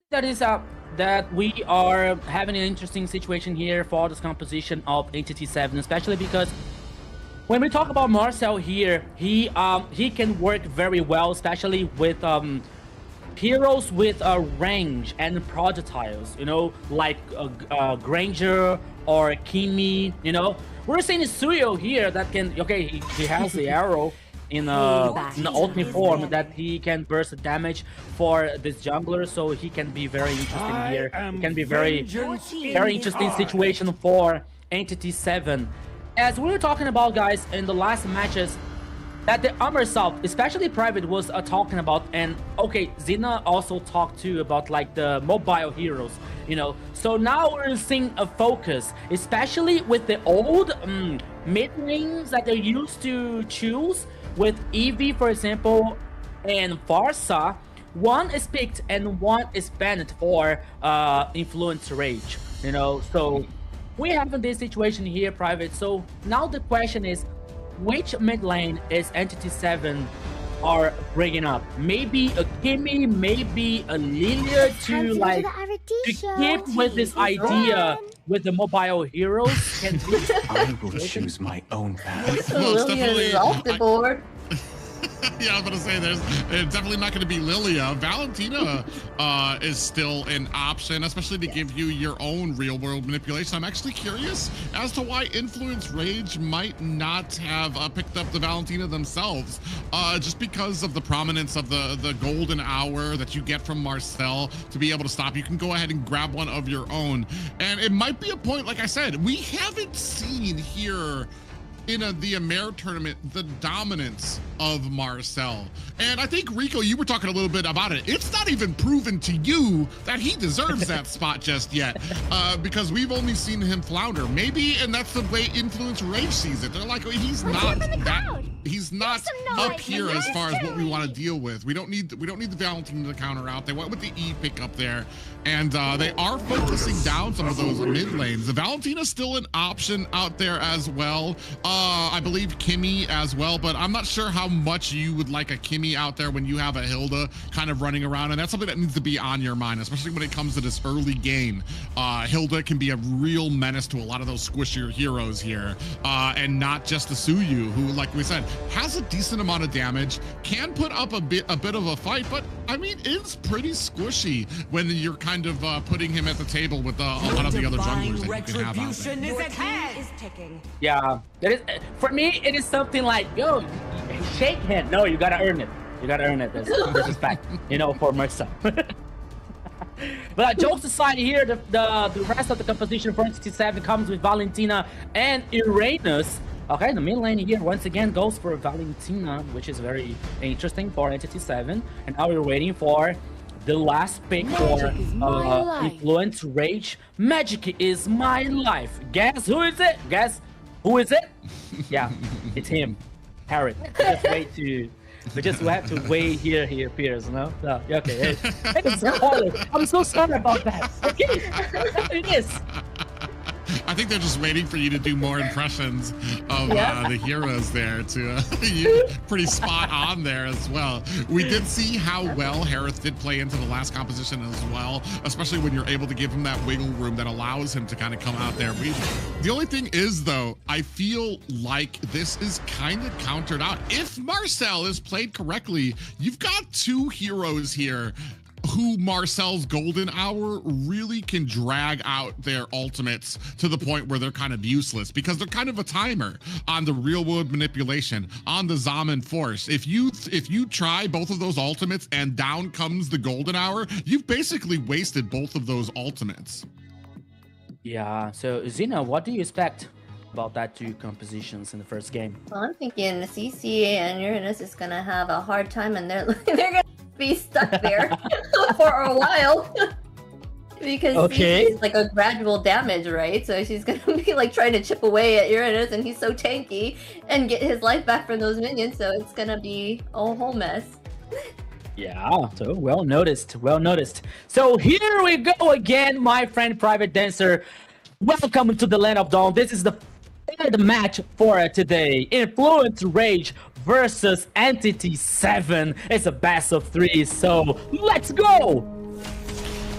that is that we are having an interesting situation here for this composition of Entity 7, especially because when we talk about Marcel here, he can work very well, especially with heroes with range and projectiles, you know, like Granger or Kimi, you know. We're seeing Suyo here that can, okay, he has the arrow in the ultimate form that he can burst damage for this jungler, so he can be very interesting here. It can be very interesting situation for Entity 7. As we were talking about, guys, in the last matches, that the AMER South, especially Private, was talking about, and okay, Zina also talked too about like the mobile heroes, you know. So now we're seeing a focus, especially with the old mid lanes that they used to choose with Eevee, for example, and Farsa. One is picked and one is banned for Influence Rage, you know. So we have this situation here, Private. So now the question is, which mid lane is Entity 7 are bringing up? Maybe a Kimi, maybe a Lilia to like to keep with this idea with the mobile heroes. Can I will choose my own path. Lilia is off the board. Yeah, I was gonna say it's definitely not gonna be Lilia. Valentina is still an option, especially to give you your own real world manipulation. I'm actually curious as to why Influence Rage might not have picked up the Valentina themselves, just because of the prominence of the golden hour that you get from Marcel to be able to stop. You can go ahead and grab one of your own, and it might be a point, like I said, we haven't seen here in the AMER tournament the dominance of Marcel. And I think, Rico, you were talking a little bit about it. It's not even proven to you that he deserves that spot just yet, because we've only seen him flounder. Maybe, and that's the way Influence Rage sees it. They're like, oh, he's not up here as far as what we want to deal with. We don't need the Valentina to counter out. They went with the E pick up there, and they are focusing down some of those mid lanes. The Valentina's still an option out there as well. I believe Kimi as well, but I'm not sure how much you would like a Kimi out there when you have a Hilda kind of running around, and that's something that needs to be on your mind, especially when it comes to this early game. Hilda can be a real menace to a lot of those squishier heroes here, and not just the Suyu, who, like we said, has a decent amount of damage, can put up a bit of a fight, but I mean, it's pretty squishy when you're kind of putting him at the table with a lot of the other junglers that you can have out there. Yeah, that is, for me, it is something like, yo, shake hand. No, you gotta earn it. You gotta earn it. This is fact, you know, for Marcel. But jokes aside here, the rest of the composition for Entity 7 comes with Valentina and Uranus. Okay, the mid lane here once again goes for Valentina, which is very interesting for Entity 7. And now we're waiting for the last pick for Influence Rage. Magic is my life. Guess who is it? Guess who is it? Yeah, it's him. Harry. We just have to wait here he appears, you know? So, okay. I'm so sorry about that. Okay, it is. I think they're just waiting for you to do more impressions of the heroes there to you pretty spot on there as well. We did see how well Harith did play into the last composition as well, especially when you're able to give him that wiggle room that allows him to kind of come out there. The only thing is, though, I feel like this is kind of countered out. If Marcel is played correctly, you've got two heroes here who Marcel's golden hour really can drag out their ultimates to the point where they're kind of useless, because they're kind of a timer on the real world manipulation, on the Zaman force. If you try both of those ultimates and down comes the golden hour, you've basically wasted both of those ultimates. Yeah, so Zina, what do you expect about that two compositions in the first game? Well, I'm thinking CC and Uranus is gonna have a hard time, and they're gonna be stuck there for a while. Because it's like a gradual damage, right? So she's gonna be like trying to chip away at Uranus, and he's so tanky, and get his life back from those minions, so it's gonna be a whole mess. Yeah, so well noticed. So here we go again, my friend Private Dancer. Welcome to the Land of Dawn. This is the third match for today. Influence Rage versus Entity 7. It's a best of 3, so let's go!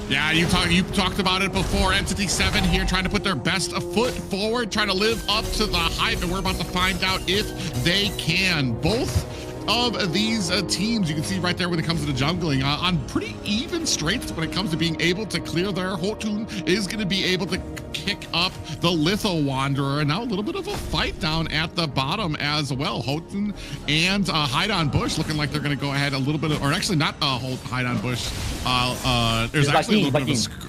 Yeah, you talked about it before. Entity 7 here trying to put their best foot forward, trying to live up to the hype, and we're about to find out if they can. Both of these teams, you can see right there when it comes to the jungling, on pretty even strengths when it comes to being able to clear there. Hotun is going to be able to kick up the Litho Wanderer, and now a little bit of a fight down at the bottom as well. Hotun and Hide on Bush looking like they're going to go ahead a little bit of, or actually not Hide on Bush. There's actually a little bit of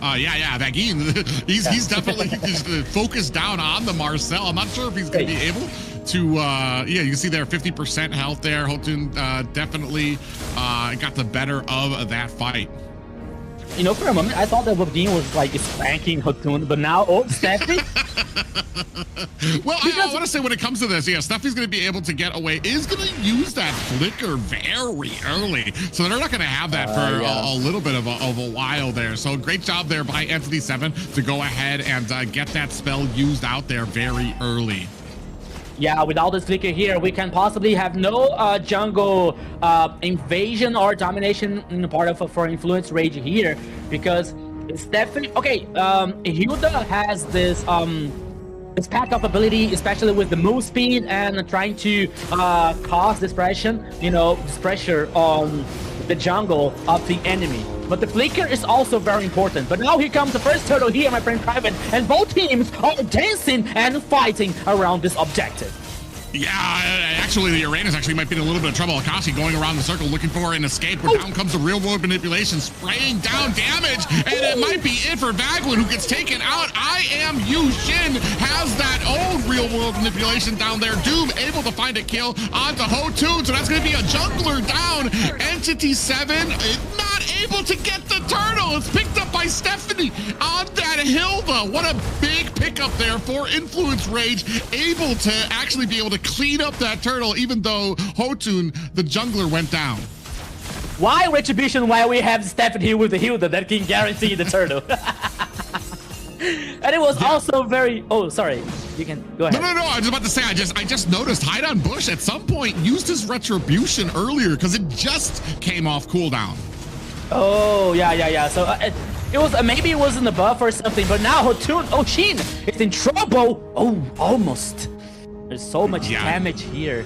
a yeah, Vagine. he's definitely just focused down on the Marcel. I'm not sure if he's going to be able to, yeah, you can see there 50% health there. Hotun definitely got the better of that fight. You know, for a moment, I thought that Vagine was like spanking Hotun, but now, oh, Steffi. Well, I want to say when it comes to this, yeah, Steffi's going to be able to get away, is going to use that flicker very early. So they're not going to have that for a little bit of a while there. So great job there by Entity 7 to go ahead and get that spell used out there very early. Yeah, without this flicker here, we can possibly have no jungle invasion or domination in the part of for Influence Rage here, because it's definitely okay. Hilda has this this pack-up ability, especially with the move speed and trying to cause this pressure, this pressure on the jungle of the enemy. But the flicker is also very important. But now here comes the first turtle here, my friend Private, and both teams are dancing and fighting around this objective. Yeah, actually, the Uranus actually might be in a little bit of trouble. Akashi going around the circle looking for an escape, but down comes the real-world manipulation, spraying down damage, and it might be it for Vagwin, who gets taken out. I Am Yu Shin has that old real-world manipulation down there. Doom able to find a kill onto Hotun, so that's going to be a jungler down. Entity 7 not able to get the turtle. It's picked up by Stephanie on that Hilda. What a big pickup there for Influence Rage, able to actually be able to clean up that turtle, even though Hotun, the jungler, went down. Why Retribution? Why we have Stephanie here with the Hilda that can guarantee the turtle? And it was also very. Oh, sorry. You can go ahead. No. I was about to say. I just noticed Hide on Bush at some point used his Retribution earlier because it just came off cooldown. Oh yeah. So it was maybe it was in the buff or something, but now Hotun, Shin is in trouble. Oh, almost. There's so much damage here.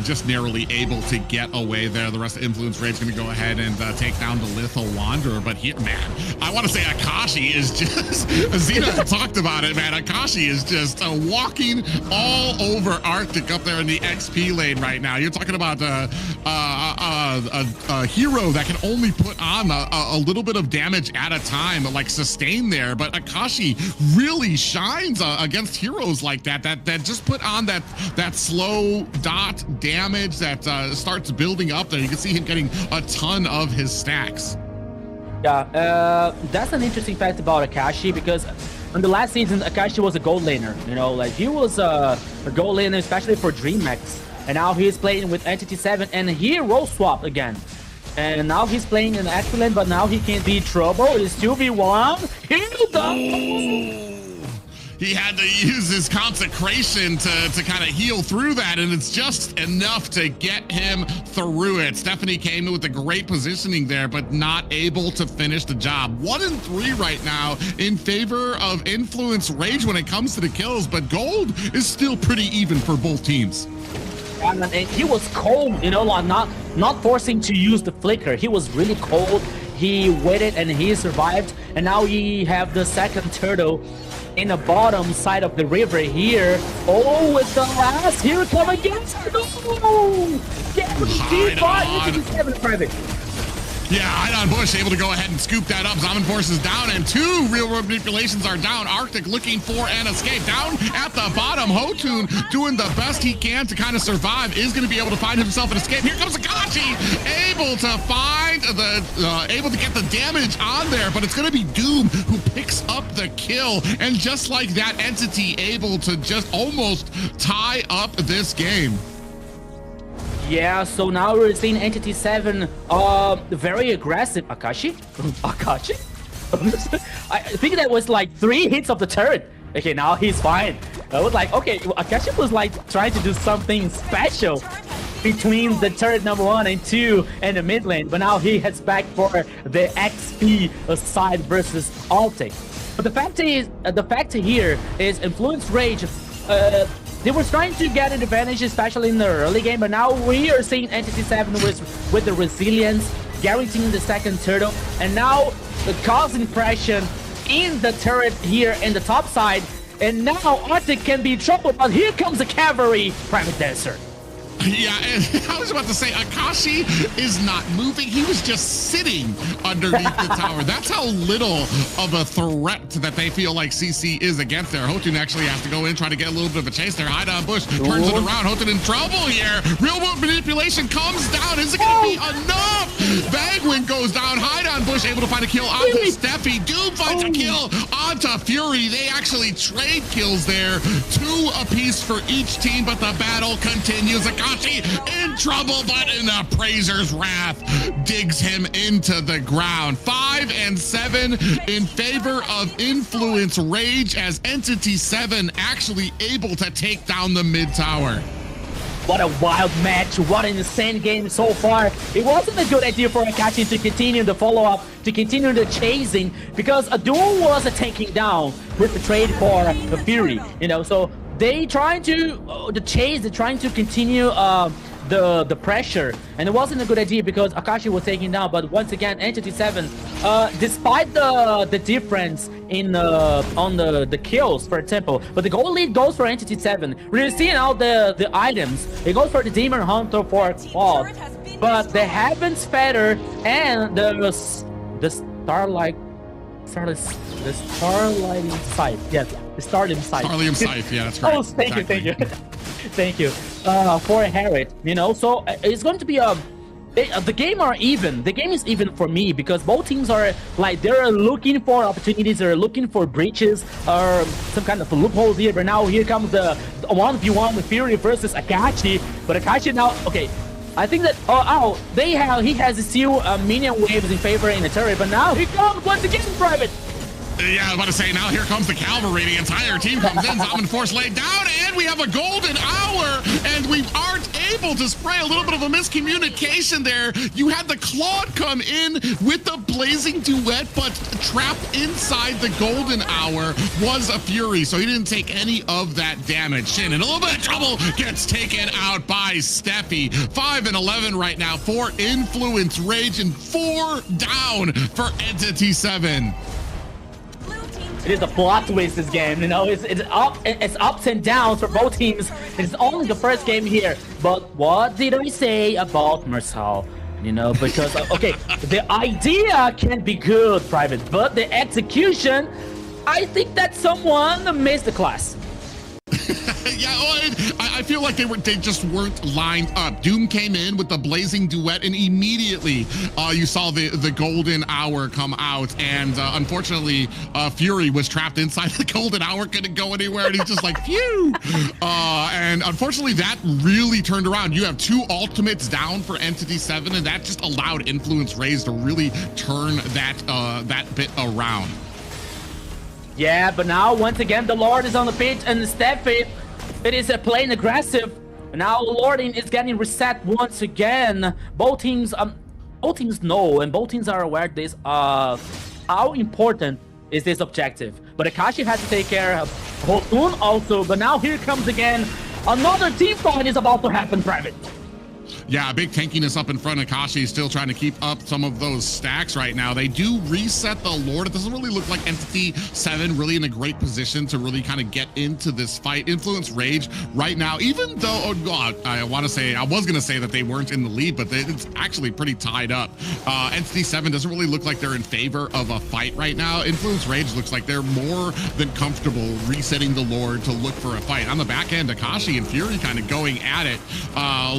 Just narrowly able to get away there. The rest of Influence Rage going to go ahead and take down the Litho Wanderer. But here, man, I want to say Akashi is just, Zena talked about it, man. Akashi is just walking all over Arctic up there in the XP lane right now. You're talking about a hero that can only put on a little bit of damage at a time, like sustain there. But Akashi really shines against heroes like that just put on that slow dot damage that starts building up there. You can see him getting a ton of his stacks. Yeah, that's an interesting fact about Akashi, because in the last season, Akashi was a gold laner. Like he was a gold laner, especially for Dreammax. And now he's playing with Entity 7, and he role swapped again. And now he's playing in Excellent, but now he can be trouble. It's 2v1. He had to use his consecration to kind of heal through that, and it's just enough to get him through it. Stephanie came in with a great positioning there, but not able to finish the job. 1 and 3 right now in favor of Influence Rage when it comes to the kills, but gold is still pretty even for both teams. And he was cold, not forcing to use the flicker. He was really cold. He waited and he survived, and now we have the second turtle in the bottom side of the river here. Oh, with the last, here it come against. No! Private. Yeah, Hide on Bush able to go ahead and scoop that up. Zaman Force is down, and 2 real-world manipulations are down. Arctic looking for an escape. Down at the bottom, Hotun doing the best he can to kind of survive, is going to be able to find himself an escape. Here comes Akashi, able to find able to get the damage on there, but it's going to be Doom who picks up the kill, and just like that, Entity able to just almost tie up this game. Yeah, so now we're seeing Entity 7 very aggressive. Akashi? I think that was like 3 hits of the turret. Okay, now he's fine. I was like, okay, Akashi was like trying to do something special. between the turret number 1 and 2 and the mid lane, but now he heads back for the XP side versus Octa. But the fact here is Influence Rage. They were trying to get an advantage, especially in the early game, but now we are seeing Entity 7 with the resilience, guaranteeing the second turtle, and now causing pressure in the turret here in the top side. And now Octa can be in trouble, but here comes the cavalry, Private Dancer. Yeah, and I was about to say, Akashi is not moving. He was just sitting underneath the tower. That's how little of a threat that they feel like CC is against there. Hotun actually has to go in, try to get a little bit of a chase there. Hide on Bush, turns it around. Hotun in trouble here. Real world manipulation comes down. Is it going to be enough? Bagwin goes down. Hide on Bush, able to find a kill onto Steffi. Doom finds a kill onto Fury. They actually trade kills there. 2 apiece for each team, but the battle continues. Akashi in trouble, but in the Praiser's wrath digs him into the ground. 5 and 7 in favor of Influence Rage, as Entity 7 actually able to take down the mid tower. What a wild match, what an insane game so far. It wasn't a good idea for Akashi to continue the follow-up, to continue the chasing, because a duel was taking down with the trade for the Fury, you know, so they trying to they're trying to continue the pressure, and it wasn't a good idea because Akashi was taken down. But once again, Entity 7, despite the difference in on the kills, for example, but the goal lead goes for Entity 7. We're seeing out the items. It goes for the Demon Hunter for Claude, but the Heaven's Feather and the Starlight. The Starlighting Scythe, yes, the Starlight Scythe. Starlight Scythe, yeah, that's right. Oh, thank you. Thank you. For Harriet, you know, so it's going to be the game are even. The game is even for me because both teams are like they're looking for opportunities, they're looking for breaches or some kind of loopholes here. But now here comes the 1v1 with Fury versus Akashi. But Akashi now, okay. I think that he has still minion waves in favor in the turret, but now he comes once again, Private. Yeah, I was about to say, now here comes the cavalry. The entire team comes in. Zombie Force laid down, and we have a golden hour, and we aren't able to spray. A little bit of a miscommunication there. You had the Claude come in with the blazing duet, but trapped inside the golden hour was a Fury, so he didn't take any of that damage. Shin in a little bit of trouble, gets taken out by Steffi. 5 and 11 right now for Influence Rage, and 4 down for Entity 7. It is a plot twist, this game, you know, it's ups and downs for both teams. It's only the first game here, but what did I say about Marcel? You know, because, okay, the idea can be good, Private, but the execution, I think that someone missed the class. Yeah, I feel like they just weren't lined up. Doom came in with the blazing duet, and immediately you saw the golden hour come out, and unfortunately Fury was trapped inside the golden hour, couldn't go anywhere, and he's just like phew. And unfortunately that really turned around. You have 2 ultimates down for Entity 7, and that just allowed Influence Raze to really turn that bit around. Yeah, but now once again the Lord is on the pitch, and Steffi, it is playing aggressive. Now Lording is getting reset once again. Both teams know, and both teams are aware this how important is this objective. But Akashi has to take care of Hotun also. But now here comes again another team fight is about to happen, Private. Yeah, big tankiness up in front. Akashi is still trying to keep up some of those stacks right now. They do reset the Lord. It doesn't really look like Entity 7 really in a great position to really kind of get into this fight. Influence Rage right now, even though, oh God, I was going to say that they weren't in the lead, but it's actually pretty tied up. Entity 7 doesn't really look like they're in favor of a fight right now. Influence Rage looks like they're more than comfortable resetting the Lord to look for a fight. On the back end, Akashi and Fury kind of going at it,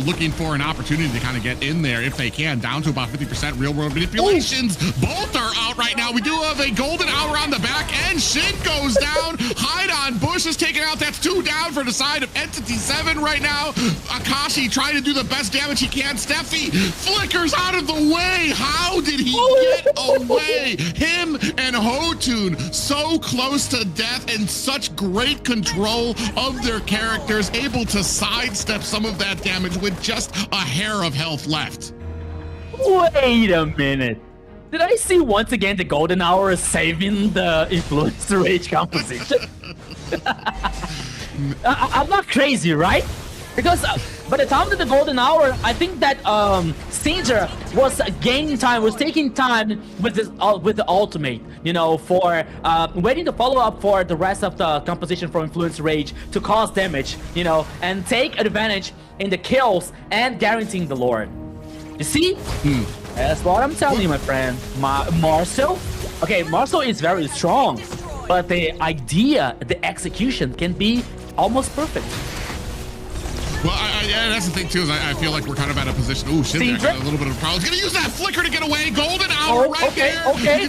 looking for an opportunity to kind of get in there if they can, down to about 50% real world manipulations. Both are out right now. We do have a golden hour on the back end. Shin goes down. Hide on Bush is taken out. That's 2 down for the side of Entity 7 right now. Akashi trying to do the best damage he can. Steffi flickers out of the way. How did he get away? Him and Hotun so close to death and such great control of their characters, able to sidestep some of that damage with just a hair of health left. Wait a minute. Did I see once again the Golden Hour saving the Influence Rage composition? I'm not crazy, right? Because by the time that the Golden Hour, I think that Syndra was gaining time, was taking time with the ultimate, you know, for waiting to follow up for the rest of the composition for Influence Rage to cause damage, you know, and take advantage in the kills and guaranteeing the Lord. You see? That's what I'm telling you, my friend. Marcel? Okay, Marcel is very strong, but the idea, the execution can be almost perfect. Well, that's the thing too, is I feel like we're kind of at a position. Ooh, Syndra got a little bit of a problem. He's gonna use that flicker to get away. Golden Hour right there. Okay.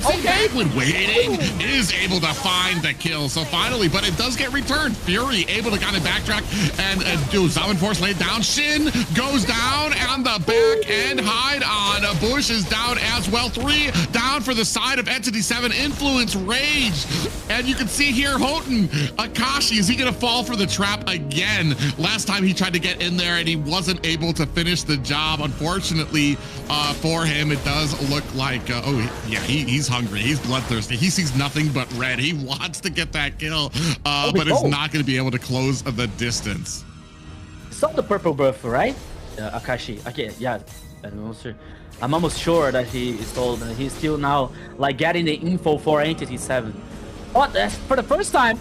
When waiting, is able to find the kill. So finally, but it does get returned. Fury able to kind of backtrack and do Zaman Force laid down. Shin goes down on the back end. Hide on Bush is down as well. 3 down for the side of Entity 7. Influence Rage. And you can see here, Houghton, Akashi, is he gonna fall for the trap again? Last time he tried to get in there and he wasn't able to finish the job. Unfortunately for him, it does look like he's hungry, he's bloodthirsty, he sees nothing but red, he wants to get that kill, but is not going to be able to close the distance. Saw the purple buff, right? Akashi. Okay, yeah, I'm almost sure that he is told, and he's still now like getting the info for Entity 7. But for the first time,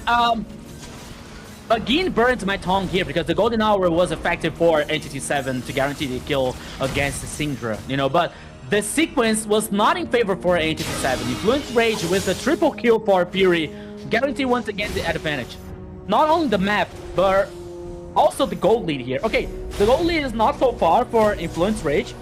again burned my tongue here because the Golden Hour was effective for Entity 7 to guarantee the kill against Syndra, you know, but the sequence was not in favor for Entity 7. Influence Rage with a triple kill for Fury guarantee once again the advantage. Not only the map, but also the gold lead here. Okay, the gold lead is not so far for Influence Rage,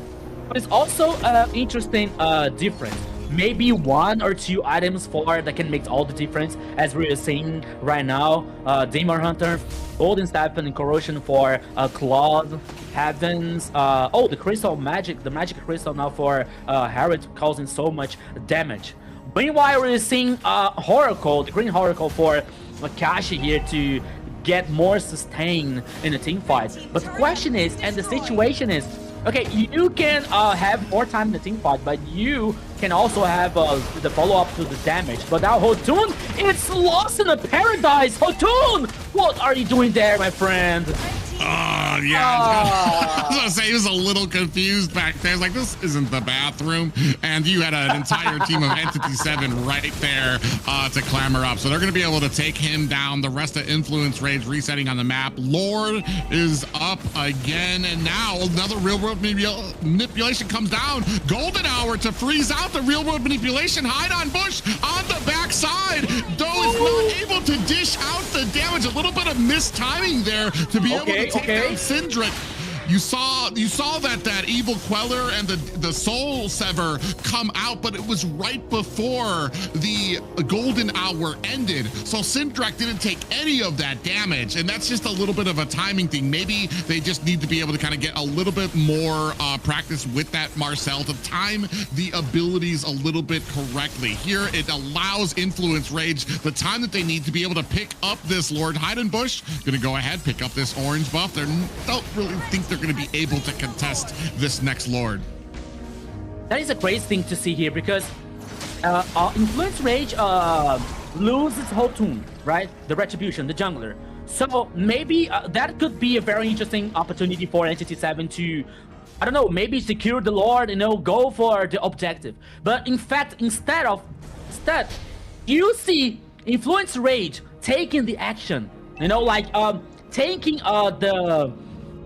but it's also an interesting difference. Maybe 1 or 2 items that can make all the difference, as we are seeing right now. Demon Hunter, Golden Staff and Corrosion for Claws, Heavens. The Crystal Magic, the Magic Crystal now for Harriet, causing so much damage. Meanwhile, we're seeing Horacle, the Green Horacle for Akashi here to get more sustain in the team fight. But the question is, and the situation is, okay, you can have more time in the team fight, but you can also have the follow-up to the damage. But now Hotun, it's lost in a paradise. Hotun, what are you doing there, my friend? I was gonna say, he was a little confused back there. It's like, this isn't the bathroom. And you had an entire team of Entity 7 right there to clamor up. So they're gonna be able to take him down. The rest of Influence Rage resetting on the map. Lord is up again. And now another real world manipulation comes down. Golden Hour to freeze out the real world manipulation. Hide on Bush on the backside. Though is not able to dish out the damage. A little bit of mistiming there to be able to take down Syndra. You saw that evil queller and the soul sever come out, but it was right before the golden hour ended. So Syndrak didn't take any of that damage, and that's just a little bit of a timing thing. Maybe they just need to be able to kind of get a little bit more practice with that Marcel to time the abilities a little bit correctly. Here it allows Influence Rage the time that they need to be able to pick up this Lord. Heidenbush gonna go ahead, pick up this orange buff. They don't really think they're going to be able to contest this next Lord. That is a great thing to see here because Influence Rage loses Hotun, right? The Retribution, the jungler. So maybe that could be a very interesting opportunity for Entity 7 to, I don't know, maybe secure the Lord, you know, go for the objective. But in fact, instead, you see Influence Rage taking the action, you know, like taking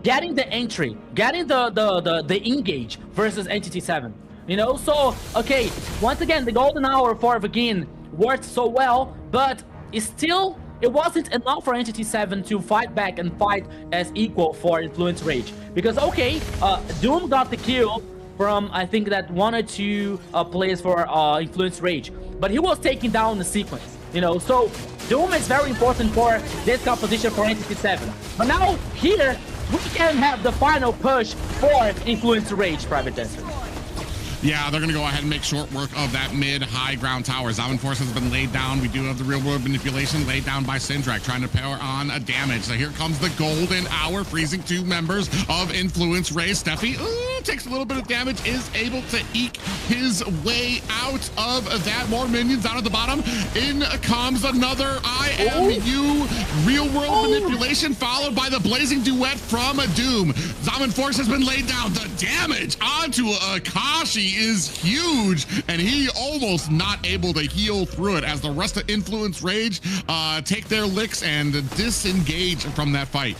getting the entry, getting the engage versus Entity 7, you know. So okay, once again the golden hour for Vagin worked so well, but it wasn't enough for Entity 7 to fight back and fight as equal for Influence Rage, because okay, Doom got the kill from, I think that 1 or 2 plays for Influence Rage, but he was taking down the sequence, you know. So Doom is very important for this composition for Entity 7. But now here we can have the final push for Influence Rage, Private Dancer. Yeah, they're going to go ahead and make short work of that mid-high ground tower. Zaman Force has been laid down. We do have the real-world manipulation laid down by Syndrak, trying to power on a damage. So here comes the golden hour, freezing 2 members of Influence Ray. Steffi takes a little bit of damage, is able to eke his way out of that. More minions down at the bottom. In comes another IMU real-world manipulation, followed by the blazing duet from Doom. Zaman Force has been laid down. The damage onto Akashi is huge, and he almost not able to heal through it as the rest of Influence Rage take their licks and disengage from that fight.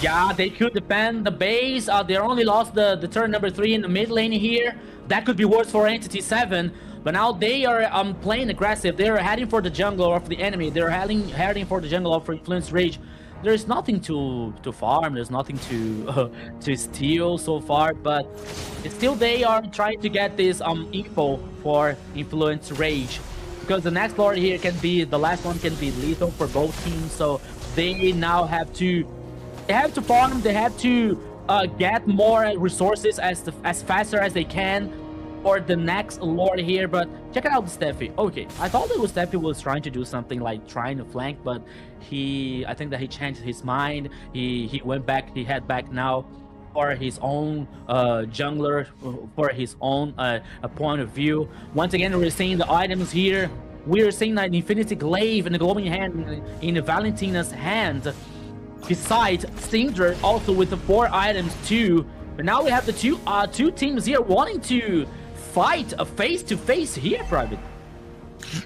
Yeah, they could defend the base. They only lost the turn number 3 in the mid lane here. That could be worse for Entity 7. But now they are playing aggressive. They're heading for the jungle of the enemy. They're heading for the jungle of Influence Rage. There's nothing to farm. There's nothing to steal so far. But still, they are trying to get this info for Influence Rage, because the next lord here can be the last one, can be lethal for both teams. So they now have to farm. They have to get more resources as faster as they can for the next lord here. But check it out, Steffi. Okay, I thought that Steffi was trying to do something like trying to flank, but I think that he changed his mind. He went back. He head back now for his own jungler, for his own point of view. Once again, we're seeing the items here. We're seeing an Infinity Glaive in the glowing hand in Valentina's hand, besides Syndrak also with the 4 items too. But now we have the two teams here wanting to fight a face-to-face here, Private.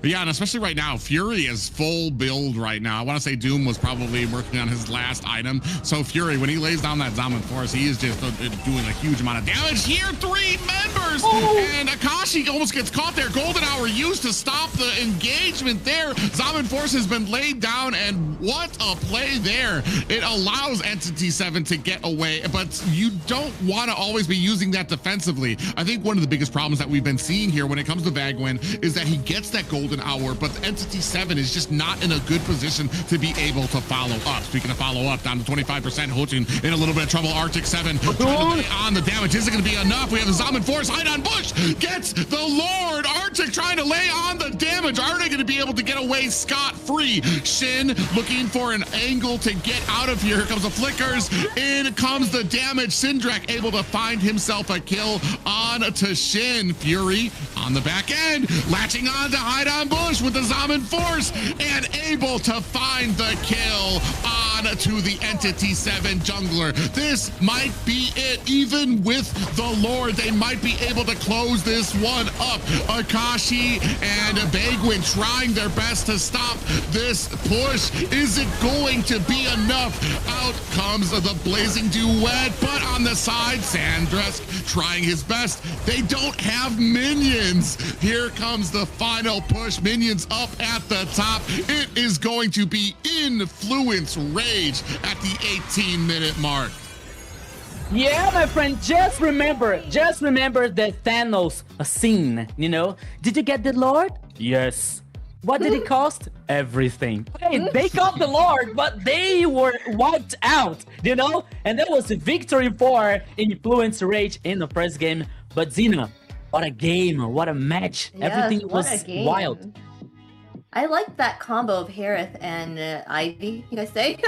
Yeah, and especially right now, Fury is full build right now. I want to say Doom was probably working on his last item. So Fury, when he lays down that Zaman Force, he is just doing a huge amount of damage here. 3 members! And Akashi almost gets caught there. Golden Hour used to stop the engagement there. Zaman Force has been laid down, and what a play there. It allows Entity 7 to get away, but you don't want to always be using that defensively. I think one of the biggest problems that we've been seeing here when it comes to Bagwin is that he gets that golden hour, but Entity 7 is just not in a good position to be able to follow up. Speaking of follow up, down to 25%, Hojin in a little bit of trouble. Arctic 7 trying to lay on the damage. Is it going to be enough? We have the Zaman Force, hide on Bush, gets the Lord. Arctic trying to lay on the damage. Are they going to be able to get away scot-free? Shin looking for an angle to get out of here. Here comes the flickers. In comes the damage. Syndrak able to find himself a kill on to Shin. Fury on the back end, latching on to hide on Bush with the Zaman Force, and able to find the kill on to the Entity 7 jungler. This might be it. Even with the Lord, they might be able to close this one up. Akashi and Bagwin trying their best to stop this push. Is it going to be enough? Out comes the blazing duet, but on the side, Sandresk trying his best. They don't have minions. Here comes the final push. Minions up at the top. It is going to be Influence Rage at the 18-minute mark. Yeah, my friend, just remember the Thanos scene, you know? Did you get the Lord? Yes. What did it cost? Everything. Hey, they got the Lord, but they were wiped out, you know? And that was a victory for Influence Rage in the first game. But Zena, what a game, what a match. Yes, everything was wild. I like that combo of Harith and Ivy, you guys say,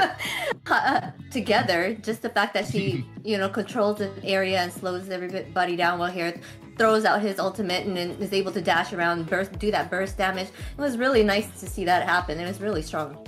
together. Just the fact that she, you know, controls the area and slows everybody down while Harith throws out his ultimate and is able to dash around, do that burst damage. It was really nice to see that happen. It was really strong.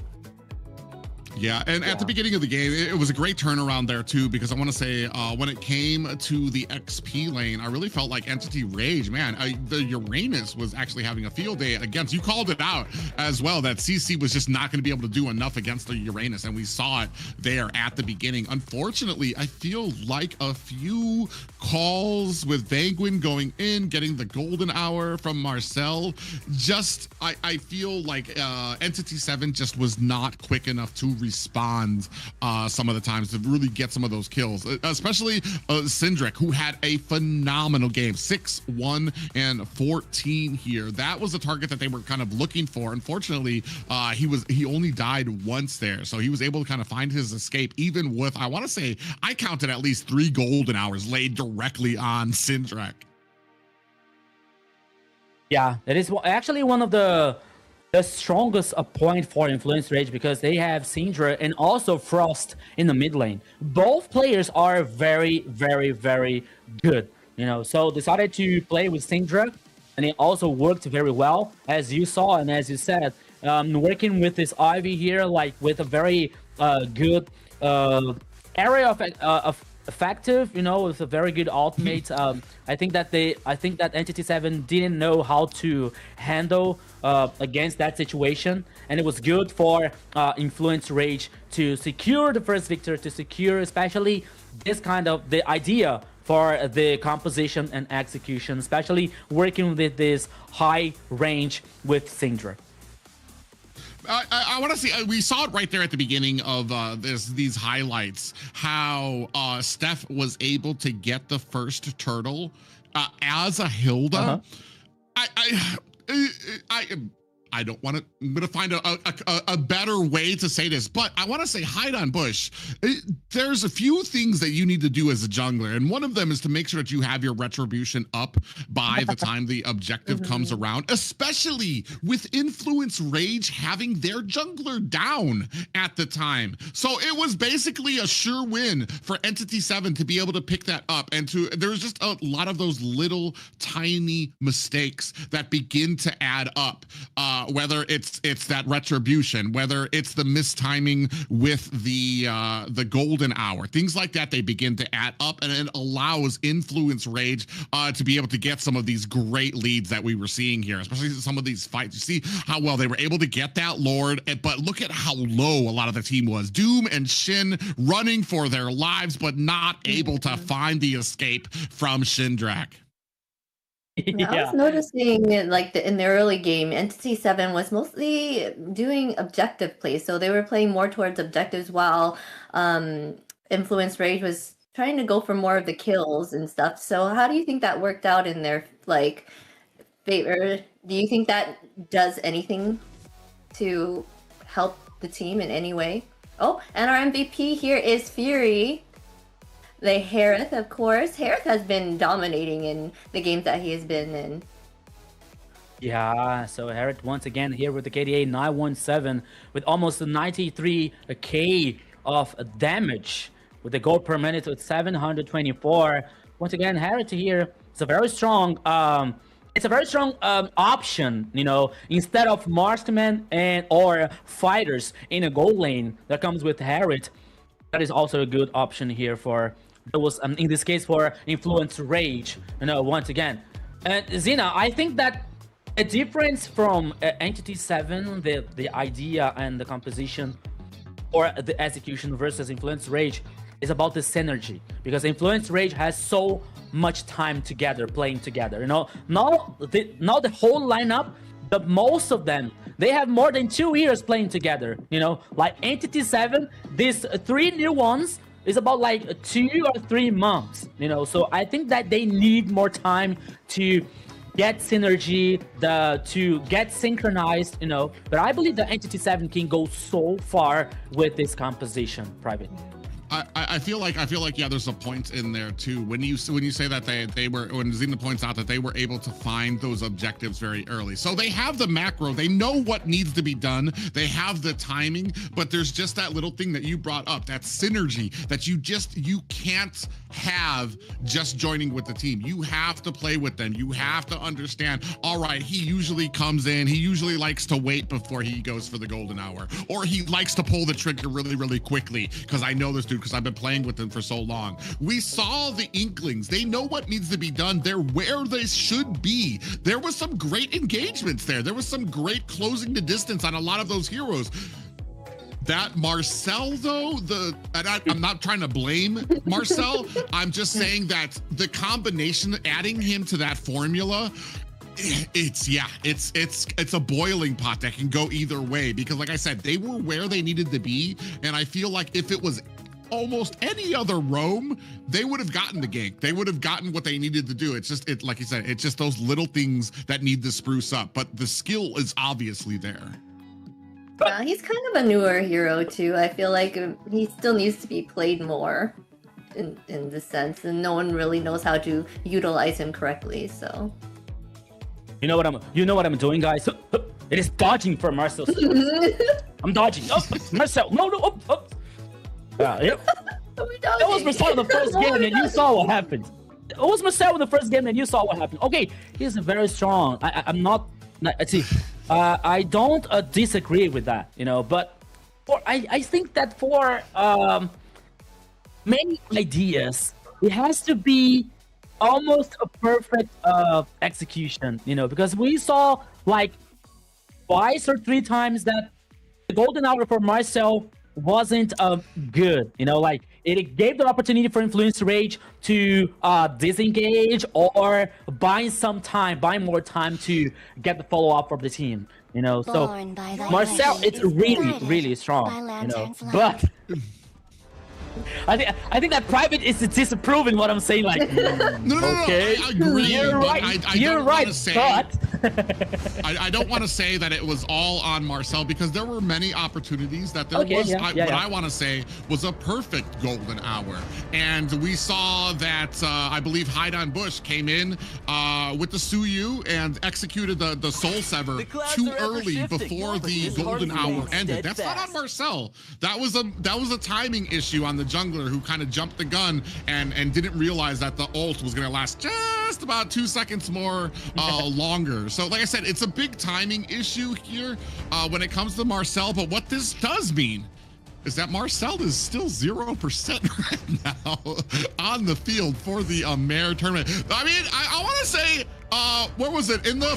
Yeah, and at the beginning of the game, it was a great turnaround there too, because I want to say when it came to the XP lane, I really felt like Entity Rage, man, the Uranus was actually having a field day against, you called it out as well, that CC was just not going to be able to do enough against the Uranus, and we saw it there at the beginning. Unfortunately, I feel like a few calls with Bagwin going in, getting the golden hour from Marcel, just, I feel like Entity 7 just was not quick enough to respond some of the times to really get some of those kills, especially Syndrak, who had a phenomenal game, 6-1 and 14 here. That was the target that they were kind of looking for. Unfortunately, he only died once there, so he was able to kind of find his escape, even with, I want to say, I counted at least 3 golden hours laid directly on Syndrak. Yeah, it is actually one of the strongest point for Influence Rage, because they have Syndra and also Frost in the mid lane. Both players are very, very, very good, you know. So decided to play with Syndra, and it also worked very well, as you saw and as you said. Working with this Ivy here, like with a very good area of effective, you know, with a very good ultimate. I think that Entity 7 didn't know how to handle against that situation, and it was good for Influence Rage to secure the first victory, to secure especially this kind of the idea for the composition and execution, especially working with this high range with Syndra. I want to see. We saw it right there at the beginning of these highlights. How Steph was able to get the first turtle as a Hilda. I don't want to. I'm gonna find a better way to say this, but I want to say hide on bush. There's a few things that you need to do as a jungler, and one of them is to make sure that you have your retribution up by the time the objective comes around, especially with Influence Rage having their jungler down at the time. So it was basically a sure win for Entity 7 to be able to pick that up, and there's just a lot of those little tiny mistakes that begin to add up. Whether it's that retribution, whether it's the mistiming with the golden hour, things like that, they begin to add up, and it allows Influence Rage to be able to get some of these great leads that we were seeing here, especially some of these fights. You see how well they were able to get that Lord, but look at how low a lot of the team was. Doom and Shin running for their lives, but not able to find the escape from Shindrak. Yeah. I was noticing, like, in the early game, Entity 7 was mostly doing objective play, so they were playing more towards objectives, while Influence Rage was trying to go for more of the kills and stuff. So how do you think that worked out in their, like, favor? Do you think that does anything to help the team in any way? Oh, and our MVP here is Fury. The Harith, of course. Harith has been dominating in the games that he has been in. Yeah, so Harith once again here with the KDA 917 with almost 93k of damage with the gold per minute with 724. Once again, Harith here is a very strong option, you know, instead of marksmen or fighters in a gold lane that comes with Harith. That is also a good option here for those, in this case, for Influence Rage, you know, once again. And Zina, I think that a difference from Entity 7, the idea and the composition or the execution versus Influence Rage is about the synergy, because Influence Rage has so much time together, playing together, you know. Not the whole lineup, but most of them, they have more than 2 years playing together, you know. Like Entity 7, these 3 new ones is about like 2 or 3 months, you know. So I think that they need more time to get synergy, to get synchronized, you know. But I believe that Entity 7 can go so far with this composition, Private. I feel like yeah, there's a point in there too when you say that they were, when Zena points out that they were able to find those objectives very early. So they have the macro, they know what needs to be done, they have the timing, but there's just that little thing that you brought up, that synergy that you can't have just joining with the team. You have to play with them. You have to understand, all right, he usually comes in, he usually likes to wait before he goes for the golden hour, or he likes to pull the trigger really, really quickly because I know this dude, because I've been playing with them for so long. We saw the inklings. They know what needs to be done. They're where they should be. There was some great engagements there. There was some great closing the distance on a lot of those heroes. That Marcel, though, I'm not trying to blame Marcel. I'm just saying that the combination, adding him to that formula, it's a boiling pot that can go either way, because like I said, they were where they needed to be, and I feel like if it was almost any other roam, they would have gotten the gank. They would have gotten what they needed to do. It's just, like you said, it's just those little things that need to spruce up, but the skill is obviously there. Yeah, he's kind of a newer hero too. I feel like he still needs to be played more in this sense, and no one really knows how to utilize him correctly, so. You know what I'm doing, guys? It is dodging for Marcel. I'm dodging. Oh, Marcel. No. Yep. That was Marcel in the first game, and you saw what happened. It was Marcel in the first game, and you saw what happened. Okay, he's very strong. I'm not. See, I don't disagree with that, you know. But I think that for many ideas, it has to be almost a perfect execution, you know, because we saw like twice or three times that the golden hour for Marcel wasn't good, you know, like it gave the opportunity for Influence Rage to disengage or buy more time to get the follow-up from the team, you know. So Marcel, it's really strong, you know, but I think that Private is disapproving what I'm saying. Like, no, okay, I agree. You're right. You're right, but I don't want to say that it was all on Marcel, because there were many opportunities that there was. What I want to say was a perfect golden hour, and we saw that I believe Hide on Bush came in with the Suyu and executed the Soul Sever too early before the golden hour ended. That's not on Marcel. That was a timing issue on the jungler, who kind of jumped the gun and didn't realize that the ult was going to last just about 2 seconds more longer. So like I said, it's a big timing issue here when it comes to Marcel. But what this does mean is that Marcel is still 0% right now on the field for the AMER tournament. I mean, I want to say, where was it? In the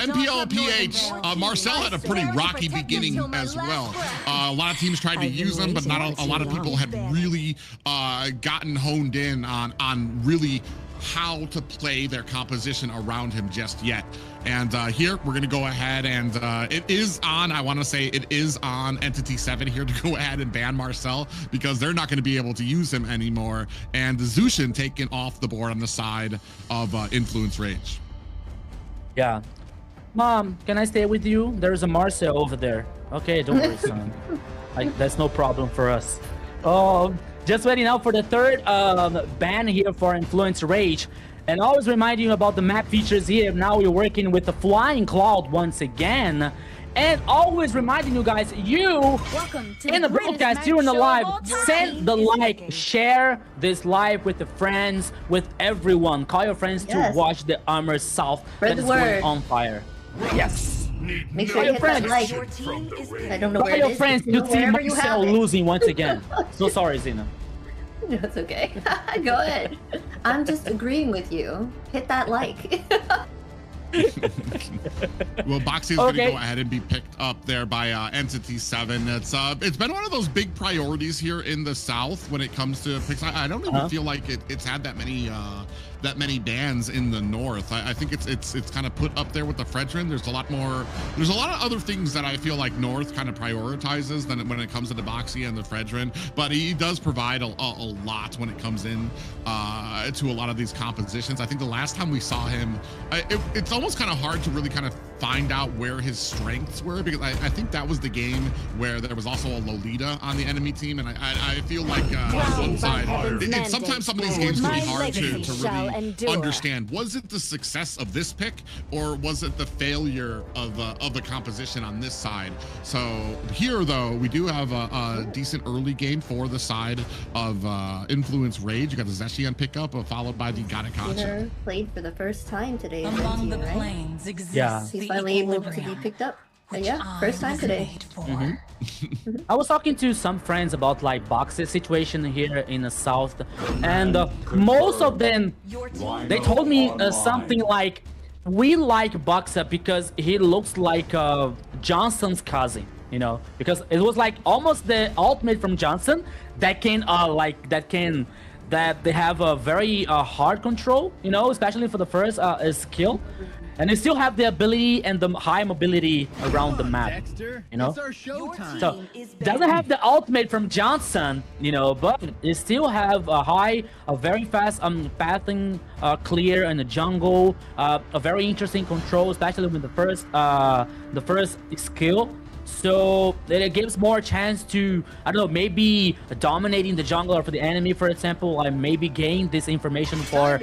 MPLPH, Marcel had a pretty rocky beginning as well. A lot of teams tried to use him, but not a lot of people had really gotten honed in on really how to play their composition around him just yet. And here we're going to go ahead and it is on, I want to say it is on Entity 7 here to go ahead and ban Marcel, because they're not going to be able to use him anymore. And the Zushin taken off the board on the side of Influence Rage. Yeah. Mom, can I stay with you? There's a Marcel over there. Okay, don't worry, son. That's no problem for us. Oh, just waiting out for the third ban here for Influence Rage. And always reminding you about the map features here. Now we're working with the Flying Cloud once again. And always reminding you guys, you in the broadcast, you in the live, send the like, share this live with the friends, with everyone. Call your friends to watch the AMER South that is going on fire. Yes. Make sure you hit that like. I don't know where it is. Call your friends to see Marcel losing once again. So sorry, Zena. No, it's okay. Go ahead. I'm just agreeing with you. Hit that like. Well, Boxy is going to go ahead and be picked up there by Entity 7. It's been one of those big priorities here in the South when it comes to picks. I don't even feel like it's had that many bans in the North. I think it's kind of put up there with the Fredrin. There's a lot of other things that I feel like North kind of prioritizes than when it comes to the Boxy and the Fredrin, but he does provide a lot when it comes in to a lot of these compositions. I think the last time we saw him, it's almost kind of hard to really kind of find out where his strengths were, because I think that was the game where there was also a Lolita on the enemy team, and I feel like on one side, sometimes some of these games can be hard to really understand. Was it the success of this pick, or was it the failure of the composition on this side? So here, though, we do have a decent early game for the side of Influence Rage. You got the Zeshian pickup, followed by the Gadakachi. Played for the first time today. Among the planes exists he's finally able to be picked up. Yeah, first time today. I was talking to some friends about like Box's situation here in the South, and most of them, they told me something like, we like Boxa because he looks like Johnson's cousin, you know, because it was like almost the ultimate from Johnson that can that they have a very hard control, you know, especially for the first skill. And they still have the ability and the high mobility around the map, you know? So, doesn't have the ultimate from Johnson, you know, but they still have a very fast pathing clear in the jungle, a very interesting control, especially with the first skill. So it gives more chance to, I don't know, maybe dominating the jungle or for the enemy, for example, and maybe gain this information for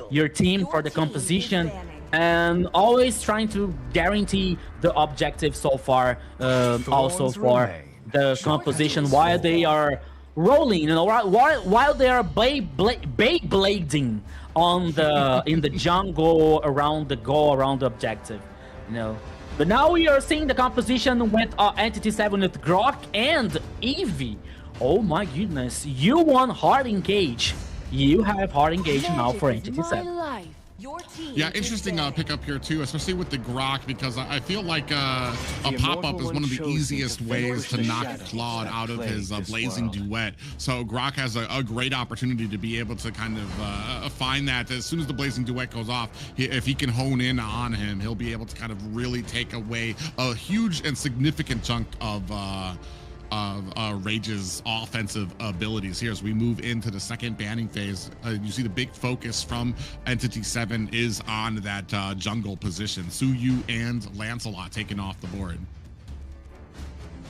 your team for the composition. and always trying to guarantee the objective so far, also for the composition while they are rolling, you know, while they are Beyblading on the in the jungle around the objective, you know. But now we are seeing the composition with Entity 7 with Grok and Eevee. Oh my goodness, you want hard engage. You have hard engage now for Entity 7. Yeah, interesting pickup here too, especially with the Grok, because I feel like a pop-up is one of the easiest ways to knock Claude out of his blazing duet. So Grok has a great opportunity to be able to kind of find that as soon as the blazing duet goes off, if he can hone in on him, he'll be able to kind of really take away a huge and significant chunk of Rage's offensive abilities here as we move into the second banning phase. You see the big focus from Entity 7 is on that jungle position. Suyu and Lancelot taking off the board.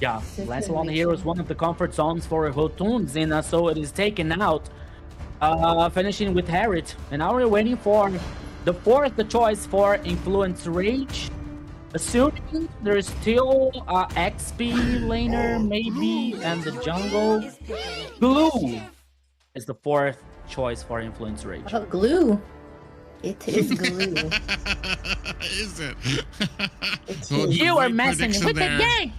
Yeah, Lancelot here is one of the comfort zones for Hotuns, and so it is taken out, finishing with Harriet. And now we're waiting for the fourth choice for Influence Rage. Assuming there's still XP laner maybe, and the jungle. Glue is the fourth choice for Influence Rage. Oh, Glue. It is Glue. Is it? You are messing with the game.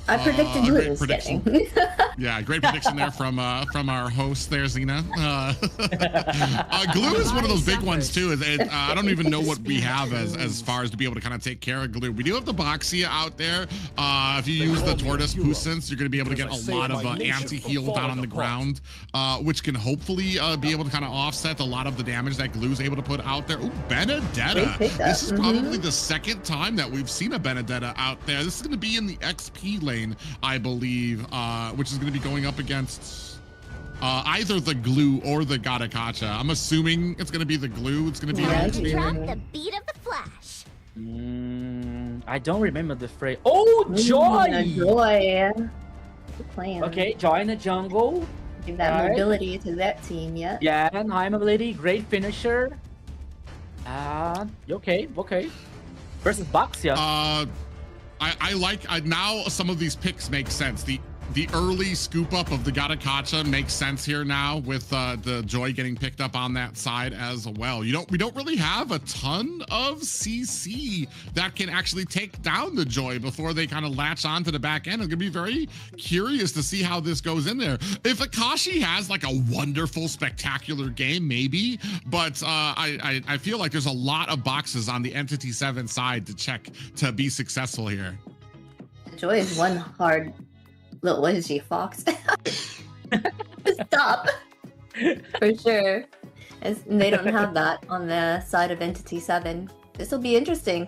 I predicted you was getting. Yeah, great prediction there from our host there, Xena. Glue is one of those big ones too. I don't even know what we have as far as to be able to kind of take care of Glue. We do have the Boxia out there. If you use the Tortoise Puissance, you're going to be able to get a lot of anti-heal down on the ground, which can hopefully be able to kind of offset a lot of the damage that Glue's able to put out there. Ooh, Benedetta. This is probably the second time that we've seen a Benedetta out there. This is going to be in the XP lane, I believe, which is going to be going up against either the Glue or the Gatakacha. I'm assuming it's going to be the Glue. It's going to be the beat of the flash. I don't remember the phrase. Oh, Joy! Joy. Good plan. Okay, Joy in the jungle. Give that mobility to that team, yeah. Yeah, and high mobility, great finisher. Okay. Versus Boxia. I like now some of these picks make sense. The early scoop up of the Gatakacha makes sense here now with the Joy getting picked up on that side as well. We don't really have a ton of CC that can actually take down the Joy before they kind of latch onto the back end. I'm gonna be very curious to see how this goes in there. If Akashi has like a wonderful, spectacular game, maybe, but I feel like there's a lot of boxes on the Entity 7 side to check to be successful here. Joy is one hard little, what is she, fox? Stop. For sure. And they don't have that on the side of Entity 7. This will be interesting.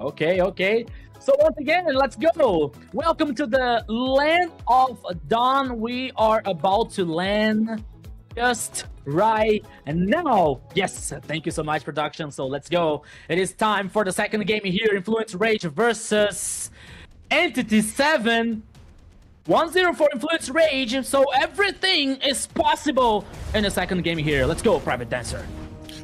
Okay. So once again, let's go. Welcome to the Land of Dawn. We are about to land just right now. Yes, thank you so much, production. So let's go. It is time for the second game here, Influence Rage versus Entity 7. 1-0 for Influence Rage, so everything is possible in the second game here. Let's go, Private Dancer.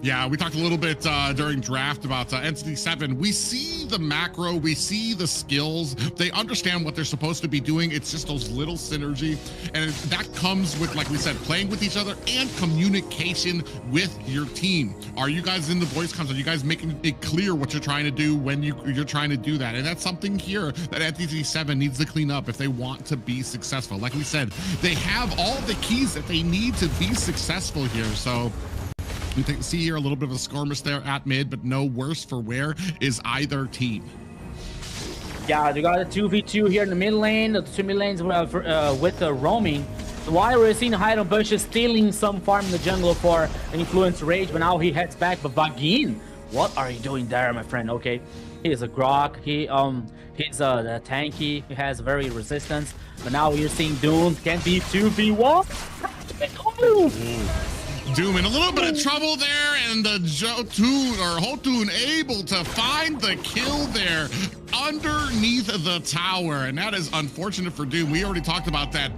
Yeah, we talked a little bit during draft about Entity 7. We see the macro, we see the skills. They understand what they're supposed to be doing. It's just those little synergy. And that comes with, like we said, playing with each other and communication with your team. Are you guys in the voice comms? Are you guys making it clear what you're trying to do when you're trying to do that? And that's something here that Entity 7 needs to clean up if they want to be successful. Like we said, they have all the keys that they need to be successful here. So we see here a little bit of a skirmish there at mid, but no worse for wear is either team. Yeah, they got a 2v2 here in the mid lane. The two mid lanes with the roaming. While we're seeing Hydro Bush is stealing some farm in the jungle for Influence Rage, but now he heads back. But Vagin, what are you doing there, my friend? Okay, he is a Grok. He's a tanky. He has very resistance. But now we're seeing Dune can be 2v1. Doom in a little bit of trouble there, and the Hotun able to find the kill there. underneath the tower, and that is unfortunate for Doom. We already talked about that.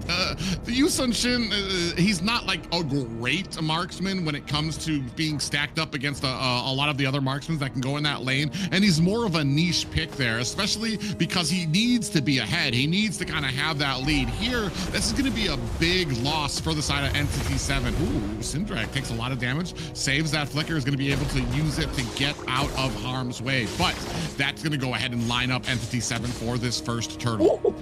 The Yu Sun Shin, he's not like a great marksman when it comes to being stacked up against a lot of the other marksmen that can go in that lane, and he's more of a niche pick there, especially because he needs to be ahead. He needs to kind of have that lead. Here, this is going to be a big loss for the side of Entity 7. Ooh, Syndrak takes a lot of damage, saves that flicker, is going to be able to use it to get out of harm's way, but that's going to go ahead and line up Entity 7 for this first turtle.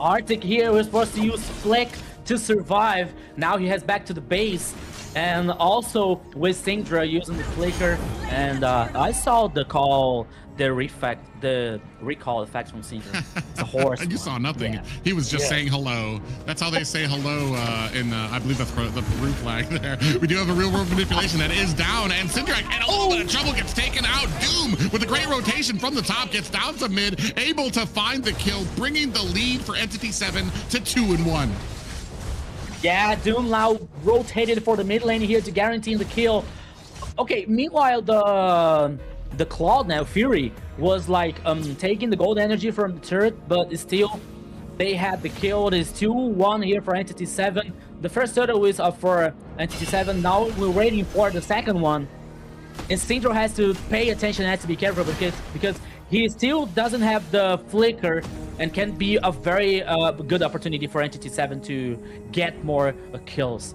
Arctic here was supposed to use Flick to survive. Now he heads back to the base, and also with Syndra using the flicker. And I saw the recall effect from Syndra. It's a horse. You saw nothing. Yeah. He was just saying hello. That's how they say hello in, I believe that's the Peru flag there. We do have a real world manipulation that is down, and Syndrak in a little bit of trouble gets taken out. Doom with a great rotation from the top gets down to mid, able to find the kill, bringing the lead for Entity 7 to 2-1. Yeah, Doom now rotated for the mid lane here to guarantee the kill. Okay, meanwhile, the Cloud now, Fury, was like taking the gold energy from the turret, but still, they had the kill. It is 2-1 here for Entity 7. The first turtle is up for Entity 7. Now we're waiting for the second one. And Syndra has to pay attention, has to be careful because he still doesn't have the flicker and can be a very good opportunity for Entity 7 to get more kills.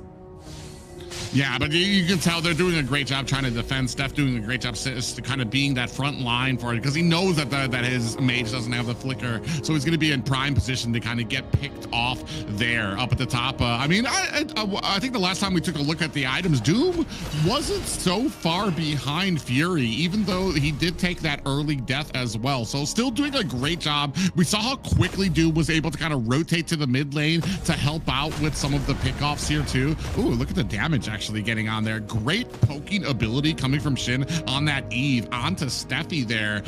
Yeah, but you can tell they're doing a great job trying to defend. Steph doing a great job kind of being that front line for it, because he knows that that his mage doesn't have the flicker, so he's going to be in prime position to kind of get picked off there up at the top. I mean, I think the last time we took a look at the items, Doom wasn't so far behind Fury, even though he did take that early death as well. So still doing a great job. We saw how quickly Doom was able to kind of rotate to the mid lane to help out with some of the pickoffs here too. Ooh, look at the damage actually getting on there. Great poking ability coming from Shin on that Eve onto Steffi there,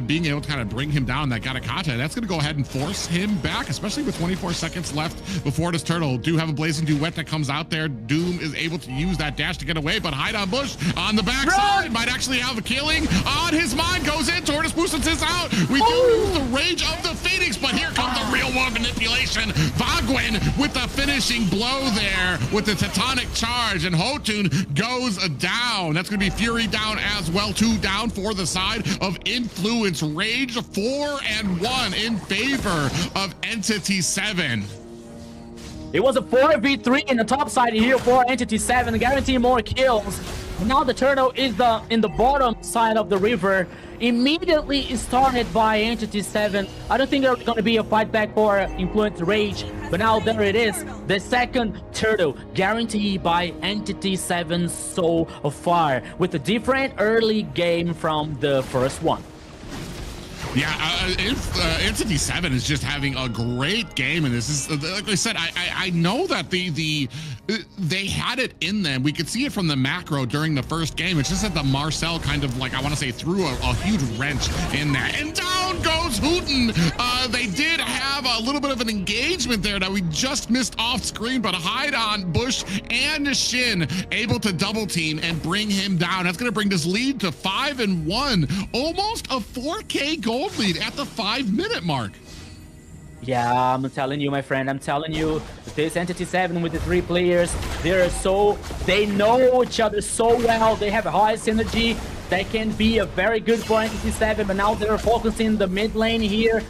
being able to kind of bring him down. That Gatakata, that's going to go ahead and force him back, especially with 24 seconds left before this turtle. Do have a Blazing Duet that comes out there. Doom is able to use that dash to get away, but Hide on Bush on the backside might actually have a killing on his mind. Goes in, Tortoise Boostens is out. We do lose the Rage of the Phoenix, but here comes the real world manipulation. Vagwin with the finishing blow there with the Tectonic Charge, and Hotun goes down. That's going to be Fury down as well. 2 down for the side of Influence. Rage 4-1 in favor of Entity 7. It was a 4v3 in the top side here for Entity 7, guaranteeing more kills. Now the turtle is in the bottom side of the river. Immediately started by Entity 7. I don't think there's going to be a fight back for Influence Rage, but now there it is. The second turtle guaranteed by Entity 7 so far, with a different early game from the first one. Yeah, Entity 7 is just having a great game, and this is, like I said, I know that they had it in them. We could see it from the macro during the first game. It's just that the Marcel kind of, like, I want to say, threw a huge wrench in that. And down goes Hooten. They did have a little bit of an engagement there that we just missed off screen, but Hide on Bush and Shin able to double team and bring him down. That's going to bring this lead to 5-1, almost a 4K gold lead at the 5-minute mark. Yeah, I'm telling you, my friend, I'm telling you, this Entity 7 with the 3 players, they know each other so well. They have a high synergy. They can be a very good for Entity 7, but now they're focusing the mid lane here.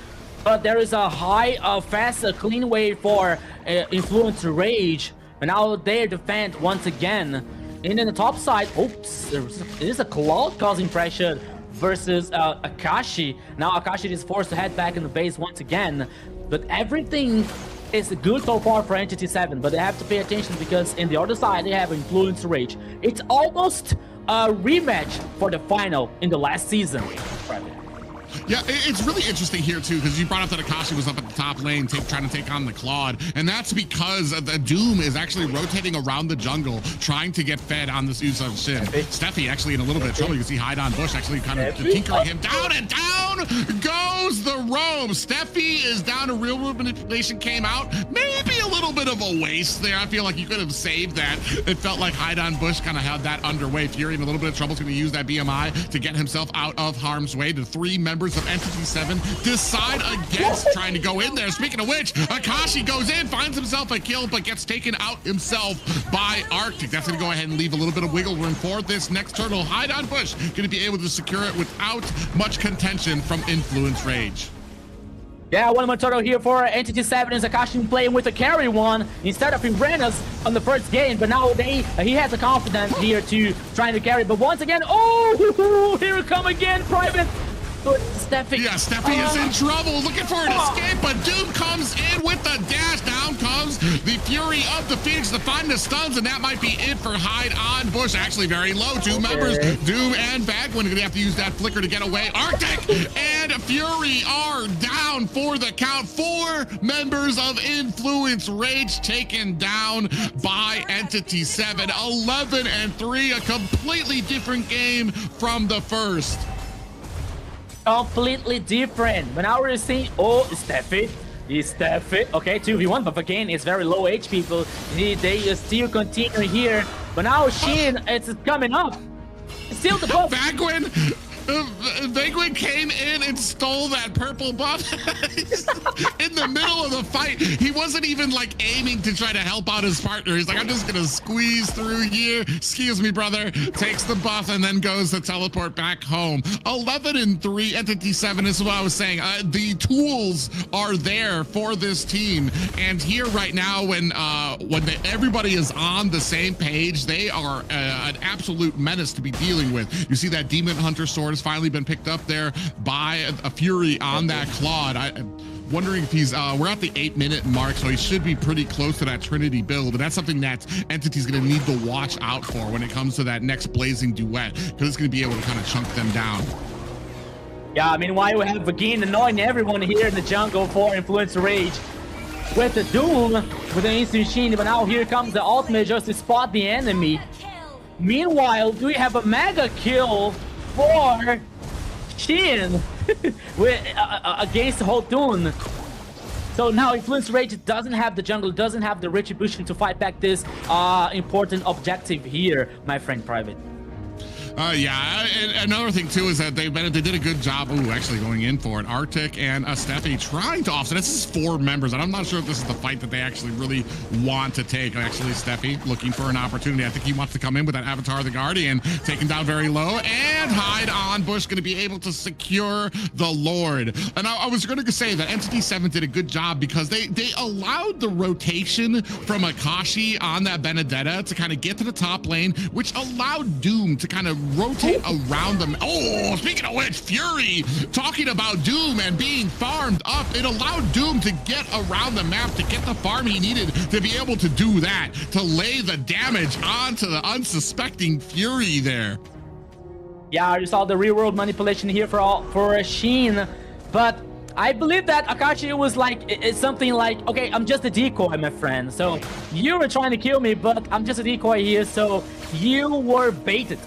But there is a high, fast, clean way for Influence Rage. And now they defend once again. And in the top side, oops, there is a Cloud causing pressure versus Akashi. Now Akashi is forced to head back in the base once again. But everything is good so far for Entity 7, but they have to pay attention because in the other side they have Influence Rage. It's almost a rematch for the final in the last season. Yeah, it's really interesting here too, because you brought up that Akashi was up at the top lane trying to take on the Claude, and that's because the Doom is actually rotating around the jungle trying to get fed on this use of Shin. Steffi actually in a little bit of trouble. You can see Hide on Bush actually kind of tinkering him down, and down goes the roam. Steffi is down. A real world manipulation came out. Maybe a little bit of a waste there. I feel like you could have saved that. It felt like Hide on Bush kind of had that underway. Fury in a little bit of trouble. Is going to use that BMI to get himself out of harm's way. The 3 members members of Entity 7 decide against trying to go in there. Speaking of which, Akashi goes in, finds himself a kill, but gets taken out himself by Arctic. That's going to go ahead and leave a little bit of wiggle room for this next turtle. Hide on Bush, going to be able to secure it without much contention from Influence Rage. Yeah, one more turtle here for Entity 7 is Akashi playing with a carry one instead of Imbranas on the first game, but now he has the confidence here to trying to carry. But once again, oh, here it come again, Private. Steffi. Yeah, Steffi is in trouble, looking for an escape, but Doom comes in with the dash. Down comes the Fury of the Phoenix to find the stuns, and that might be it for Hide on Bush. Actually very low. Two members, Doom and Bagwin, are gonna have to use that flicker to get away. Arctic and Fury are down for the count. 4 members of Influence Rage taken down by Entity 7. 11-3, a completely different game from the first. Completely different. But now we're seeing, oh, Steffi. Okay, 2v1, but again, it's very low HP people. They still continue here. But now Shin, it's coming up. Still the buff. Bagwin came in and stole that purple buff in the middle of the fight. He wasn't even like aiming to try to help out his partner. He's like, I'm just gonna squeeze through here. Excuse me, brother. Takes the buff and then goes to teleport back home. 11-3, Entity 7 is what I was saying. The tools are there for this team. And here right now, when everybody is on the same page, they are an absolute menace to be dealing with. You see that Demon Hunter sword has finally been picked up there by a Fury on that Claude. I'm wondering if he's, we're at the 8-minute mark, so he should be pretty close to that Trinity build. And that's something that Entity's gonna need to watch out for when it comes to that next Blazing Duet, because it's gonna be able to kind of chunk them down. Yeah, meanwhile, we have Begin annoying everyone here in the jungle for Influence Rage. With the Doom, with an instant machine, but now here comes the ultimate just to spot the enemy. Meanwhile, do we have a mega kill for Shin with, against Hotun. So now Influence Rage doesn't have the jungle, doesn't have the retribution to fight back this important objective here, my friend Private. Yeah, and another thing too is that they did a good job. Ooh, actually going in for it. Arctic and Steffi trying to offset. This is 4 members, and I'm not sure if this is the fight that they actually really want to take. Actually, Steffi looking for an opportunity. I think he wants to come in with that Avatar of the Guardian, taken down very low, and Hide on Bush going to be able to secure the Lord. And I was going to say that Entity 7 did a good job because they allowed the rotation from Akashi on that Benedetta to kind of get to the top lane, which allowed Doom to kind of rotate around them. Oh, speaking of which, Fury talking about Doom and being farmed up. It allowed Doom to get around the map to get the farm he needed to be able to do that, to lay the damage onto the unsuspecting Fury there. Yeah, you saw the real world manipulation here for Sheen, but I believe that Akashi was like, it's something like, okay, I'm just a decoy, my friend. So you were trying to kill me, but I'm just a decoy here. So you were baited.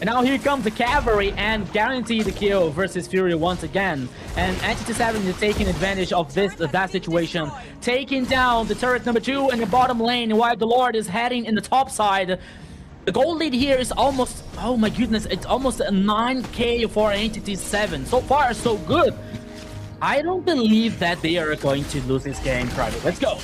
And now here comes the cavalry and guarantee the kill versus Fury once again. And Entity 7 is taking advantage of that situation, taking down the turret number 2 in the bottom lane while the Lord is heading in the top side. The gold lead here is almost, oh my goodness, it's almost a 9k for Entity 7. So far, so good. I don't believe that they are going to lose this game, Private. Let's go.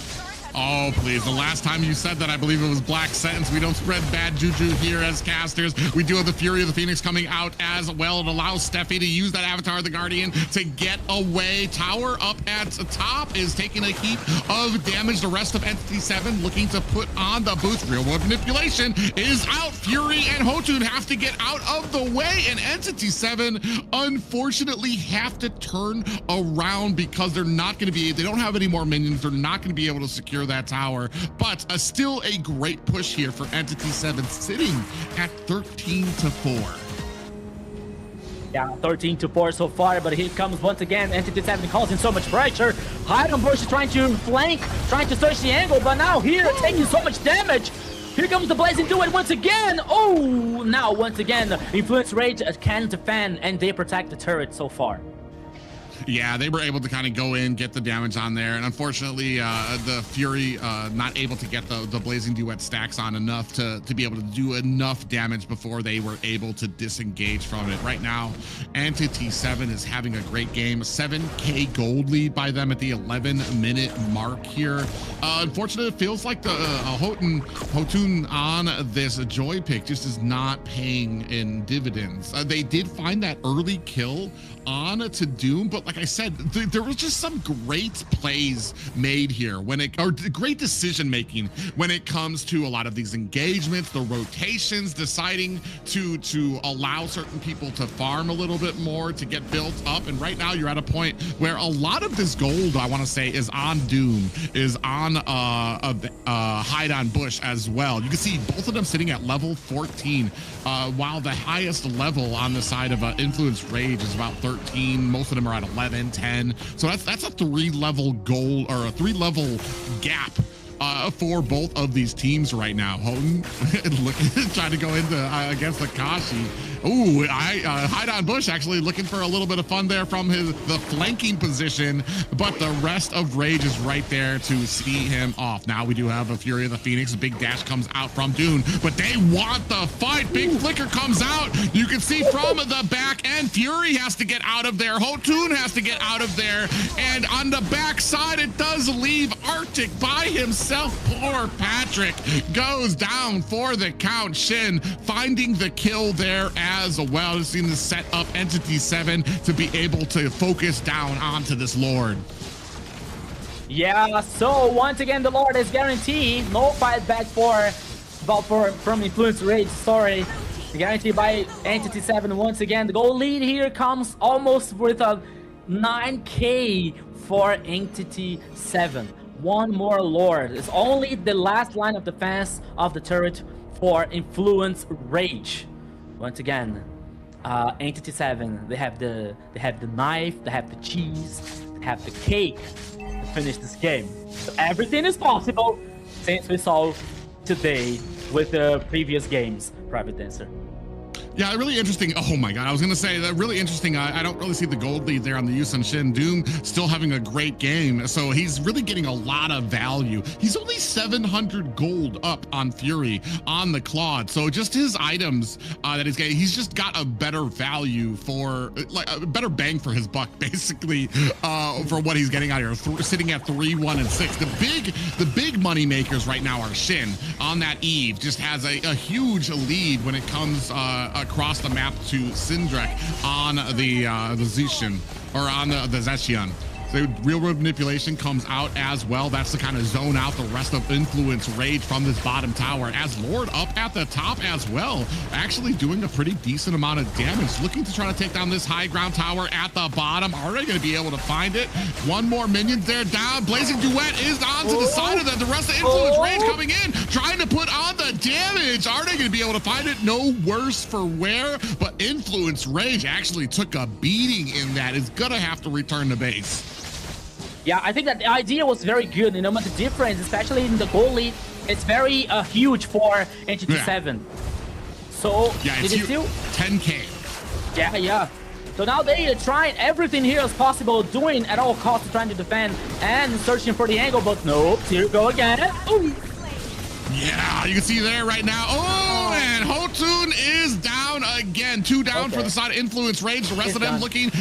Oh, please. The last time you said that, I believe it was Black Sentence. We don't spread bad juju here as casters. We do have the Fury of the Phoenix coming out as well. It allows Steffi to use that Avatar of the Guardian to get away. Tower up at the top is taking a heap of damage. The rest of Entity 7 looking to put on the boost. Real world manipulation is out. Fury and Hotun have to get out of the way, and Entity 7 unfortunately have to turn around because they're not going to be, they don't have any more minions. They're not going to be able to secure that tower, but still a great push here for Entity 7, sitting at 13-4. Yeah, 13-4 so far, but here comes once again Entity 7 causing so much pressure. Hide on Bush is trying to flank, trying to search the angle, but now here taking so much damage. Here comes the Blazing Duet once again. Oh, now once again Influence Rage can defend and they protect the turret so far. Yeah, they were able to kind of go in, get the damage on there, and unfortunately, the Fury not able to get the Blazing Duet stacks on enough to be able to do enough damage before they were able to disengage from it. Right now, Entity 7 is having a great game. 7K gold lead by them at the 11-minute mark here. Unfortunately, it feels like the Hotun on this Joy pick just is not paying in dividends. They did find that early kill on to Doom, but like I said, there was just some great plays made here or great decision making when it comes to a lot of these engagements, the rotations, deciding to allow certain people to farm a little bit more, to get built up. And right now you're at a point where a lot of this gold, I want to say, is on Doom, is on Hide on Bush as well. You can see both of them sitting at level 14, while the highest level on the side of Influence Rage is about 13. Most of them are at 11, 10. So that's a 3-level goal, or a 3-level gap for both of these teams right now. Houghton trying to go into against the Kashi. Ooh, Hide on Bush actually looking for a little bit of fun there from the flanking position, but the rest of Rage is right there to see him off. Now we do have a Fury of the Phoenix. A big dash comes out from Dune, but they want the fight. Big flicker comes out. You can see from the back end, Fury has to get out of there. Hotun has to get out of there. And on the back side, it does leave Arctic by himself. Poor Patrick goes down for the count. Shin finding the kill there as well. Just seeing to set up Entity 7 to be able to focus down onto this Lord. Yeah, so once again, the Lord is guaranteed. No fight back from Influence Rage, sorry. Guaranteed by Entity 7 once again. The goal lead here comes almost with a 9K for Entity 7. One more Lord. It's only the last line of defense of the turret for Influence Rage. Once again, Entity 7, they have the knife, they have the cheese, they have the cake to finish this game. So everything is possible since we saw today with the previous games, Private Dancer. Yeah, really interesting. Oh my God, I was gonna say that really interesting. I don't really see the gold lead there on the Yusun Shin. Doom still having a great game, so he's really getting a lot of value. He's only 700 gold up on Fury on the Claude, so just his items that he's getting, he's just got a better value for, like a better bang for his buck, basically, for what he's getting out here. Sitting at 3, 1, and 6. The big money makers right now are Shin on that Eve. Just has a huge lead when it comes across the map to Sindrek on the Zishin, or on the Zeshian. So real world manipulation comes out as well. That's to kind of zone out the rest of Influence Rage from this bottom tower, as Lord up at the top as well, actually doing a pretty decent amount of damage, looking to try to take down this high ground tower at the bottom. Are they going to be able to find it? One more minion there down. Blazing Duet is onto the side of them. The rest of Influence Rage coming in, trying to put on the damage. Are they going to be able to find it? No worse for wear, but Influence Rage actually took a beating in that. Is going to have to return to base. Yeah, I think that the idea was very good, you know, but the difference, especially in the goal lead, it's very huge for Entity 7. So, yeah, it's still 10K. Yeah. So now they are trying everything here as possible, doing at all costs, trying to defend and searching for the angle, but nope, here we go again. Ooh. Yeah, you can see there right now. Oh, and Hotun is down again. 2 down for the side of Influence Rage. The rest of them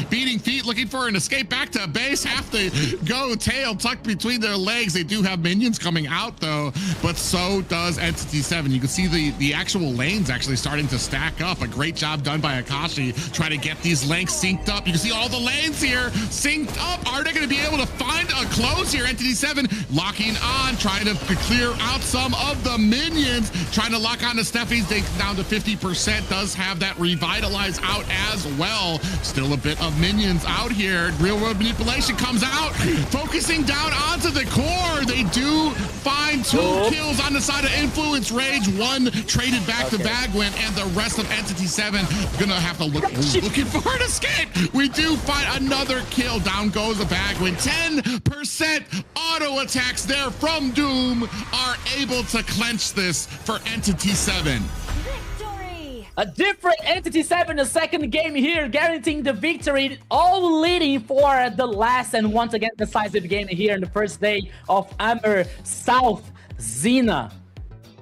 beating feet, looking for an escape back to base. Have to go tail tucked between their legs. They do have minions coming out though, but so does Entity 7. You can see the actual lanes actually starting to stack up. A great job done by Akashi. Try to get these lanes synced up. You can see all the lanes here synced up. Are they going to be able to find a close here? Entity 7 locking on, trying to clear out some of the minions, trying to lock on to Steffi's. They down to 50%. Does have that revitalize out as well. Still a bit of minions out here. Real world manipulation comes out, focusing down onto the core. They do find 2 kills on the side of Influence Rage. 1 traded back to Bagwin, and the rest of Entity 7 gonna have to looking for an escape. We do find another kill. Down goes the Bagwin. 10% auto attacks there from Doom are able to clench this for Entity 7. Victory! A different Entity 7, the second game here, guaranteeing the victory, all leading for the last and once again decisive game here in the first day of AMER South. Xena,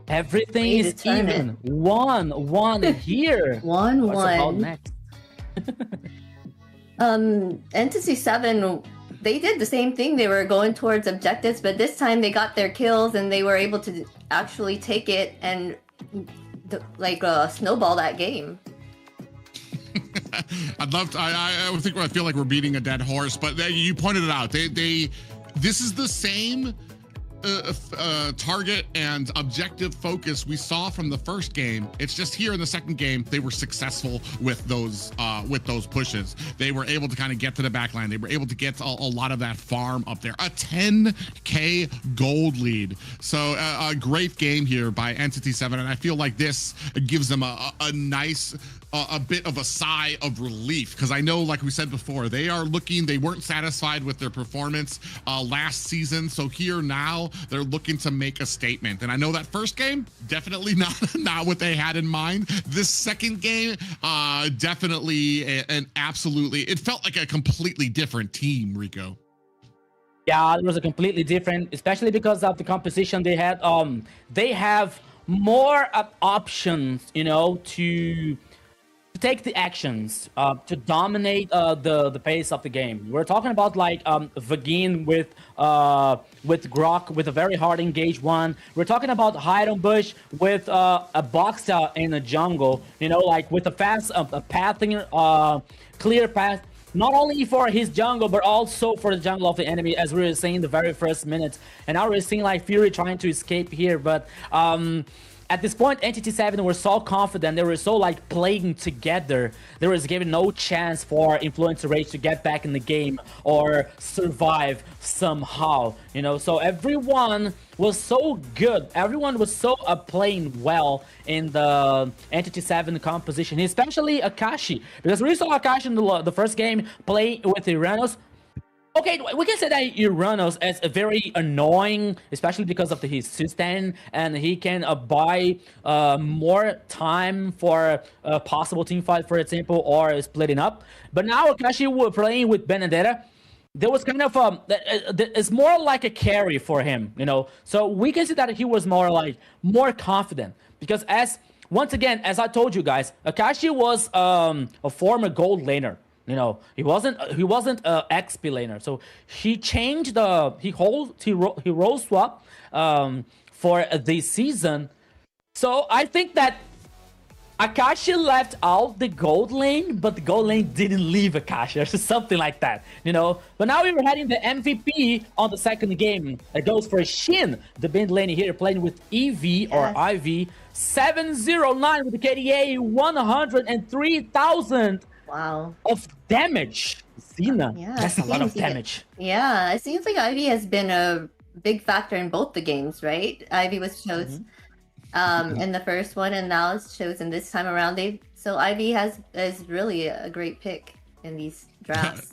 everything is even. 1-1 here. 1-1. Entity 7, they did the same thing. They were going towards objectives, but this time they got their kills and they were able to actually take it and snowball that game. I feel like we're beating a dead horse, but you pointed it out. This is the same target and objective focus we saw from the first game. It's just here in the second game they were successful with those pushes. They were able to kind of get to the back line. They were able to get a lot of that farm up there. A 10k gold lead. So a great game here by Entity 7, and I feel like this gives them a nice a bit of a sigh of relief, because I know, like we said before, they weren't satisfied with their performance last season. So here now they're looking to make a statement. And I know that first game, definitely not what they had in mind. This second game, definitely it felt like a completely different team, Rico. Yeah, it was a completely different, especially because of the composition they had. They have more options, to take the actions, to dominate the pace of the game. We're talking about like Vagin with Grok with a very hard engage one. We're talking about Hide on Bush with a Boxer in the jungle, like with a fast pathing, clear path, not only for his jungle, but also for the jungle of the enemy, as we were saying the very first minutes. And now we're seeing like Fury trying to escape here, but at this point, Entity 7 were so confident, they were so like playing together, there was given no chance for Influencer Rage to get back in the game or survive somehow, so everyone was so good, everyone was so playing well in the Entity 7 composition, especially Akashi, because we saw Akashi in the first game play with Iranos. Okay, we can say that Uranos is very annoying, especially because of his sustain, and he can buy more time for a possible team fight, for example, or splitting up. But now Akashi were playing with Benedetta. There was kind of it's more like a carry for him, So we can see that he was more confident, because once again, as I told you guys, Akashi was a former gold laner. He wasn't a XP laner, so he changed he role swap for this season. So I think that Akashi left out the gold lane, but the gold lane didn't leave Akashi, or something like that, But now we were having the MVP on the second game. It goes for Shin, the mid lane here, playing with EV or IV 709 with the KDA 103,000. Wow. Of damage. Xena. Yeah, that's a lot of damage. Yeah, it seems like Ivy has been a big factor in both the games, right? Ivy was chosen in the first one, and now it's chosen this time around. So Ivy is really a great pick in these drafts.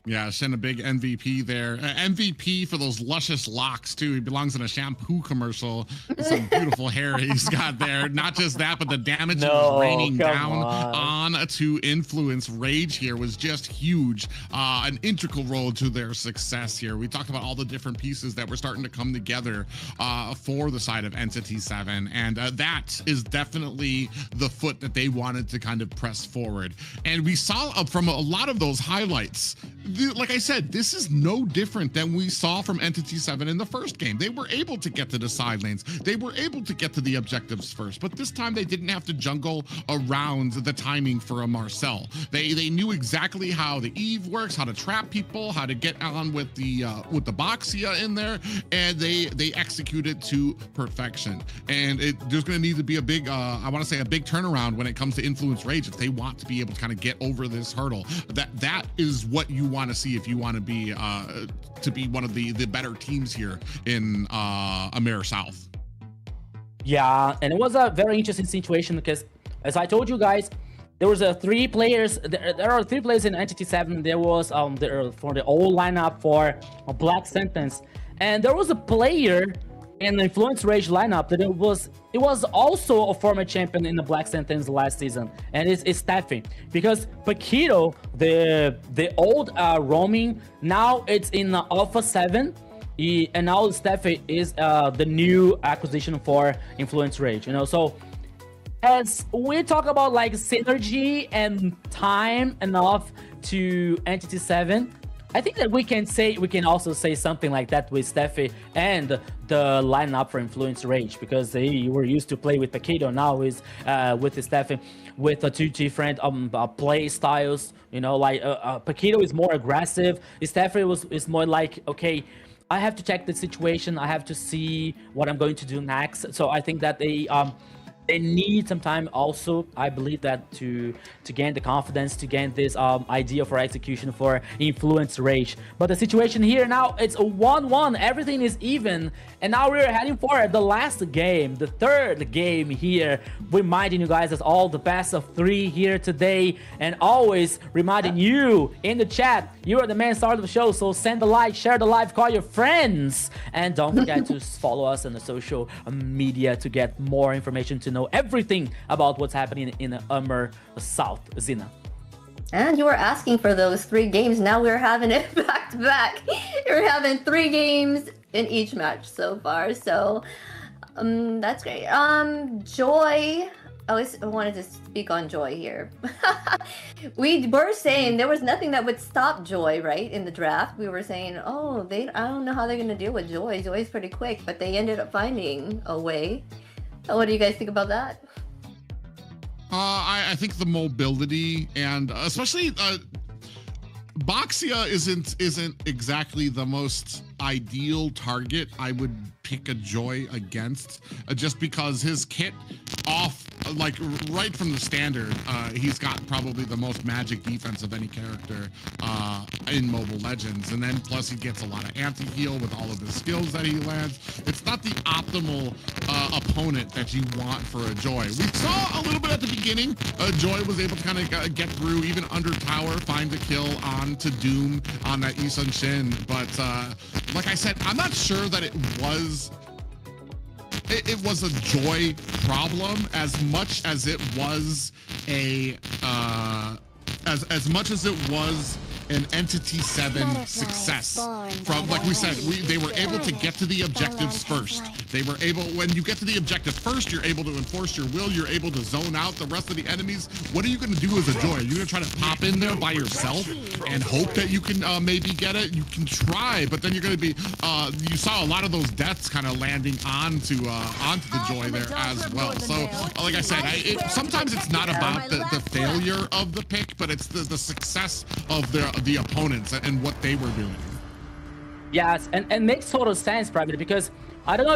Yeah, Shen, a big MVP there. MVP for those luscious locks, too. He belongs in a shampoo commercial. Some beautiful hair he's got there. Not just that, but the damage was raining down on to Influence Rage here was just huge. An integral role to their success here. We talked about all the different pieces that were starting to come together for the side of Entity 7. And that is definitely the foot that they wanted to kind of press forward. And we saw from a lot of those highlights, like I said, this is no different than we saw from Entity 7 in the first game. They were able to get to the side lanes. They were able to get to the objectives first, but this time they didn't have to jungle around the timing for a Marcel. They knew exactly how the Eve works, how to trap people, how to get on with the Boxia in there, and they executed to perfection. And there's going to need to be a big, I want to say a big turnaround when it comes to Influence Rage if they want to be able to kind of get over this hurdle. That is what you want to see if you want to be one of the better teams here in AMER South. Yeah, and it was a very interesting situation because, as I told you guys, there was three players. There are three players in Entity 7. There was for the old lineup for Black Sentence, and there was a player in the Influence Rage lineup that it was also a former champion in the Black Sentence last season, and it's Steffi, because Paquito, the old roaming, now it's in Alpha 7, and now Steffi is the new acquisition for Influence Rage, you know. So as we talk about like synergy and time enough to Entity 7, I think that we can also say something like that with Steffi and the lineup for Influence Rage, because they were used to play with Paquito, now is with Steffi, with two different play styles. You know, like Paquito is more aggressive. Steffi is more like, okay, I have to check the situation. I have to see what I'm going to do next. So I think that they need some time also, I believe, that to gain the confidence, to gain this idea for execution for Influence Rage. But the situation here now, it's a 1-1, everything is even, and now we're heading for the last game, the third game here, reminding you guys it's all the best of 3 here today, and always reminding you in the chat, you are the main star of the show, so send the like, share the live, call your friends, and don't forget to follow us on the social media to get more information, to know everything about what's happening in AMER South. Zina. And you were asking for those 3 games. Now we're having it back to back. We're having 3 games in each match so far. So that's great. Joy. I wanted to speak on Joy here. We were saying there was nothing that would stop Joy, right? In the draft, we were saying, oh, I don't know how they're gonna deal with Joy. Joy's pretty quick, but they ended up finding a way. What do you guys think about that? I think the mobility, and especially Boxia isn't exactly the most ideal target I would pick a Joy against, just because his kit off, like right from the standard, he's got probably the most magic defense of any character in Mobile Legends, and then plus he gets a lot of anti-heal with all of his skills that he lands. It's not the optimal opponent that you want for a Joy. We saw a little bit at the beginning, Joy was able to kind of get through even under tower, find a kill on to Doom on that Isun Shin, but like I said, I'm not sure that it was a Joy problem as much as it was a as much as it was an Entity 7 success. From, like we said, they were able to get to the objectives first. They were able, when you get to the objective first, you're able to enforce your will, you're able to zone out the rest of the enemies. What are you going to do as a Joy? Are you going to try to pop in there by yourself and hope that you can maybe get it? You can try, but then you're going to be, you saw a lot of those deaths kind of landing onto the Joy there as well. So, like I said, sometimes it's not about the failure of the pick, but it's the success of the opponents and what they were doing. Yes, and makes total sense, Private, because I don't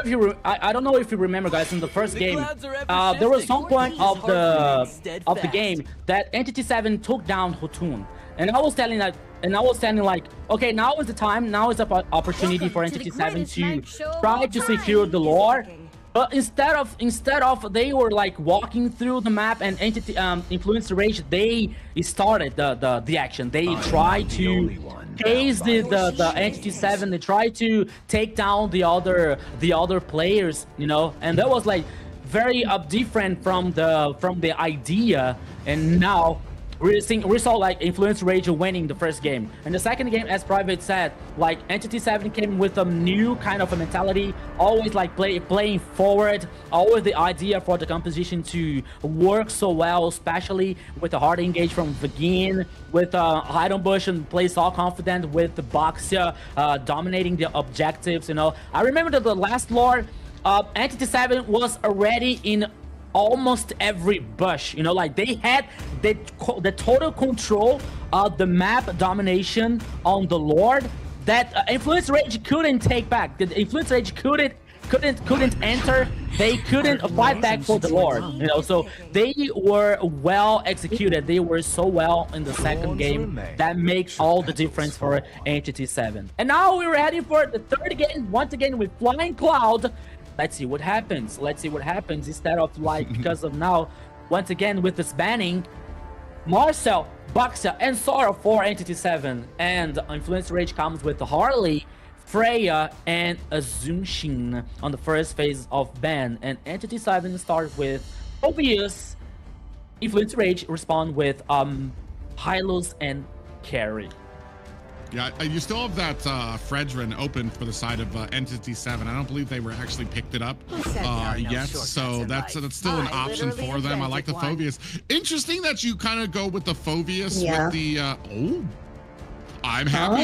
know if you remember, guys, in the first game, there was some point of the game that Entity 7 took down Hotun, and I was telling like, okay, now is the time, now is the opportunity for Entity 7 to try to secure the lore. But instead of they were like walking through the map and Entity Influence Rage, they started the action. They tried to chase the Entity 7. They tried to take down the other players, you know, and that was like very different from the idea. And now we saw like Influence Rage winning the first game. And the second game, as Private said, like Entity 7 came with a new kind of a mentality, always like playing forward, always the idea for the composition to work so well, especially with the hard engage from Vagin, with hide on bush and plays all confident with the Boxia dominating the objectives, you know. I remember that the last lore, Entity 7 was already in almost every bush, you know, like they had the total control of the map domination on the Lord that Influence Rage couldn't take back. The Influence Rage couldn't enter. They couldn't fight back for the Lord, you know. So they were well executed. They were so well in the second game that makes all the difference for Entity 7. And now we're heading for the third game once again with Flying Cloud. Let's see what happens. Let's see what happens instead of like, because of now, once again with this banning, Marcel, Boxia, and Sora for Entity 7. And Influence Rage comes with Harley Freya and Azumshin on the first phase of ban, and Entity 7 starts with obvious Influence Rage, respond with Hylos and Carry. Yeah, you still have that Fredrin open for the side of Entity 7. I don't believe they were actually picked it up yet, so that's still an option for them. I like the Phoveus. Interesting that you kind of go with the Phoveus with the I'm happy.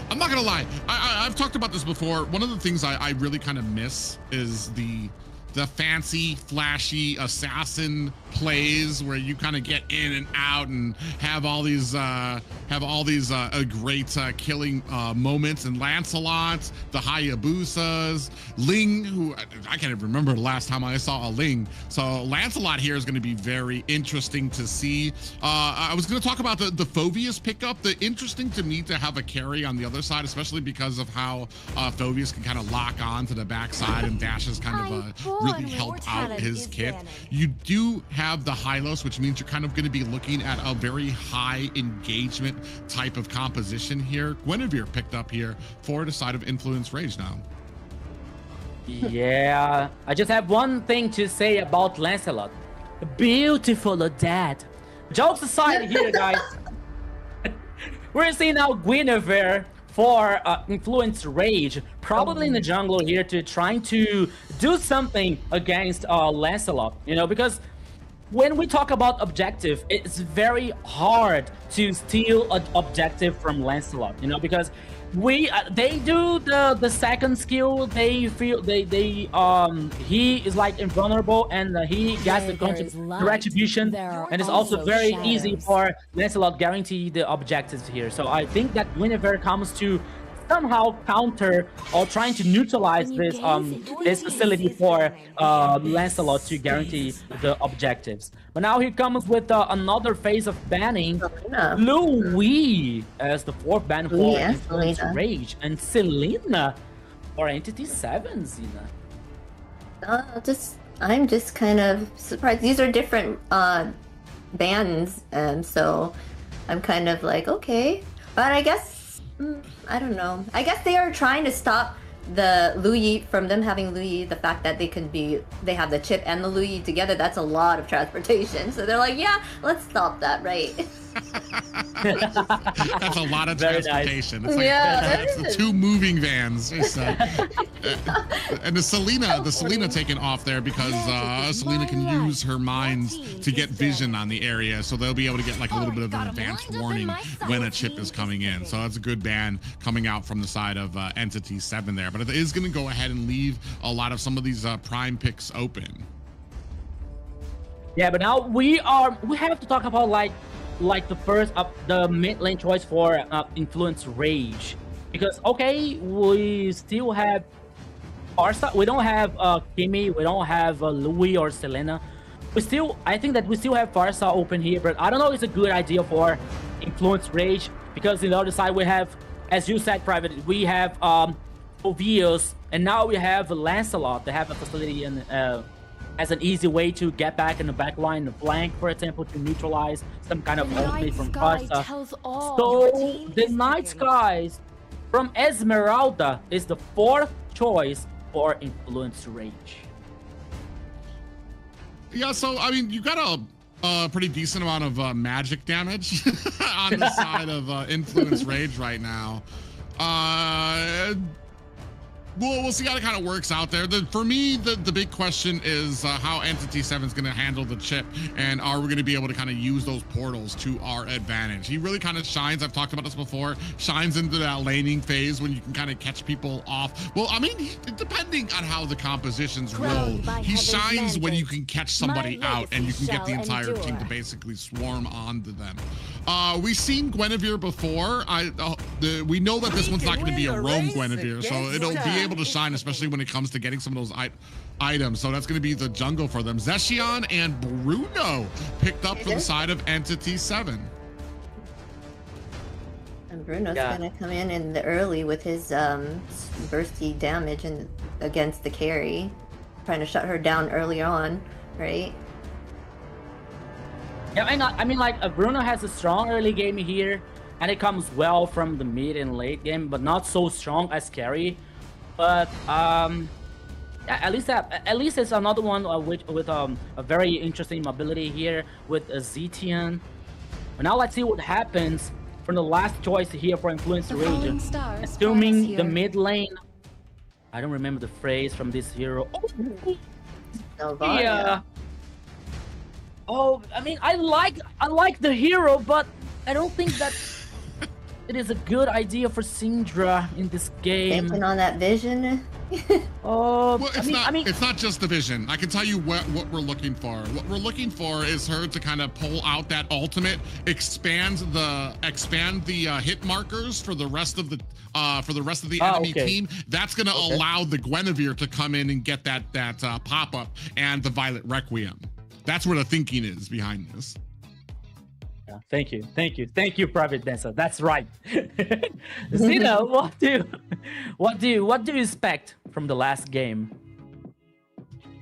I'm not gonna lie. I've talked about this before. One of the things I really kind of miss is the fancy, flashy assassin plays where you kind of get in and out and have all these great killing moments. And Lancelot, the Hayabusas, Ling, who I can't even remember the last time I saw a Ling. So Lancelot here is going to be very interesting to see. I was going to talk about the Phoveus pickup. The interesting to me to have a carry on the other side, especially because of how Phoveus can kind of lock on to the backside and dashes kind of really help out his kit. You do have the Hylos, which means you're kind of going to be looking at a very high engagement type of composition here. Guinevere picked up here for the side of Influence Rage now. Yeah, I just have one thing to say about Lancelot. Beautiful dad. Jokes aside here, guys. We're seeing now Guinevere for Influence Rage, probably in the jungle here to trying to do something against Lancelot, you know, because when we talk about objective, it's very hard to steal an objective from Lancelot, you know, because they do the second skill. They feel he is like invulnerable, and he gets the retribution, and it's also very easy for Lancelot guarantee the objectives here. So I think that Guinevere comes to somehow counter or trying to neutralize this facility for Lancelot to guarantee the objectives. But now he comes with another phase of banning Louis as the fourth ban for Influence Rage, and Selena for Entity 7, Zena. I'm just kind of surprised. These are different bans, and so I'm kind of like, okay. But I guess I don't know. I guess they are trying to stop the Louis from them having Louis. The fact that they have the chip and the Louis together, that's a lot of transportation. So they're like, yeah, let's stop that, right? That's a lot of transportation. Nice. It's like it's the two moving vans. And the Selena taken off there because Selena can use her mines to get vision on the area, so they'll be able to get like a little bit of an advanced warning when a chip is coming in. So that's a good ban coming out from the side of Entity 7 there, but it is going to go ahead and leave a lot of some of these prime picks open. Yeah, but now we have to talk about like the first the mid lane choice for Influence Rage, because okay, we still have Arsa, we don't have Kimi, we don't have Louis or Selena. I think that we still have Farsa open here, but I don't know if it's a good idea for Influence Rage, because on the other side we have, as you said, Private, we have Phoveus, and now we have Lancelot. They have a facility in as an easy way to get back in the back line, the flank, for example, to neutralize some kind of ultimate from Farsa. So the Night Skies from Esmeralda is the fourth choice for Influence Rage. Yeah, so I mean, you got a pretty decent amount of magic damage on the side of Influence Rage right now. We'll see how it kind of works out there. For me, the big question is how Entity 7 is going to handle the chip, and are we going to be able to kind of use those portals to our advantage? He really kind of shines, I've talked about this before, shines into that laning phase when you can kind of catch people off. Well, I mean, depending on how the compositions roll, he shines when you can catch somebody out and you can get the entire team to basically swarm onto them. We've seen Guinevere before. We know that this one's not going to be a roam Guinevere, so it'll be able to shine, especially when it comes to getting some of those items. So that's going to be the jungle for them. Zeshion and Bruno picked up for the side of Entity 7. And Bruno's going to come in the early with his bursty damage and against the carry, trying to shut her down early on, right? Yeah, I mean, like Bruno has a strong early game here. and it comes well from the mid and late game, but not so strong as carry. But yeah, at least it's another one with a very interesting mobility here with Zetian. But now let's see what happens from the last choice here for Influence Rage. Assuming the mid lane. I don't remember the phrase from this hero. Oh, yeah. Oh, I mean, I like the hero, but I don't think that it is a good idea for Syndra in this game. Taking on that vision. Well, it's not just the vision. I can tell you what we're looking for. What we're looking for is her to kind of pull out that ultimate, expand the hit markers for the rest of the enemy team. That's going to allow the Guinevere to come in and get that pop up and the Violet Requiem. That's where the thinking is behind this. Yeah, thank you, Private Dancer. That's right. Zeno, what do you expect from the last game?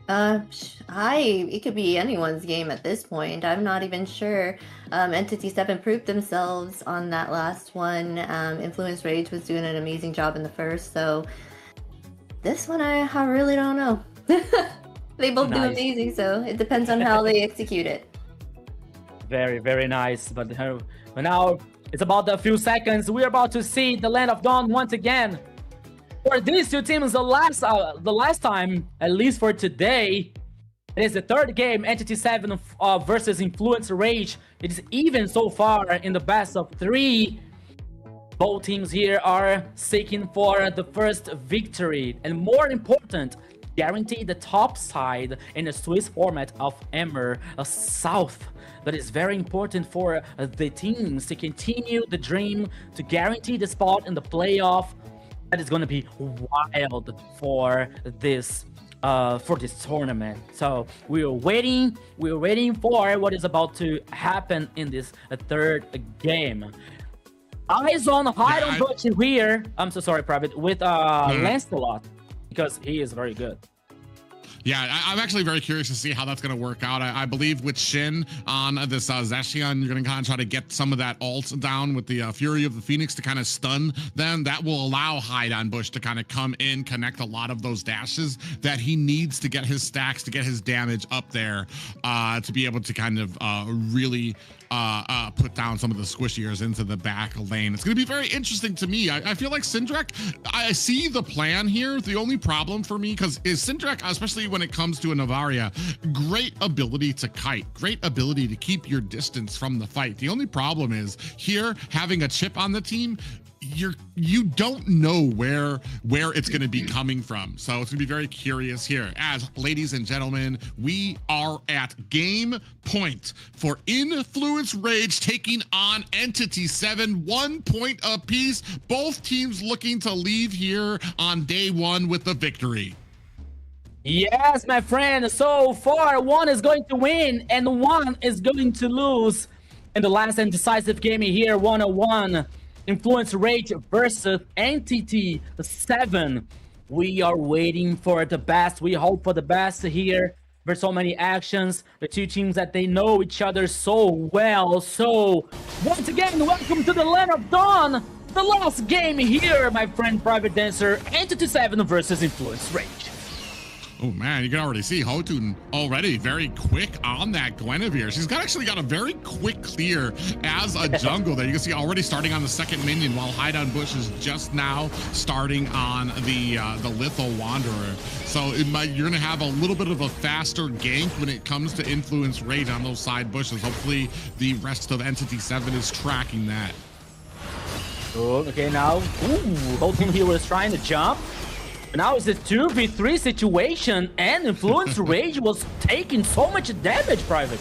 It could be anyone's game at this point. I'm not even sure. Entity 7 proved themselves on that last one. Influence Rage was doing an amazing job in the first, so this one I really don't know. They both do amazing, so it depends on how they execute it. Very, very nice. But now it's about a few seconds. We're about to see the Land of Dawn once again. For these two teams, the last time, at least for today, it is the third game, Entity 7 versus Influence Rage. It is even so far in the best of 3. Both teams here are seeking for the first victory, and more important, guarantee the top side in the Swiss format of AMER South. That is very important for the teams to continue the dream, to guarantee the spot in the playoff. That is going to be wild for this tournament. So we're waiting for what is about to happen in this third game. Eyes on hide on Butch here. I'm so sorry, Private, with Lancelot, because he is very good. Yeah, I'm actually very curious to see how that's going to work out. I believe with Shin on this Zacian, you're going to kind of try to get some of that ult down with the Fury of the Phoenix to kind of stun them. That will allow Hide on Bush to kind of come in, connect a lot of those dashes that he needs to get his stacks, to get his damage up there, to be able to kind of really put down some of the squishiers into the back lane. It's going to be very interesting to me. I feel like Syndrek, I see the plan here. The only problem for me is Syndrek, especially when it comes to a Navaria, great ability to kite, great ability to keep your distance from the fight. The only problem is here, having a chip on the team, you don't know where it's going to be coming from. So it's going to be very curious here. As ladies and gentlemen, we are at game point for Influence Rage taking on Entity 7, 1 point apiece. Both teams looking to leave here on day one with the victory. Yes, my friend. So far, one is going to win and one is going to lose in the last and decisive game here, 1-1. Influence Rage versus Entity 7. We are waiting for the best. We hope for the best here. There's so many actions. The two teams that they know each other so well. So once again, welcome to the Land of Dawn. The last game here, my friend Private Dancer. Entity 7 versus Influence Rage. Oh man, you can already see Hotun already very quick on that Guinevere. She's actually got a very quick clear as a jungle there. You can see already starting on the second minion, while Hide on Bush is just now starting on the Litho Wanderer. So you're gonna have a little bit of a faster gank when it comes to Influence Rage on those side bushes. Hopefully the rest of Entity 7 is tracking that. Oh, okay, now, Hotun here was trying to jump. Now it's a 2v3 situation, and Influence Rage was taking so much damage, Private.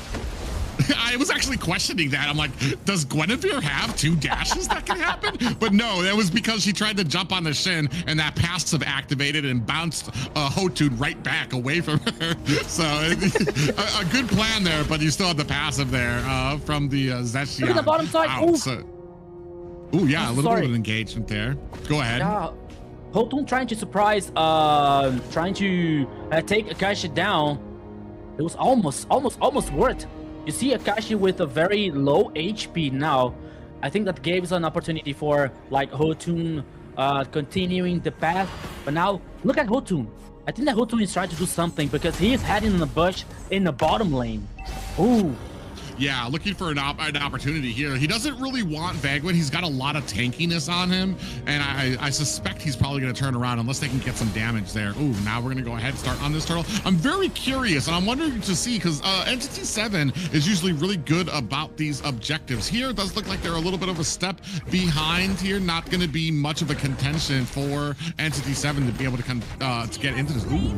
I was actually questioning that. I'm like, does Guinevere have 2 dashes that can happen? But no, that was because she tried to jump on the Shin, and that passive activated and bounced Hotun right back away from her. So a good plan there, but you still have the passive there from the Zetian. Look at the bottom side. Ooh, yeah, a little bit of an engagement there. Go ahead. Yeah. Hotun trying to surprise, trying to take Akashi down. It was almost worked. You see Akashi with a very low HP now. I think that gives an opportunity for like Hotun continuing the path. But now look at Hotun. I think that Hotun is trying to do something because he is heading in the bush in the bottom lane. Ooh. Yeah, looking for an opportunity here. He doesn't really want Vagwin. He's got a lot of tankiness on him, and I suspect he's probably going to turn around unless they can get some damage there. Ooh, now we're going to go ahead and start on this turtle. I'm very curious, and I'm wondering to see, because Entity 7 is usually really good about these objectives. Here, it does look like they're a little bit of a step behind here. Not going to be much of a contention for Entity 7 to be able to get into this. Ooh,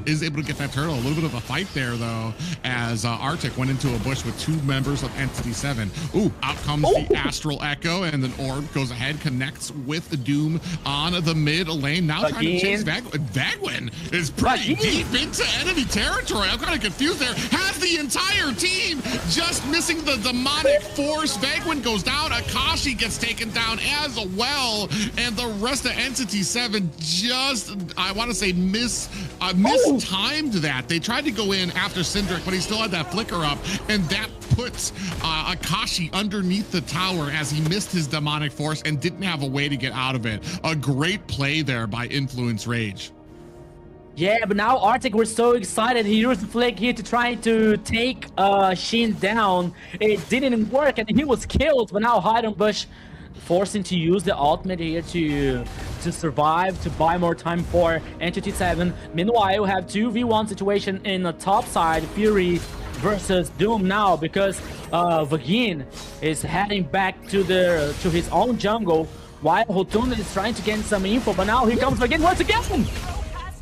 is able to get that turtle. A little bit of a fight there, though, as Arctic went into a bush with 2 members of Entity 7. Ooh, out comes the Astral Echo, and then Orb goes ahead, connects with Doom on the mid lane. Now trying to chase Vagwin. Vagwin is pretty deep into enemy territory. I'm kind of confused there. Has the entire team just missing the demonic force. Vagwin goes down. Akashi gets taken down as well. And the rest of Entity 7 just, I want to say, mistimed that. They tried to go in after Syndric, but he still had that flicker up, and that puts Akashi underneath the tower as he missed his demonic force and didn't have a way to get out of it. A great play there by Influence Rage. Yeah, but now Arctic, we're so excited. He used the flick here to try to take Shin down. It didn't work and he was killed, but now Hide on Bush forcing to use the ultimate here to survive, to buy more time for Entity 7. Meanwhile, we have 2v1 situation in the top side. Fury versus Doom now, because Vagin is heading back to his own jungle while Hotun is trying to get some info, but now here comes Vagin once again!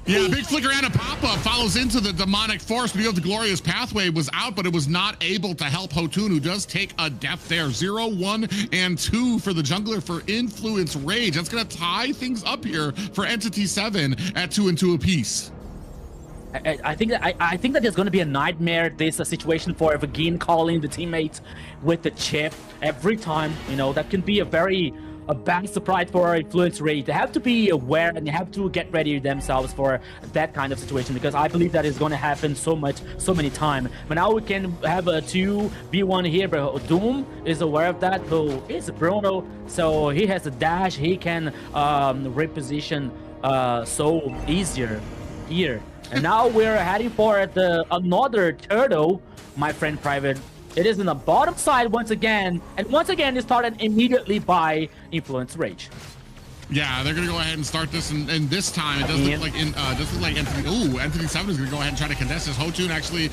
Yeah, big flicker and a pop-up follows into the demonic force. Because the glorious pathway was out, but it was not able to help Hotun, who does take a death there. 0, 1, and 2 for the jungler for Influence Rage. That's gonna tie things up here for Entity 7 at 2 and 2 apiece. I think that there's going to be a nightmare, this situation for Vagin calling the teammates with the chip every time. You know, that can be a bad surprise for Influence Rage. They have to be aware and they have to get ready themselves for that kind of situation, because I believe that is going to happen so many times. But now we can have a 2v1 here, but Doom is aware of that, though it's Bruno, so he has a dash, he can reposition so easier here. And now we're heading for another turtle, my friend Private. It is in the bottom side once again, and once again it started immediately by Influence Rage. Yeah, they're gonna go ahead and start this, and this time it doesn't look like Entity. Ooh, Entity 7 is gonna go ahead and try to contest this. Hotun actually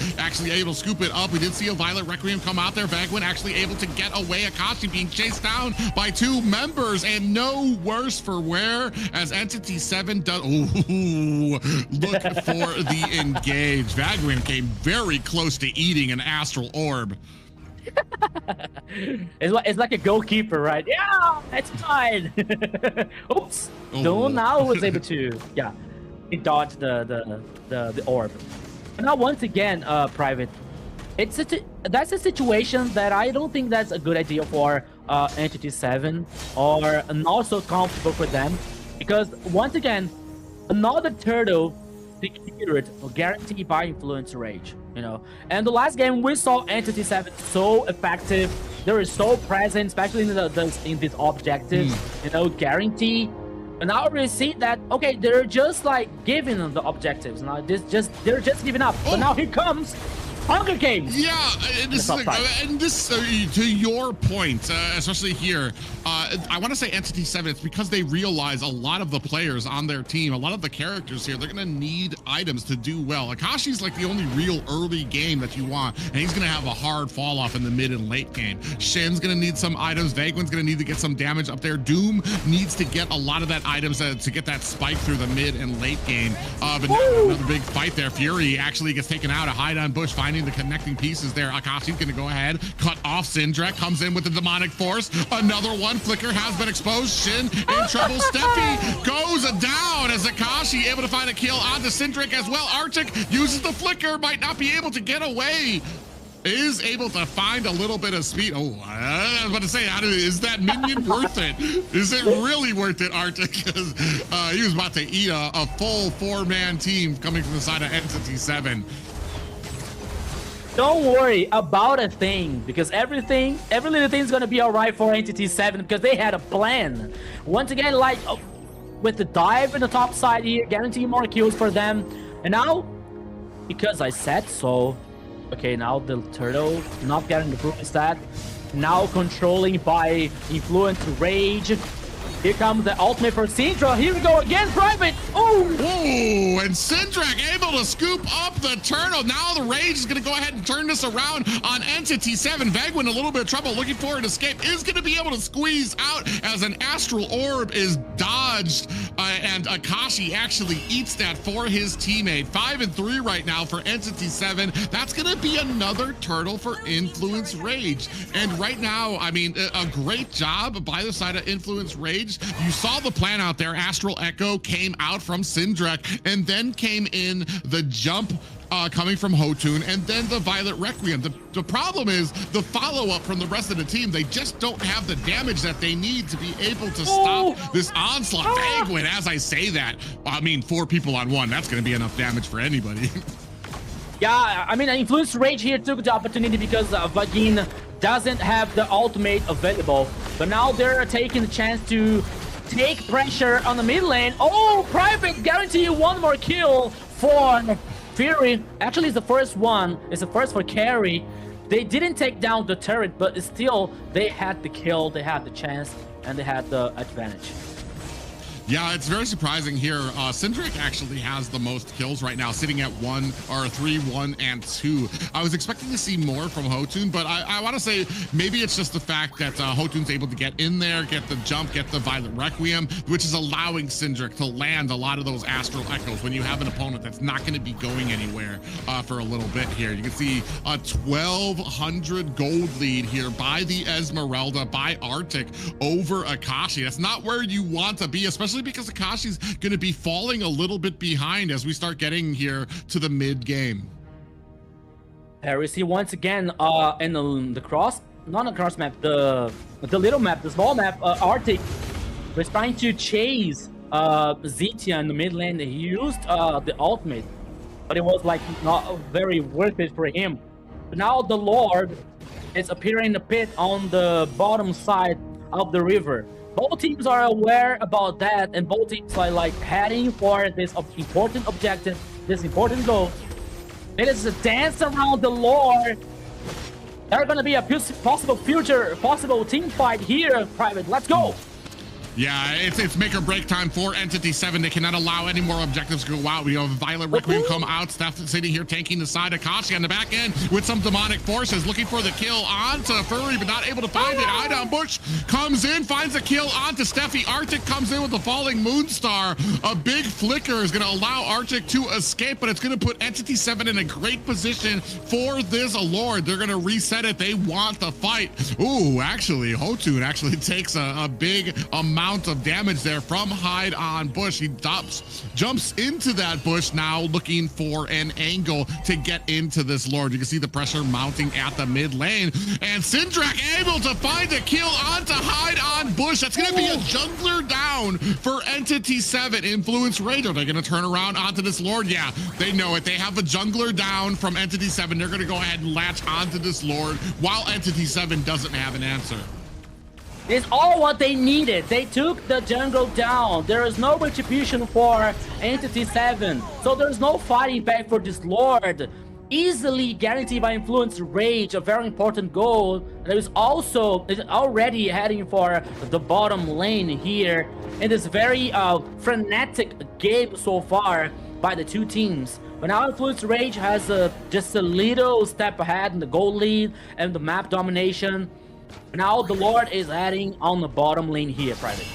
able to scoop it up. We did see a Violet Requiem come out there. Vagwin actually able to get away. Akashi being chased down by 2 members, and no worse for wear as Entity 7 does. Ooh, look for the engage. Vagwin came very close to eating an Astral Orb. It's like a goalkeeper, right? Yeah, it's fine. Oops. So now was able to, yeah, he dodged the orb. And now once again, Private, that's a situation that I don't think that's a good idea for Entity 7, or not so comfortable for them, because once again, another turtle secured or guaranteed by Influence Rage. You know, and the last game we saw Entity 7 so effective. They were so present, especially in these objectives. You know, guarantee. And now we see that okay, they're just like giving them the objectives. Now they're just giving up. But now here comes Hunger Games. Yeah, and this to your point, especially here, I want to say Entity 7, it's because they realize a lot of the players on their team, a lot of the characters here, they're going to need items to do well. Akashi's like the only real early game that you want, and he's going to have a hard fall off in the mid and late game. Shin's going to need some items. Vagwin's going to need to get some damage up there. Doom needs to get a lot of that items to get that spike through the mid and late game. But now another big fight there. Fury actually gets taken out. A hide on Bush, finding the connecting pieces there. Akashi's going to go ahead, cut off Syndrek, comes in with the demonic force. Another one. Flicker has been exposed. Shin in trouble. Steffi goes down as Akashi able to find a kill onto Syndrek as well. Arctic uses the flicker, might not be able to get away. Is able to find a little bit of speed. Oh, I was about to say, is that minion worth it? Is it really worth it, Arctic? Because he was about to eat a full 4-man team coming from the side of Entity 7. Don't worry about a thing, because every little thing is gonna be alright for Entity 7 because they had a plan. Once again, like with the dive in the top side here, guaranteeing more kills for them. And now, because I said so, okay, now the turtle not getting the proof stat. Now controlling by Influence Rage. Here comes the ultimate for Syndra. Here we go again, Private. Oh, and Syndrak able to scoop up the turtle. Now the Rage is going to go ahead and turn this around on Entity 7. Vegwin a little bit of trouble, looking for an escape. Is going to be able to squeeze out as an Astral Orb is dodged, and Akashi actually eats that for his teammate. 5 and 3 right now for Entity 7. That's going to be another turtle for Influence Rage. And right now, I mean, a great job by the side of Influence Rage. You saw the plan out there. Astral Echo came out from Syndrak, and then came in the jump coming from Hotun, and then the Violet Requiem. The problem is the follow-up from the rest of the team. They just don't have the damage that they need to be able to stop this onslaught. Vagwin, as I say that, I mean, 4 people on 1, that's going to be enough damage for anybody. Yeah, I mean, Influence Rage here took the opportunity because Vagin doesn't have the ultimate available. But now they're taking the chance to take pressure on the mid lane. Oh, Private guarantee 1 more kill for Fury. Actually, it's the first one. It's the first for Carry. They didn't take down the turret, but still, they had the kill, they had the chance, and they had the advantage. Yeah, it's very surprising here. Syndrak actually has the most kills right now, sitting at 3, 1, and 2. I was expecting to see more from Hotun, but I want to say maybe it's just the fact that Hotun's able to get in there, get the jump, get the Violet Requiem, which is allowing Syndrak to land a lot of those Astral Echoes when you have an opponent that's not going to be going anywhere for a little bit here. You can see a 1,200 gold lead here by the Esmeralda, by Arctic over Akashi. That's not where you want to be, especially because Akashi's going to be falling a little bit behind as we start getting here to the mid game. There we see once again in the cross, not the cross map, the little map, the small map, Arctic was trying to chase Zetian in the mid lane. He used the ultimate, but it was like not very worth it for him. But now the Lord is appearing in the pit on the bottom side of the river. Both teams are aware about that, and both teams are like heading for this important objective, this important goal. It is a dance around the Lord. There's gonna be a possible team fight here, Private. Let's go. Yeah, it's make or break time for Entity 7. They cannot allow any more objectives to go out. We have Violet Requiem come out. Steph sitting here tanking the side. Akashi on the back end with some demonic forces, looking for the kill onto Furry, but not able to find it. Idon Bush comes in, finds a kill onto Steffi. Arctic comes in with the falling Moonstar. A big flicker is going to allow Arctic to escape, but it's going to put Entity 7 in a great position for this Lord. They're going to reset it. They want the fight. Ooh, actually, Hotun actually takes a big amount of damage there from Hide on Bush. He jumps into that bush now, looking for an angle to get into this Lord. You can see the pressure mounting at the mid lane, and Syndrak able to find a kill onto Hide on Bush. That's going to be a jungler down for Entity 7. Influence Rage. Are they going to turn around onto this Lord? Yeah, they know it. They have a jungler down from Entity 7. They're going to go ahead and latch onto this Lord while Entity 7 doesn't have an answer. It's all what they needed. They took the jungle down. There is no retribution for Entity 7. So there's no fighting back for this Lord. Easily guaranteed by Influence Rage, a very important goal. There is also already heading for the bottom lane here. In this very frenetic game so far by the two teams. But now Influence Rage has just a little step ahead in the goal lead and the map domination. Now the Lord is heading on the bottom lane here, Private.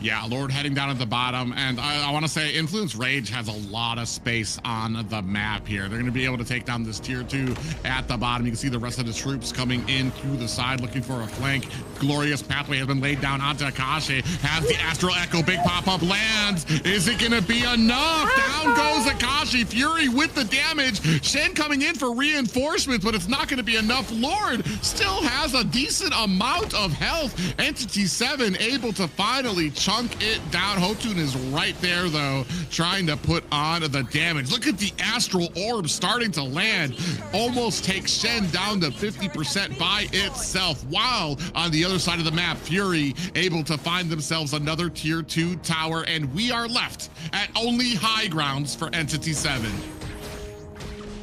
Yeah, Lord heading down at the bottom, and I want to say Influence Rage has a lot of space on the map here. They're going to be able to take down this tier 2 at the bottom. You can see the rest of the troops coming in through the side, looking for a flank. Glorious pathway has been laid down onto Akashi. Has the Astral Echo, big pop-up lands. Is it going to be enough? Down goes Akashi. Fury with the damage. Shen coming in for reinforcements, but it's not going to be enough. Lord still has a decent amount of health. Entity 7 able to finally charge chunk it down. Hotun is right there, though, trying to put on the damage. Look at the Astral Orb starting to land. Almost takes Shen down to 50% by itself. While on the other side of the map, Fury able to find themselves another tier 2 tower, and we are left at only high grounds for Entity 7.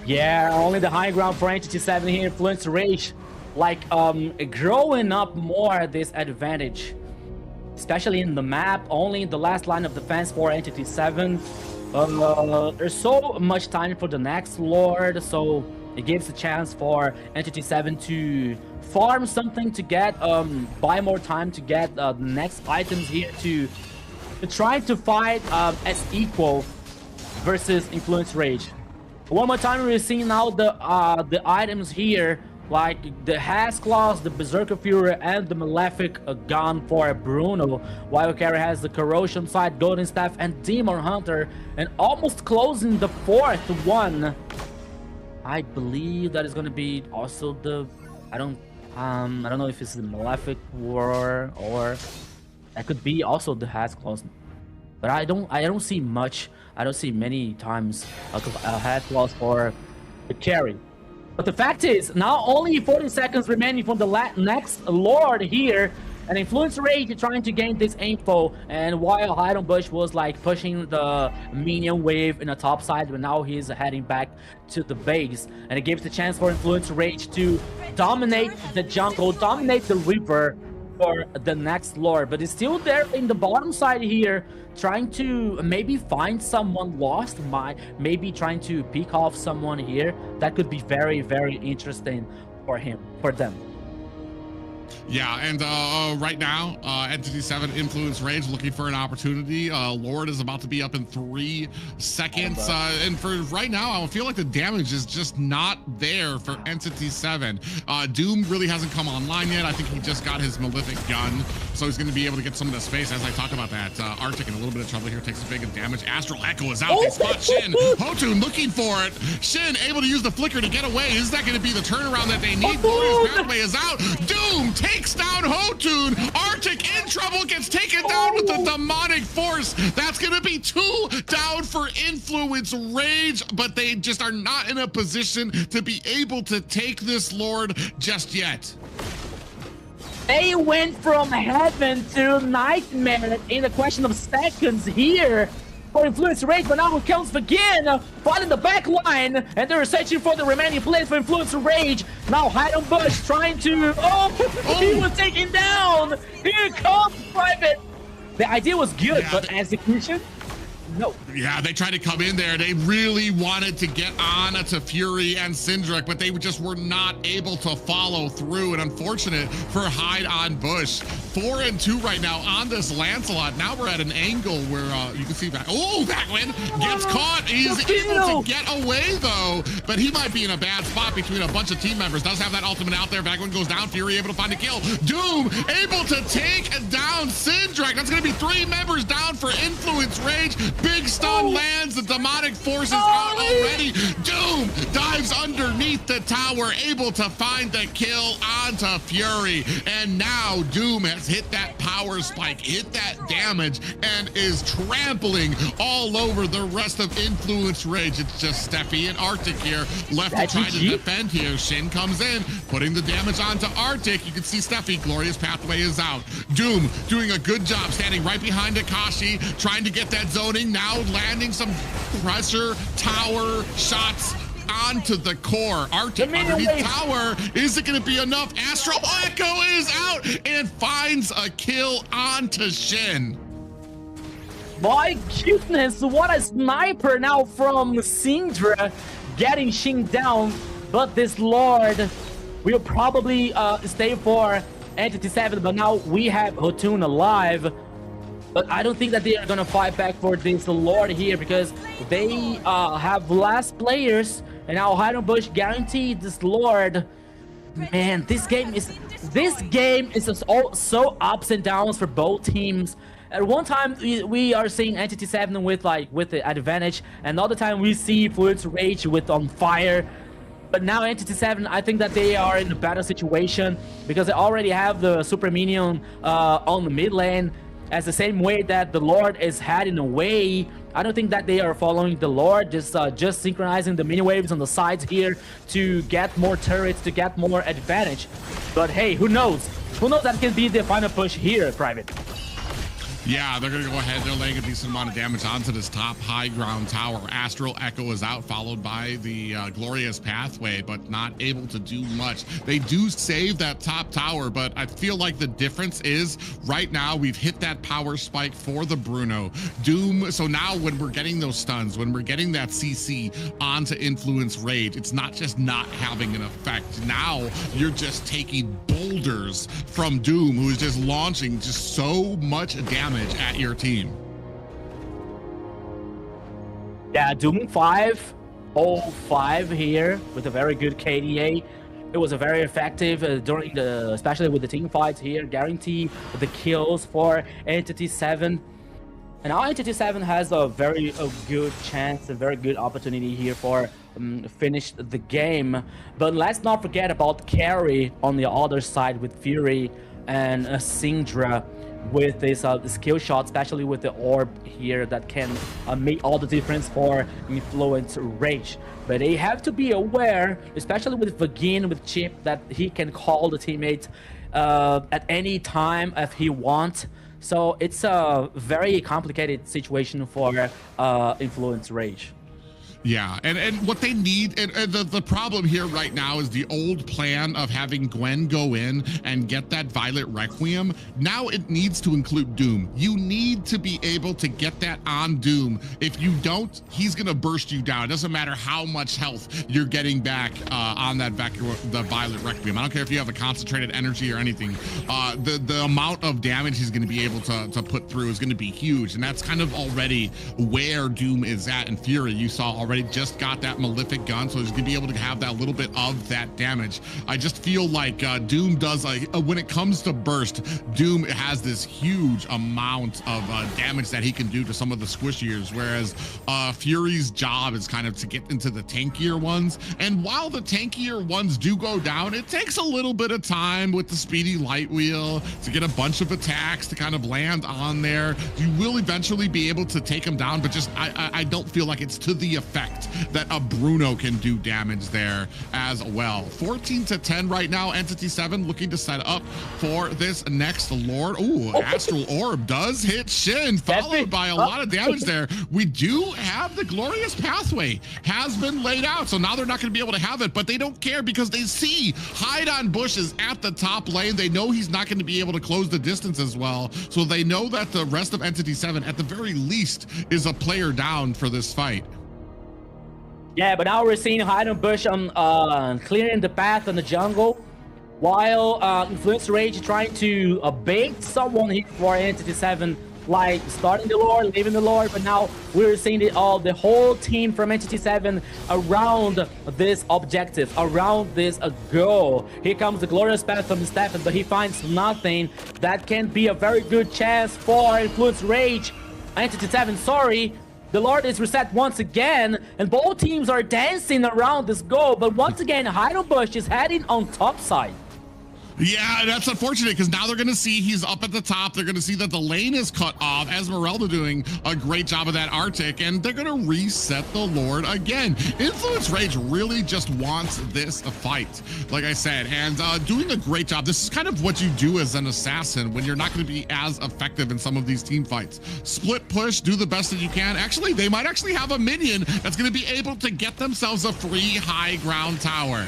Yeah, only the high ground for Entity 7 here. Influence Rage, like, growing up more this advantage, especially in the map. Only in the last line of defense for Entity 7. There's so much time for the next Lord, so it gives a chance for Entity 7 to farm something to get, buy more time to get the next items here to try to fight as equal versus Influence Rage. One more time, we're seeing now the items here, like the Has Claws, the Berserker Fury, and the Malefic gun for Bruno. While Carry has the Corrosion Sight, Golden Staff, and Demon Hunter, and almost closing the fourth one. I believe that is going to be also the, I don't know if it's the Malefic War, or that could be also the Has Claws, but I don't see much. I don't see many times a Has Claws for the carry. But the fact is, now only 40 seconds remaining from the next Lord here, and Influence Rage trying to gain this info, and while Hidden Bush was like pushing the minion wave in the top side, but now he's heading back to the base, and it gives the chance for Influence Rage to dominate the jungle, dominate the river for the next Lord. But it's still there in the bottom side here, trying to maybe find someone lost, maybe trying to pick off someone here. That could be very, very interesting for them. Yeah, and right now, Entity 7 Influence Rage looking for an opportunity. Lord is about to be up in 3 seconds. And for right now, I feel like the damage is just not there for Entity 7. Doom really hasn't come online yet. I think he just got his Malefic gun, so he's going to be able to get some of the space. As I talk about that, Arctic in a little bit of trouble here, takes a big damage. Astral Echo is out. They spot Shin. Hotun looking for it. Shin able to use the flicker to get away. Is that going to be the turnaround that they need? Glorious Pathway is out. Doom takes down Hotun. Arctic in trouble, gets taken down with the demonic force. That's gonna be 2 down for Influence Rage, but they just are not in a position to be able to take this Lord just yet. They went from heaven to nightmare in a question of seconds here for Influence Rage, but now it comes again, fighting the back line, and they're searching for the remaining players for Influence Rage. Now Hidden Bush trying to, he was taken down. Here comes Private. The idea was good, but execution, no. Yeah, they tried to come in there. They really wanted to get on to Fury and Syndric, but they just were not able to follow through. And unfortunate for Hide on Bush. 4 and 2 right now on this Lancelot. Now we're at an angle where you can see back. Oh, Backwin gets caught. He's able to get away though, but he might be in a bad spot between a bunch of team members. Does have that ultimate out there. Backwin goes down. Fury able to find a kill. Doom able to take down Syndric. That's going to be 3 members down for Influence Rage. Big stun lands. The demonic force is out already. Doom dives underneath the tower, able to find the kill onto Fury. And now Doom has hit that power spike, hit that damage, and is trampling all over the rest of Influence Rage. It's just Steffi and Arctic here left to try to defend here. Shin comes in, putting the damage onto Arctic. You can see Steffi, Glorious Pathway is out. Doom doing a good job standing right behind Akashi, trying to get that zoning, now landing some pressure tower shots onto the core. Arctic underneath tower. Is it going to be enough? Astral Echo is out and finds a kill onto Shin. My goodness, what a sniper now from Syndra, getting Shin down. But this Lord will probably stay for Entity 7, but now we have Hotun alive. But I don't think that they are gonna fight back for this Lord here, because they have less players, and now Hidden Bush guaranteed this Lord. Man, this game is so ups and downs for both teams. At one time we are seeing Entity 7 with the advantage, and another time we see Influence Rage with on fire. But now Entity 7, I think that they are in a better situation because they already have the super minion on the mid lane. as the same way that the Lord is heading away. I don't think that they are following the Lord, just synchronizing the mini waves on the sides here to get more turrets, to get more advantage. But hey, who knows? Who knows that can be the final push here, Private? Yeah, they're going to go ahead. They're laying a decent amount of damage onto this top high ground tower. Astral Echo is out, followed by the Glorious Pathway, but not able to do much. They do save that top tower, but I feel like the difference is right now we've hit that power spike for the Bruno. Doom, so now when we're getting those stuns, when we're getting that CC onto Influence Rage, it's not just not having an effect. Now you're just taking boulders from Doom, who is just launching just so much damage at your team. Yeah, Doom 505 here with a very good KDA. It was a very effective during the, especially with the team fights here, guarantee the kills for Entity 7. And now Entity 7 has a very good chance, a very good opportunity here for finish the game. But let's not forget about Carry on the other side with Fury and Syndra, with this skill shot, especially with the orb here that can make all the difference for Influence Rage. But they have to be aware, especially with Vagin, with Chip, that he can call the teammate at any time if he wants. So it's a very complicated situation for Influence Rage. Yeah, and what they need, and the problem here right now is the old plan of having Gwen go in and get that Violet Requiem. Now it needs to include Doom. You need to be able to get that on Doom. If you don't, he's gonna burst you down. It doesn't matter how much health you're getting back on that the Violet Requiem. I don't care if you have a concentrated energy or anything. The amount of damage he's gonna be able to put through is gonna be huge, and that's kind of already where Doom is at. And Fury, you saw already, just got that Malefic gun, so he's gonna be able to have that little bit of that damage. I just feel like Doom does, when it comes to burst, Doom has this huge amount of damage that he can do to some of the squishiers, whereas Fury's job is kind of to get into the tankier ones. And while the tankier ones do go down, it takes a little bit of time with the speedy light wheel to get a bunch of attacks to kind of land on there. You will eventually be able to take them down, but just I don't feel like it's to the effect that a Bruno can do damage there as well. 14-10 right now. Entity 7 looking to set up for this next Lord. Ooh, Astral Orb does hit Shin, followed by a lot of damage there. We do have the Glorious Pathway has been laid out, so now they're not going to be able to have it, but they don't care because they see Hide on Bushes at the top lane. They know he's not going to be able to close the distance as well, so they know that the rest of Entity 7 at the very least is a player down for this fight. Yeah, but now we're seeing Hide on Bush clearing the path on the jungle, while Influence Rage trying to bait someone here for Entity 7, like starting the Lord, leaving the Lord. But now we're seeing the whole team from Entity 7 around this objective, around this goal. Here comes the Glorious Path from Stefan, but he finds nothing. That can be a very good chance for Influence Rage. Entity 7, sorry. The Lord is reset once again, and both teams are dancing around this goal, but once again, Hide on Bush is heading on top side. Yeah, that's unfortunate because now they're going to see he's up at the top. They're going to see that the lane is cut off. Esmeralda doing a great job of that Arctic, and they're going to reset the Lord again. Influence Rage really just wants this fight, like I said, and doing a great job. This is kind of what you do as an assassin when you're not going to be as effective in some of these team fights. Split push, do the best that you can. Actually, they might actually have a minion that's going to be able to get themselves a free high ground tower.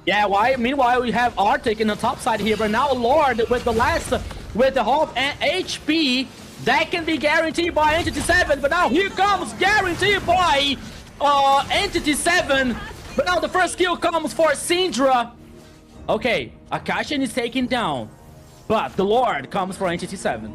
Yeah, meanwhile, we have Arctic in the top side here, but now Lord with the half HP, that can be guaranteed by Entity 7, but now here comes guaranteed by Entity 7, but now the first kill comes for Syndra. Okay, Akashian is taken down, but the Lord comes for Entity 7.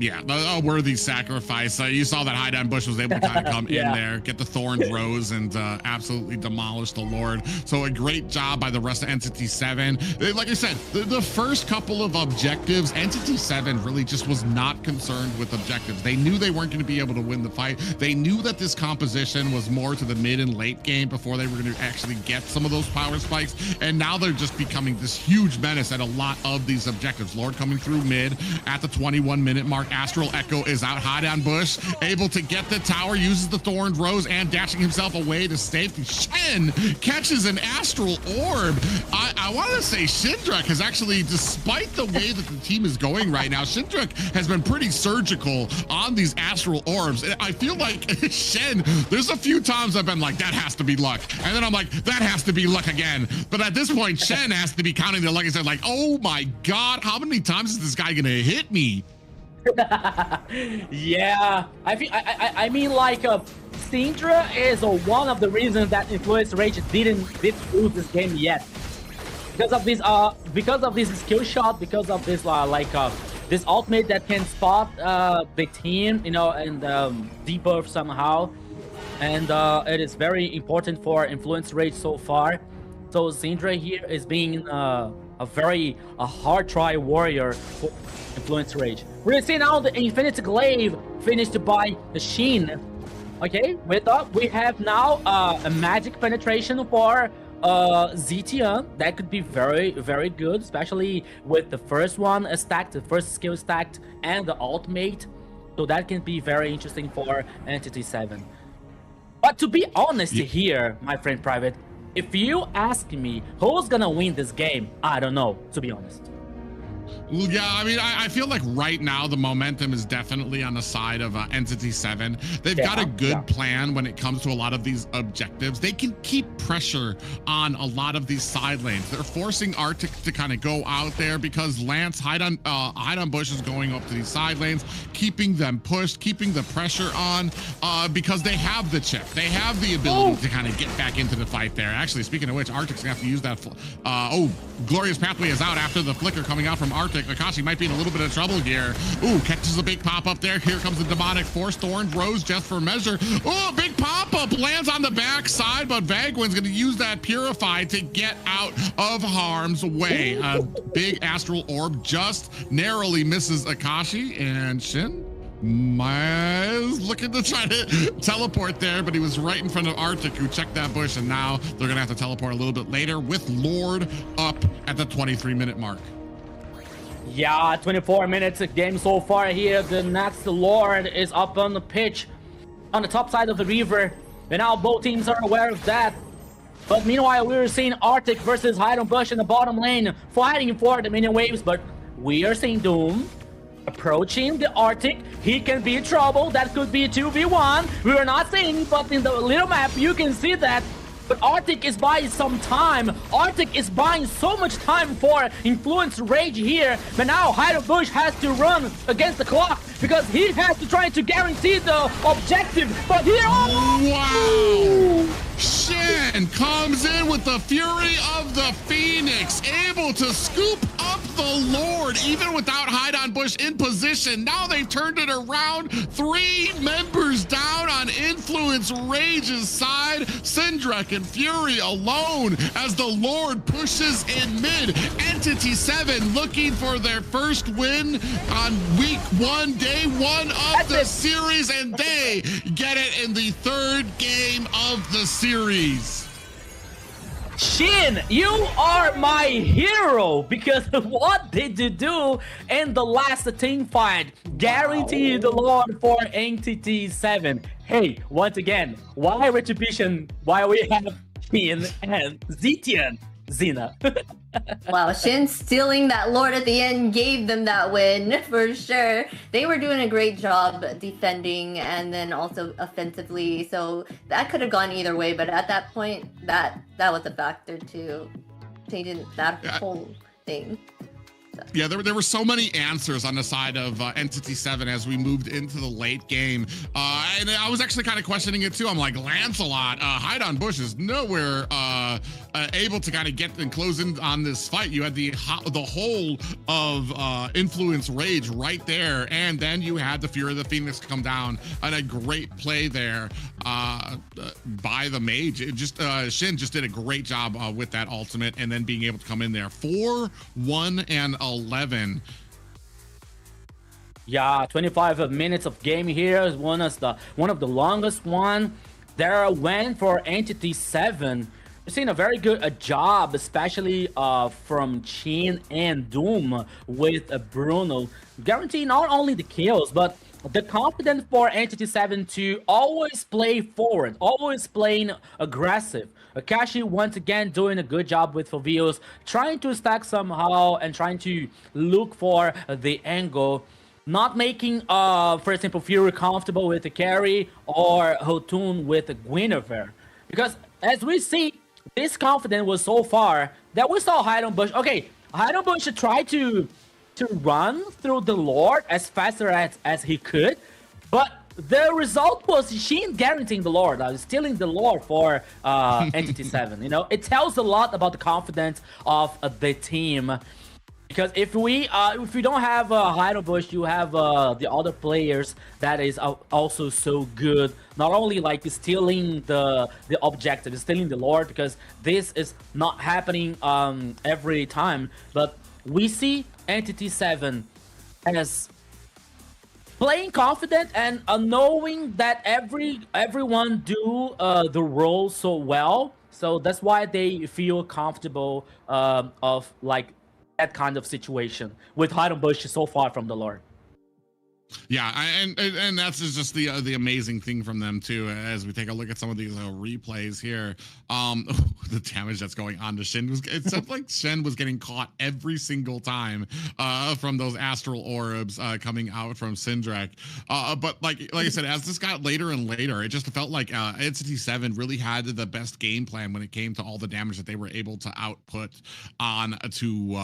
Yeah, a worthy sacrifice. You saw that Hideout Bush was able to kind of come in there, get the Thorned Rose, and absolutely demolish the Lord. So a great job by the rest of Entity 7. Like I said, the first couple of objectives, Entity 7 really just was not concerned with objectives. They knew they weren't going to be able to win the fight. They knew that this composition was more to the mid and late game before they were going to actually get some of those power spikes. And now they're just becoming this huge menace at a lot of these objectives. Lord coming through mid at the 21-minute mark. Astral Echo is out. Hideout Bush able to get the tower, uses the Thorned Rose and dashing himself away to safety. Shen catches an Astral Orb. I wanted to say Shindrek has actually, despite the way that the team is going right now, Shindrek has been pretty surgical on these Astral Orbs. I feel like Shen, there's a few times I've been like, that has to be luck. And then I'm like, that has to be luck again. But at this point, Shen has to be counting the luck. He said, like, oh my God, how many times is this guy gonna hit me? Yeah, I mean, like, Syndra is one of the reasons that Influence Rage didn't lose this game yet. Because of this skill shot, because of this this ultimate that can spot the team, you know, and debuff somehow, and it is very important for Influence Rage so far. So Syndra here is being a very hard try warrior for Influence Rage. We're gonna see now the Infinite Glaive finished by the Sheen. Okay, we have now a magic penetration for Zetian. That could be very, very good, especially with the first one stacked, the first skill stacked, and the ultimate. So that can be very interesting for Entity 7. But to be honest here, my friend Private, if you ask me who's gonna win this game, I don't know, to be honest. Yeah, I mean, I feel like right now the momentum is definitely on the side of Entity 7. They've got a good plan when it comes to a lot of these objectives. They can keep pressure on a lot of these side lanes. They're forcing Arctic to kind of go out there because Lance Hideout Bush is going up to these side lanes, keeping them pushed, keeping the pressure on because they have the chip. They have the ability to kind of get back into the fight there. Actually, speaking of which, Arctic's gonna have to use that. Glorious Pathway is out after the flicker coming out from Arctic. Akashi might be in a little bit of trouble here. Ooh, catches a big pop-up there. Here comes the Demonic Force. Thorned Rose just for measure. Oh, big pop-up lands on the backside, but Vagwin's going to use that Purify to get out of harm's way. A big Astral Orb just narrowly misses Akashi, and Shin is looking to try to teleport there, but he was right in front of Arctic, who checked that bush, and now they're going to have to teleport a little bit later with Lord up at the 23-minute mark. Yeah, 24 minutes of game so far here. The next Lord is up on the pitch on the top side of the river, and now both teams are aware of that. But meanwhile, we're seeing Arctic versus Hideout Bush in the bottom lane fighting for the minion waves, but we are seeing Doom approaching the Arctic. He can be in trouble. That could be a 2v1. We are not seeing, but in the little map you can see that. But Arctic is buying some time. Arctic is buying so much time for Influence Rage here. But now Hideout Bush has to run against the clock because he has to try to guarantee the objective. But here, wow! Shen comes in with the Fury of the Phoenix, able to scoop up the Lord, even without Hideout Bush in position. Now they've turned it around. 3 members down on Influence Rage's side. Syndrek and Fury alone as the Lord pushes in mid. Entity 7 looking for their first win on week 1, day 1 of the series, and they get it in the 3rd game of the series. Shin, you are my hero because what did you do in the last team fight? Guarantee the Lord for Entity 7. Hey, once again, why Retribution? Why we have Shin and Zetian? Xena. Wow, Shin stealing that Lord at the end gave them that win for sure. They were doing a great job defending and then also offensively, so that could have gone either way, but at that point that was a factor to changing that whole thing. Yeah, there were so many answers on the side of Entity 7 as we moved into the late game. And I was actually kind of questioning it too. I'm like, Lancelot, hide on bush is nowhere able to kind of get and close in on this fight. You had the whole of Influence Rage right there. And then you had the Fury of the Phoenix come down and a great play there by the mage. It just Shin just did a great job with that ultimate and then being able to come in there. 4-1 and 11. Yeah, 25 minutes of game here is one of the longest one. There went for Entity 7. We've seen a very good job, especially from Chin and Doom with Bruno, guaranteeing not only the kills but the confidence for Entity 7 to always play forward, always playing aggressive. Akashi once again doing a good job with Fovios, trying to stack somehow and trying to look for the angle, not making, for example, Fury comfortable with the carry or Hotun with the Guinevere. Because as we see, this confidence was so far that we saw Bush. Okay, Bush tried to run through the Lord as fast as he could, but the result was Sheen guaranteeing the Lord, stealing the Lord for Entity 7. You know, it tells a lot about the confidence of the team. Because if we don't have Bush, you have the other players that is also so good. Not only like stealing the objective, stealing the Lord, because this is not happening every time. But we see Entity 7 as playing confident and knowing that everyone do the role so well. So that's why they feel comfortable of like that kind of situation with Bush so far from the Lord. Yeah, and that's just the amazing thing from them too. As we take a look at some of these replays here, the damage that's going on to Shin it sounds like Shin was getting caught every single time from those astral orbs coming out from Syndrek. But like I said, as this got later and later, it just felt like Entity 7 really had the best game plan when it came to all the damage that they were able to output onto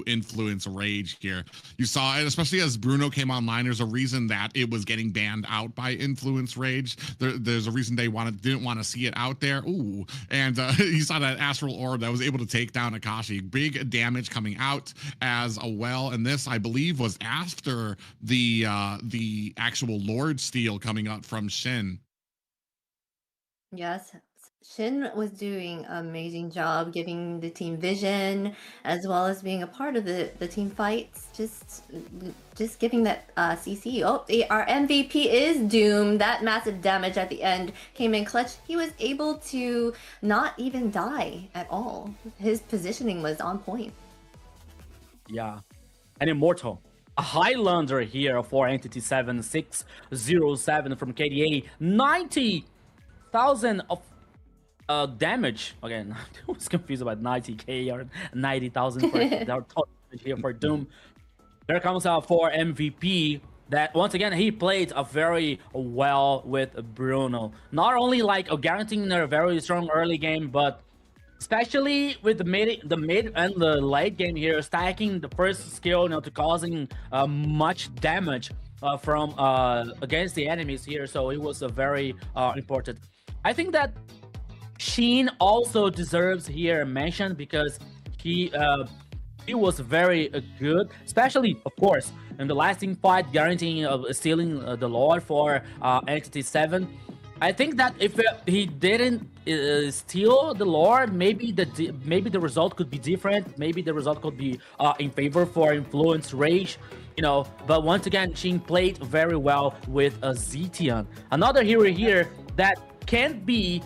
Influence Rage here. You saw it, especially as Bruno came online. There's a reason that it was getting banned out by Influence Rage. There's a reason they didn't want to see it out there. Ooh, and you saw that astral orb that was able to take down Akashi. Big damage coming out as well. And this, I believe, was after the actual Lord steal coming out from Shin. Yes, Shin was doing an amazing job giving the team vision as well as being a part of the team fights. Just giving that CC. Oh, our MVP is Doom. That massive damage at the end came in clutch. He was able to not even die at all. His positioning was on point. Yeah, an Immortal. A Highlander here for Entity 7, 607 from KDA. 90,000 of damage. Again, I was confused about 90k or 90,000 for total damage here for Doom. There comes out for MVP that once again he played very well with Bruno. Not only like guaranteeing a very strong early game, but especially with the mid and the late game here, stacking the first skill, to causing much damage from against the enemies here. So it was a very important. I think that Sheen also deserves here a mention because he was very good, especially of course in the last team fight, guaranteeing stealing the Lord for Entity 7. I think that if he didn't steal the Lord, maybe the result could be different. Maybe the result could be in favor for Influence Rage, But once again, Sheen played very well with Zetian, another hero here that can be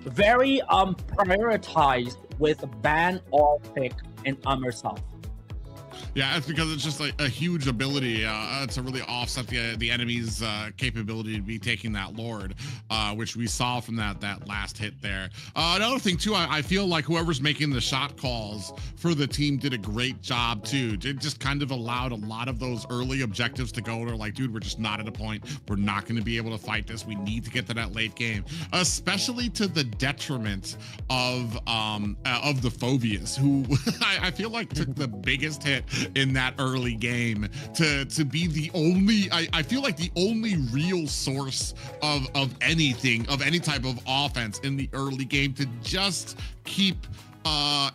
very prioritized with ban or pick in Amer South. Yeah, it's because it's just like a huge ability to really offset the enemy's capability to be taking that Lord, which we saw from that last hit there. Another thing too, I feel like whoever's making the shot calls for the team did a great job too. It just kind of allowed a lot of those early objectives to go. They're like, dude, we're just not at a point. We're not going to be able to fight this. We need to get to that late game, especially to the detriment of the Phobias, who I feel like took the biggest hit in that early game to be the only, I feel like the only real source of anything, of any type of offense in the early game to just keep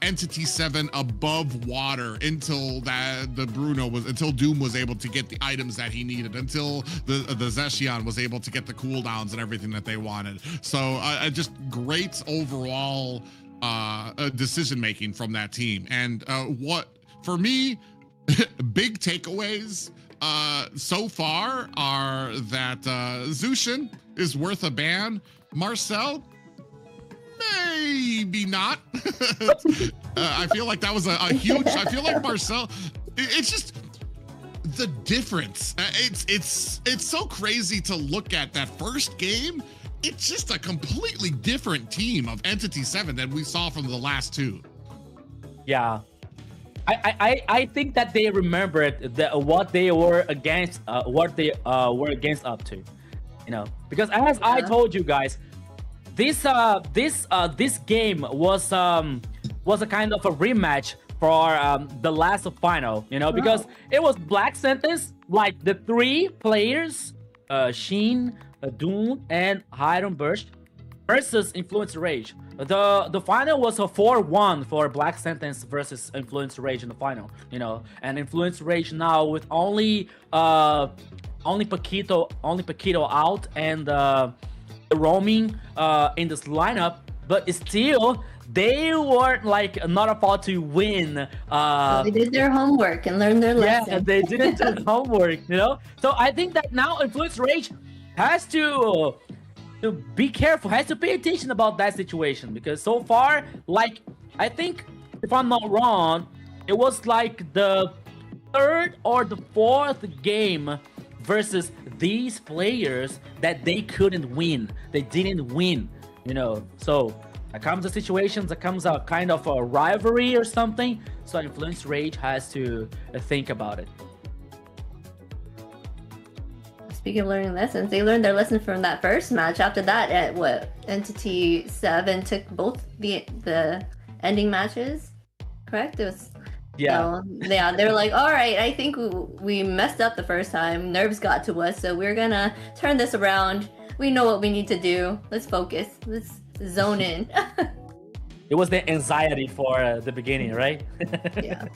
Entity 7 above water until until Doom was able to get the items that he needed, until the Zeshion was able to get the cooldowns and everything that they wanted. So just great overall decision making from that team. And what for me, big takeaways so far are that Zushin is worth a ban. Marcel, maybe not. I feel like that was a huge, I feel like Marcel, it's just the difference. It's so crazy to look at that first game. It's just a completely different team of Entity 7 than we saw from the last two. Yeah. I think that they remembered what they were against, up to, you know, because as I told you guys, this game was a kind of a rematch for the last final, you know, because it was Black Sentence, like the three players, Sheen, Doom, and Hiram Burst versus Influence Rage. The final was a 4-1 for Black Sentence versus Influence Rage in the final, you know, and Influence Rage now with only Paquito out and roaming in this lineup, but still they were like not about to win. They did their homework and learned their lesson. Yeah, they didn't do homework, you know. So I think that now Influence Rage has to be careful, has to pay attention about that situation, because so far, like, I think if I'm not wrong, it was like the third or the fourth game versus these players that they couldn't win. They didn't win, you know. So there comes a situation, there comes a kind of a rivalry or something. So Influence Rage has to think about it. Speaking of learning lessons, they learned their lesson from that first match. After that, at Entity 7 took both the ending matches, correct? It was. Yeah. So, yeah, they were like, all right, I think we messed up the first time. Nerves got to us, so we're gonna turn this around. We know what we need to do. Let's focus. Let's zone in. It was the anxiety for the beginning, right? Yeah.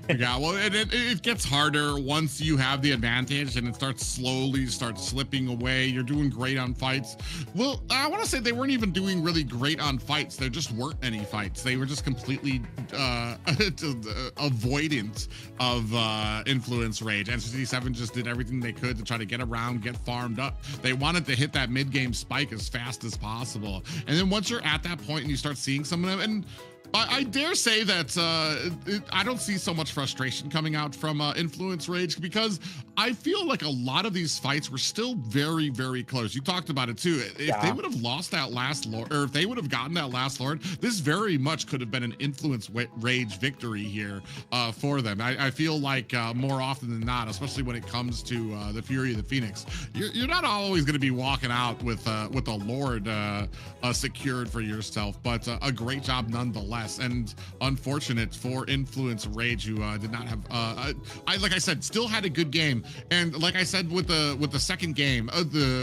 Yeah, well, it gets harder once you have the advantage and it starts slipping away. You're doing great on fights. Well, I want to say they weren't even doing really great on fights. There just weren't any fights. They were just completely avoidant of Influence Rage. Entity 7 just did everything they could to try to get around, get farmed up. They wanted to hit that mid-game spike as fast as possible. And then once you're at that point and you start seeing some of them, and I dare say that I don't see so much frustration coming out from Influence Rage, because I feel like a lot of these fights were still very, very close. You talked about it too. If they would have lost that last Lord, or if they would have gotten that last Lord, this very much could have been an Influence Rage victory here for them. I feel like more often than not, especially when it comes to the Fury of the Phoenix, you're not always going to be walking out with a Lord secured for yourself, but a great job nonetheless. And unfortunate for Influence Rage, who did not have like I said, still had a good game. And like I said with the second game,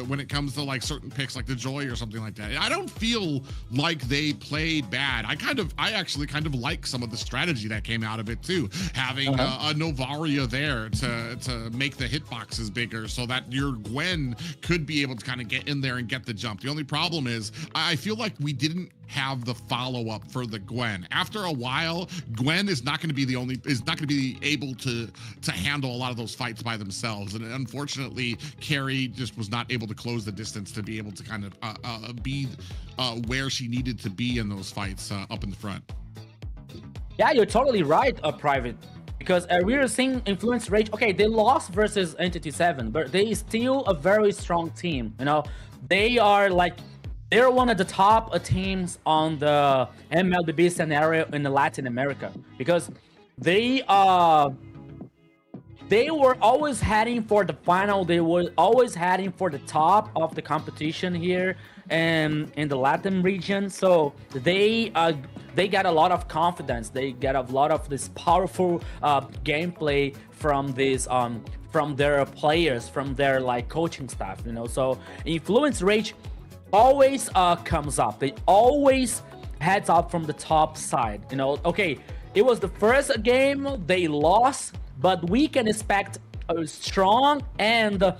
when it comes to like certain picks like the Joy or something like that, I don't feel like they played bad. I actually kind of like some of the strategy that came out of it too, having a Novaria there to make the hitboxes bigger so that your Gwen could be able to kind of get in there and get the jump. The only problem is I feel like we didn't have the follow-up for the Gwen. After a while, Gwen is not going to be able to handle a lot of those fights by themselves, and unfortunately Carrie just was not able to close the distance to be able to kind of be where she needed to be in those fights up in the front. Yeah, you're totally right, Private, because we are seeing Influence Rage. Okay, they lost versus Entity 7, but they still a very strong team. You know, they are like they're one of the top teams on the MLBB scenario in Latin America because they were always heading for the final. They were always heading for the top of the competition here in the Latin region. So they got a lot of confidence. They get a lot of this powerful gameplay from this from their players, from their like coaching staff. You know, so Influence Rage always comes up. They always heads up from the top side. You know, okay, it was the first game they lost, but we can expect a strong and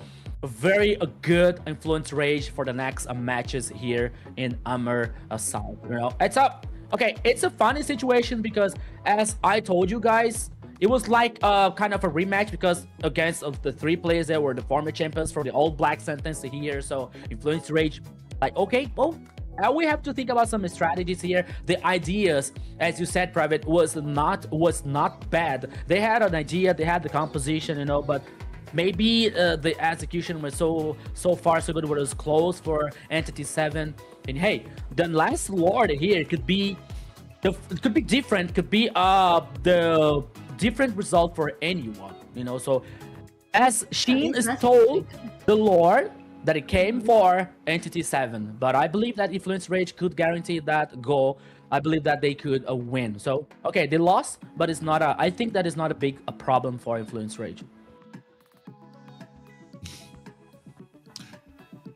very good Influence Rage for the next matches here in AMER South. You know, it's a funny situation because as I told you guys, it was like kind of a rematch because against the 3 players that were the former champions for the Old Black Sentence here. So Influence Rage, like, okay, well, we have to think about some strategies here. The ideas, as you said, Private, was not bad. They had an idea, they had the composition, you know, but maybe the execution was so far so good, but it was close for Entity 7. And hey, the last Lord here could be different, could be the different result for anyone, you know. So as Sheen is told the Lord that it came for Entity 7, but I believe that Influence Rage could guarantee that goal. I believe that they could win. So okay, they lost, but it's not I think that is not a big problem for Influence Rage.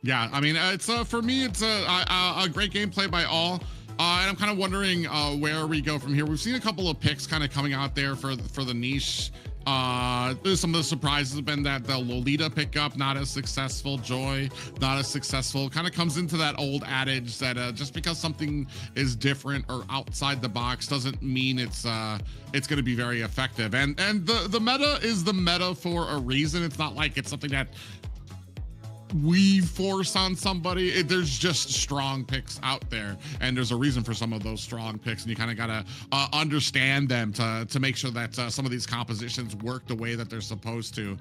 Yeah, I mean, it's for me, it's a great gameplay by all. And I'm kind of wondering where we go from here. We've seen a couple of picks kind of coming out there for the niche. Some of the surprises have been that the Lolita pickup, not as successful. Joy, not as successful. Kind of comes into that old adage that just because something is different or outside the box doesn't mean it's going to be very effective. And the meta is the meta for a reason. It's not like it's something that we force on somebody. There's just strong picks out there, and there's a reason for some of those strong picks, and you kind of gotta understand them to make sure that some of these compositions work the way that they're supposed to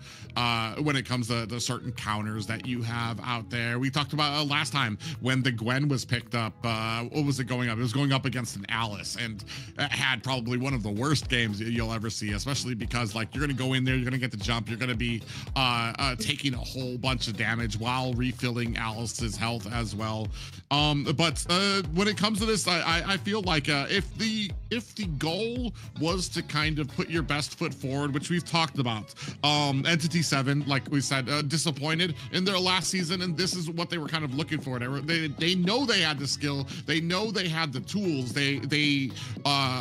when it comes to the certain counters that you have out there. We talked about last time when the Gwen was picked up. What was it going up? It was going up against an Alice, and had probably one of the worst games you'll ever see, especially because like you're gonna go in there, you're gonna get the jump, you're gonna be taking a whole bunch of damage while refilling Alice's health as well. But when it comes to this, I feel like if the goal was to kind of put your best foot forward, which we've talked about, Entity 7, like we said, disappointed in their last season, and this is what they were kind of looking for. They know they had the skill, they know they had the tools, they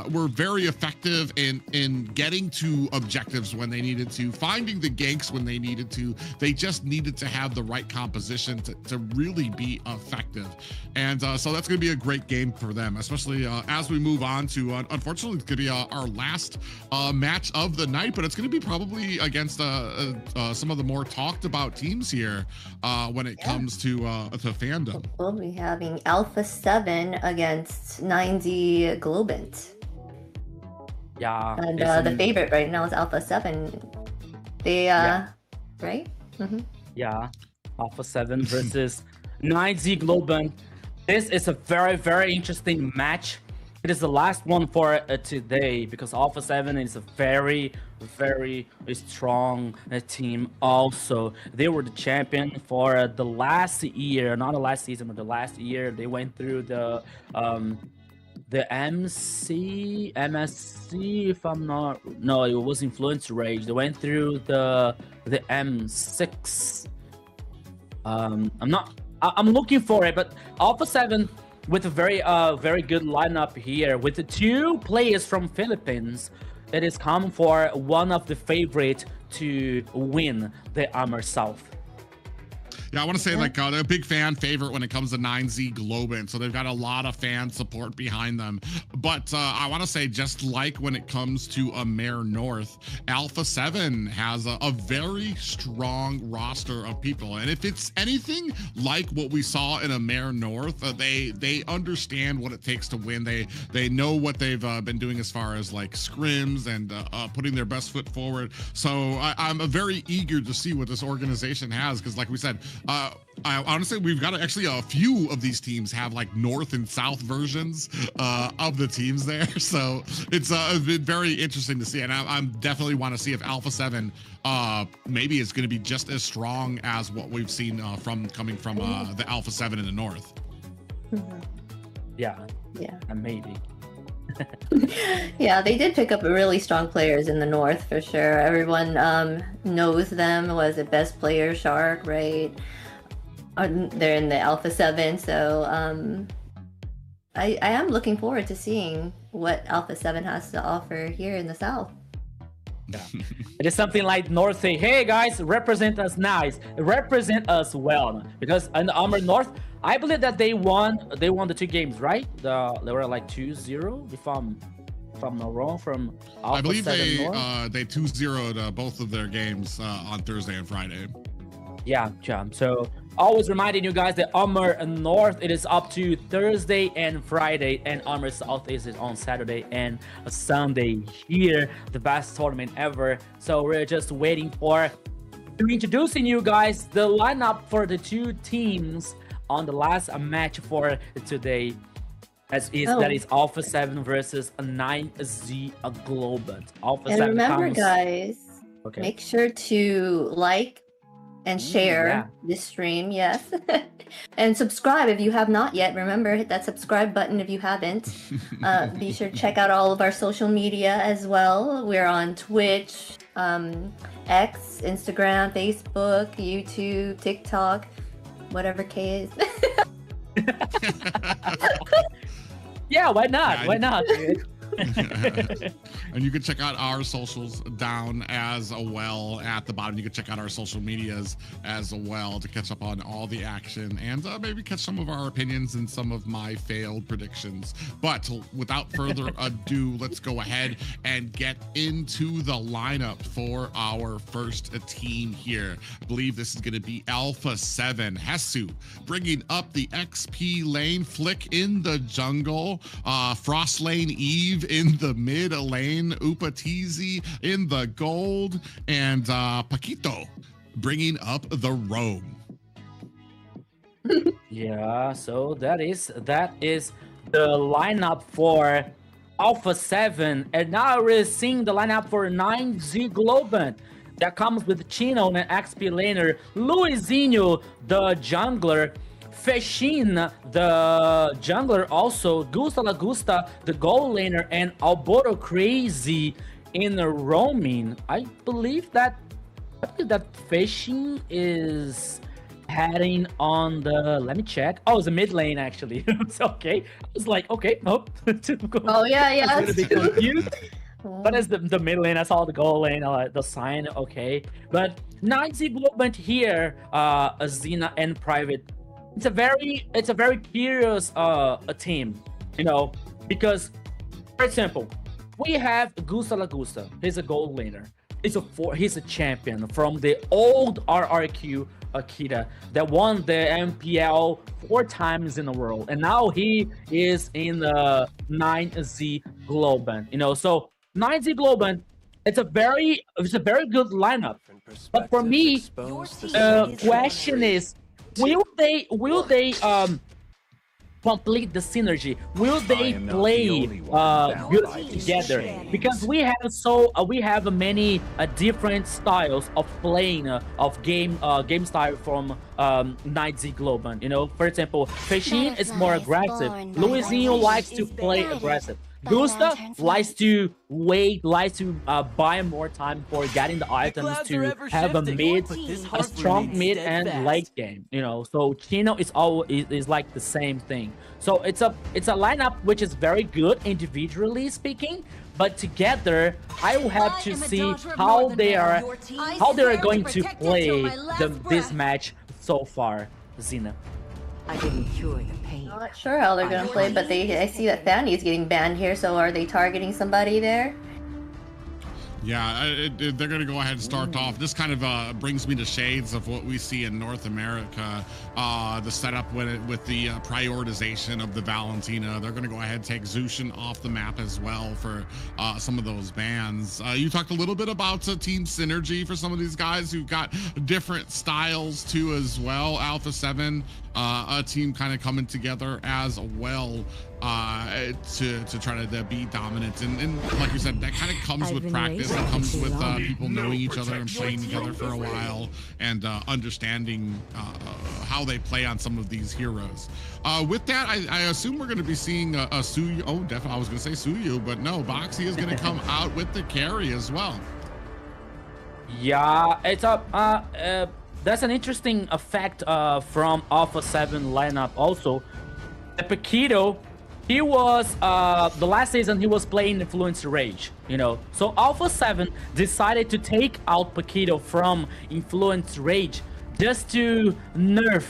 were very effective in getting to objectives when they needed to, finding the ganks when they needed to. They just needed to have the right composition to really be effective. And so that's going to be a great game for them, especially as we move on to, unfortunately, it's going to be our last match of the night, but it's going to be probably against some of the more talked about teams here when it comes to fandom. We'll be having Alpha 7 against 9Z Globant. Yeah. And the favorite right now is Alpha 7. They, right? Mm-hmm. Yeah. Alpha 7 versus 9Z Globant. This is a very, very interesting match. It is the last one for today because Alpha 7 is a very, very strong team also. They were the champion for the last year, not the last season, but the last year. They went through the MSC, if I'm not, no, it was Influence Rage. They went through the M6. I'm looking for it, but Alpha 7 with a very very good lineup here with the 2 players from Philippines. It is common for one of the favorite to win the AMER South. Yeah, I want to say like they're a big fan favorite when it comes to 9Z Globant, so they've got a lot of fan support behind them. But I want to say, just like when it comes to AMER North, Alpha 7 has a very strong roster of people, and if it's anything like what we saw in AMER North, they understand what it takes to win. They know what they've been doing as far as like scrims and putting their best foot forward. So I'm very eager to see what this organization has, because like we said, I honestly, we've got actually a few of these teams have like North and South versions of the teams there. So it's been very interesting to see, and I'm definitely want to see if Alpha 7 maybe is going to be just as strong as what we've seen coming from the Alpha 7 in the North. Yeah, maybe. Yeah, they did pick up really strong players in the North for sure. Everyone knows them. Was it best player Shark, right? They're in the Alpha 7, so I am looking forward to seeing what Alpha 7 has to offer here in the South. Yeah. It is something like North say, hey guys, represent us nice, represent us well. Because in the AMER North, I believe that they won the 2 games, right? They were like 2-0, if I'm not wrong, from Alpha I believe 7 they North. they 2-0'd both of their games on Thursday and Friday. Yeah. So always reminding you guys that AMER North, it is up to Thursday and Friday, and AMER South is on Saturday and Sunday here, the best tournament ever. So we're just waiting for introducing you guys the lineup for the 2 teams on the last match for today. That is Alpha 7 versus 9Z Globant. Alpha 7 remember, guys, make sure to like and share this stream, yes. And subscribe if you have not yet. Remember, hit that subscribe button if you haven't. Be sure to check out all of our social media as well. We're on Twitch, X, Instagram, Facebook, YouTube, TikTok, whatever K is. Yeah, why not? Why not, dude? And you can check out our socials down as well at the bottom. You can check out our social medias as well to catch up on all the action and maybe catch some of our opinions and some of my failed predictions. But without further ado, let's go ahead and get into the lineup for our first team here. I believe this is going to be Alpha 7. Hesu bringing up the XP lane, Flick in the jungle, Frost lane Eve in the mid lane, Upatizi in the gold, and Paquito bringing up the roam. Yeah, so that is the lineup for Alpha 7, and now we're seeing the lineup for 9Z Globant. That comes with Chino, an XP laner, Luizinho, the jungler, Feshin, the jungler, also Gusta Lagusta, the gold laner, and Alboto Crazy in the roaming. I believe that Feshin is heading on the, let me check. Oh, it's a mid lane actually. It's okay. I was like, okay, nope. Oh yeah. I was a bit confused. But as the mid lane, I saw the goal lane, the sign, okay. But 9Z Globant here, Azina and Private. It's a very curious team, you know, because, for example, we have Gusta Lagusta. He's a gold laner. He's a champion from the old RRQ Akita that won the MPL 4 times in the world, and now he is in the 9Z Globant. You know, so 9Z Globant, it's a very good lineup. But for me, question is, will they complete the synergy? Will they play good together? Because we have many different styles of playing of game style from 9Z Globant. You know, for example, Feshin is more aggressive. Luizinho likes to play aggressive. Gusta likes to wait, likes to buy more time for getting the items to have a strong mid and late game. You know, so Chino is like the same thing. So it's a lineup which is very good individually speaking, but together I will have to see how they are going to play this match so far, Xena. I didn't cure the pain. Not sure how they're gonna play, but I see that Fanny is getting banned here. So are they targeting somebody there? Yeah, they're going to go ahead and start off. This kind of brings me to shades of what we see in North America, the setup with the prioritization of the Valentina. They're going to go ahead and take Zushin off the map as well for some of those bans. You talked a little bit about team synergy for some of these guys who've got different styles too as well. Alpha 7, a team kind of coming together as well to try to be dominant. And like you said, that kind of comes with practice. It comes with people knowing each other and playing together for a while and understanding how they play on some of these heroes. With that, I assume we're going to be seeing a Suyu. Oh, definitely. I was going to say Suyu, but no, Boxy is going to come out with the carry as well. Yeah, it's a that's an interesting effect from Alpha 7 lineup also. Paquito, he was the last season he was playing Influence Rage, you know. So Alpha 7 decided to take out Paquito from Influence Rage just to nerf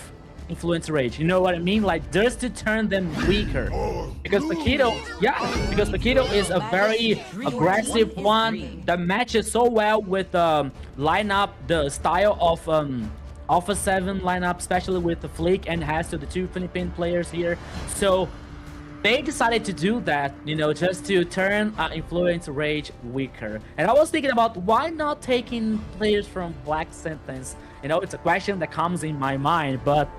Influence Rage. You know what I mean? Like just to turn them weaker. Because Paquito, because Paquito is a very aggressive one that matches so well with lineup, the style of Alpha 7 lineup, especially with the Flick and Hasto, the two Philippine players here. So they decided to do that, you know, just to turn Influence Rage weaker. And I was thinking about why not taking players from Black Sentence. You know, it's a question that comes in my mind, but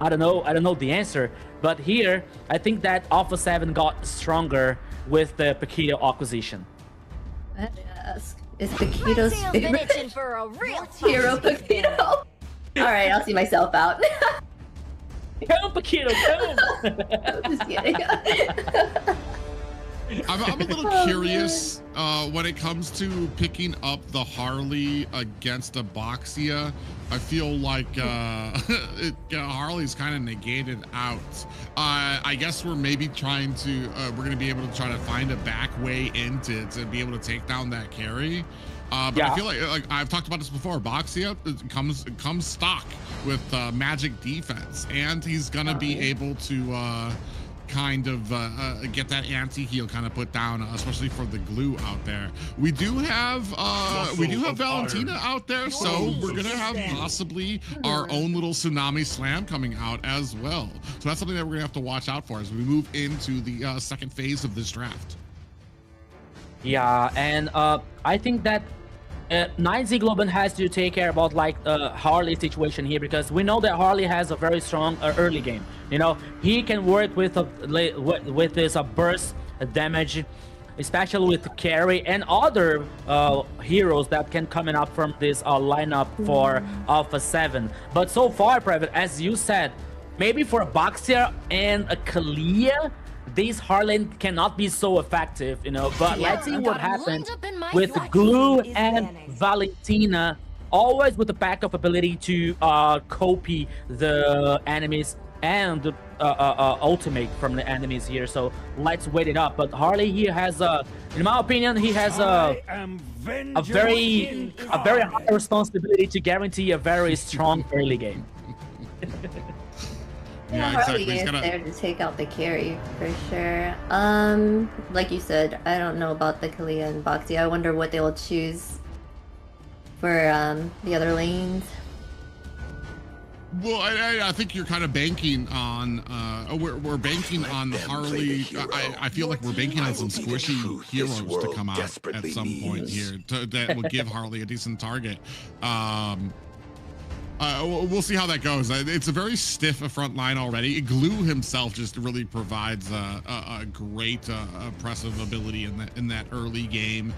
I don't know the answer. But here, I think that Alpha 7 got stronger with the Paquito acquisition. Is Paquito's favorite for a real hero Paquito? Alright, I'll see myself out. Come, Paquito, come! I'm just kidding. I'm a little curious when it comes to picking up the Harley against a Boxia. I feel like Harley's kind of negated out. I guess we're maybe trying to, we're going to be able to try to find a back way into to be able to take down that carry. But I feel like I've talked about this before. Boxia comes stock with magic defense, and he's gonna be able to kind of get that anti-heal kind of put down, especially for the glue out there. We do have Valentina out there, so we're gonna have possibly our own little tsunami slam coming out as well. So that's something that we're gonna have to watch out for as we move into the second phase of this draft. Yeah, and I think that 9Z Globant has to take care about like Harley situation here, because we know that Harley has a very strong early game. You know, he can work with this burst damage, especially with the carry and other heroes that can coming up from this lineup for Alpha 7. But so far, Private, as you said, maybe for a Boxia and a Kalia, these Harlan cannot be so effective, you know. But let's see what happens with Glue and Valentina, always with the backup ability to copy the enemies and the ultimate from the enemies here. So let's wait it up. But Harley here has in my opinion, he has a very high responsibility to guarantee a very strong early game. Yeah, Harley is there to take out the carry for sure. Like you said, I don't know about the Kalia and Boxy. I wonder what they will choose for the other lanes. Well, I think you're kind of banking on we're banking on Harley. I feel like we're banking on some squishy heroes to come out at some point here that will give Harley a decent target. We'll see how that goes. It's a very stiff front line already. Glue himself just really provides a great oppressive ability in that early game.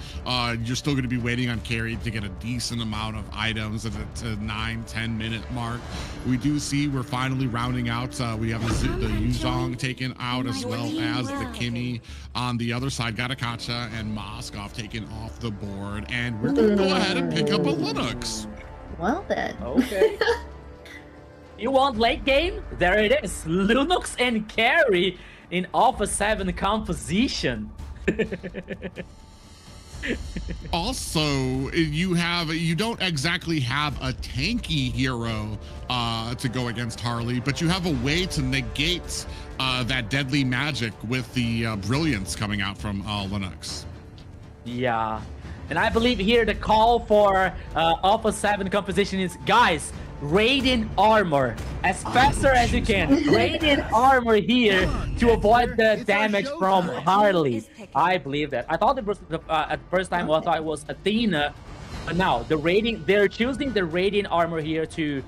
You're still going to be waiting on carry to get a decent amount of items at the 9-10 minute mark. We do see we're finally rounding out. We have the Yuzhong taken out, as well as the Kimmy on the other side. Got Akacha and Moskov taken off the board, and we're going to go ahead and pick up a Linux. Well then. Okay. You want late game? There it is. Linux and carry in Alpha 7 composition. Also, you don't exactly have a tanky hero to go against Harley, but you have a way to negate that deadly magic with the brilliance coming out from Linux. Yeah, and I believe here the call for Alpha 7 composition is, guys, Radiant Armor as faster as you can. Radiant Armor here to avoid the damage from Harley. I believe that. I thought it was at the first time I thought it was Athena, but now they're choosing the Radiant Armor here to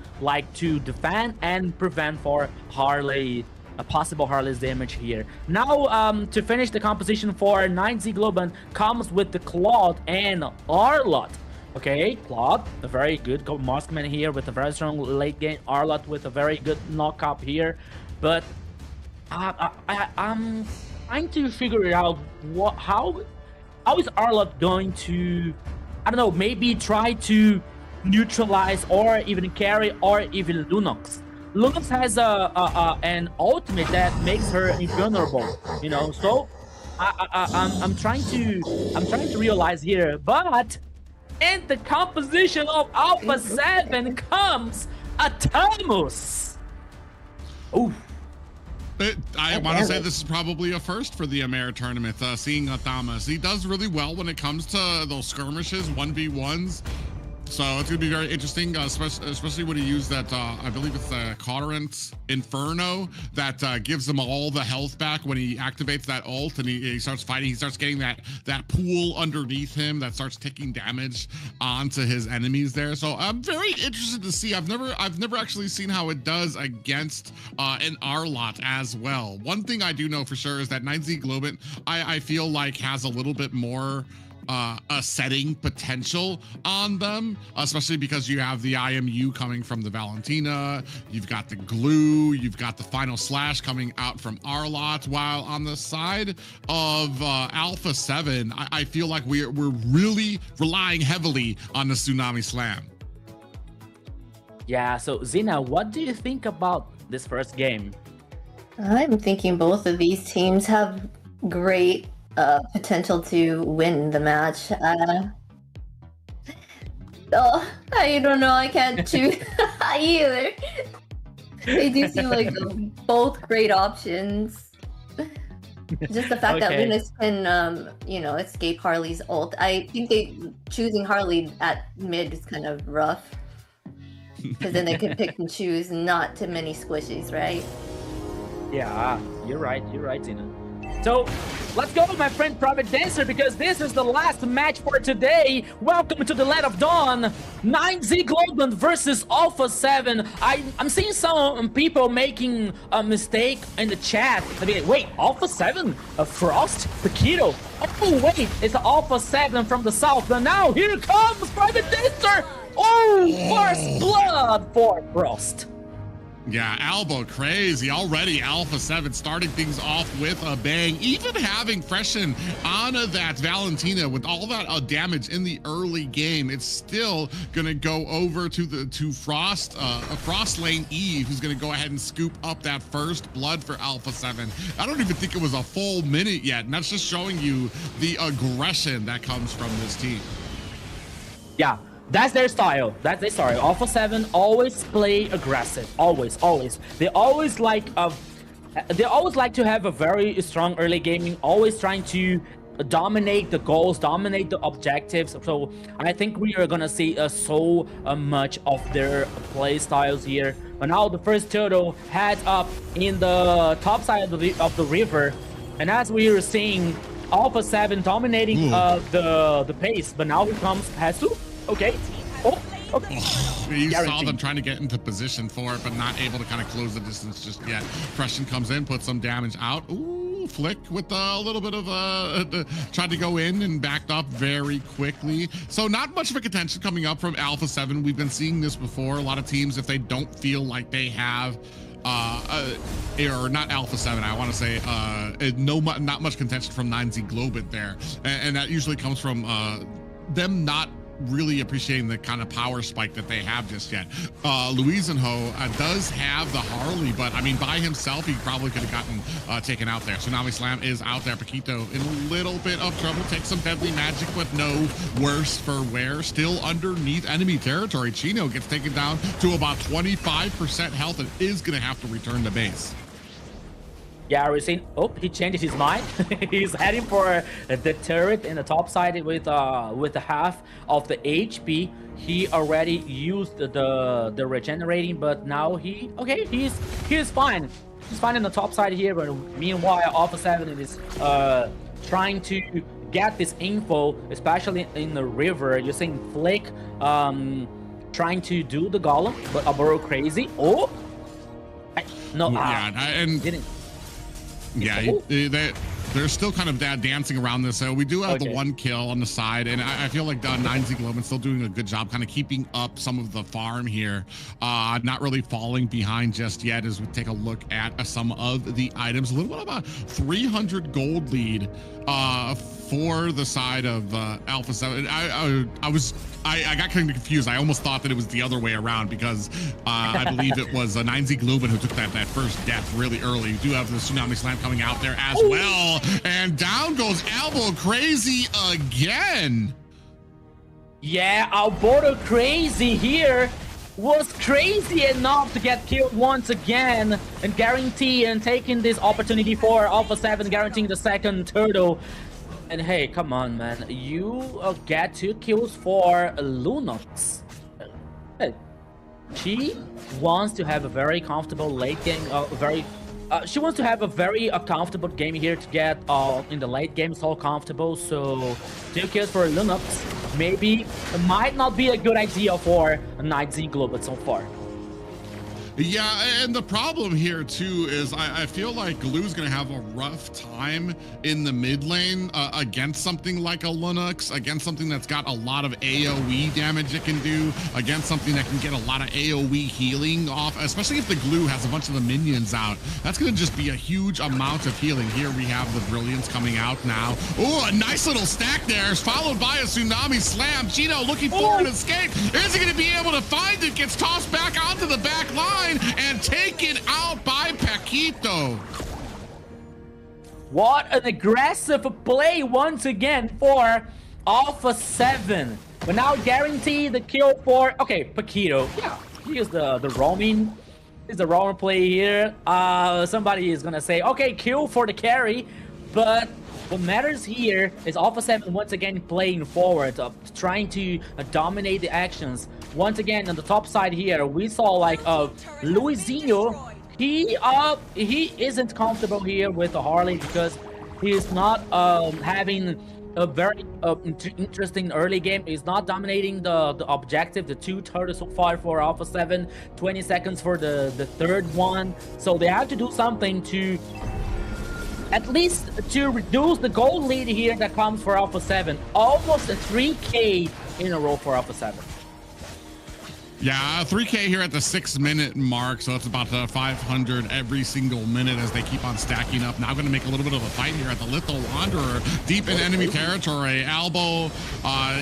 defend and prevent for Harley, a possible Harley's damage here. Now to finish the composition for 9Z Globant comes with the Claude and Arlott. Okay, Claude, a very good marksman here with a very strong late game. Arlott with a very good knock-up here. But I'm trying to figure out how is Arlott going to, I don't know, maybe try to neutralize or even carry or even Lunox. Lunox has an ultimate that makes her invulnerable, you know. So I'm trying to realize here, but in the composition of Alpha 7 comes Atamus. Oh, I want to say this is probably a first for the AMER tournament, seeing Atamus. He does really well when it comes to those skirmishes, 1v1s. So it's going to be very interesting, especially when he used that, I believe it's the Quadrant Inferno that gives him all the health back when he activates that ult and he starts fighting. He starts getting that pool underneath him that starts taking damage onto his enemies there. So I'm very interested to see. I've never actually seen how it does against an Arlott as well. One thing I do know for sure is that 9Z Globant, I feel like has a little bit more a setting potential on them, especially because you have the IMU coming from the Valentina, you've got the glue, you've got the final slash coming out from Arlott, while on the side of Alpha 7, I feel like we're really relying heavily on the Tsunami Slam. Yeah, so Zina, what do you think about this first game? I'm thinking both of these teams have great potential to win the match. I don't know. I can't choose either. They do seem like both great options. Just the fact that Lunas can, escape Harley's ult. I think choosing Harley at mid is kind of rough. Because then they can pick and choose, not too many squishies, right? Yeah, you're right, Zina. So, let's go, my friend Private Dancer, because this is the last match for today. Welcome to the Land of Dawn. 9Z Globant versus Alpha 7. I'm seeing some people making a mistake in the chat. I mean, wait, Alpha 7? Frost? Paquito? Oh, wait, it's Alpha 7 from the south. But now, here comes Private Dancer. Oh, first blood for Frost. Yeah, Albo crazy already. Alpha 7 starting things off with a bang, even having freshen on that Valentina with all that damage in the early game. It's still gonna go over to Frost Lane Eve, who's gonna go ahead and scoop up that first blood for Alpha 7. I don't even think it was a full minute yet, and that's just showing you the aggression that comes from this team. Yeah. That's their style. Alpha 7 always play aggressive. Always. They always like to have a very strong early gaming, always trying to dominate the goals, dominate the objectives. So I think we are gonna see so much of their play styles here. But now the first turtle heads up in the top side of the river, and as we are seeing Alpha 7 dominating the pace, but now here comes Hasu. Okay. Oh, okay. You saw them trying to get into position for it, but not able to kind of close the distance just yet. Pression comes in, puts some damage out. Ooh, Flick with a little bit of tried to go in and backed up very quickly. So not much of a contention coming up from Alpha 7. We've been seeing this before. A lot of teams, if they don't feel like they have or not Alpha 7, I want to say not much contention from 9Z Globant there, and that usually comes from them not really appreciating the kind of power spike that they have just yet. Luisenho does have the Harley, but I mean, by himself, he probably could have gotten taken out there. Tsunami Slam is out there. Paquito in a little bit of trouble, takes some deadly magic, but no worse for wear. Still underneath enemy territory. Chino gets taken down to about 25% health and is going to have to return to base. Yeah, we're seeing. Oh, he changed his mind. He's heading for the turret in the top side with the half of the HP. He already used the regenerating, but now he's fine. He's fine in the top side here. But meanwhile, Alpha 7 is trying to get this info, especially in the river. You're seeing Flick trying to do the golem, but Aboro crazy. Oh, no, and didn't. Yeah, they're still kind of dancing around this. So we do have the one kill on the side, and I feel like 9Z Globant's still doing a good job kind of keeping up some of the farm here. Not really falling behind just yet as we take a look at some of the items. A little bit about 300 gold lead for the side of Alpha 7. I got kind of confused. I almost thought that it was the other way around because I believe it was 9Z Globant who took that first death really early. We do have the Tsunami Slam coming out there as well. And down goes Elbow Crazy again. Yeah, Alberto Crazy here was crazy enough to get killed once again and guarantee and taking this opportunity for Alpha 7, guaranteeing the second turtle. And hey, come on, man. You get 2 kills for Lunox. Hey, she wants to have a very comfortable late game, she wants to have a very comfortable game here to get in the late game so comfortable. So 2 kills for Lunox maybe might not be a good idea for 9Z Globant so far. Yeah, and the problem here too is I feel like Glue's gonna have a rough time in the mid lane against something like a Linux, against something that's got a lot of AoE damage it can do, against something that can get a lot of AoE healing off, especially if the Glue has a bunch of the minions out. That's gonna just be a huge amount of healing. Here we have the Brilliance coming out now. Oh, a nice little stack there, followed by a Tsunami Slam. Chino looking for an escape. Is he gonna be able to find it? Gets tossed back onto the back line and taken out by Paquito. What an aggressive play once again for Alpha 7. But now guarantee the kill for Paquito. Yeah, he is the roaming. Is the roaming play here. Somebody is gonna say, okay, kill for the carry, but what matters here is Alpha 7 once again playing forward, trying to dominate the actions. Once again, on the top side here, we saw like Luisinho. He isn't comfortable here with the Harley because he is not having a very interesting early game. He's not dominating the objective, the 2 turtles so far for Alpha 7, 20 seconds for the third one. So they have to do something to at least to reduce the gold lead here that comes for Alpha 7. Almost a 3K in a row for Alpha 7. Yeah, 3K here at the 6-minute mark, so it's about 500 every single minute as they keep on stacking up. Now going to make a little bit of a fight here at the Little Wanderer, deep in enemy territory. Albo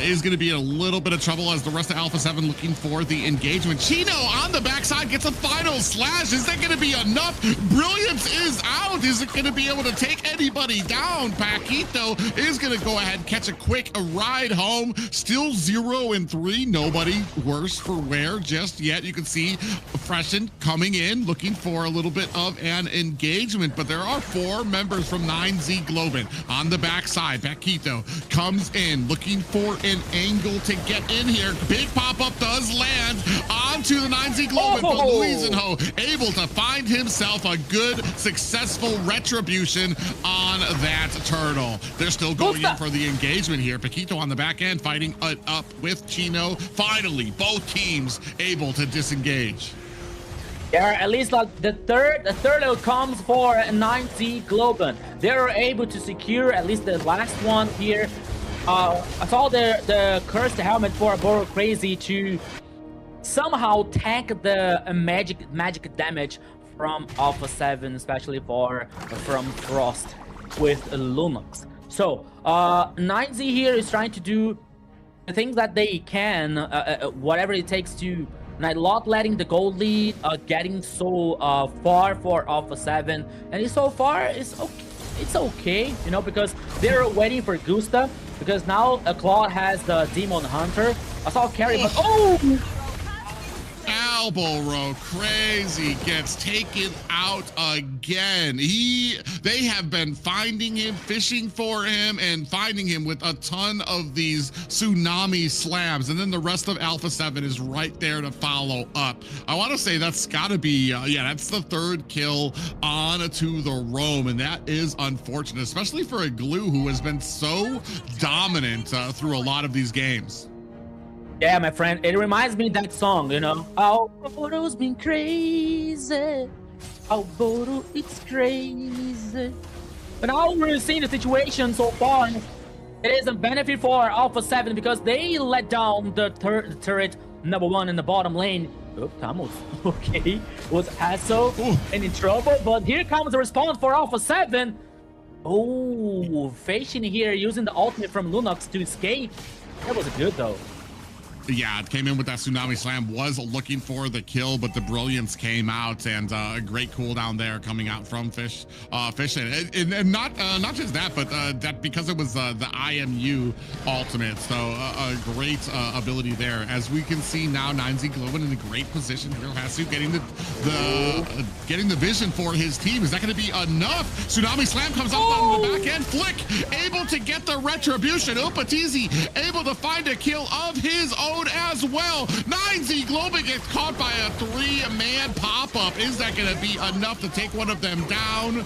is going to be in a little bit of trouble as the rest of Alpha 7 looking for the engagement. Chino on the backside gets a final slash. Is that going to be enough? Brilliance is out. Is it going to be able to take anybody down? Paquito is going to go ahead and catch a quick ride home. Still 0-3. Nobody worse for wear just yet. You can see Freshen coming in, looking for a little bit of an engagement, but there are 4 members from 9Z Globant on the backside. Paquito comes in, looking for an angle to get in here. Big pop-up does land onto the 9Z Globant, but Luisenho able to find himself a good, successful retribution on that turtle. They're still going in for the engagement here. Paquito on the back end fighting up with Chino. Finally, both teams able to disengage. Yeah, at least like the third comes for 9Z Globant. They're able to secure at least the last one here. I saw the cursed helmet for Boro Crazy to somehow tank the magic damage from Alpha 7, especially from Frost with Lunox. So 9Z here is trying to do I think that they can, whatever it takes to not letting the gold lead, getting so far for Alpha 7, and so far it's okay, you know, because they're waiting for Gusta, because now Claude has the Demon Hunter. I saw carry, but elbow row crazy gets taken out again. They have been finding him, fishing for him, and finding him with a ton of these tsunami slams, and then the rest of Alpha 7 is right there to follow up. I want to say that's got to be that's the third kill on to the roam, and that is unfortunate, especially for a Glue who has been so dominant through a lot of these games. Yeah, my friend, it reminds me of that song, you know. Oh, Boru's been crazy. Oh, Boru, it's crazy. But now we're seeing the situation so far. It is a benefit for Alpha 7 because they let down the turret number 1 in the bottom lane. Oh, Camus, okay, was Hassel and in trouble, but here comes the response for Alpha 7. Oh, Fashion here using the ultimate from Lunox to escape. That was good though. Yeah, it came in with that Tsunami Slam, was looking for the kill, but the Brilliance came out, and a great cooldown there coming out from Fish. And not just that, but that because it was the IMU ultimate, so a great ability there. As we can see now, 9Z Globant in a great position. Real Hasu getting the vision for his team. Is that going to be enough? Tsunami Slam comes up on the back end. Flick able to get the retribution. Upatizi able to find a kill of his own as well. 9Z Globant gets caught by a 3-man pop-up. Is that going to be enough to take one of them down?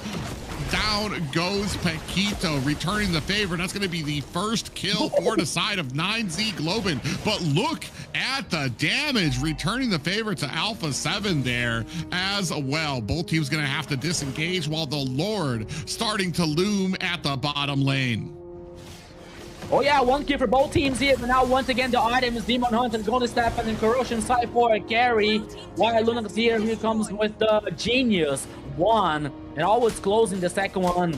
Down goes Paquito, returning the favor. That's going to be the first kill for the side of 9Z Globant. But look at the damage, returning the favor to Alpha 7 there as well. Both teams going to have to disengage while the Lord starting to loom at the bottom lane. Oh yeah, 1 kill for both teams here, but now once again the items, Demon Hunter, Golden Staff, and then Corrosion side for a carry. While Lunox here comes with the Genius 1, and always closing the second one.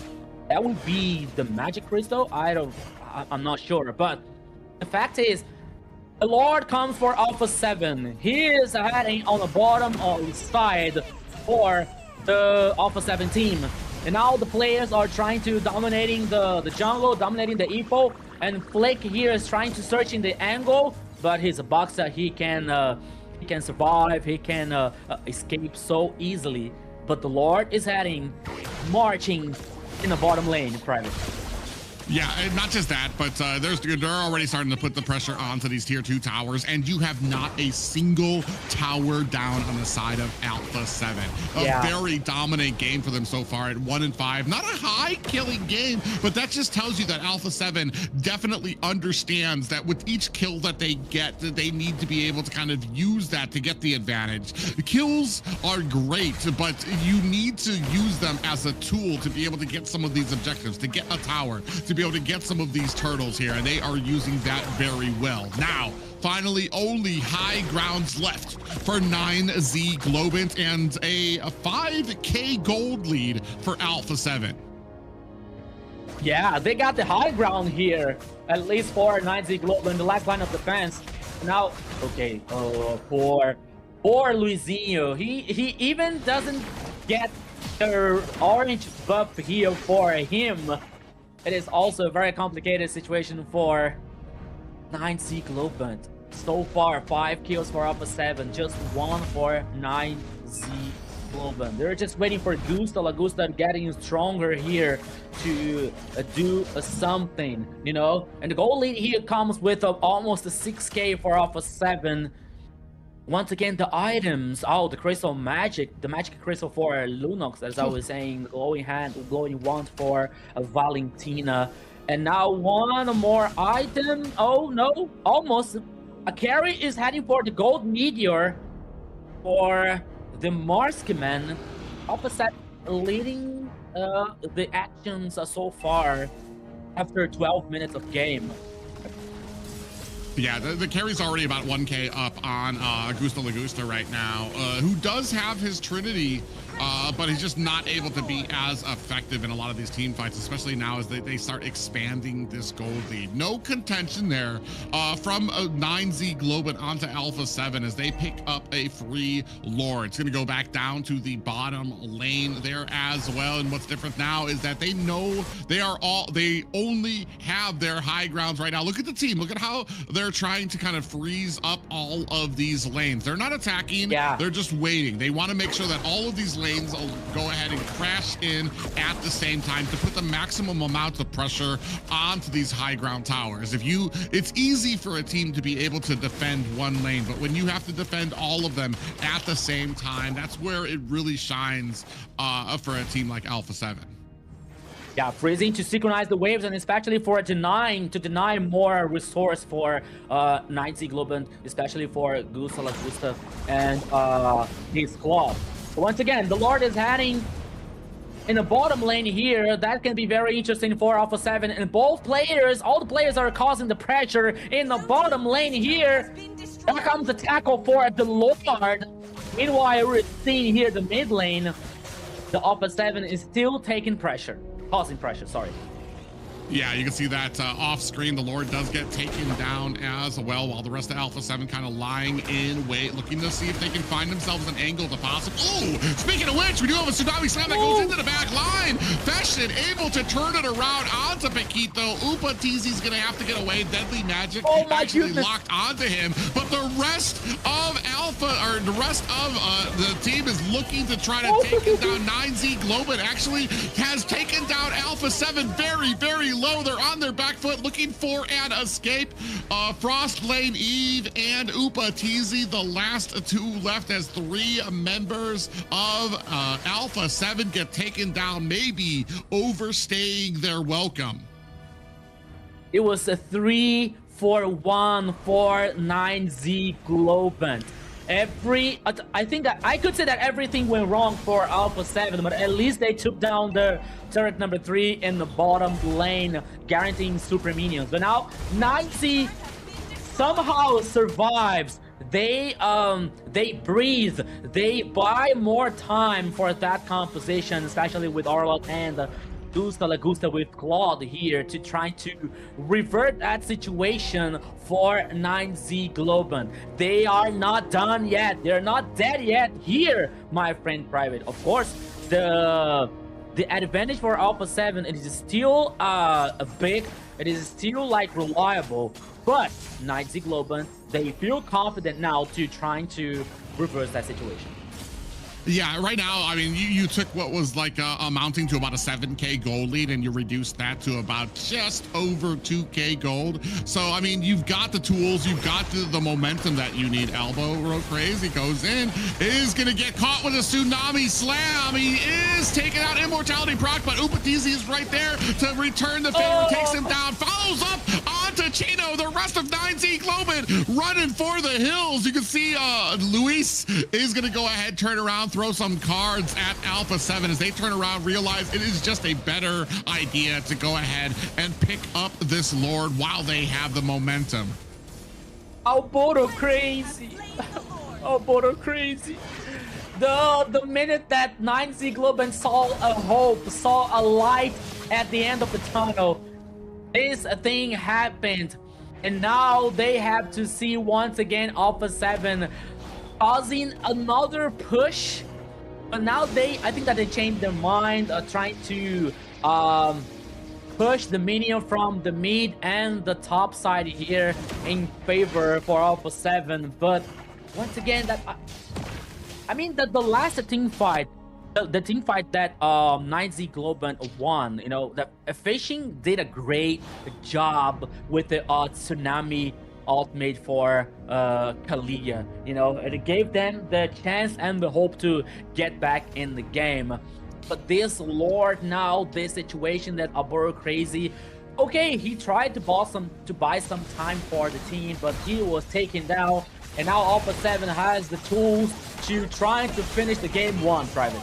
That would be the Magic Crystal? I'm not sure, but the fact is, the Lord comes for Alpha 7. He is heading on the bottom side for the Alpha 7 team. And now the players are trying to dominating the jungle, dominating the Epo, and Flick here is trying to search in the angle, but he's a boxer. He can survive. He can escape so easily. But the Lord is marching in the bottom lane, private. Yeah, and not just that, but they're already starting to put the pressure onto these tier 2 towers, and you have not a single tower down on the side of Alpha 7. A very dominant game for them so far at 1-5. Not a high killing game, but that just tells you that Alpha 7 definitely understands that with each kill that they get, that they need to be able to kind of use that to get the advantage. The kills are great, but you need to use them as a tool to be able to get some of these objectives, to get a tower, to be able to get some of these turtles here, and they are using that very well. Now, finally, only high grounds left for 9Z Globant and a 5K gold lead for Alpha 7. Yeah, they got the high ground here, at least for 9Z Globant, the last line of defense. Now, okay, for Luizinho, he even doesn't get the orange buff here for him. It is also a very complicated situation for 9Z Globant. So far, 5 kills for Alpha 7, just 1 for 9Z Globant. They're just waiting for Gusta getting stronger here to do something, you know? And the goal lead here comes with almost a 6K for Alpha 7. Once again, the items, the crystal magic, the magic crystal for Lunox, as I was saying, glowing hand, glowing wand for Valentina. And now one more item. Oh no, almost. A carry is heading for the gold meteor for the Marksman. Opposite leading the actions so far after 12 minutes of game. Yeah, the carry's already about 1K up on Gusta Lagusta right now, who does have his Trinity but he's just not able to be as effective in a lot of these team fights, especially now as they start expanding this gold lead. No contention there from 9Z Globant onto Alpha 7 as they pick up a free Lord. It's going to go back down to the bottom lane there as well. And what's different now is that they know they only have their high grounds right now. Look at the team. Look at how they're trying to kind of freeze up all of these lanes. They're not attacking. Yeah. They're just waiting. They want to make sure that all of these lanes will go ahead and crash in at the same time to put the maximum amount of pressure onto these high ground towers. It's easy for a team to be able to defend one lane, but when you have to defend all of them at the same time, that's where it really shines for a team like Alpha 7. Yeah, freezing to synchronize the waves, and especially for deny more resource for 9Z Globant, especially for Gusta and his club. Once again, the Lord is heading in the bottom lane here. That can be very interesting for Alpha 7, and all the players are causing the pressure in the bottom lane here. Here comes the tackle for the Lord. Meanwhile, we're seeing here the mid lane. The Alpha 7 is still taking pressure. Causing pressure, sorry. Yeah, you can see that off screen, the Lord does get taken down as well, while the rest of Alpha 7 kind of lying in wait, looking to see if they can find themselves an angle to possibly... Oh, speaking of which, we do have a Tsunami Slam that goes into the back line. Fashion able to turn it around onto Paquito. Upa TZ's going to have to get away. Deadly Magic actually locked onto him, but the rest of the rest of the team is looking to try to take him down. 9Z Globant actually has taken down Alpha 7 very, very low. They're on their back foot looking for an escape. Frost Lane Eve and Upa TZ, the last two left, as three members of Alpha 7 get taken down, maybe overstaying their welcome. It was a 3-4-1 for 9Z Globant. I think that I could say that everything went wrong for Alpha 7, but at least they took down the turret number 3 in the bottom lane, guaranteeing super minions. But now 9Z somehow survives. They breathe. They buy more time for that composition, especially with Arlot and Gusta with Claude here to try to revert that situation for 9Z Globant. They are not done yet. They're not dead yet here, my friend Private. Of course, the advantage for Alpha 7, it is still big. It is still like reliable, but 9Z Globant, they feel confident now to trying to reverse that situation. Yeah, right now, I mean, you took what was like amounting to about a 7K gold lead, and you reduced that to about just over 2K gold. So, I mean, you've got the tools, you've got the momentum that you need. Elbow roll crazy goes in, is going to get caught with a Tsunami Slam. He is taking out Immortality proc, but Upatizi is right there to return the favor, takes him down, follows up onto Chino. The rest of 9Z Globant running for the hills. You can see Luis is going to go ahead, turn around, throw some cards at Alpha 7 as they turn around, realize it is just a better idea to go ahead and pick up this Lord while they have the momentum. Alboto crazy. Alboto crazy. The minute that 9Z Globant saw a hope, saw a light at the end of the tunnel, this thing happened. And now they have to see once again Alpha 7 causing another push, but now I think that they changed their mind, trying to push the minion from the mid and the top side here in favor for Alpha 7. But once again, I mean that the last team fight, the team fight that 9Z Globant won, you know, that Fishing did a great job with the Tsunami ult made for Kalia. You know, it gave them the chance and the hope to get back in the game. But this Lord now, this situation that Alboro crazy, okay, he tried to buy some time for the team, but he was taken down, and now Alpha 7 has the tools to try to finish the game 1, Private.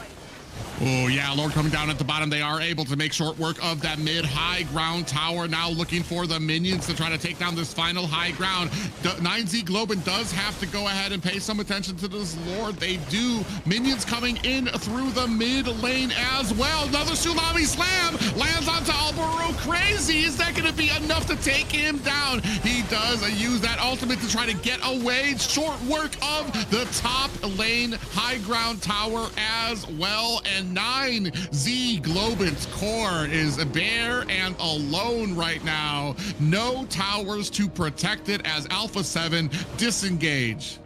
Oh, yeah, Lord coming down at the bottom. They are able to make short work of that mid-high ground tower. Now looking for the minions to try to take down this final high ground. 9Z Globant does have to go ahead and pay some attention to this Lord. They do. Minions coming in through the mid lane as well. Another Tsunami Slam lands onto Alburo Crazy. Is that going to be enough to take him down? He does use that ultimate to try to get away. Short work of the top lane high ground tower as well. And 9Z Globant's core is bare and alone right now. No towers to protect it as Alpha 7 disengage.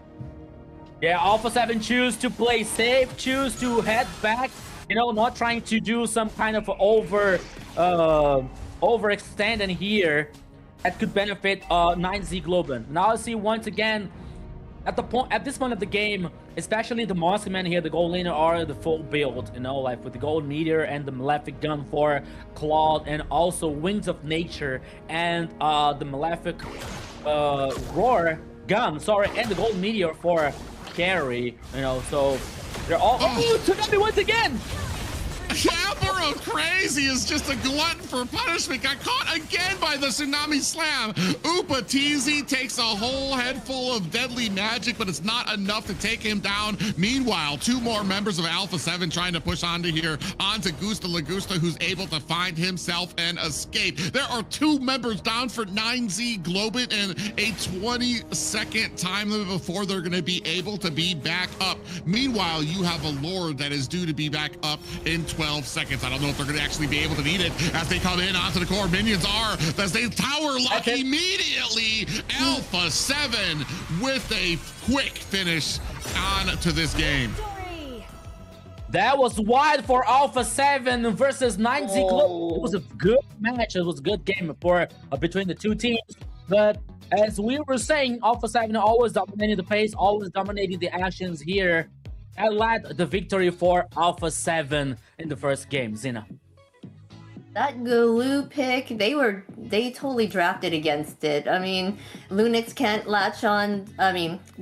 Yeah, Alpha 7 choose to play safe, choose to head back, you know, not trying to do some kind of overextend in here that could benefit 9Z Globant. Now I see once again at this point of the game, especially the Monster Man here, the gold laner are the full build, you know, like with the gold meteor and the malefic gun for Claude, and also Winds of Nature and the malefic roar gun, sorry, and the gold meteor for carry, you know, so they're all took me once again. Alburo Crazy is just a glutton for punishment. Got caught again by the Tsunami Slam. Upatizi takes a whole head full of deadly magic, but it's not enough to take him down. Meanwhile, two more members of Alpha 7 trying to push onto Gusta Lagusta, who's able to find himself and escape. There are two members down for 9Z Globant and a 20-second time limit before they're going to be able to be back up. Meanwhile, you have a Lord that is due to be back up in 12 seconds. I don't know if they're going to actually be able to need it as they come in onto the core. Minions are, as they tower lock immediately. Alpha 7 with a quick finish on to this game. That was wide for Alpha 7 versus 9Z Globant. It was a good match. It was a good game for between the two teams. But as we were saying, Alpha 7 always dominating the pace, always dominating the actions here. And led the victory for Alpha 7 in the first game. Zina. That Glue pick, they totally drafted against it. I mean, Lunix can't latch on,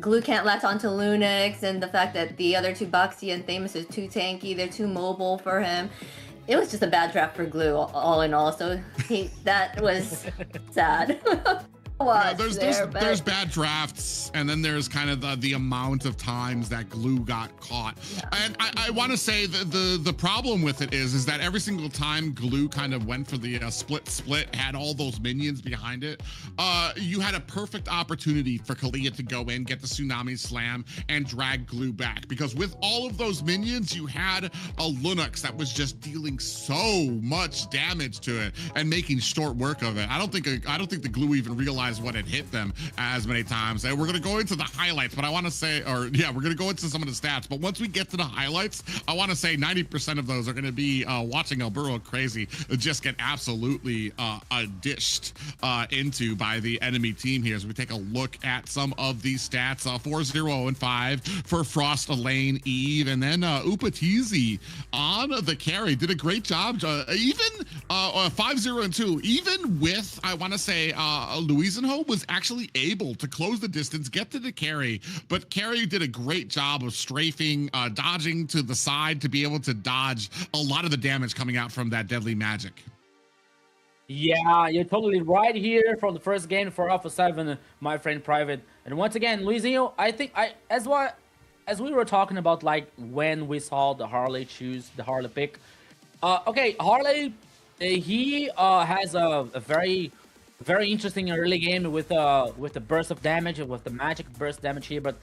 Glue can't latch onto Lunix, and the fact that the other two, Boxy and Thamus, is too tanky, they're too mobile for him. It was just a bad draft for Glue, all in all, so that was sad. There's bad drafts, and then there's kind of the amount of times that Glue got caught. Yeah. And I want to say that the problem with it is that every single time Glue kind of went for the split, had all those minions behind it, you had a perfect opportunity for Kalia to go in, get the Tsunami Slam, and drag Glue back. Because with all of those minions, you had a Lunux that was just dealing so much damage to it and making short work of it. I don't think the Glue even realized what had hit them as many times. And we're going to go into the highlights, but I want to say, we're going to go into some of the stats, but once we get to the highlights, I want to say 90% of those are going to be watching Alburo Crazy just get absolutely dished into by the enemy team here. As we take a look at some of these stats, 4-0-5 for Frost, Elaine, Eve, and then Upatizi on the carry did a great job. Even 5-0-2, even with, I want to say, Louisenho was actually able to close the distance, get to the carry, but carry did a great job of strafing, dodging to the side to be able to dodge a lot of the damage coming out from that deadly magic. Yeah, you're totally right here from the first game for Alpha 7, my friend Private. And once again, Luizinho, I think as we were talking about, like when we saw the Harley choose the Harley pick. Okay, Harley, he has a very interesting early game with the burst of damage, with the magic burst damage here, but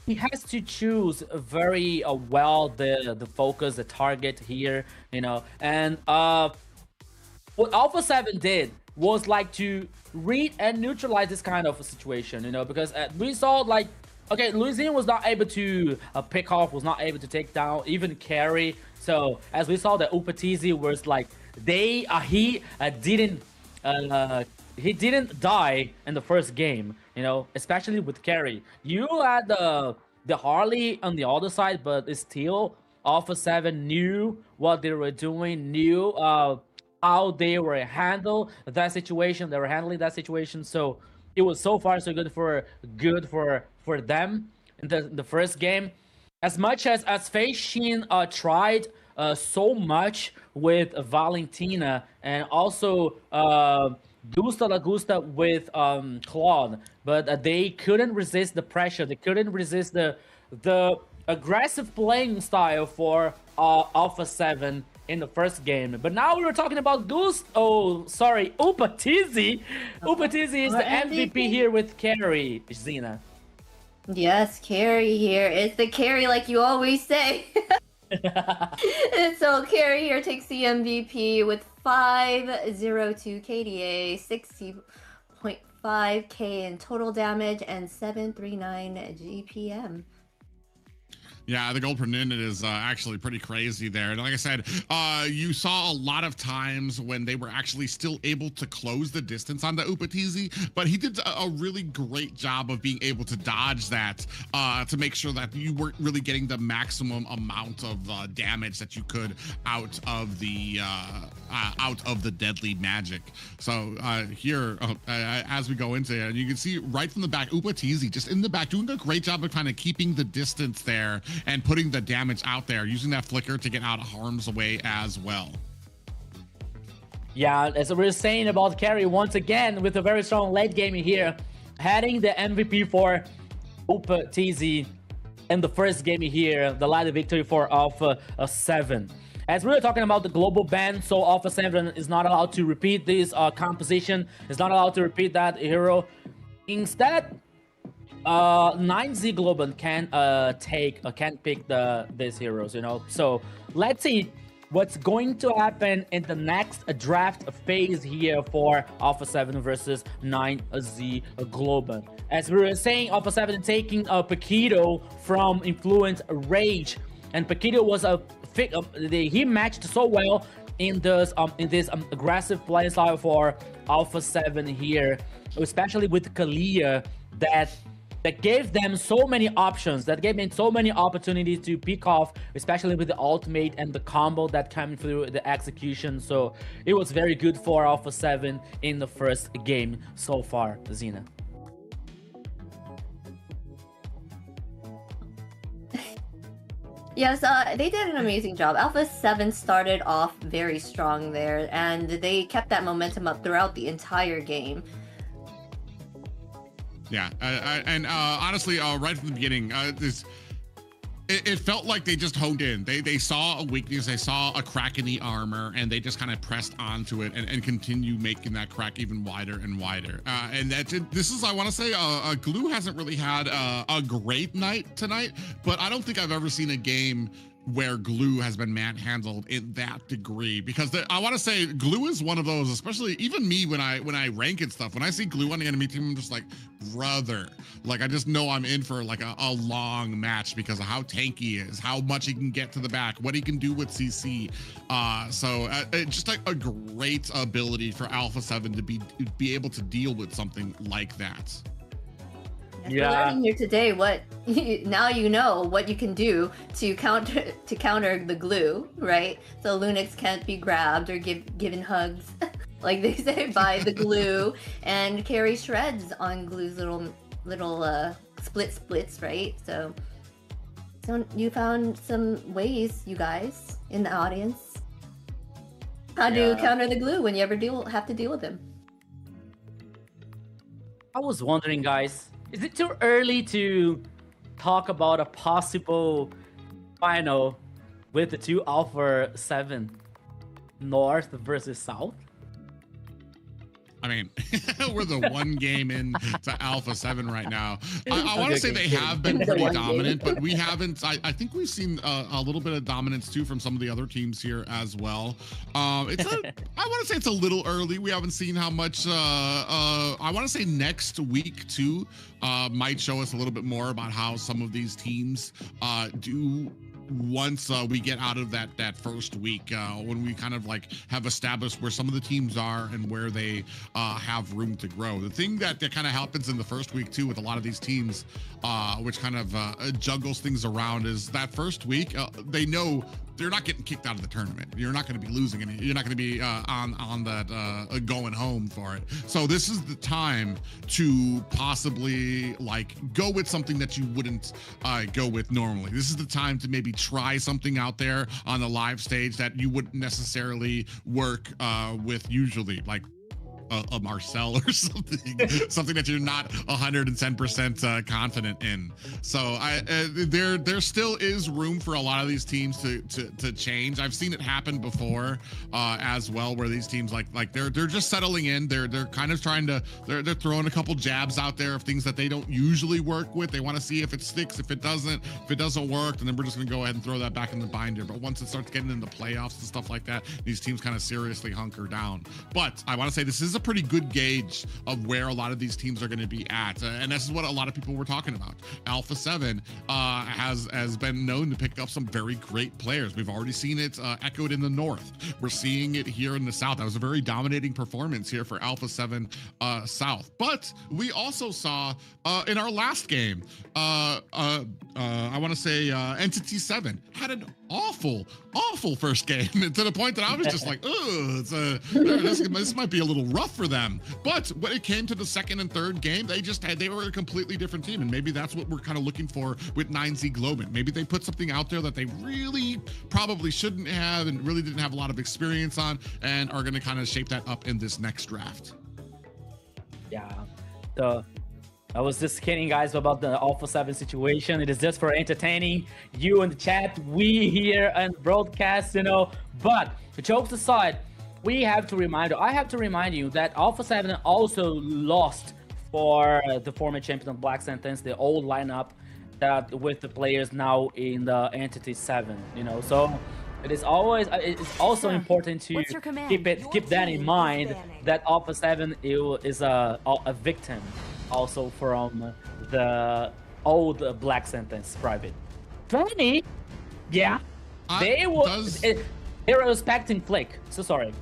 he has to choose very well the focus, the target here, you know. And what Alpha 7 did was like to read and neutralize this kind of a situation, you know, because we saw like, okay, Luizinho was not able to pick off, was not able to take down, even carry. So as we saw, the Upatizi was like he didn't die in the first game, you know, especially with carry. You had the Harley on the other side, but still Alpha 7 knew what they were doing, knew how they were handling that situation. So it was so far so good for them in the first game. As much as Fei Xin tried so much with Valentina and also Gusta La Gusta with Claude, but they couldn't resist the pressure. They couldn't resist the aggressive playing style for Alpha 7 in the first game. But now we were talking about Upatizi. Upatizi is the MVP here with Carry, Zena. Yes, Carry here. It's the carry like you always say. And so Carry here takes the MVP with 502 KDA, 60.5k in total damage, and 739 GPM. Yeah, the gold per minute is actually pretty crazy there. And like I said, you saw a lot of times when they were actually still able to close the distance on the Upatizi, but he did a really great job of being able to dodge that to make sure that you weren't really getting the maximum amount of damage that you could out of the deadly magic. So here, as we go into it, you can see right from the back, Upatizi just in the back doing a great job of kind of keeping the distance there and putting the damage out there, using that flicker to get out of harm's way as well. Yeah, as we were saying about Carry once again with a very strong late game here, heading the MVP for Upatizi in the first game here, the light victory for Alpha 7. As we were talking about the global ban, so Alpha 7 is not allowed to repeat this composition, is not allowed to repeat that hero. Instead, 9Z Globant can pick these heroes, you know. So let's see what's going to happen in the next draft phase here for Alpha 7 versus 9Z Globant. As we were saying, Alpha 7 taking Paquito from Influence Rage, and Paquito was he matched so well in this aggressive play style for Alpha 7 here, especially with Kalia that gave them so many options, that gave them so many opportunities to pick off, especially with the ultimate and the combo that came through the execution. So it was very good for Alpha 7 in the first game so far, Zena. Yes, they did an amazing job. Alpha 7 started off very strong there, and they kept that momentum up throughout the entire game. Yeah, and honestly, right from the beginning, it felt like they just honed in. They saw a weakness, they saw a crack in the armor, and they just kind of pressed onto it and continue making that crack even wider and wider. And this is, I want to say, Glue hasn't really had a great night tonight, but I don't think I've ever seen a game where Glue has been manhandled in that degree, because I want to say Glue is one of those, especially even me when I rank and stuff, when I see Glue on the enemy team, I'm just like, brother, like I just know I'm in for like a long match because of how tanky he is, how much he can get to the back, what he can do with CC. So just like a great ability for Alpha 7 to be able to deal with something like that. We're learning here today now you know what you can do to counter the Glue, right? So Lunix can't be grabbed or given hugs, like they say, by the Glue, and carry shreds on Glue's little splits, right? So you found some ways, you guys in the audience, how to counter the Glue when you ever have to deal with him. I was wondering, guys, is it too early to talk about a possible final with the two Alpha 7, North versus South? I mean, we're the one game in to Alpha 7 right now. I want to say they have been pretty dominant, but we haven't. I think we've seen a little bit of dominance too from some of the other teams here as well. I want to say it's a little early. We haven't seen how much. I want to say next week too might show us a little bit more about how some of these teams do once we get out of that first week, when we kind of like have established where some of the teams are and where they have room to grow. The thing that kind of happens in the first week too with a lot of these teams, which kind of juggles things around, is that first week they know they're not getting kicked out of the tournament. You're not going to be losing any. You're not going to be on that going home for it. So this is the time to possibly like go with something that you wouldn't go with normally. This is the time to maybe try something out there on the live stage that you wouldn't necessarily work with usually, like a Marcel or something that you're not 110% confident in. So there still is room for a lot of these teams to change. I've seen it happen before as well, where these teams like they're just settling in. They're kind of trying to they're throwing a couple jabs out there of things that they don't usually work with. They want to see if it sticks. If it doesn't work, then we're just gonna go ahead and throw that back in the binder. But once it starts getting into playoffs and stuff like that, these teams kind of seriously hunker down. But I want to say this is a pretty good gauge of where a lot of these teams are going to be at, and this is what a lot of people were talking about. Alpha 7 has been known to pick up some very great players. We've already seen it echoed in the north. We're seeing it here in the south. That was a very dominating performance here for Alpha 7 South. But we also saw in our last game, I want to say Entity 7 had an awful first game to the point that I was just like, oh, this might be a little rough for them. But when it came to the second and third game, they were a completely different team, and maybe that's what we're kind of looking for with 9Z Globant. Maybe they put something out there that they really probably shouldn't have and really didn't have a lot of experience on, and are going to kind of shape that up in this next draft. Yeah, I was just kidding, guys, about the Alpha 7 situation. It is just for entertaining you in the chat, we here and broadcast, But jokes aside, I have to remind you that Alpha 7 also lost for the former champion of Black Sentence, the old lineup that with the players now in the Entity 7, So it's also important to keep that in mind, that Alpha 7 is a victim also from the old Black Sentence private. Funny, yeah, they were respecting Flick. So sorry.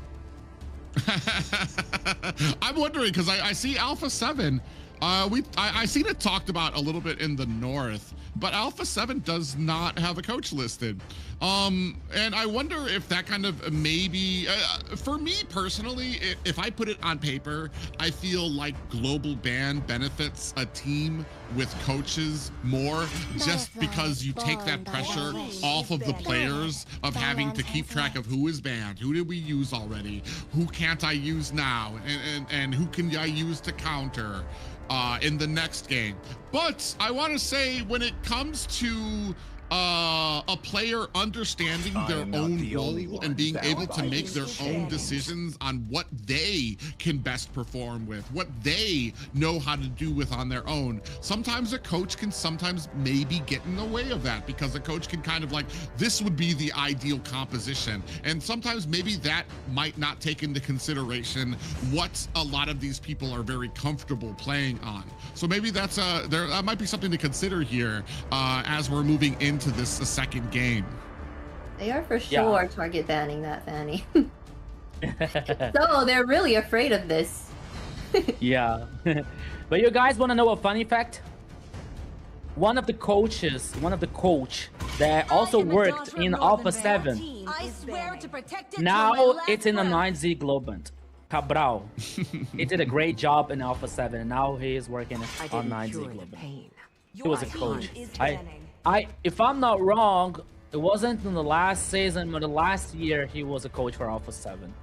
I'm wondering because I see Alpha 7. I seen it talked about a little bit in the north, but Alpha 7 does not have a coach listed. And I wonder if that kind of maybe, for me personally, if I put it on paper, I feel like Global Ban benefits a team with coaches more, just because you take that pressure off of the players of having to keep track of who is banned, who did we use already, who can't I use now, and who can I use to counter in the next game. But I want to say, when it comes to a player understanding their own role and being able to make their own decisions on what they can best perform with, what they know how to do with on their own. Sometimes a coach can maybe get in the way of that, because a coach can kind of like, this would be the ideal composition. And sometimes maybe that might not take into consideration what a lot of these people are very comfortable playing on. So maybe that might be something to consider here as we're moving into this second game. They are for sure target banning that Fanny. So they're really afraid of this. Yeah. But you guys want to know a funny fact? One of the coach that also worked in Alpha 7. Now it's in the 9Z Globant. Cabral. He did a great job in Alpha 7, and now he is working on 9Z Globant. He was a coach. If I'm not wrong, it wasn't in the last season, but the last year he was a coach for Alpha 7,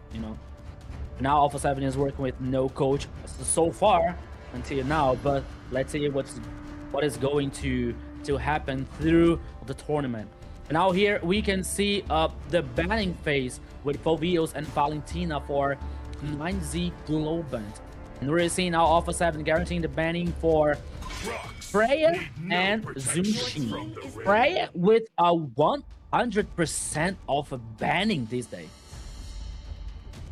Now Alpha 7 is working with no coach so far until now, but let's see what is going to happen through the tournament. Now here we can see the banning phase with Fovios and Valentina for 9Z Globant. And we're seeing now Alpha 7 guaranteeing the banning for Freya and Zushi. Freya with a 100% of a banning these days.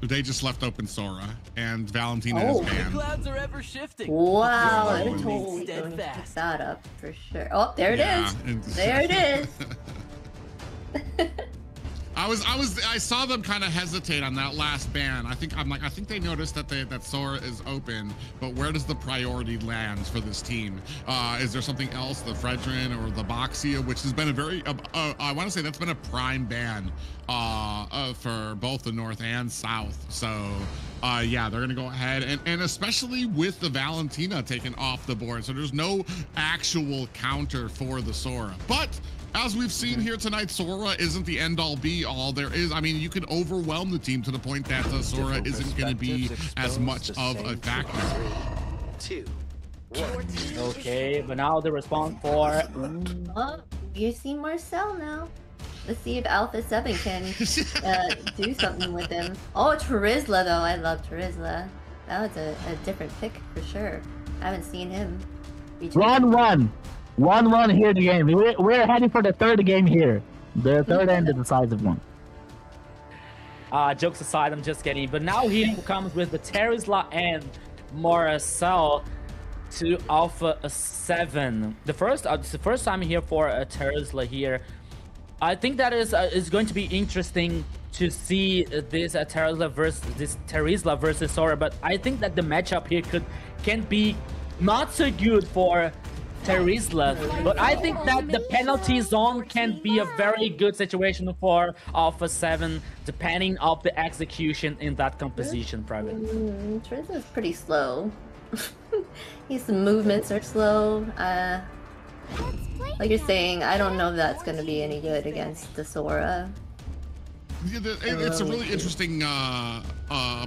They just left open Sora, and Valentina is banned. The clouds are ever shifting. Wow, I'm totally going to pick that up for sure. Oh, there it is. There it is. I saw them kind of hesitate on that last ban. I think they noticed that Sora is open, but where does the priority land for this team? Is there something else, the Fredrin or the Boxia, which has been a very, I want to say that's been a prime ban for both the North and South. So yeah, they're gonna go ahead and especially with the Valentina taken off the board, so there's no actual counter for the Sora. But as we've seen here tonight, Sora isn't the end-all be-all. There is, I mean, you can overwhelm the team to the point that Sora isn't going to be as much of a factor. 3, 2, 1. Okay, but now the response for... Oh, you see Marcel now. Let's see if Alpha 7 can do something with him. Oh, Terizla though. I love Terizla. That was a different pick for sure. I haven't seen him. 1-1. 1-1 here in the game. We're heading for the third game here. The third and the decisive one. Jokes aside, I'm just kidding. But now here comes with the Terizla and Marcel to Alpha 7. It's the first time here for Terizla here. I think that is going to be interesting to see this Terizla versus Sora, but I think that the matchup here can be not so good for Terizla, but I think that the penalty zone can be a very good situation for Alpha 7, depending on the execution in that composition, Private. Terizla's pretty slow. His movements are slow. Like you're saying, I don't know if that's going to be any good against the Sora. Yeah, it's a really interesting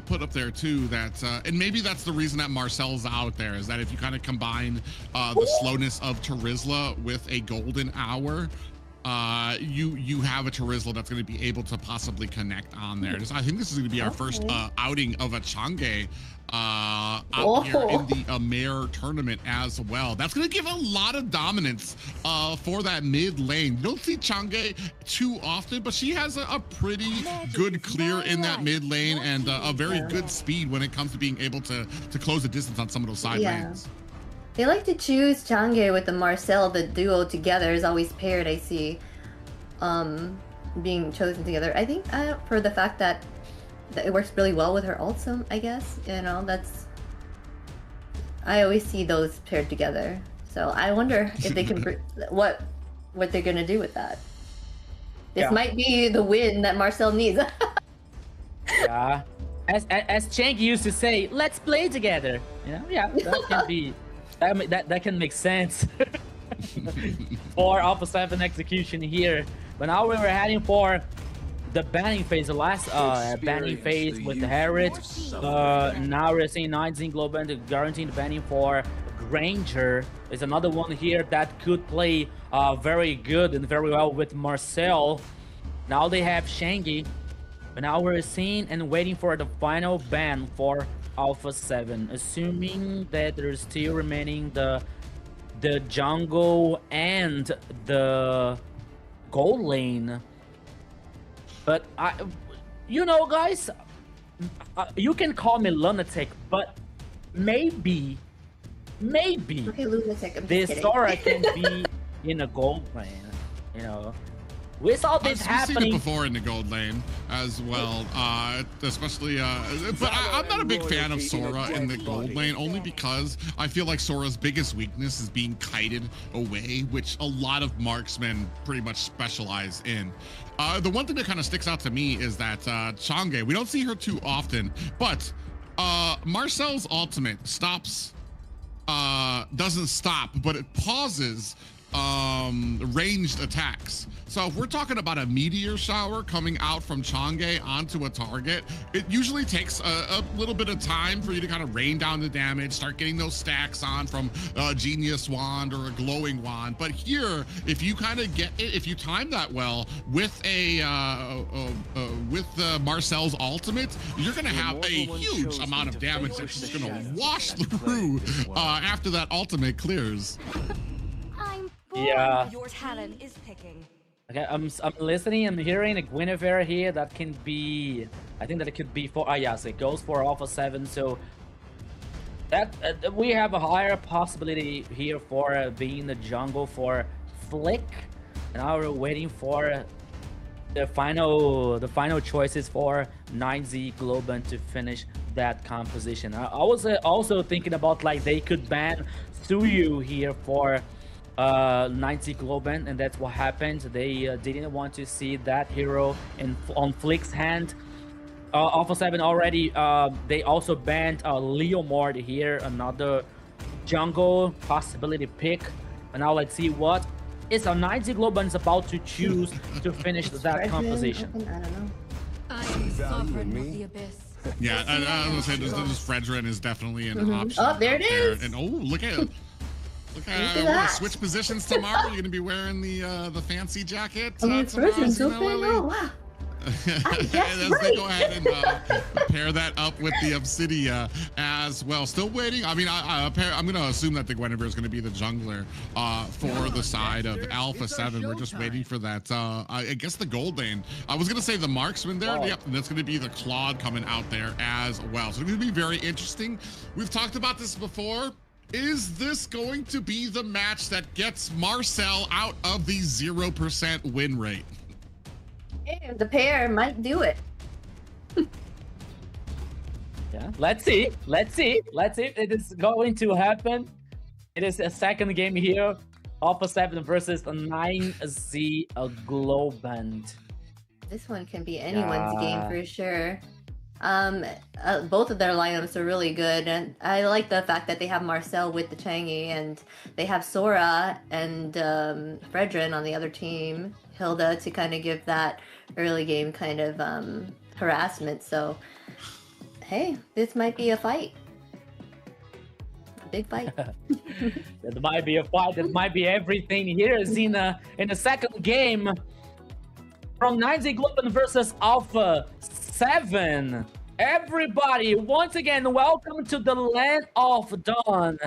put up there too. That and maybe that's the reason that Marcel's out there, is that if you kind of combine the slowness of Terizla with a golden hour, you have a Terizla that's going to be able to possibly connect on there. I think this is going to be our first outing of a Chang'e out here in the AMER tournament as well. That's going to give a lot of dominance for that mid lane. You don't see Chang'e too often, but she has a pretty good clear in that mid lane and a very good speed when it comes to being able to close the distance on some of those side lanes. They like to choose Chang'e with the Marcel. The duo together is always paired, I see, being chosen together. I think for the fact that it works really well with her also, I guess. You know, I always see those paired together. So I wonder if they can, what they're gonna do with that. This might be the win that Marcel needs. Yeah, as Chang used to say, let's play together. You know, that can be, that can make sense for Alpha 7 execution here. But now we're heading for the banning phase, the last banning phase with the Herod. Now we're seeing 19 Globant guaranteeing the banning for Granger. Is another one here that could play very good and very well with Marcel. Now they have Shangi, but now we're seeing and waiting for the final ban for Alpha 7, assuming that there's still remaining the jungle and the gold lane. But you know, guys, you can call me lunatic, but maybe okay, lunatic, this Sora can be in a gold lane. You know, we saw this happening. We've seen it before in the gold lane as well, especially. But I'm not a big fan of Sora in the gold lane, only because I feel like Sora's biggest weakness is being kited away, which a lot of marksmen pretty much specialize in. The one thing that kind of sticks out to me is that Chang'e, we don't see her too often, but Marcel's ultimate stops, doesn't stop, but it pauses ranged attacks. So if we're talking about a meteor shower coming out from Chang'e onto a target, it usually takes a little bit of time for you to kind of rain down the damage, start getting those stacks on from a Genius Wand or a Glowing Wand. But here, if you kind of get it, if you time that well with Marcel's ultimate, you're gonna have a huge amount of damage that's just gonna wash through after that ultimate clears. Yeah. Your talent is picking. Okay, I'm listening. I'm hearing a Guinevere here that can be. I think that it could be for. Yes, it goes for Alpha 7. So that we have a higher possibility here for being the jungle for Flick. And now we're waiting for the final choices for 9Z Globant to finish that composition. I was also thinking about like they could ban Suyu here for 9Z Globant, and that's what happened. They didn't want to see that hero on Flick's hand. Alpha 7 already, they also banned Leomord here, another jungle possibility pick. And now let's see what is a 90 Globant is about to choose to finish that composition? I don't know. I am sovereign of the abyss. Yeah, I was gonna say this Fredrin is definitely an option. Oh, there it is. And oh, look at we're gonna switch positions tomorrow. You're gonna be wearing the fancy jacket. Fredrin's open. Oh, wow. As they go ahead and pair that up with the Obsidia as well. Still waiting. I mean, I'm going to assume that the Guinevere is going to be the jungler for the side of Alpha 7. We're just waiting for that. I guess the Golden. I was going to say the Marksman there. Yep, and that's going to be the Claude coming out there as well. So it's going to be very interesting. We've talked about this before. Is this going to be the match that gets Marcel out of the 0% win rate? Yeah, the pair might do it. Yeah, let's see if it is going to happen. It is a second game here. Alpha 7 versus 9Z Globant. This one can be anyone's game for sure. Both of their lineups are really good, and I like the fact that they have Marcel with the Changi, and they have Sora and Fredrin on the other team, Hilda, to kind of give that early game kind of harassment. So hey, this might be a fight. A big fight. That might be a fight. That might be everything here. Zena in the second game from 9Z Globant versus Alpha 7. Everybody, once again, welcome to the Land of Dawn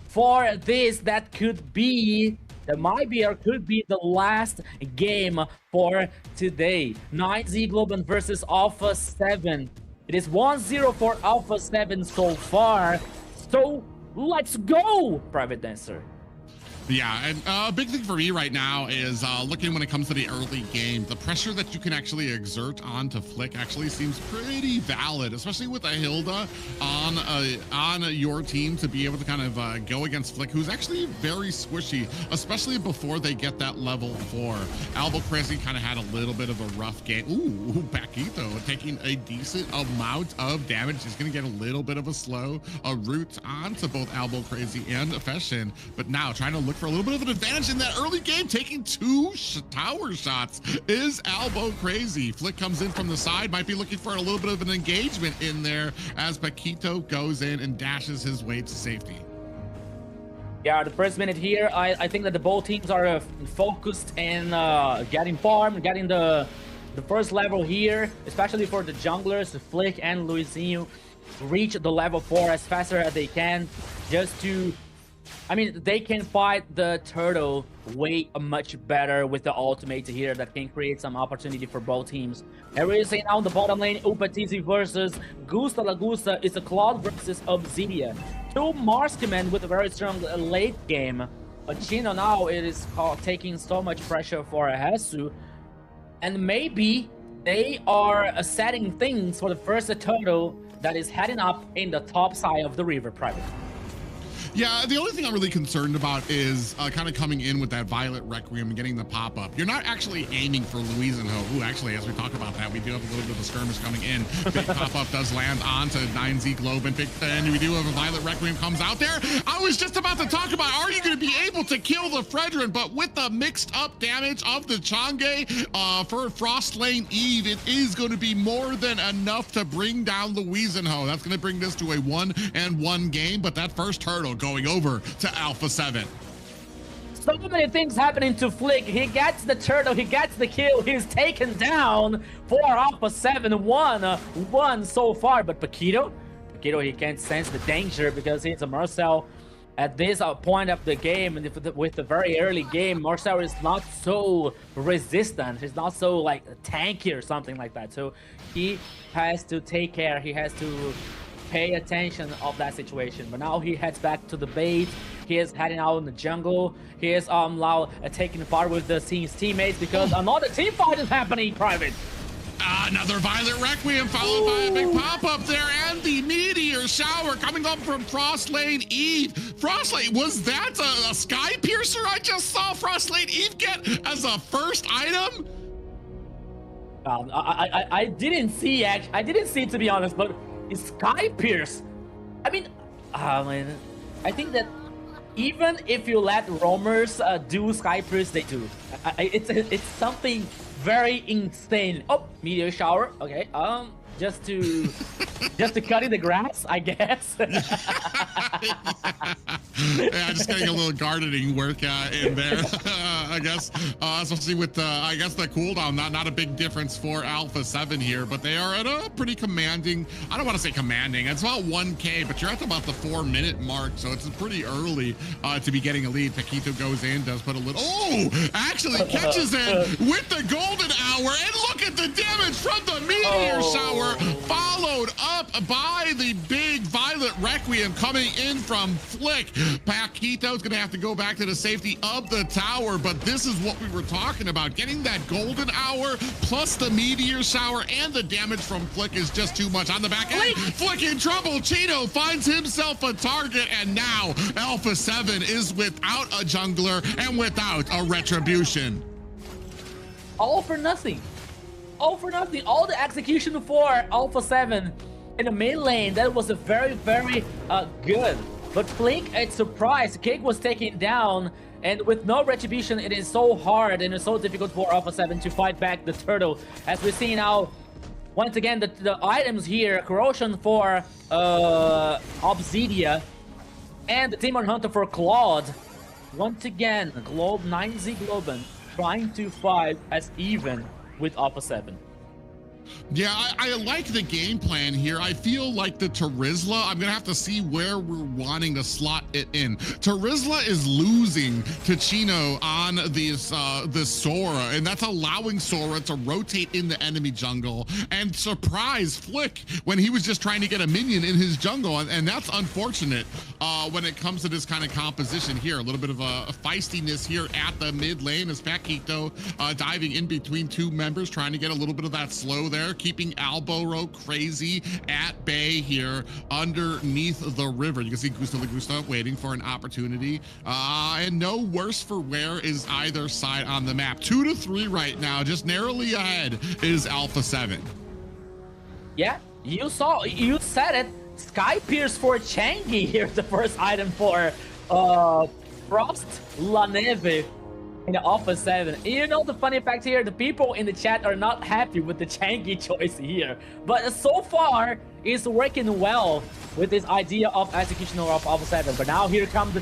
for this that could be the last game for today. 9Z Globant versus Alpha 7. It is 1-0 for Alpha 7 so far. So let's go, Private Dancer. Yeah, and a big thing for me right now is looking when it comes to the early game, the pressure that you can actually exert onto Flick actually seems pretty valid, especially with a Hilda on your team to be able to kind of go against Flick, who's actually very squishy, especially before they get that level 4. Albo Crazy kind of had a little bit of a rough game. Ooh, Paquito taking a decent amount of damage. He's going to get a little bit of a slow route onto both Albo Crazy and Fashion, but now trying to look for a little bit of an advantage in that early game, taking 2 tower shots is Albo Crazy. Flick comes in from the side, might be looking for a little bit of an engagement in there as Paquito goes in and dashes his way to safety. Yeah, the first minute here, I think that the both teams are focused in getting farm, getting the first level here, especially for the junglers, Flick and Luizinho, reach the level 4 as faster as they can, just to, I mean, they can fight the turtle way much better with the ultimate here that can create some opportunity for both teams. Everything on the bottom lane, Upatizi versus Gusta Lagusta is a Claude versus Obsidia. 2 Marksmen with a very strong late game. But Chino now, it is taking so much pressure for Hesu. And maybe they are setting things for the first turtle that is heading up in the top side of the river, Private. Yeah, the only thing I'm really concerned about is kind of coming in with that Violet Requiem and getting the pop-up. You're not actually aiming for Luizinho. Ooh, actually, as we talk about that, we do have a little bit of a skirmish coming in. Big pop-up does land onto 9Z Globant, and we do have a Violet Requiem comes out there. I was just about to talk about, are you going to be able to kill the Fredrin? But with the mixed-up damage of the Chang'e for Frostlane Eve, it is going to be more than enough to bring down Luizinho. That's going to bring this to a 1-1 game, but that first hurdle going over to Alpha 7. So many things happening to Flick. He gets the turtle, he gets the kill, he's taken down for Alpha 7, 1-1 so far. But Paquito, he can't sense the danger because he's a Marcel. At this point of the game, and with the very early game, Marcel is not so resistant. He's not so like tanky or something like that. So he has to take care. He has to pay attention of that situation. But now he heads back to the base. He is heading out in the jungle. He is now taking part with the team's teammates because another team fight is happening, Private. Another Violet Requiem followed by a big pop-up there, and the meteor shower coming up from Frostlane Eve. Frostlane, was that a Sky Piercer I just saw Frostlane Eve get as a first item? I didn't see, actually. I didn't see, to be honest, but Sky Pierce. I mean, I think that even if you let roamers do Sky Pierce, they do. It's something very insane. Oh, meteor shower. Okay. Just to cutting the grass, I guess. Yeah, just getting a little gardening work in there, I guess. Especially with I guess the cooldown, not a big difference for Alpha 7 here, but they are at a pretty commanding. I don't want to say commanding. It's about 1K, but you're at about the 4-minute mark, so it's pretty early to be getting a lead. Paquito goes in, does put a little. Oh, actually catches in with the golden hour, and look at the damage from the meteor shower. Followed up by the big Violet Requiem coming in from Flick. Paquito's gonna have to go back to the safety of the tower, but this is what we were talking about. Getting that golden hour plus the meteor shower and the damage from Flick is just too much. On the back end, Flick in trouble. Chino finds himself a target, and now Alpha 7 is without a jungler and without a retribution. All for nothing. All for nothing. All the execution for Alpha 7 in the main lane, that was a very, very good. But Flink, it's surprised. Cake was taken down, and with no retribution, it is so hard and it's so difficult for Alpha 7 to fight back the turtle. As we see now, once again, the items here, Corrosion for Obsidia, and the Demon Hunter for Claude. Once again, 9Z Globant trying to fight as even with Alpha 7. Yeah, I like the game plan here. I feel like the Terizla, I'm gonna have to see where we're wanting to slot it in. Terizla is losing to Chino on this Sora, and that's allowing Sora to rotate in the enemy jungle and surprise Flick when he was just trying to get a minion in his jungle, and that's unfortunate when it comes to this kind of composition here. A little bit of a feistiness here at the mid lane as Paquito diving in between two members, trying to get a little bit of that slow there, keeping Alboro crazy at bay here underneath the river. You can see Gusto Lagusta waiting for an opportunity. And no worse for wear is either side on the map. 2-3 right now, just narrowly ahead is Alpha 7. Yeah, you said it. Sky Pierce for Changi here, the first item for Frost La Neve in the Alpha 7. You know the funny fact here, the people in the chat are not happy with the Changi choice here, but so far it's working well with this idea of execution of Alpha 7. But now here comes the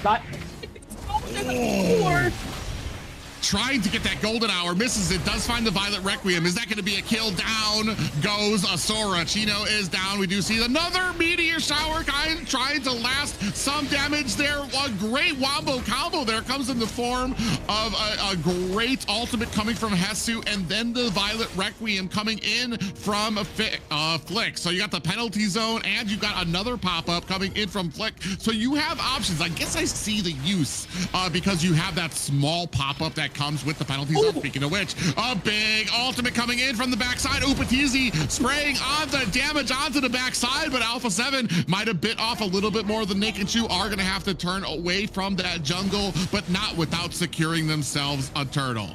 trying to get that golden hour, misses it, does find the Violet Requiem. Is that going to be a kill? Down goes Sora. Chino is down. We do see another meteor shower trying to last some damage there. A great wombo combo there comes in the form of a great ultimate coming from Hesu, and then the Violet Requiem coming in from Flick. So you got the penalty zone, and you got another pop-up coming in from Flick. So you have options. I guess I see the use because you have that small pop-up that comes with the penalty zone. Speaking of which, a big ultimate coming in from the backside. Upatizi spraying on the damage onto the backside, but Alpha 7 might have bit off a little bit more than Nick and Chu. Are going to have to turn away from that jungle, but not without securing themselves a turtle.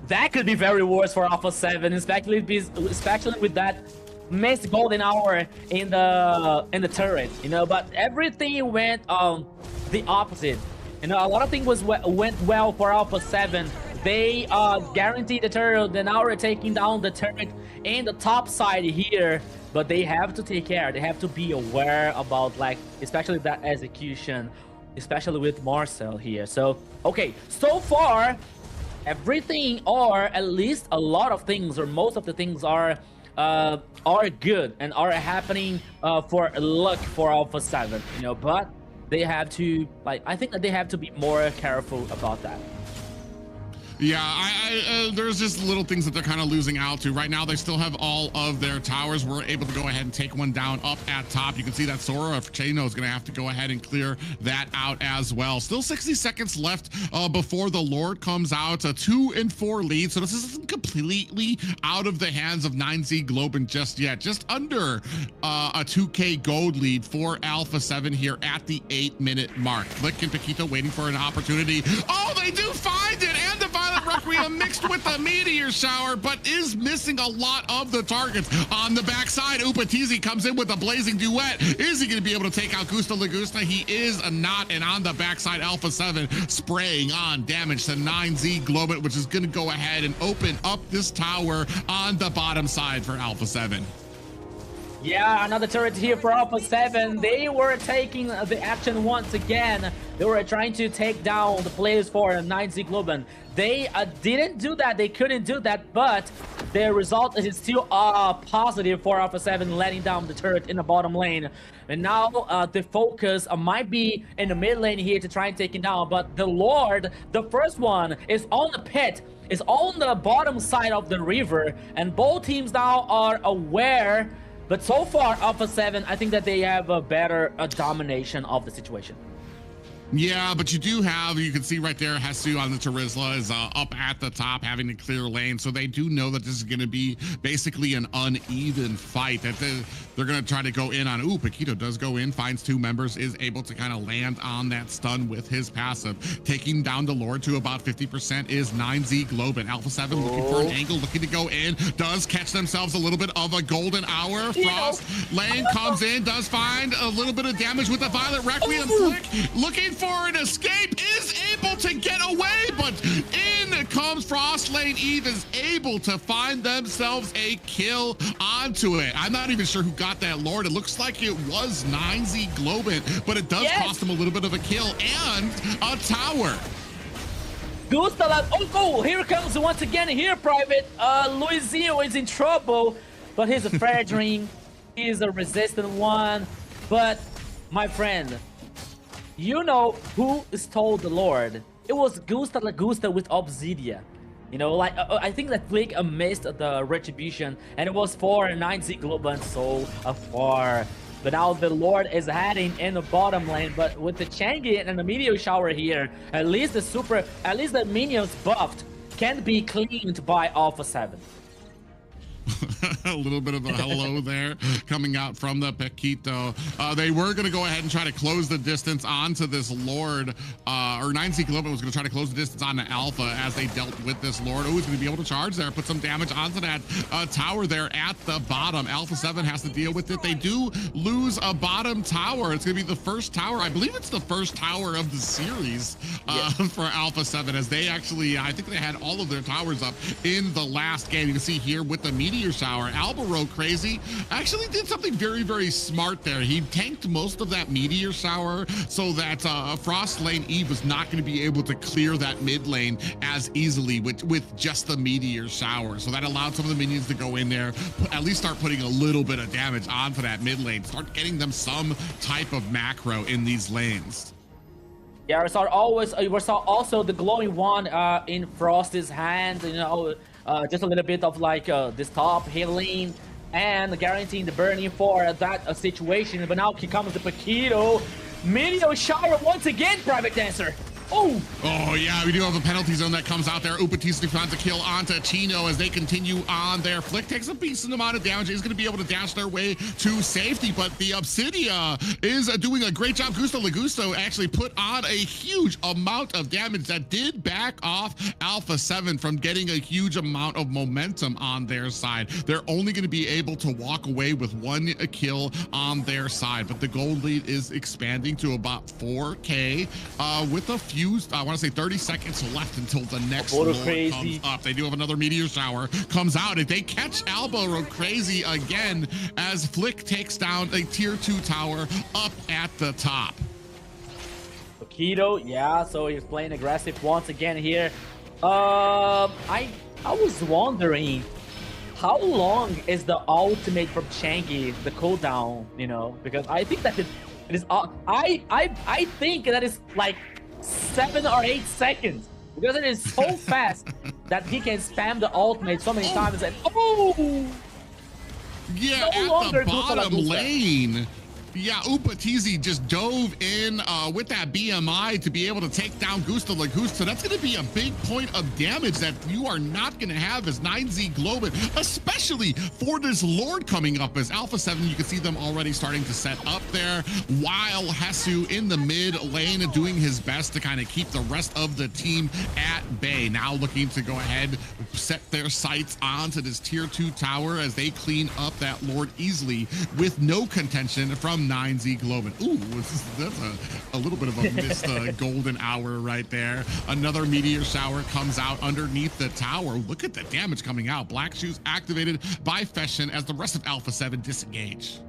That could be very worse for Alpha 7, especially with that missed golden hour in the turret, you know. But everything went the opposite. You know, a lot of things went well for Alpha 7. They guaranteed the turret, then now we're taking down the turret in the top side here. But they have to take care. They have to be aware about, like, especially that execution, especially with Marcel here. So, okay, so far, everything, or at least a lot of things, or most of the things are good and are happening for luck for Alpha 7, you know, but they have to, like, I think that they have to be more careful about that. Yeah, there's just little things that they're kind of losing out to. Right now, they still have all of their towers. We're able to go ahead and take one down up at top. You can see that Sora of Chino is going to have to go ahead and clear that out as well. Still 60 seconds left before the Lord comes out. A 2-4 lead. So this isn't completely out of the hands of 9Z Globant just yet. Just under a 2K gold lead for Alpha 7 here at the 8-minute mark. Flick and Paquito waiting for an opportunity. Oh, they do find it, and the Violet Requiem mixed with the meteor shower, but is missing a lot of the targets. On the backside, Upatizi comes in with a blazing duet. Is he going to be able to take out Gusta Lagusta? He is not, and on the backside, Alpha 7 spraying on damage to 9Z Globant, which is going to go ahead and open up this tower on the bottom side for Alpha 7. Yeah, another turret here for Alpha 7. They were taking the action once again. They were trying to take down the players for 9Z Globant. They didn't do that. They couldn't do that, but the result is still positive for Alpha 7, letting down the turret in the bottom lane. And now the focus might be in the mid lane here to try and take it down, but the Lord, the first one, is on the pit, is on the bottom side of the river, and both teams now are aware. But so far, Alpha 7, I think that they have a better domination of the situation. Yeah, but you do have, you can see right there, Hesu on the Terizla is up at the top having to clear lane. So they do know that this is going to be basically an uneven fight. That they're going to try to go in on. Ooh, Paquito does go in, finds 2 members, is able to kind of land on that stun with his passive. Taking down the Lord to about 50% is 9Z Globant. Alpha 7 looking for an angle, looking to go in. Does catch themselves a little bit of a golden hour. Frost lane comes in, does find a little bit of damage with the Violet Requiem flick. Looking for an escape, is able to get away, but in comes Frost Lane Eve, is able to find themselves a kill onto it. I'm not even sure who got that Lord. It looks like it was 9Z Globant, but it does cost him a little bit of a kill and a tower. Gusta, oh, here it comes once again here, Private. Luizio is in trouble, but he's a fair dream. He is a resistant one, but my friend, you know who stole the Lord? It was Gusta Lagusta with Obsidia. You know, like, I think that Flick missed the retribution, and it was for 9Z Globant so far. But now the Lord is heading in the bottom lane, but with the Changi and the Meteor Shower here, at least the minions buffed can be cleaned by Alpha 7. A little bit of a hello there coming out from the Paquito. They were going to go ahead and try to close the distance onto this Lord, or 9Z Globant was going to try to close the distance on the Alpha as they dealt with this Lord. Oh, he's going to be able to charge there, put some damage onto that tower there at the bottom. Alpha 7 has to deal with it. They do lose a bottom tower. It's going to be the first tower. I believe it's the first tower of the series for Alpha 7, as they actually, I think they had all of their towers up in the last game. You can see here with the Meteor Shower, Albaro Crazy actually did something very, very smart there. He tanked most of that Meteor Shower so that Frost Lane Eve was not going to be able to clear that mid lane as easily with just the Meteor Shower. So that allowed some of the minions to go in there, at least start putting a little bit of damage onto that mid lane, start getting them some type of macro in these lanes. Yeah, we saw also the glowing wand in Frost's hand, you know, just a little bit of like this top healing and guaranteeing the burning for that situation. But now here comes the Paquito. Meteor Shower once again, Private Dancer. Oh yeah, we do have a penalty zone that comes out there. Upatista finds a kill onto Chino as they continue on there. Flick takes a decent amount of damage. He's going to be able to dash their way to safety, but the Obsidia is doing a great job. Gusto Lagusto actually put on a huge amount of damage that did back off Alpha 7 from getting a huge amount of momentum on their side. They're only going to be able to walk away with 1 kill on their side, but the gold lead is expanding to about 4K with a few, I want to say 30 seconds left until the next Lord comes up. They do have another Meteor Shower comes out, and they catch Albaro Crazy again as Flick takes down a tier 2 tower up at the top. Paquito, yeah, so he's playing aggressive once again here. I was wondering, how long is the ultimate from Changi, the cooldown, you know, because I think that it is, I think that is like 7 or 8 seconds, because it is so fast that he can spam the ultimate so many times and yeah, no at the bottom lane. Yeah, Upatizi just dove in with that BMI to be able to take down Gusta Lagusta. That's going to be a big point of damage that you are not going to have as 9Z Globant, especially for this Lord coming up as Alpha 7. You can see them already starting to set up there, while Hesu in the mid lane doing his best to kind of keep the rest of the team at bay. Now looking to go ahead, set their sights onto this tier 2 tower as they clean up that Lord easily with no contention from 9Z Globant. Ooh, that's a little bit of a missed golden hour right there. Another meteor shower comes out underneath the tower. Look at the damage coming out. Black Shoes activated by Feshin as the rest of Alpha 7 disengage.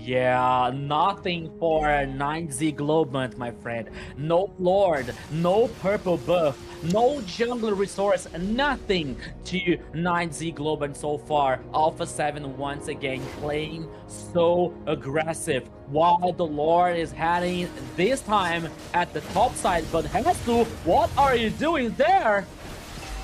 Yeah, nothing for 9Z Globant, my friend. No Lord, no purple buff, no jungle resource, nothing to 9Z Globant so far. Alpha 7 once again playing so aggressive, while the Lord is heading this time at the top side. But Hesu, what are you doing there?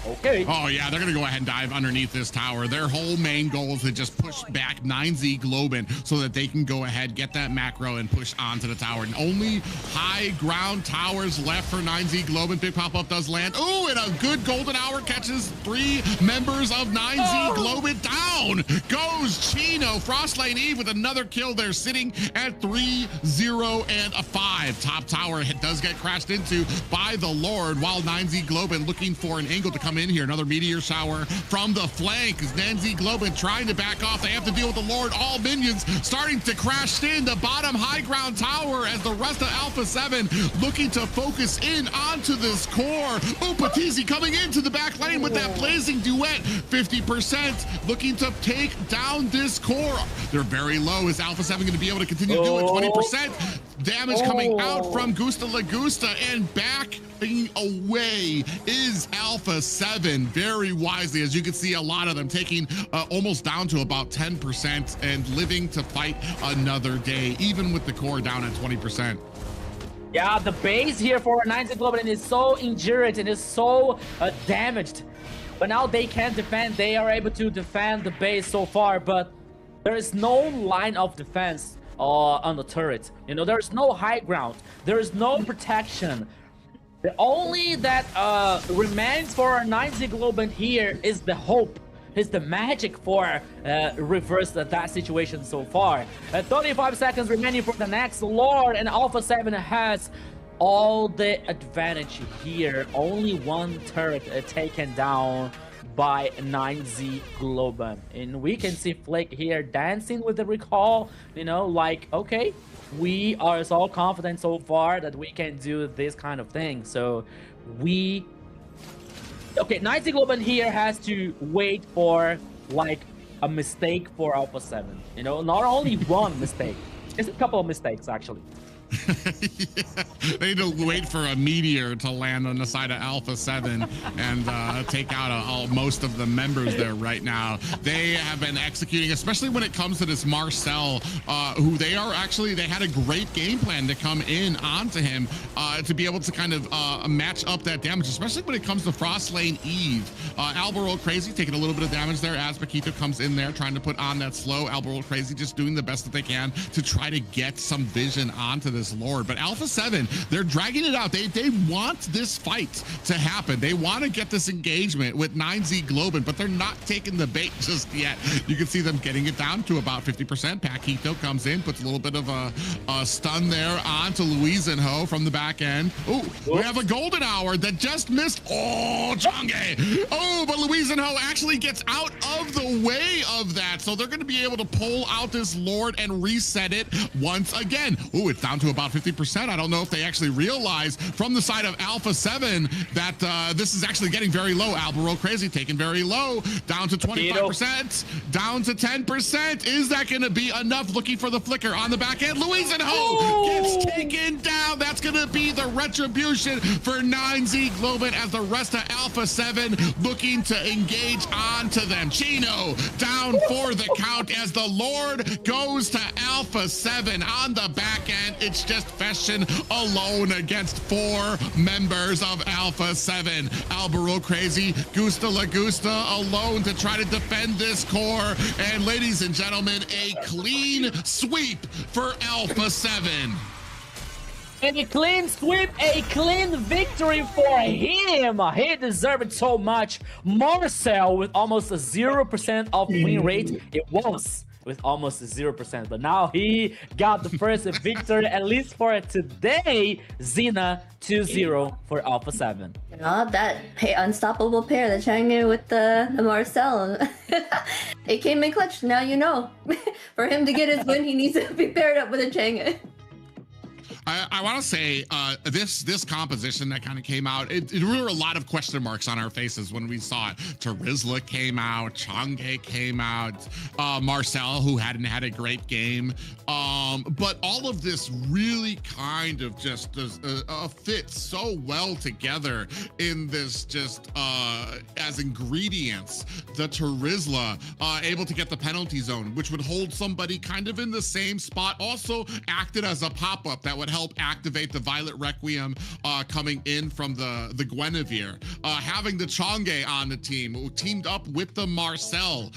Okay. Oh, yeah, they're going to go ahead and dive underneath this tower. Their whole main goal is to just push back 9Z Globant so that they can go ahead, get that macro, and push onto the tower. And only high ground towers left for 9Z Globant. Big pop-up does land. Ooh, and a good golden hour catches 3 members of 9Z Globant down. Goes Chino. Frostlane Eve with another kill. They're sitting at 3-0 and a 5. Top tower does get crashed into by the Lord, while 9Z Globant looking for an angle to come in here. Another meteor shower from the flank as 9Z Globant trying to back off. They have to deal with the Lord. All minions starting to crash in the bottom high ground tower as the rest of Alpha 7 looking to focus in onto this core. Upatizi coming into the back lane with that blazing duet. 50% looking to take down this core. They're very low. Is Alpha 7 going to be able to continue to do it? 20% damage coming out from Gusta Lagusta, and backing away is Alpha 7 very wisely. As you can see, a lot of them taking almost down to about 10% and living to fight another day, even with the core down at 20%. Yeah, the base here for 9Z Globant is so injured and is so damaged. But now they can't defend. They are able to defend the base so far, but there is no line of defense on the turret. You know, there's no high ground. There is no protection. The only that remains for 9Z Globant here is the hope, is the magic for reverse that situation so far. 35 seconds remaining for the next Lord, and Alpha 7 has all the advantage here. Only one turret taken down by 9Z Globant. And we can see Flick here dancing with the recall, you know, like, okay, we are so confident so far that we can do this kind of thing. So we... Okay, 9Z Globant here has to wait for, like, a mistake for Alpha 7. You know, not only one mistake. It's a couple of mistakes, actually. Yeah. They need to wait for a meteor to land on the side of Alpha 7 and take out most of the members there right now. They have been executing, especially when it comes to this Marcel, who they had a great game plan to come in onto him to be able to kind of match up that damage, especially when it comes to Frostlane Eve. Alberoll Crazy taking a little bit of damage there as Paquito comes in there trying to put on that slow. Alberoll Crazy just doing the best that they can to try to get some vision onto this Lord. But Alpha 7, they're dragging it out. They want this fight to happen. They want to get this engagement with 9Z Globant, but they're not taking the bait just yet. You can see them getting it down to about 50%. Paquito comes in, puts a little bit of a stun there onto Luisenho from the back end. Oh, we have a golden hour that just missed. Oh, Chang'e. Oh, but Luisenho actually gets out of the way of that. So they're going to be able to pull out this Lord and reset it once again. Oh, it's down to about 50%. I don't know if they actually realize from the side of Alpha 7 that this is actually getting very low. Alberoll Crazy taken very low, down to 25%, down to 10%. Is that going to be enough? Looking for the flicker on the back end. Luisenho gets taken down. That's going to be the retribution for 9Z Globant as the rest of Alpha 7 looking to engage onto them. Chino down for the count as the Lord goes to Alpha 7 on the back end. It's It's just Fashion alone against 4 members of Alpha 7. Albaro Crazy, Gusta Lagusta alone to try to defend this core. And ladies and gentlemen, a clean sweep for Alpha 7. And a clean sweep, a clean victory for him. He deserved it so much. Marcel with almost a 0% of win rate. It was with almost a 0%, but now he got the first victory, at least for today. Xena 2-0 for Alpha 7. That unstoppable pair, the Chang'e with the Marcel. It came in clutch, now you know. For him to get his win, he needs to be paired up with a Chang'e. I want to say this composition that kind of came out, there were a lot of question marks on our faces when we saw it. Terizla came out, Chang'e came out, Marcel, who hadn't had a great game. But all of this really kind of just fits so well together in this just as ingredients. The Terizla able to get the penalty zone, which would hold somebody kind of in the same spot, also acted as a pop-up that would help activate the Violet Requiem coming in from the Guinevere. Having the Chang'e on the team, who teamed up with the Marcel,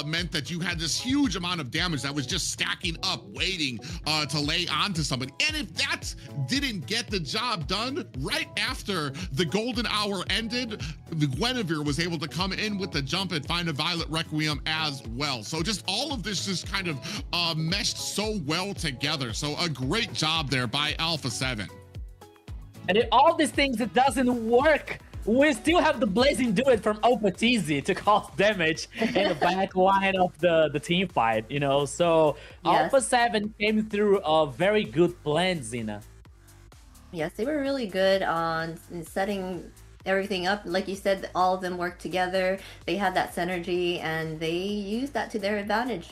meant that you had this huge amount of damage that was just stacking up, waiting to lay onto somebody. And if that didn't get the job done, right after the golden hour ended, the Guinevere was able to come in with the jump and find a Violet Requiem as well. So just all of this just kind of meshed so well together. So a great job there by Alpha 7. And in all these things, it doesn't work. We still have the Blazing Duet from Opatizi to cause damage in the back line of the team fight, you know. So yes. Alpha 7 came through a very good plan, Xena. Yes, they were really good on setting everything up. Like you said, all of them worked together. They had that synergy, and they used that to their advantage.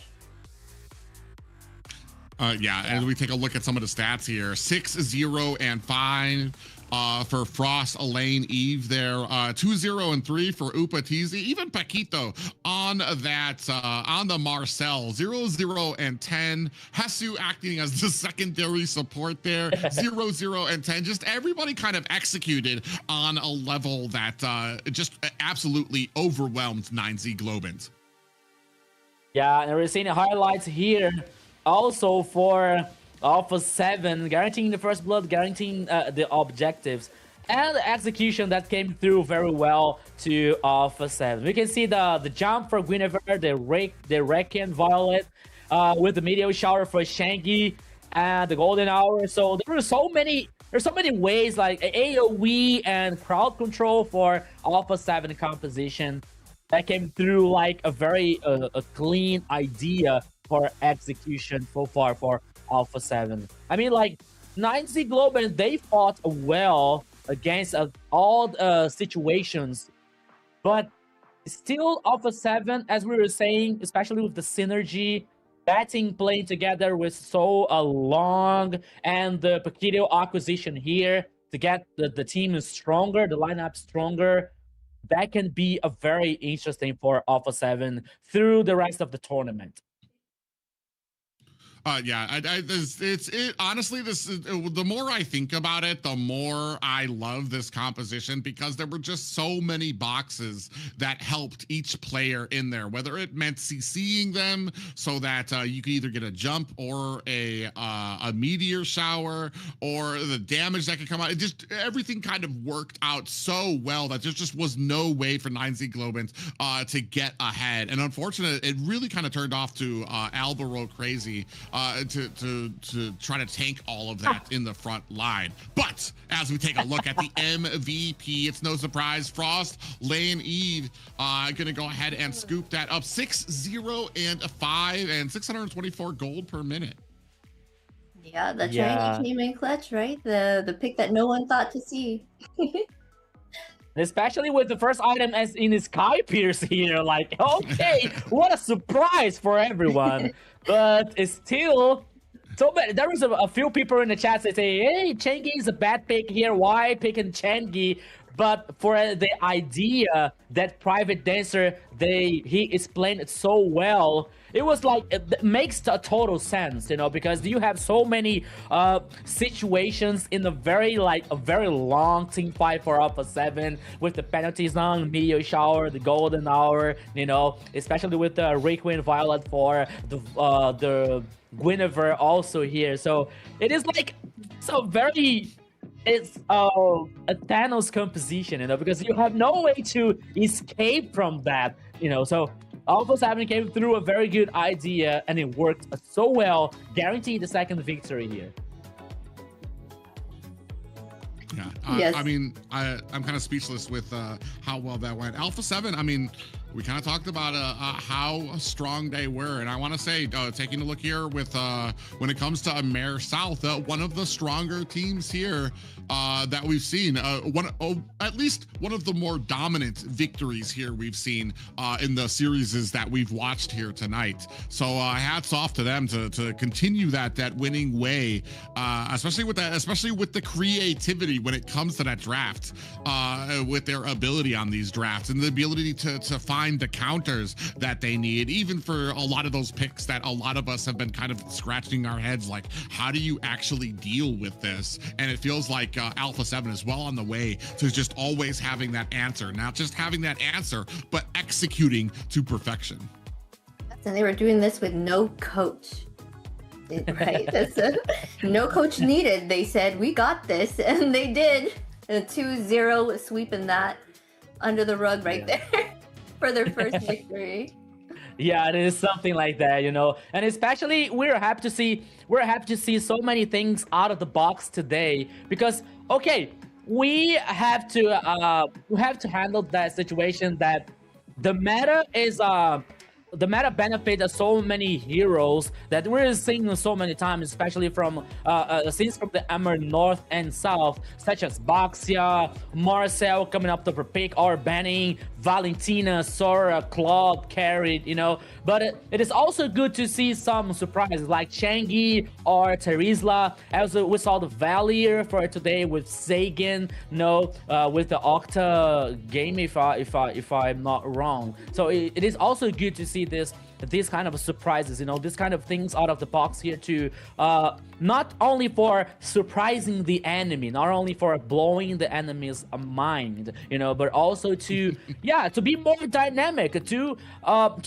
As we take a look at some of the stats here, 6-0 and 5 for Frost, Elaine, Eve there, 2-0 and 3 for Upatizi, even Paquito on that, on the Marcel, 0-0 and 10, Hesu acting as the secondary support there, 0-0 and 10, just everybody kind of executed on a level that just absolutely overwhelmed 9Z Globant. Yeah, and we're seeing the highlights here. Also for Alpha 7, guaranteeing the first blood, guaranteeing the objectives, and the execution that came through very well to Alpha 7. We can see the jump for Guinevere, the Requiem Violet, with the Meteor Shower for Shanky, and the Golden Hour. So there's so many ways, like AoE and crowd control for Alpha 7 composition that came through like a very clean idea for execution so far for Alpha 7. I mean, like, 9Z Globant, they fought well against all situations, but still Alpha 7, as we were saying, especially with the synergy, batting playing together with so long, and the Paquito acquisition here to get the team stronger, the lineup stronger, that can be a very interesting for Alpha 7 through the rest of the tournament. Honestly, the more I think about it, the more I love this composition, because there were just so many boxes that helped each player in there, whether it meant CCing them so that you could either get a jump or a meteor shower, or the damage that could come out. It just, everything kind of worked out so well that there just was no way for 9Z Globant to get ahead. And unfortunately, it really kind of turned off to Albaro Crazy to try to tank all of that in the front line. But as we take a look at the MVP, it's no surprise, Frost, Lane, Eve gonna go ahead and scoop that up, 6-0 and 5 and 624 gold per minute. Yeah, the Chinese came in clutch, right? The pick that no one thought to see. Especially with the first item as in his Sky Pierce here, like, okay, what a surprise for everyone. But it's still so bad. There was a few people in the chat that say, hey, Changi is a bad pick here. Why picking Changi? but for the idea that Private Dancer, he explained it so well. It was like, it makes a total sense, you know, because you have so many situations in a very long team fight for Alpha 7 with the penalties on Meteor Shower, the Golden Hour, you know, especially with the Requiem Violet for the Guinevere also here. So it is like so very. It's a Thanos composition, you know, because you have no way to escape from that, you know. So Alpha 7 came through a very good idea, and it worked so well, guaranteed the second victory here. Yeah, Yes. I mean, I'm kind of speechless with how well that went. Alpha 7, I mean, we kind of talked about how strong they were, and I want to say, taking a look here with when it comes to AMER South, one of the stronger teams here that we've seen. At least one of the more dominant victories here we've seen in the series that we've watched here tonight. So hats off to them to continue that winning way, especially with the creativity when it comes to that draft, with their ability on these drafts and the ability to find the counters that they need, even for a lot of those picks that a lot of us have been kind of scratching our heads like, how do you actually deal with this? And it feels like Alpha 7 is well on the way to just always having that answer, not just having that answer, but executing to perfection. And they were doing this with no coach. Right? No coach needed. They said, we got this, and they did. A 2-0 sweeping that under the rug right there for their first victory. Yeah, it is something like that, you know. And especially we're happy to see so many things out of the box today, because okay, we have to handle that situation that the meta is the meta benefit of so many heroes that we're seeing so many times, especially from scenes from the AMER North and South, such as Baxia, Marcel coming up to per pick, or banning, Valentina, Sora, Claude carried, you know. But it is also good to see some surprises like Changi or Terizla. Also, we saw the Valier for today with Sagan, you know, with the Octa Gaming, if I'm not wrong. So it is also good to see these kind of surprises, you know, this kind of things out of the box here to not only for surprising the enemy, not only for blowing the enemy's mind, you know, but also to to be more dynamic, to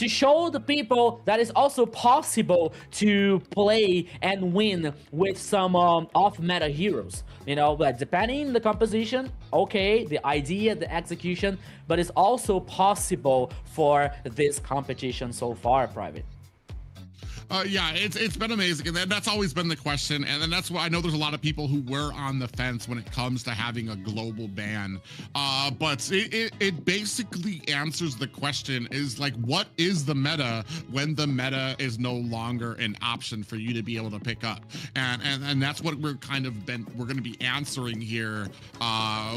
show the people that it's also possible to play and win with some off meta heroes, you know. But depending on the composition, okay, the idea, the execution, but it's also possible for this competition so far, Private. Yeah, it's been amazing, and that's always been the question, and then that's why I know there's a lot of people who were on the fence when it comes to having a global ban, but it basically answers the question, is like, what is the meta when the meta is no longer an option for you to be able to pick up, and that's what we're going to be answering here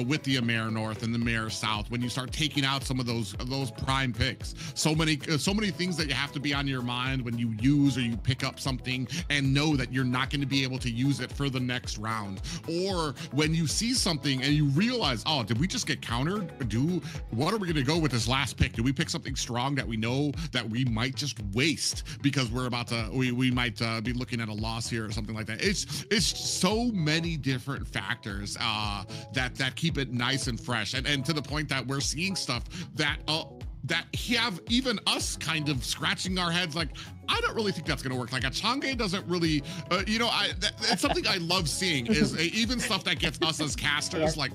with the AMER North and the AMER South. When you start taking out some of those prime picks, so many things that you have to be on your mind when you use or you pick up something and know that you're not going to be able to use it for the next round, or when you see something and you realize, oh, did we just get countered? What are we going to go with this last pick? Do we pick something strong that we know that we might just waste because we're about to we might be looking at a loss here or something like that? It's so many different factors that keep it nice and fresh, and to the point that we're seeing stuff that have even us kind of scratching our heads like, I don't really think that's going to work. Like a Chang'e doesn't really, you know, it's something I love seeing is even stuff that gets us as casters like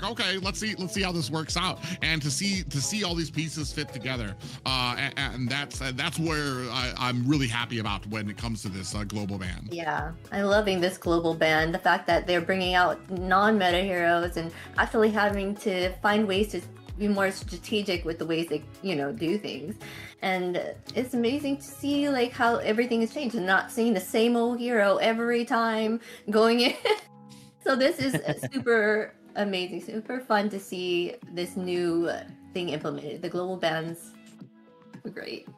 okay, let's see how this works out, and to see all these pieces fit together, and that's where I'm really happy about when it comes to this global ban. Yeah, I'm loving this global ban. The fact that they're bringing out non-meta heroes and actually having to find ways to be more strategic with the ways they, you know, do things. And it's amazing to see like how everything has changed and not seeing the same old hero every time going in. So this is super amazing, super fun to see this new thing implemented. The global bans were great.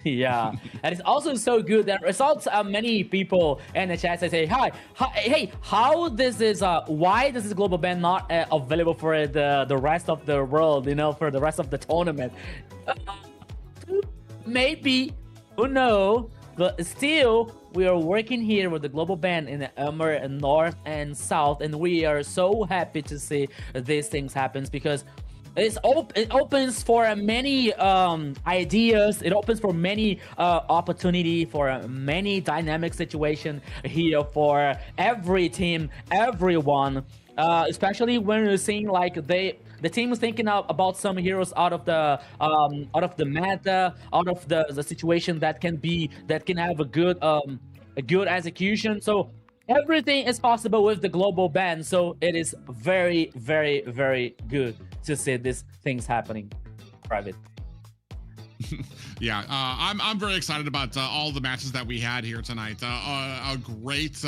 Yeah, and it's also so good that results. Many people in the chat say, hey, how this is why this is global ban not available for the rest of the world, for the rest of the tournament? Maybe, who knows? But still, we are working here with the global ban in the AMER North and South, and we are so happy to see these things happen because it opens for many ideas. It opens for many opportunity for many dynamic situation here for every team, everyone. Especially when you're seeing like the team is thinking about some heroes out of the meta, out of the situation that can have a good execution. So everything is possible with the global ban. So it is very, very, very good to see these things happening. Private. Yeah, I'm very excited about all the matches that we had here tonight. A great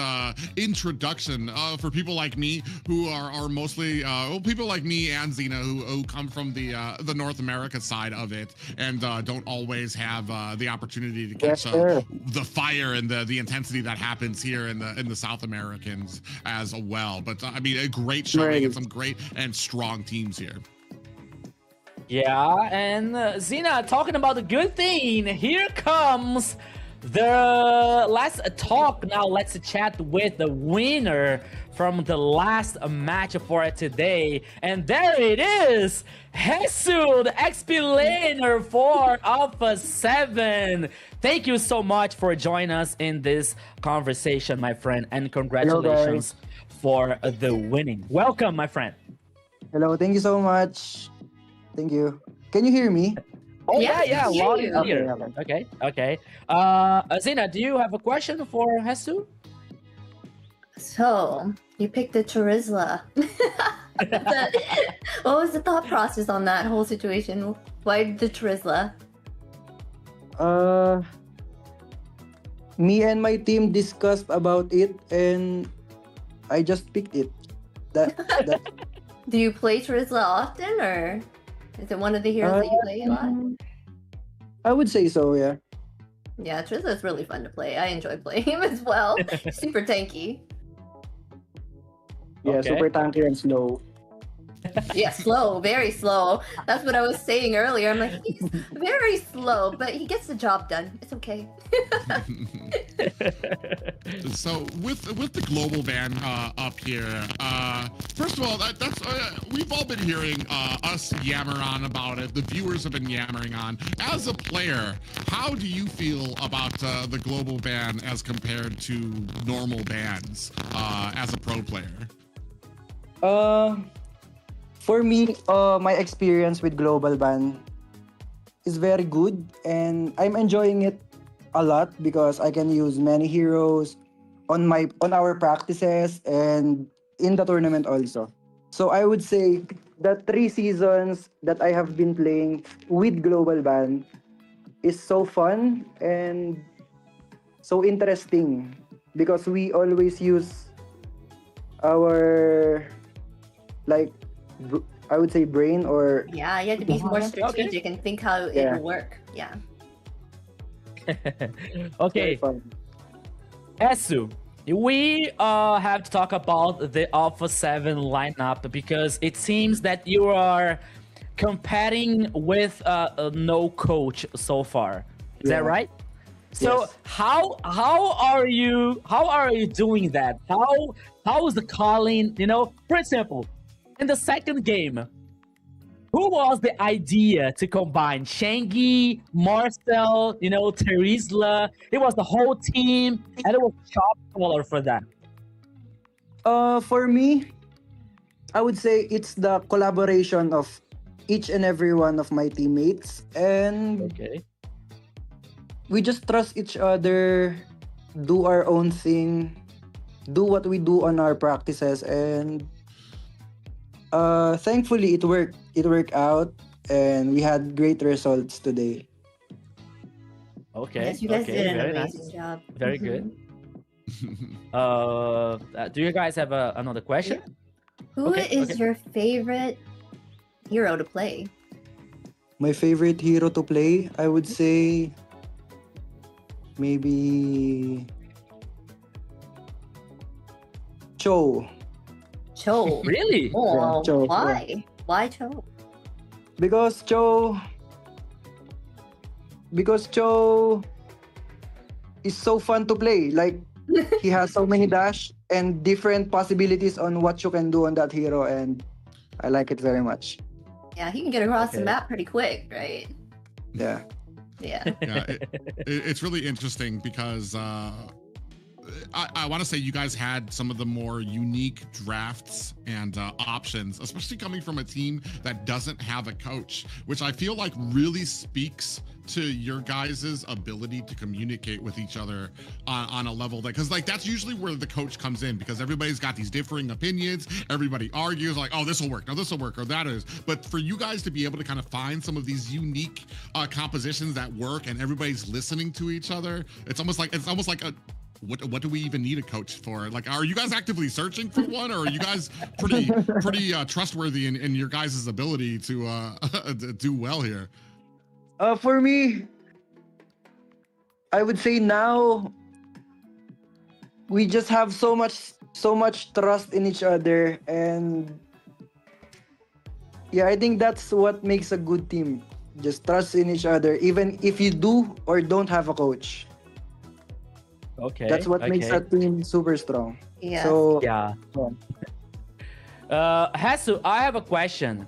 introduction for people like me who are mostly people like me and Xena who come from the North America side of it and don't always have the opportunity to catch the fire and the intensity that happens here in the South Americans as well. But I mean, a great showing and some great and strong teams here. Yeah, and Xena, talking about the good thing, here comes the let's talk now. Let's chat with the winner from the last match for today, and there it is, Jesus, the XP laner for Alpha 7. Thank you so much for joining us in this conversation, my friend, and congratulations for the winning. Welcome, my friend. Hello, thank you so much. Thank you. Can you hear me? Oh yeah, loud and clear. Okay. Xena, do you have a question for Jesus? So you picked the Charizla. What was the thought process on that whole situation? Why the Charizla? Me and my team discussed about it, and I just picked it. That. Do you play Charizla often, or is it one of the heroes that you play a lot? I would say so, yeah. Yeah, Charizla is really fun to play. I enjoy playing him as well. Super tanky. Yeah, super tanky and slow. Yeah, slow, very slow. That's what I was saying earlier. I'm like, he's very slow, but he gets the job done. It's okay. So with the global ban up here, first of all, that's we've all been hearing us yammer on about it. The viewers have been yammering on. As a player, how do you feel about the global ban as compared to normal bans as a pro player? For me, my experience with global ban is very good, and I'm enjoying it a lot because I can use many heroes on our practices and in the tournament also. So I would say the 3 seasons that I have been playing with global ban is so fun and so interesting because we always use our I would say brain or... Yeah, you have to be more strategic and think how it will work. Yeah. Okay. Jesus, we have to talk about the Alpha 7 lineup because it seems that you are competing with no coach so far. Is that right? So how are you doing that? How is the calling? For example, in the second game, who was the idea to combine Shangy, Marcel, Terizla? It was the whole team, and it was shot caller for that. For me, I would say it's the collaboration of each and every one of my teammates, and we just trust each other, do our own thing, do what we do on our practices, and thankfully it worked. It worked out, and we had great results today. Okay. Yes, you guys did an amazing job. Very good. Do you guys have another question? Who is your favorite hero to play? My favorite hero to play, I would say maybe Cho. Cho. Really? Oh, Yeah, Cho, why? Why Cho? Because Cho is so fun to play. Like he has so many dash and different possibilities on what you can do on that hero, and I like it very much. Yeah, he can get across the map pretty quick, right? Yeah. Yeah. Yeah, it's really interesting because I want to say you guys had some of the more unique drafts and options, especially coming from a team that doesn't have a coach, which I feel like really speaks to your guys' ability to communicate with each other on a level that, because like that's usually where the coach comes in, because everybody's got these differing opinions, everybody argues like, oh, this will work, no, this will work, or that is. But for you guys to be able to kind of find some of these unique compositions that work and everybody's listening to each other, it's almost like a what do we even need a coach for? Like, are you guys actively searching for one, or are you guys pretty trustworthy in your guys' ability to do well here? For me, I would say now we just have so much trust in each other, and yeah, I think that's what makes a good team. Just trust in each other, even if you do or don't have a coach. Okay. That's what makes that team super strong. Yeah. So Hasu, I have a question.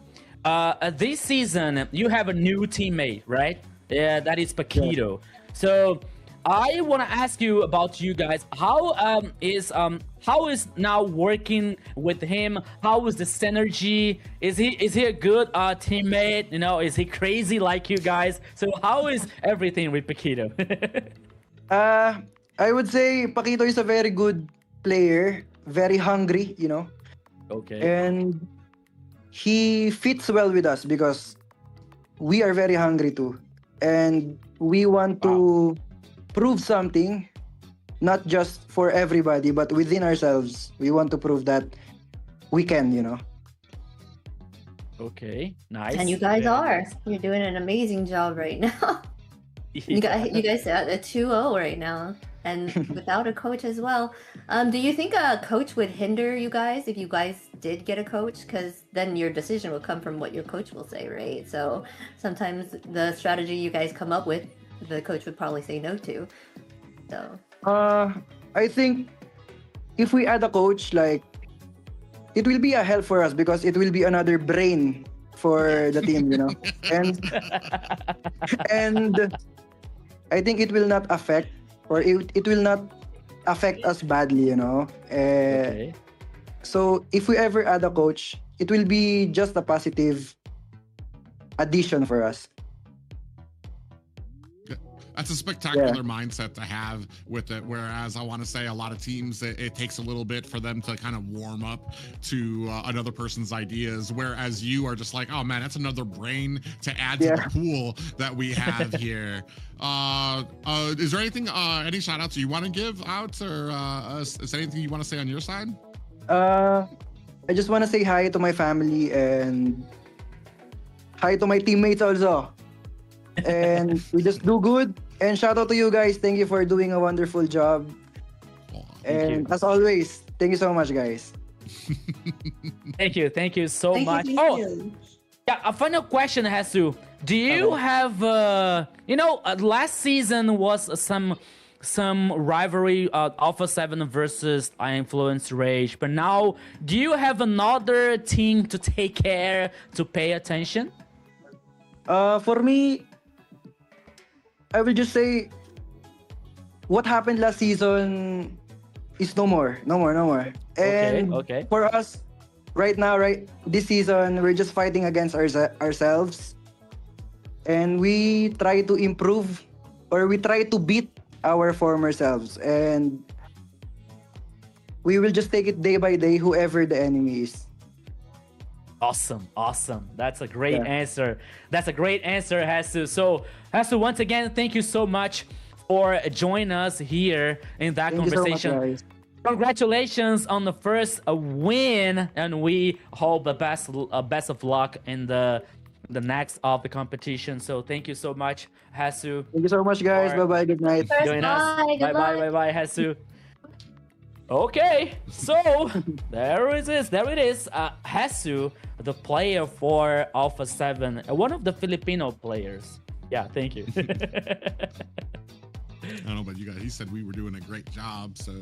This season you have a new teammate, right? Yeah, that is Paquito. So I want to ask you about you guys. How is now working with him? How is the synergy? Is he a good teammate? You know, is he crazy like you guys? So how is everything with Paquito? I would say Paquito is a very good player, very hungry, you know. Okay. And he fits well with us because we are very hungry too. And we want to prove something, not just for everybody, but within ourselves. We want to prove that we can, you know. Okay, nice. And you guys are. You're doing an amazing job right now. You guys are at a 2-0 right now, and without a coach as well. Do you think a coach would hinder you guys if you guys did get a coach? Because then your decision will come from what your coach will say, right? So sometimes the strategy you guys come up with, the coach would probably say no to. So I think if we add a coach, like it will be a help for us because it will be another brain for the team, you know. And I think it will not affect, or it will not affect us badly, you know. Okay. So if we ever add a coach, it will be just a positive addition for us. That's a spectacular mindset to have with it. Whereas I want to say a lot of teams, it takes a little bit for them to kind of warm up to another person's ideas. Whereas you are just like, oh man, that's another brain to add to the pool that we have here. Is there anything, any shout outs you want to give out, or is there anything you want to say on your side? I just want to say hi to my family and hi to my teammates also. And we just do good. And shout out to you guys. Thank you for doing a wonderful job. And as always, thank you so much, guys. Thank you so much. Yeah, a final question, Hasu. Do you have, last season was some rivalry, Alpha 7 versus Influence Rage, but now do you have another team to take care, to pay attention? For me, I will just say what happened last season is no more. And for us, right now, this season, we're just fighting against ourselves. And we try to improve, or we try to beat our former selves. And we will just take it day by day, whoever the enemy is. Awesome. That's a great answer. Hasu. So, Hasu, once again, thank you so much for joining us here in that conversation. So much, congratulations on the first win, and we hope the best of luck in the the next of the competition. So thank you so much, Hasu. Thank you so much, guys. for Bye-bye. Good night. joining us. Bye. Bye, Hasu. Okay, so there it is. Hasu, the player for Alpha 7, one of the Filipino players. Yeah, thank you. I don't know about you guys. He said we were doing a great job, so.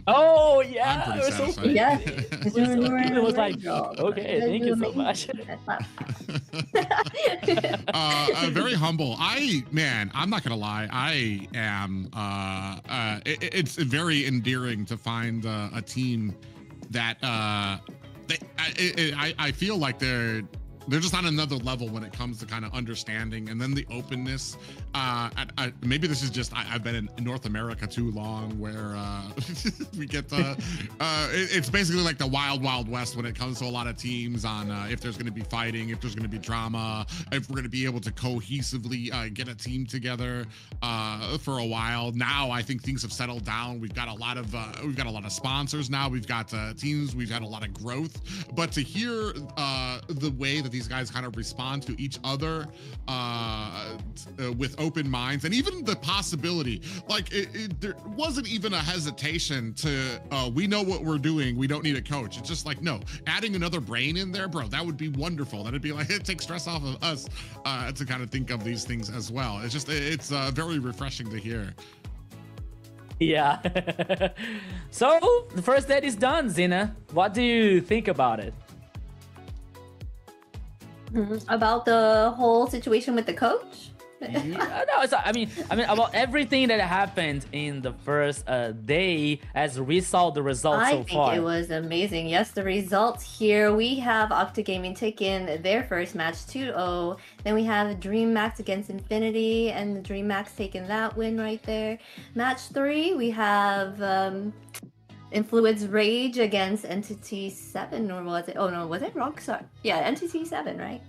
Oh yeah, I'm pretty satisfied. Yeah. It was like, okay, thank you so much. Very humble. I'm not gonna lie. I am. It's very endearing to find a team that I feel like they're just on another level when it comes to kind of understanding, and then the openness. Maybe this is just I've been in North America too long, where we get it's basically like the wild west when it comes to a lot of teams on if there's going to be fighting, if there's going to be drama, if we're going to be able to cohesively get a team together for a while. Now I think things have settled down. We've got a lot of sponsors now. We've got teams. We've had a lot of growth. But to hear the way that these guys kind of respond to each other with open minds, and even the possibility, like there wasn't even a hesitation to we know what we're doing, we don't need a coach. It's just like, no, adding another brain in there, bro, that would be wonderful. That'd be like, it takes stress off of us to kind of think of these things as well. It's very refreshing to hear. Yeah. So the first date is done, Zina. What do you think about it? About the whole situation with the coach? Yeah, no, I mean about everything that happened in the first day as we saw the results so far. I think it was amazing. Yes, the results here. We have Octa Gaming taking their first match 2-0. Then we have Dreammax against Infinity, and Dreammax taking that win right there. Match 3, we have Influence Rage against Entity 7, or was it? Oh no, was it Rockstar? Yeah, Entity 7, right?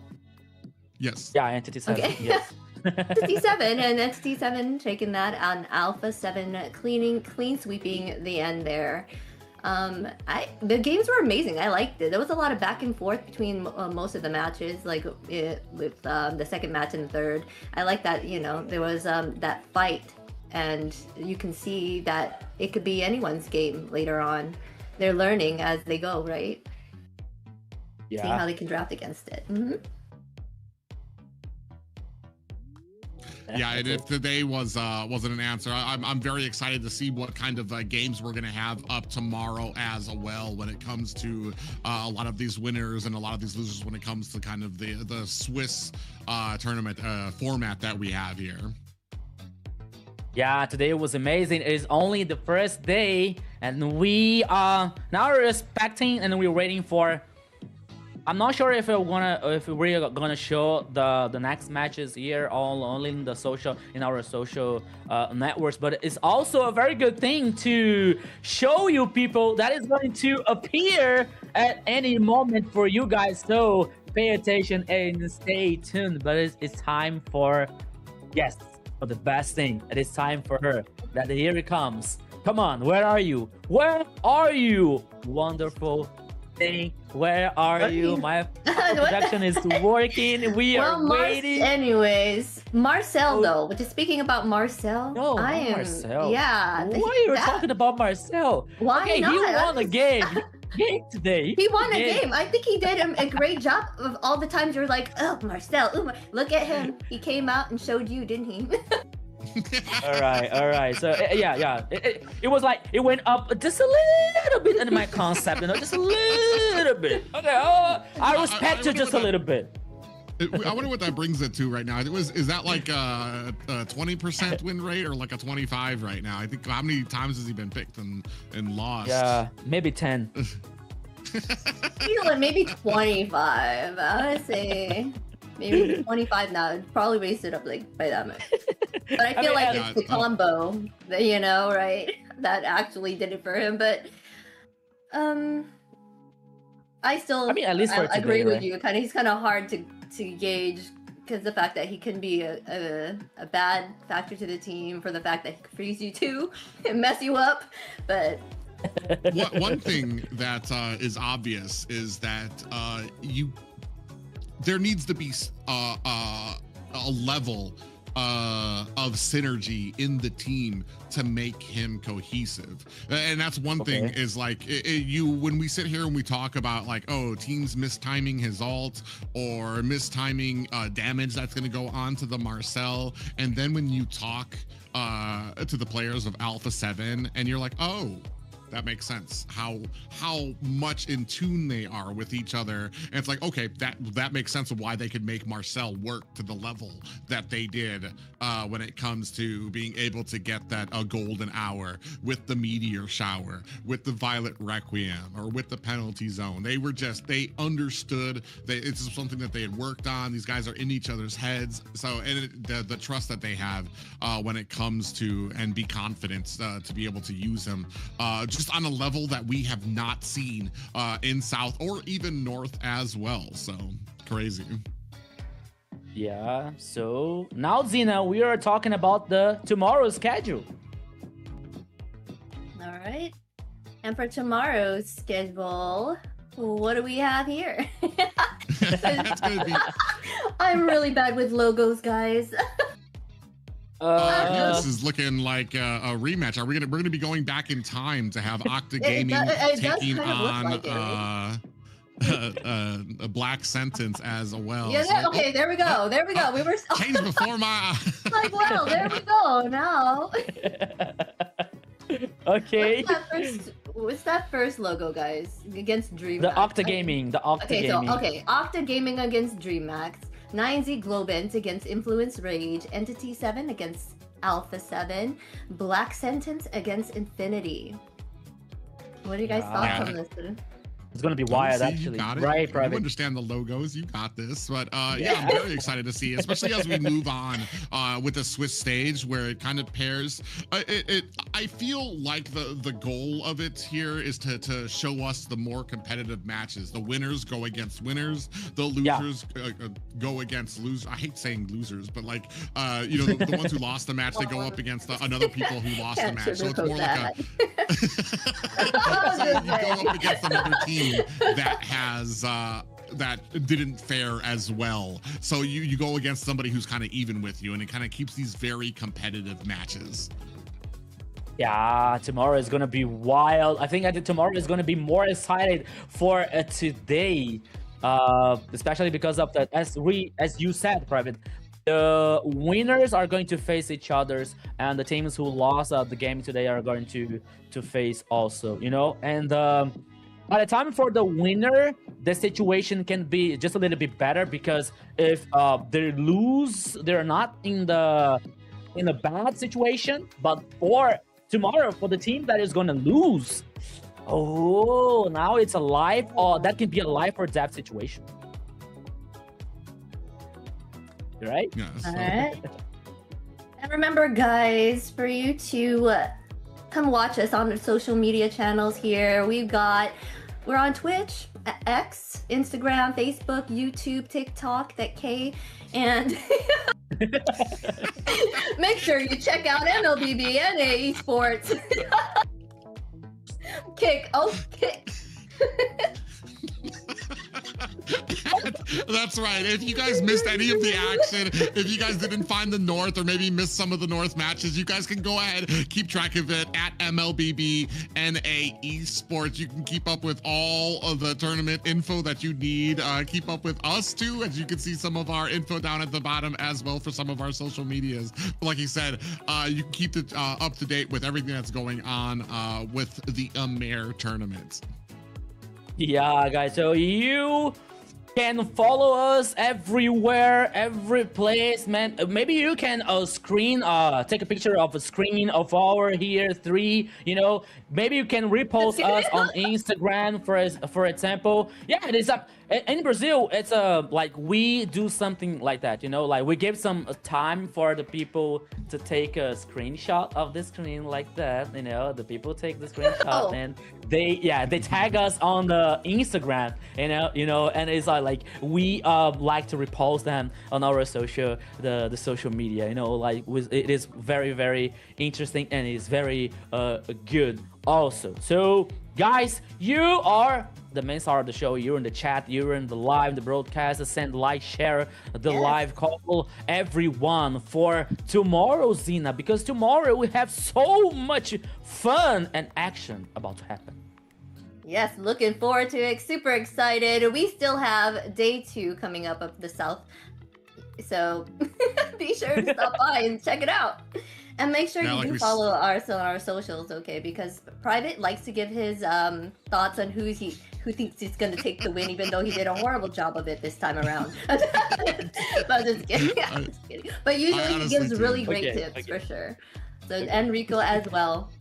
Yes. Yeah, Entity 7. Okay. Yes. Entity 7 and Entity 7 taking that on Alpha 7, clean sweeping the end there. The games were amazing. I liked it. There was a lot of back and forth between most of the matches, like with the second match and the third. I like that, there was that fight, and you can see that it could be anyone's game later on. They're learning as they go, right? Yeah. Seeing how they can draft against it. Mm-hmm. Yeah, and if today wasn't an answer, I'm very excited to see what kind of games we're gonna have up tomorrow as well when it comes to a lot of these winners and a lot of these losers when it comes to kind of the Swiss tournament format that we have here. Yeah, today was amazing. It is only the first day, and we are now expecting and we're waiting for. I'm not sure if we're gonna show the next matches here only in our social networks, but it's also a very good thing to show you people that is going to appear at any moment for you guys. So pay attention and stay tuned. But it's time for the best thing. It is time for her. That here it comes. Come on, where are you? Where are you? Wonderful. Where are you? My production is working. We are waiting. Anyways, Marcel though, which is speaking about Marcel. No, Marcel. Yeah. Why are you talking about Marcel? Why not? He won a game. Today. He won a game. I think he did a great job of all the times you're like, oh, Marcel, look at him. He came out and showed you, didn't he? all right. So yeah. It was like it went up just a little bit in my concept, just a little bit. Okay, I respect you just a little bit. I wonder what that brings it to right now. Is that like a 20% win rate or like a 25 right now? I think how many times has he been picked and lost? Yeah, maybe 10. Maybe 25. I would say maybe 25 now. It'd probably raised it up like by that much. But I feel like it's the combo that right? That actually did it for him. But I still at least for today, agree with right? you. He's kind of hard to gauge because the fact that he can be a bad factor to the team, for the fact that he could freeze you too and mess you up. But one thing that is obvious is that there needs to be a level of synergy in the team to make him cohesive. And that's one thing is like when we sit here and we talk about like, oh, teams mistiming his ult or mistiming damage that's going to go on to the Marcel. And then when you talk to the players of Alpha 7 and you're like, oh, that makes sense. How much in tune they are with each other. And it's like, okay, that makes sense of why they could make Marcel work to the level that they did when it comes to being able to get that golden hour with the meteor shower, with the violet requiem, or with the penalty zone. They understood that it's something that they had worked on. These guys are in each other's heads. So, and the trust that they have when it comes to, and be confident to be able to use them just on a level that we have not seen in South or even North as well. So crazy. Yeah, so now Zena, we are talking about the tomorrow's schedule. All right. And for tomorrow's schedule, what do we have here? That's gonna be... I'm really bad with logos, guys. This is looking like a rematch. We're gonna be going back in time to have Octa Gaming taking on a Black Sentence as well. Yeah, so, okay, there we go. There we go. We were changed before my like, well, there we go. Now. Okay. What's that first logo, guys? Against Dreammax. The Octa Gaming. The Octa Gaming. Octa Gaming against Dreammax. 9Z Globant against Influence Rage. Entity 7 against Alpha 7. Black Sentence against Infinity. What do you guys thought on this? It's gonna be wild, actually. Right, Private. You understand the logos, you got this. But yeah, I'm very excited to see, especially as we move on with the Swiss stage, where it kind of pairs. I feel like the goal of it here is to show us the more competitive matches. The winners go against winners. The losers go against losers. I hate saying losers, but like the ones who lost the match, they go up against another people who lost the match. So it's more like you go up against another team that has that didn't fare as well, so you go against somebody who's kind of even with you, and it kind of keeps these very competitive matches. Yeah, tomorrow is gonna be wild. I think tomorrow is gonna be more excited for today, especially because of that, as you said, Private. The winners are going to face each others, and the teams who lost the game today are going to face also, and by the time for the winner, the situation can be just a little bit better, because if they lose, they're not in a bad situation. But for tomorrow, for the team that is going to lose, now it's a life, or that can be a life or death situation. Right? Yes. All right. And remember, guys, for you to come watch us on the social media channels here. We're on Twitch, X, Instagram, Facebook, YouTube, TikTok, and make sure you check out MLBB Esports. Kick. That's right. If you guys missed any of the action, if you guys didn't find the North, or maybe missed some of the North matches, you guys can go ahead, keep track of it at MLBB Esports. You can keep up with all of the tournament info that you need. Keep up with us too, as you can see some of our info down at the bottom as well for some of our social medias. But like you said, you can keep it up to date with everything that's going on with the AMER tournament. Yeah, guys, so you can follow us everywhere, every place, man. Maybe you can take a picture of a screen of our here 3, maybe you can repost us on Instagram, for example. Yeah, it is up in Brazil. It's like we do something like that, like we give some time for the people to take a screenshot of the screen like that. The people take the screenshot and they tag us on the Instagram, and it's like we like to repost them on our the social media, it is very, very interesting, and it's very good also. So Guys, you are the main star of the show. You're in the chat, you're in the live, the broadcast. Send like, share the live, call everyone for tomorrow, Zena, because tomorrow we have so much fun and action about to happen. Yes, looking forward to it. Super excited. We still have day 2 coming up of the South. So be sure to stop by and check it out. And make sure you do follow us on our socials, okay? Because Private likes to give his thoughts on who thinks he's going to take the win, even though he did a horrible job of it this time around. But I'm just kidding. I'm just kidding. But usually he gives really great tips, for sure. So, and Rico as well.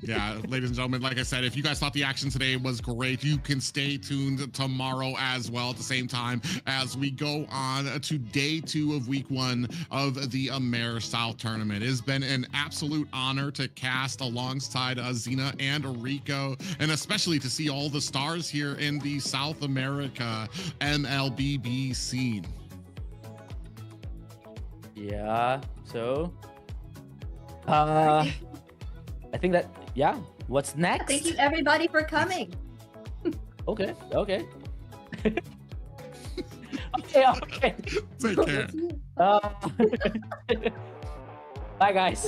Yeah, ladies and gentlemen, like I said, if you guys thought the action today was great, you can stay tuned tomorrow as well at the same time as we go on to day 2 of week 1 of the AMER South tournament. It has been an absolute honor to cast alongside Zena and Rico, and especially to see all the stars here in the South America MLBB scene. Yeah, so I think that, yeah, what's next? Thank you everybody for coming. Okay. Okay. Take care. Bye, guys.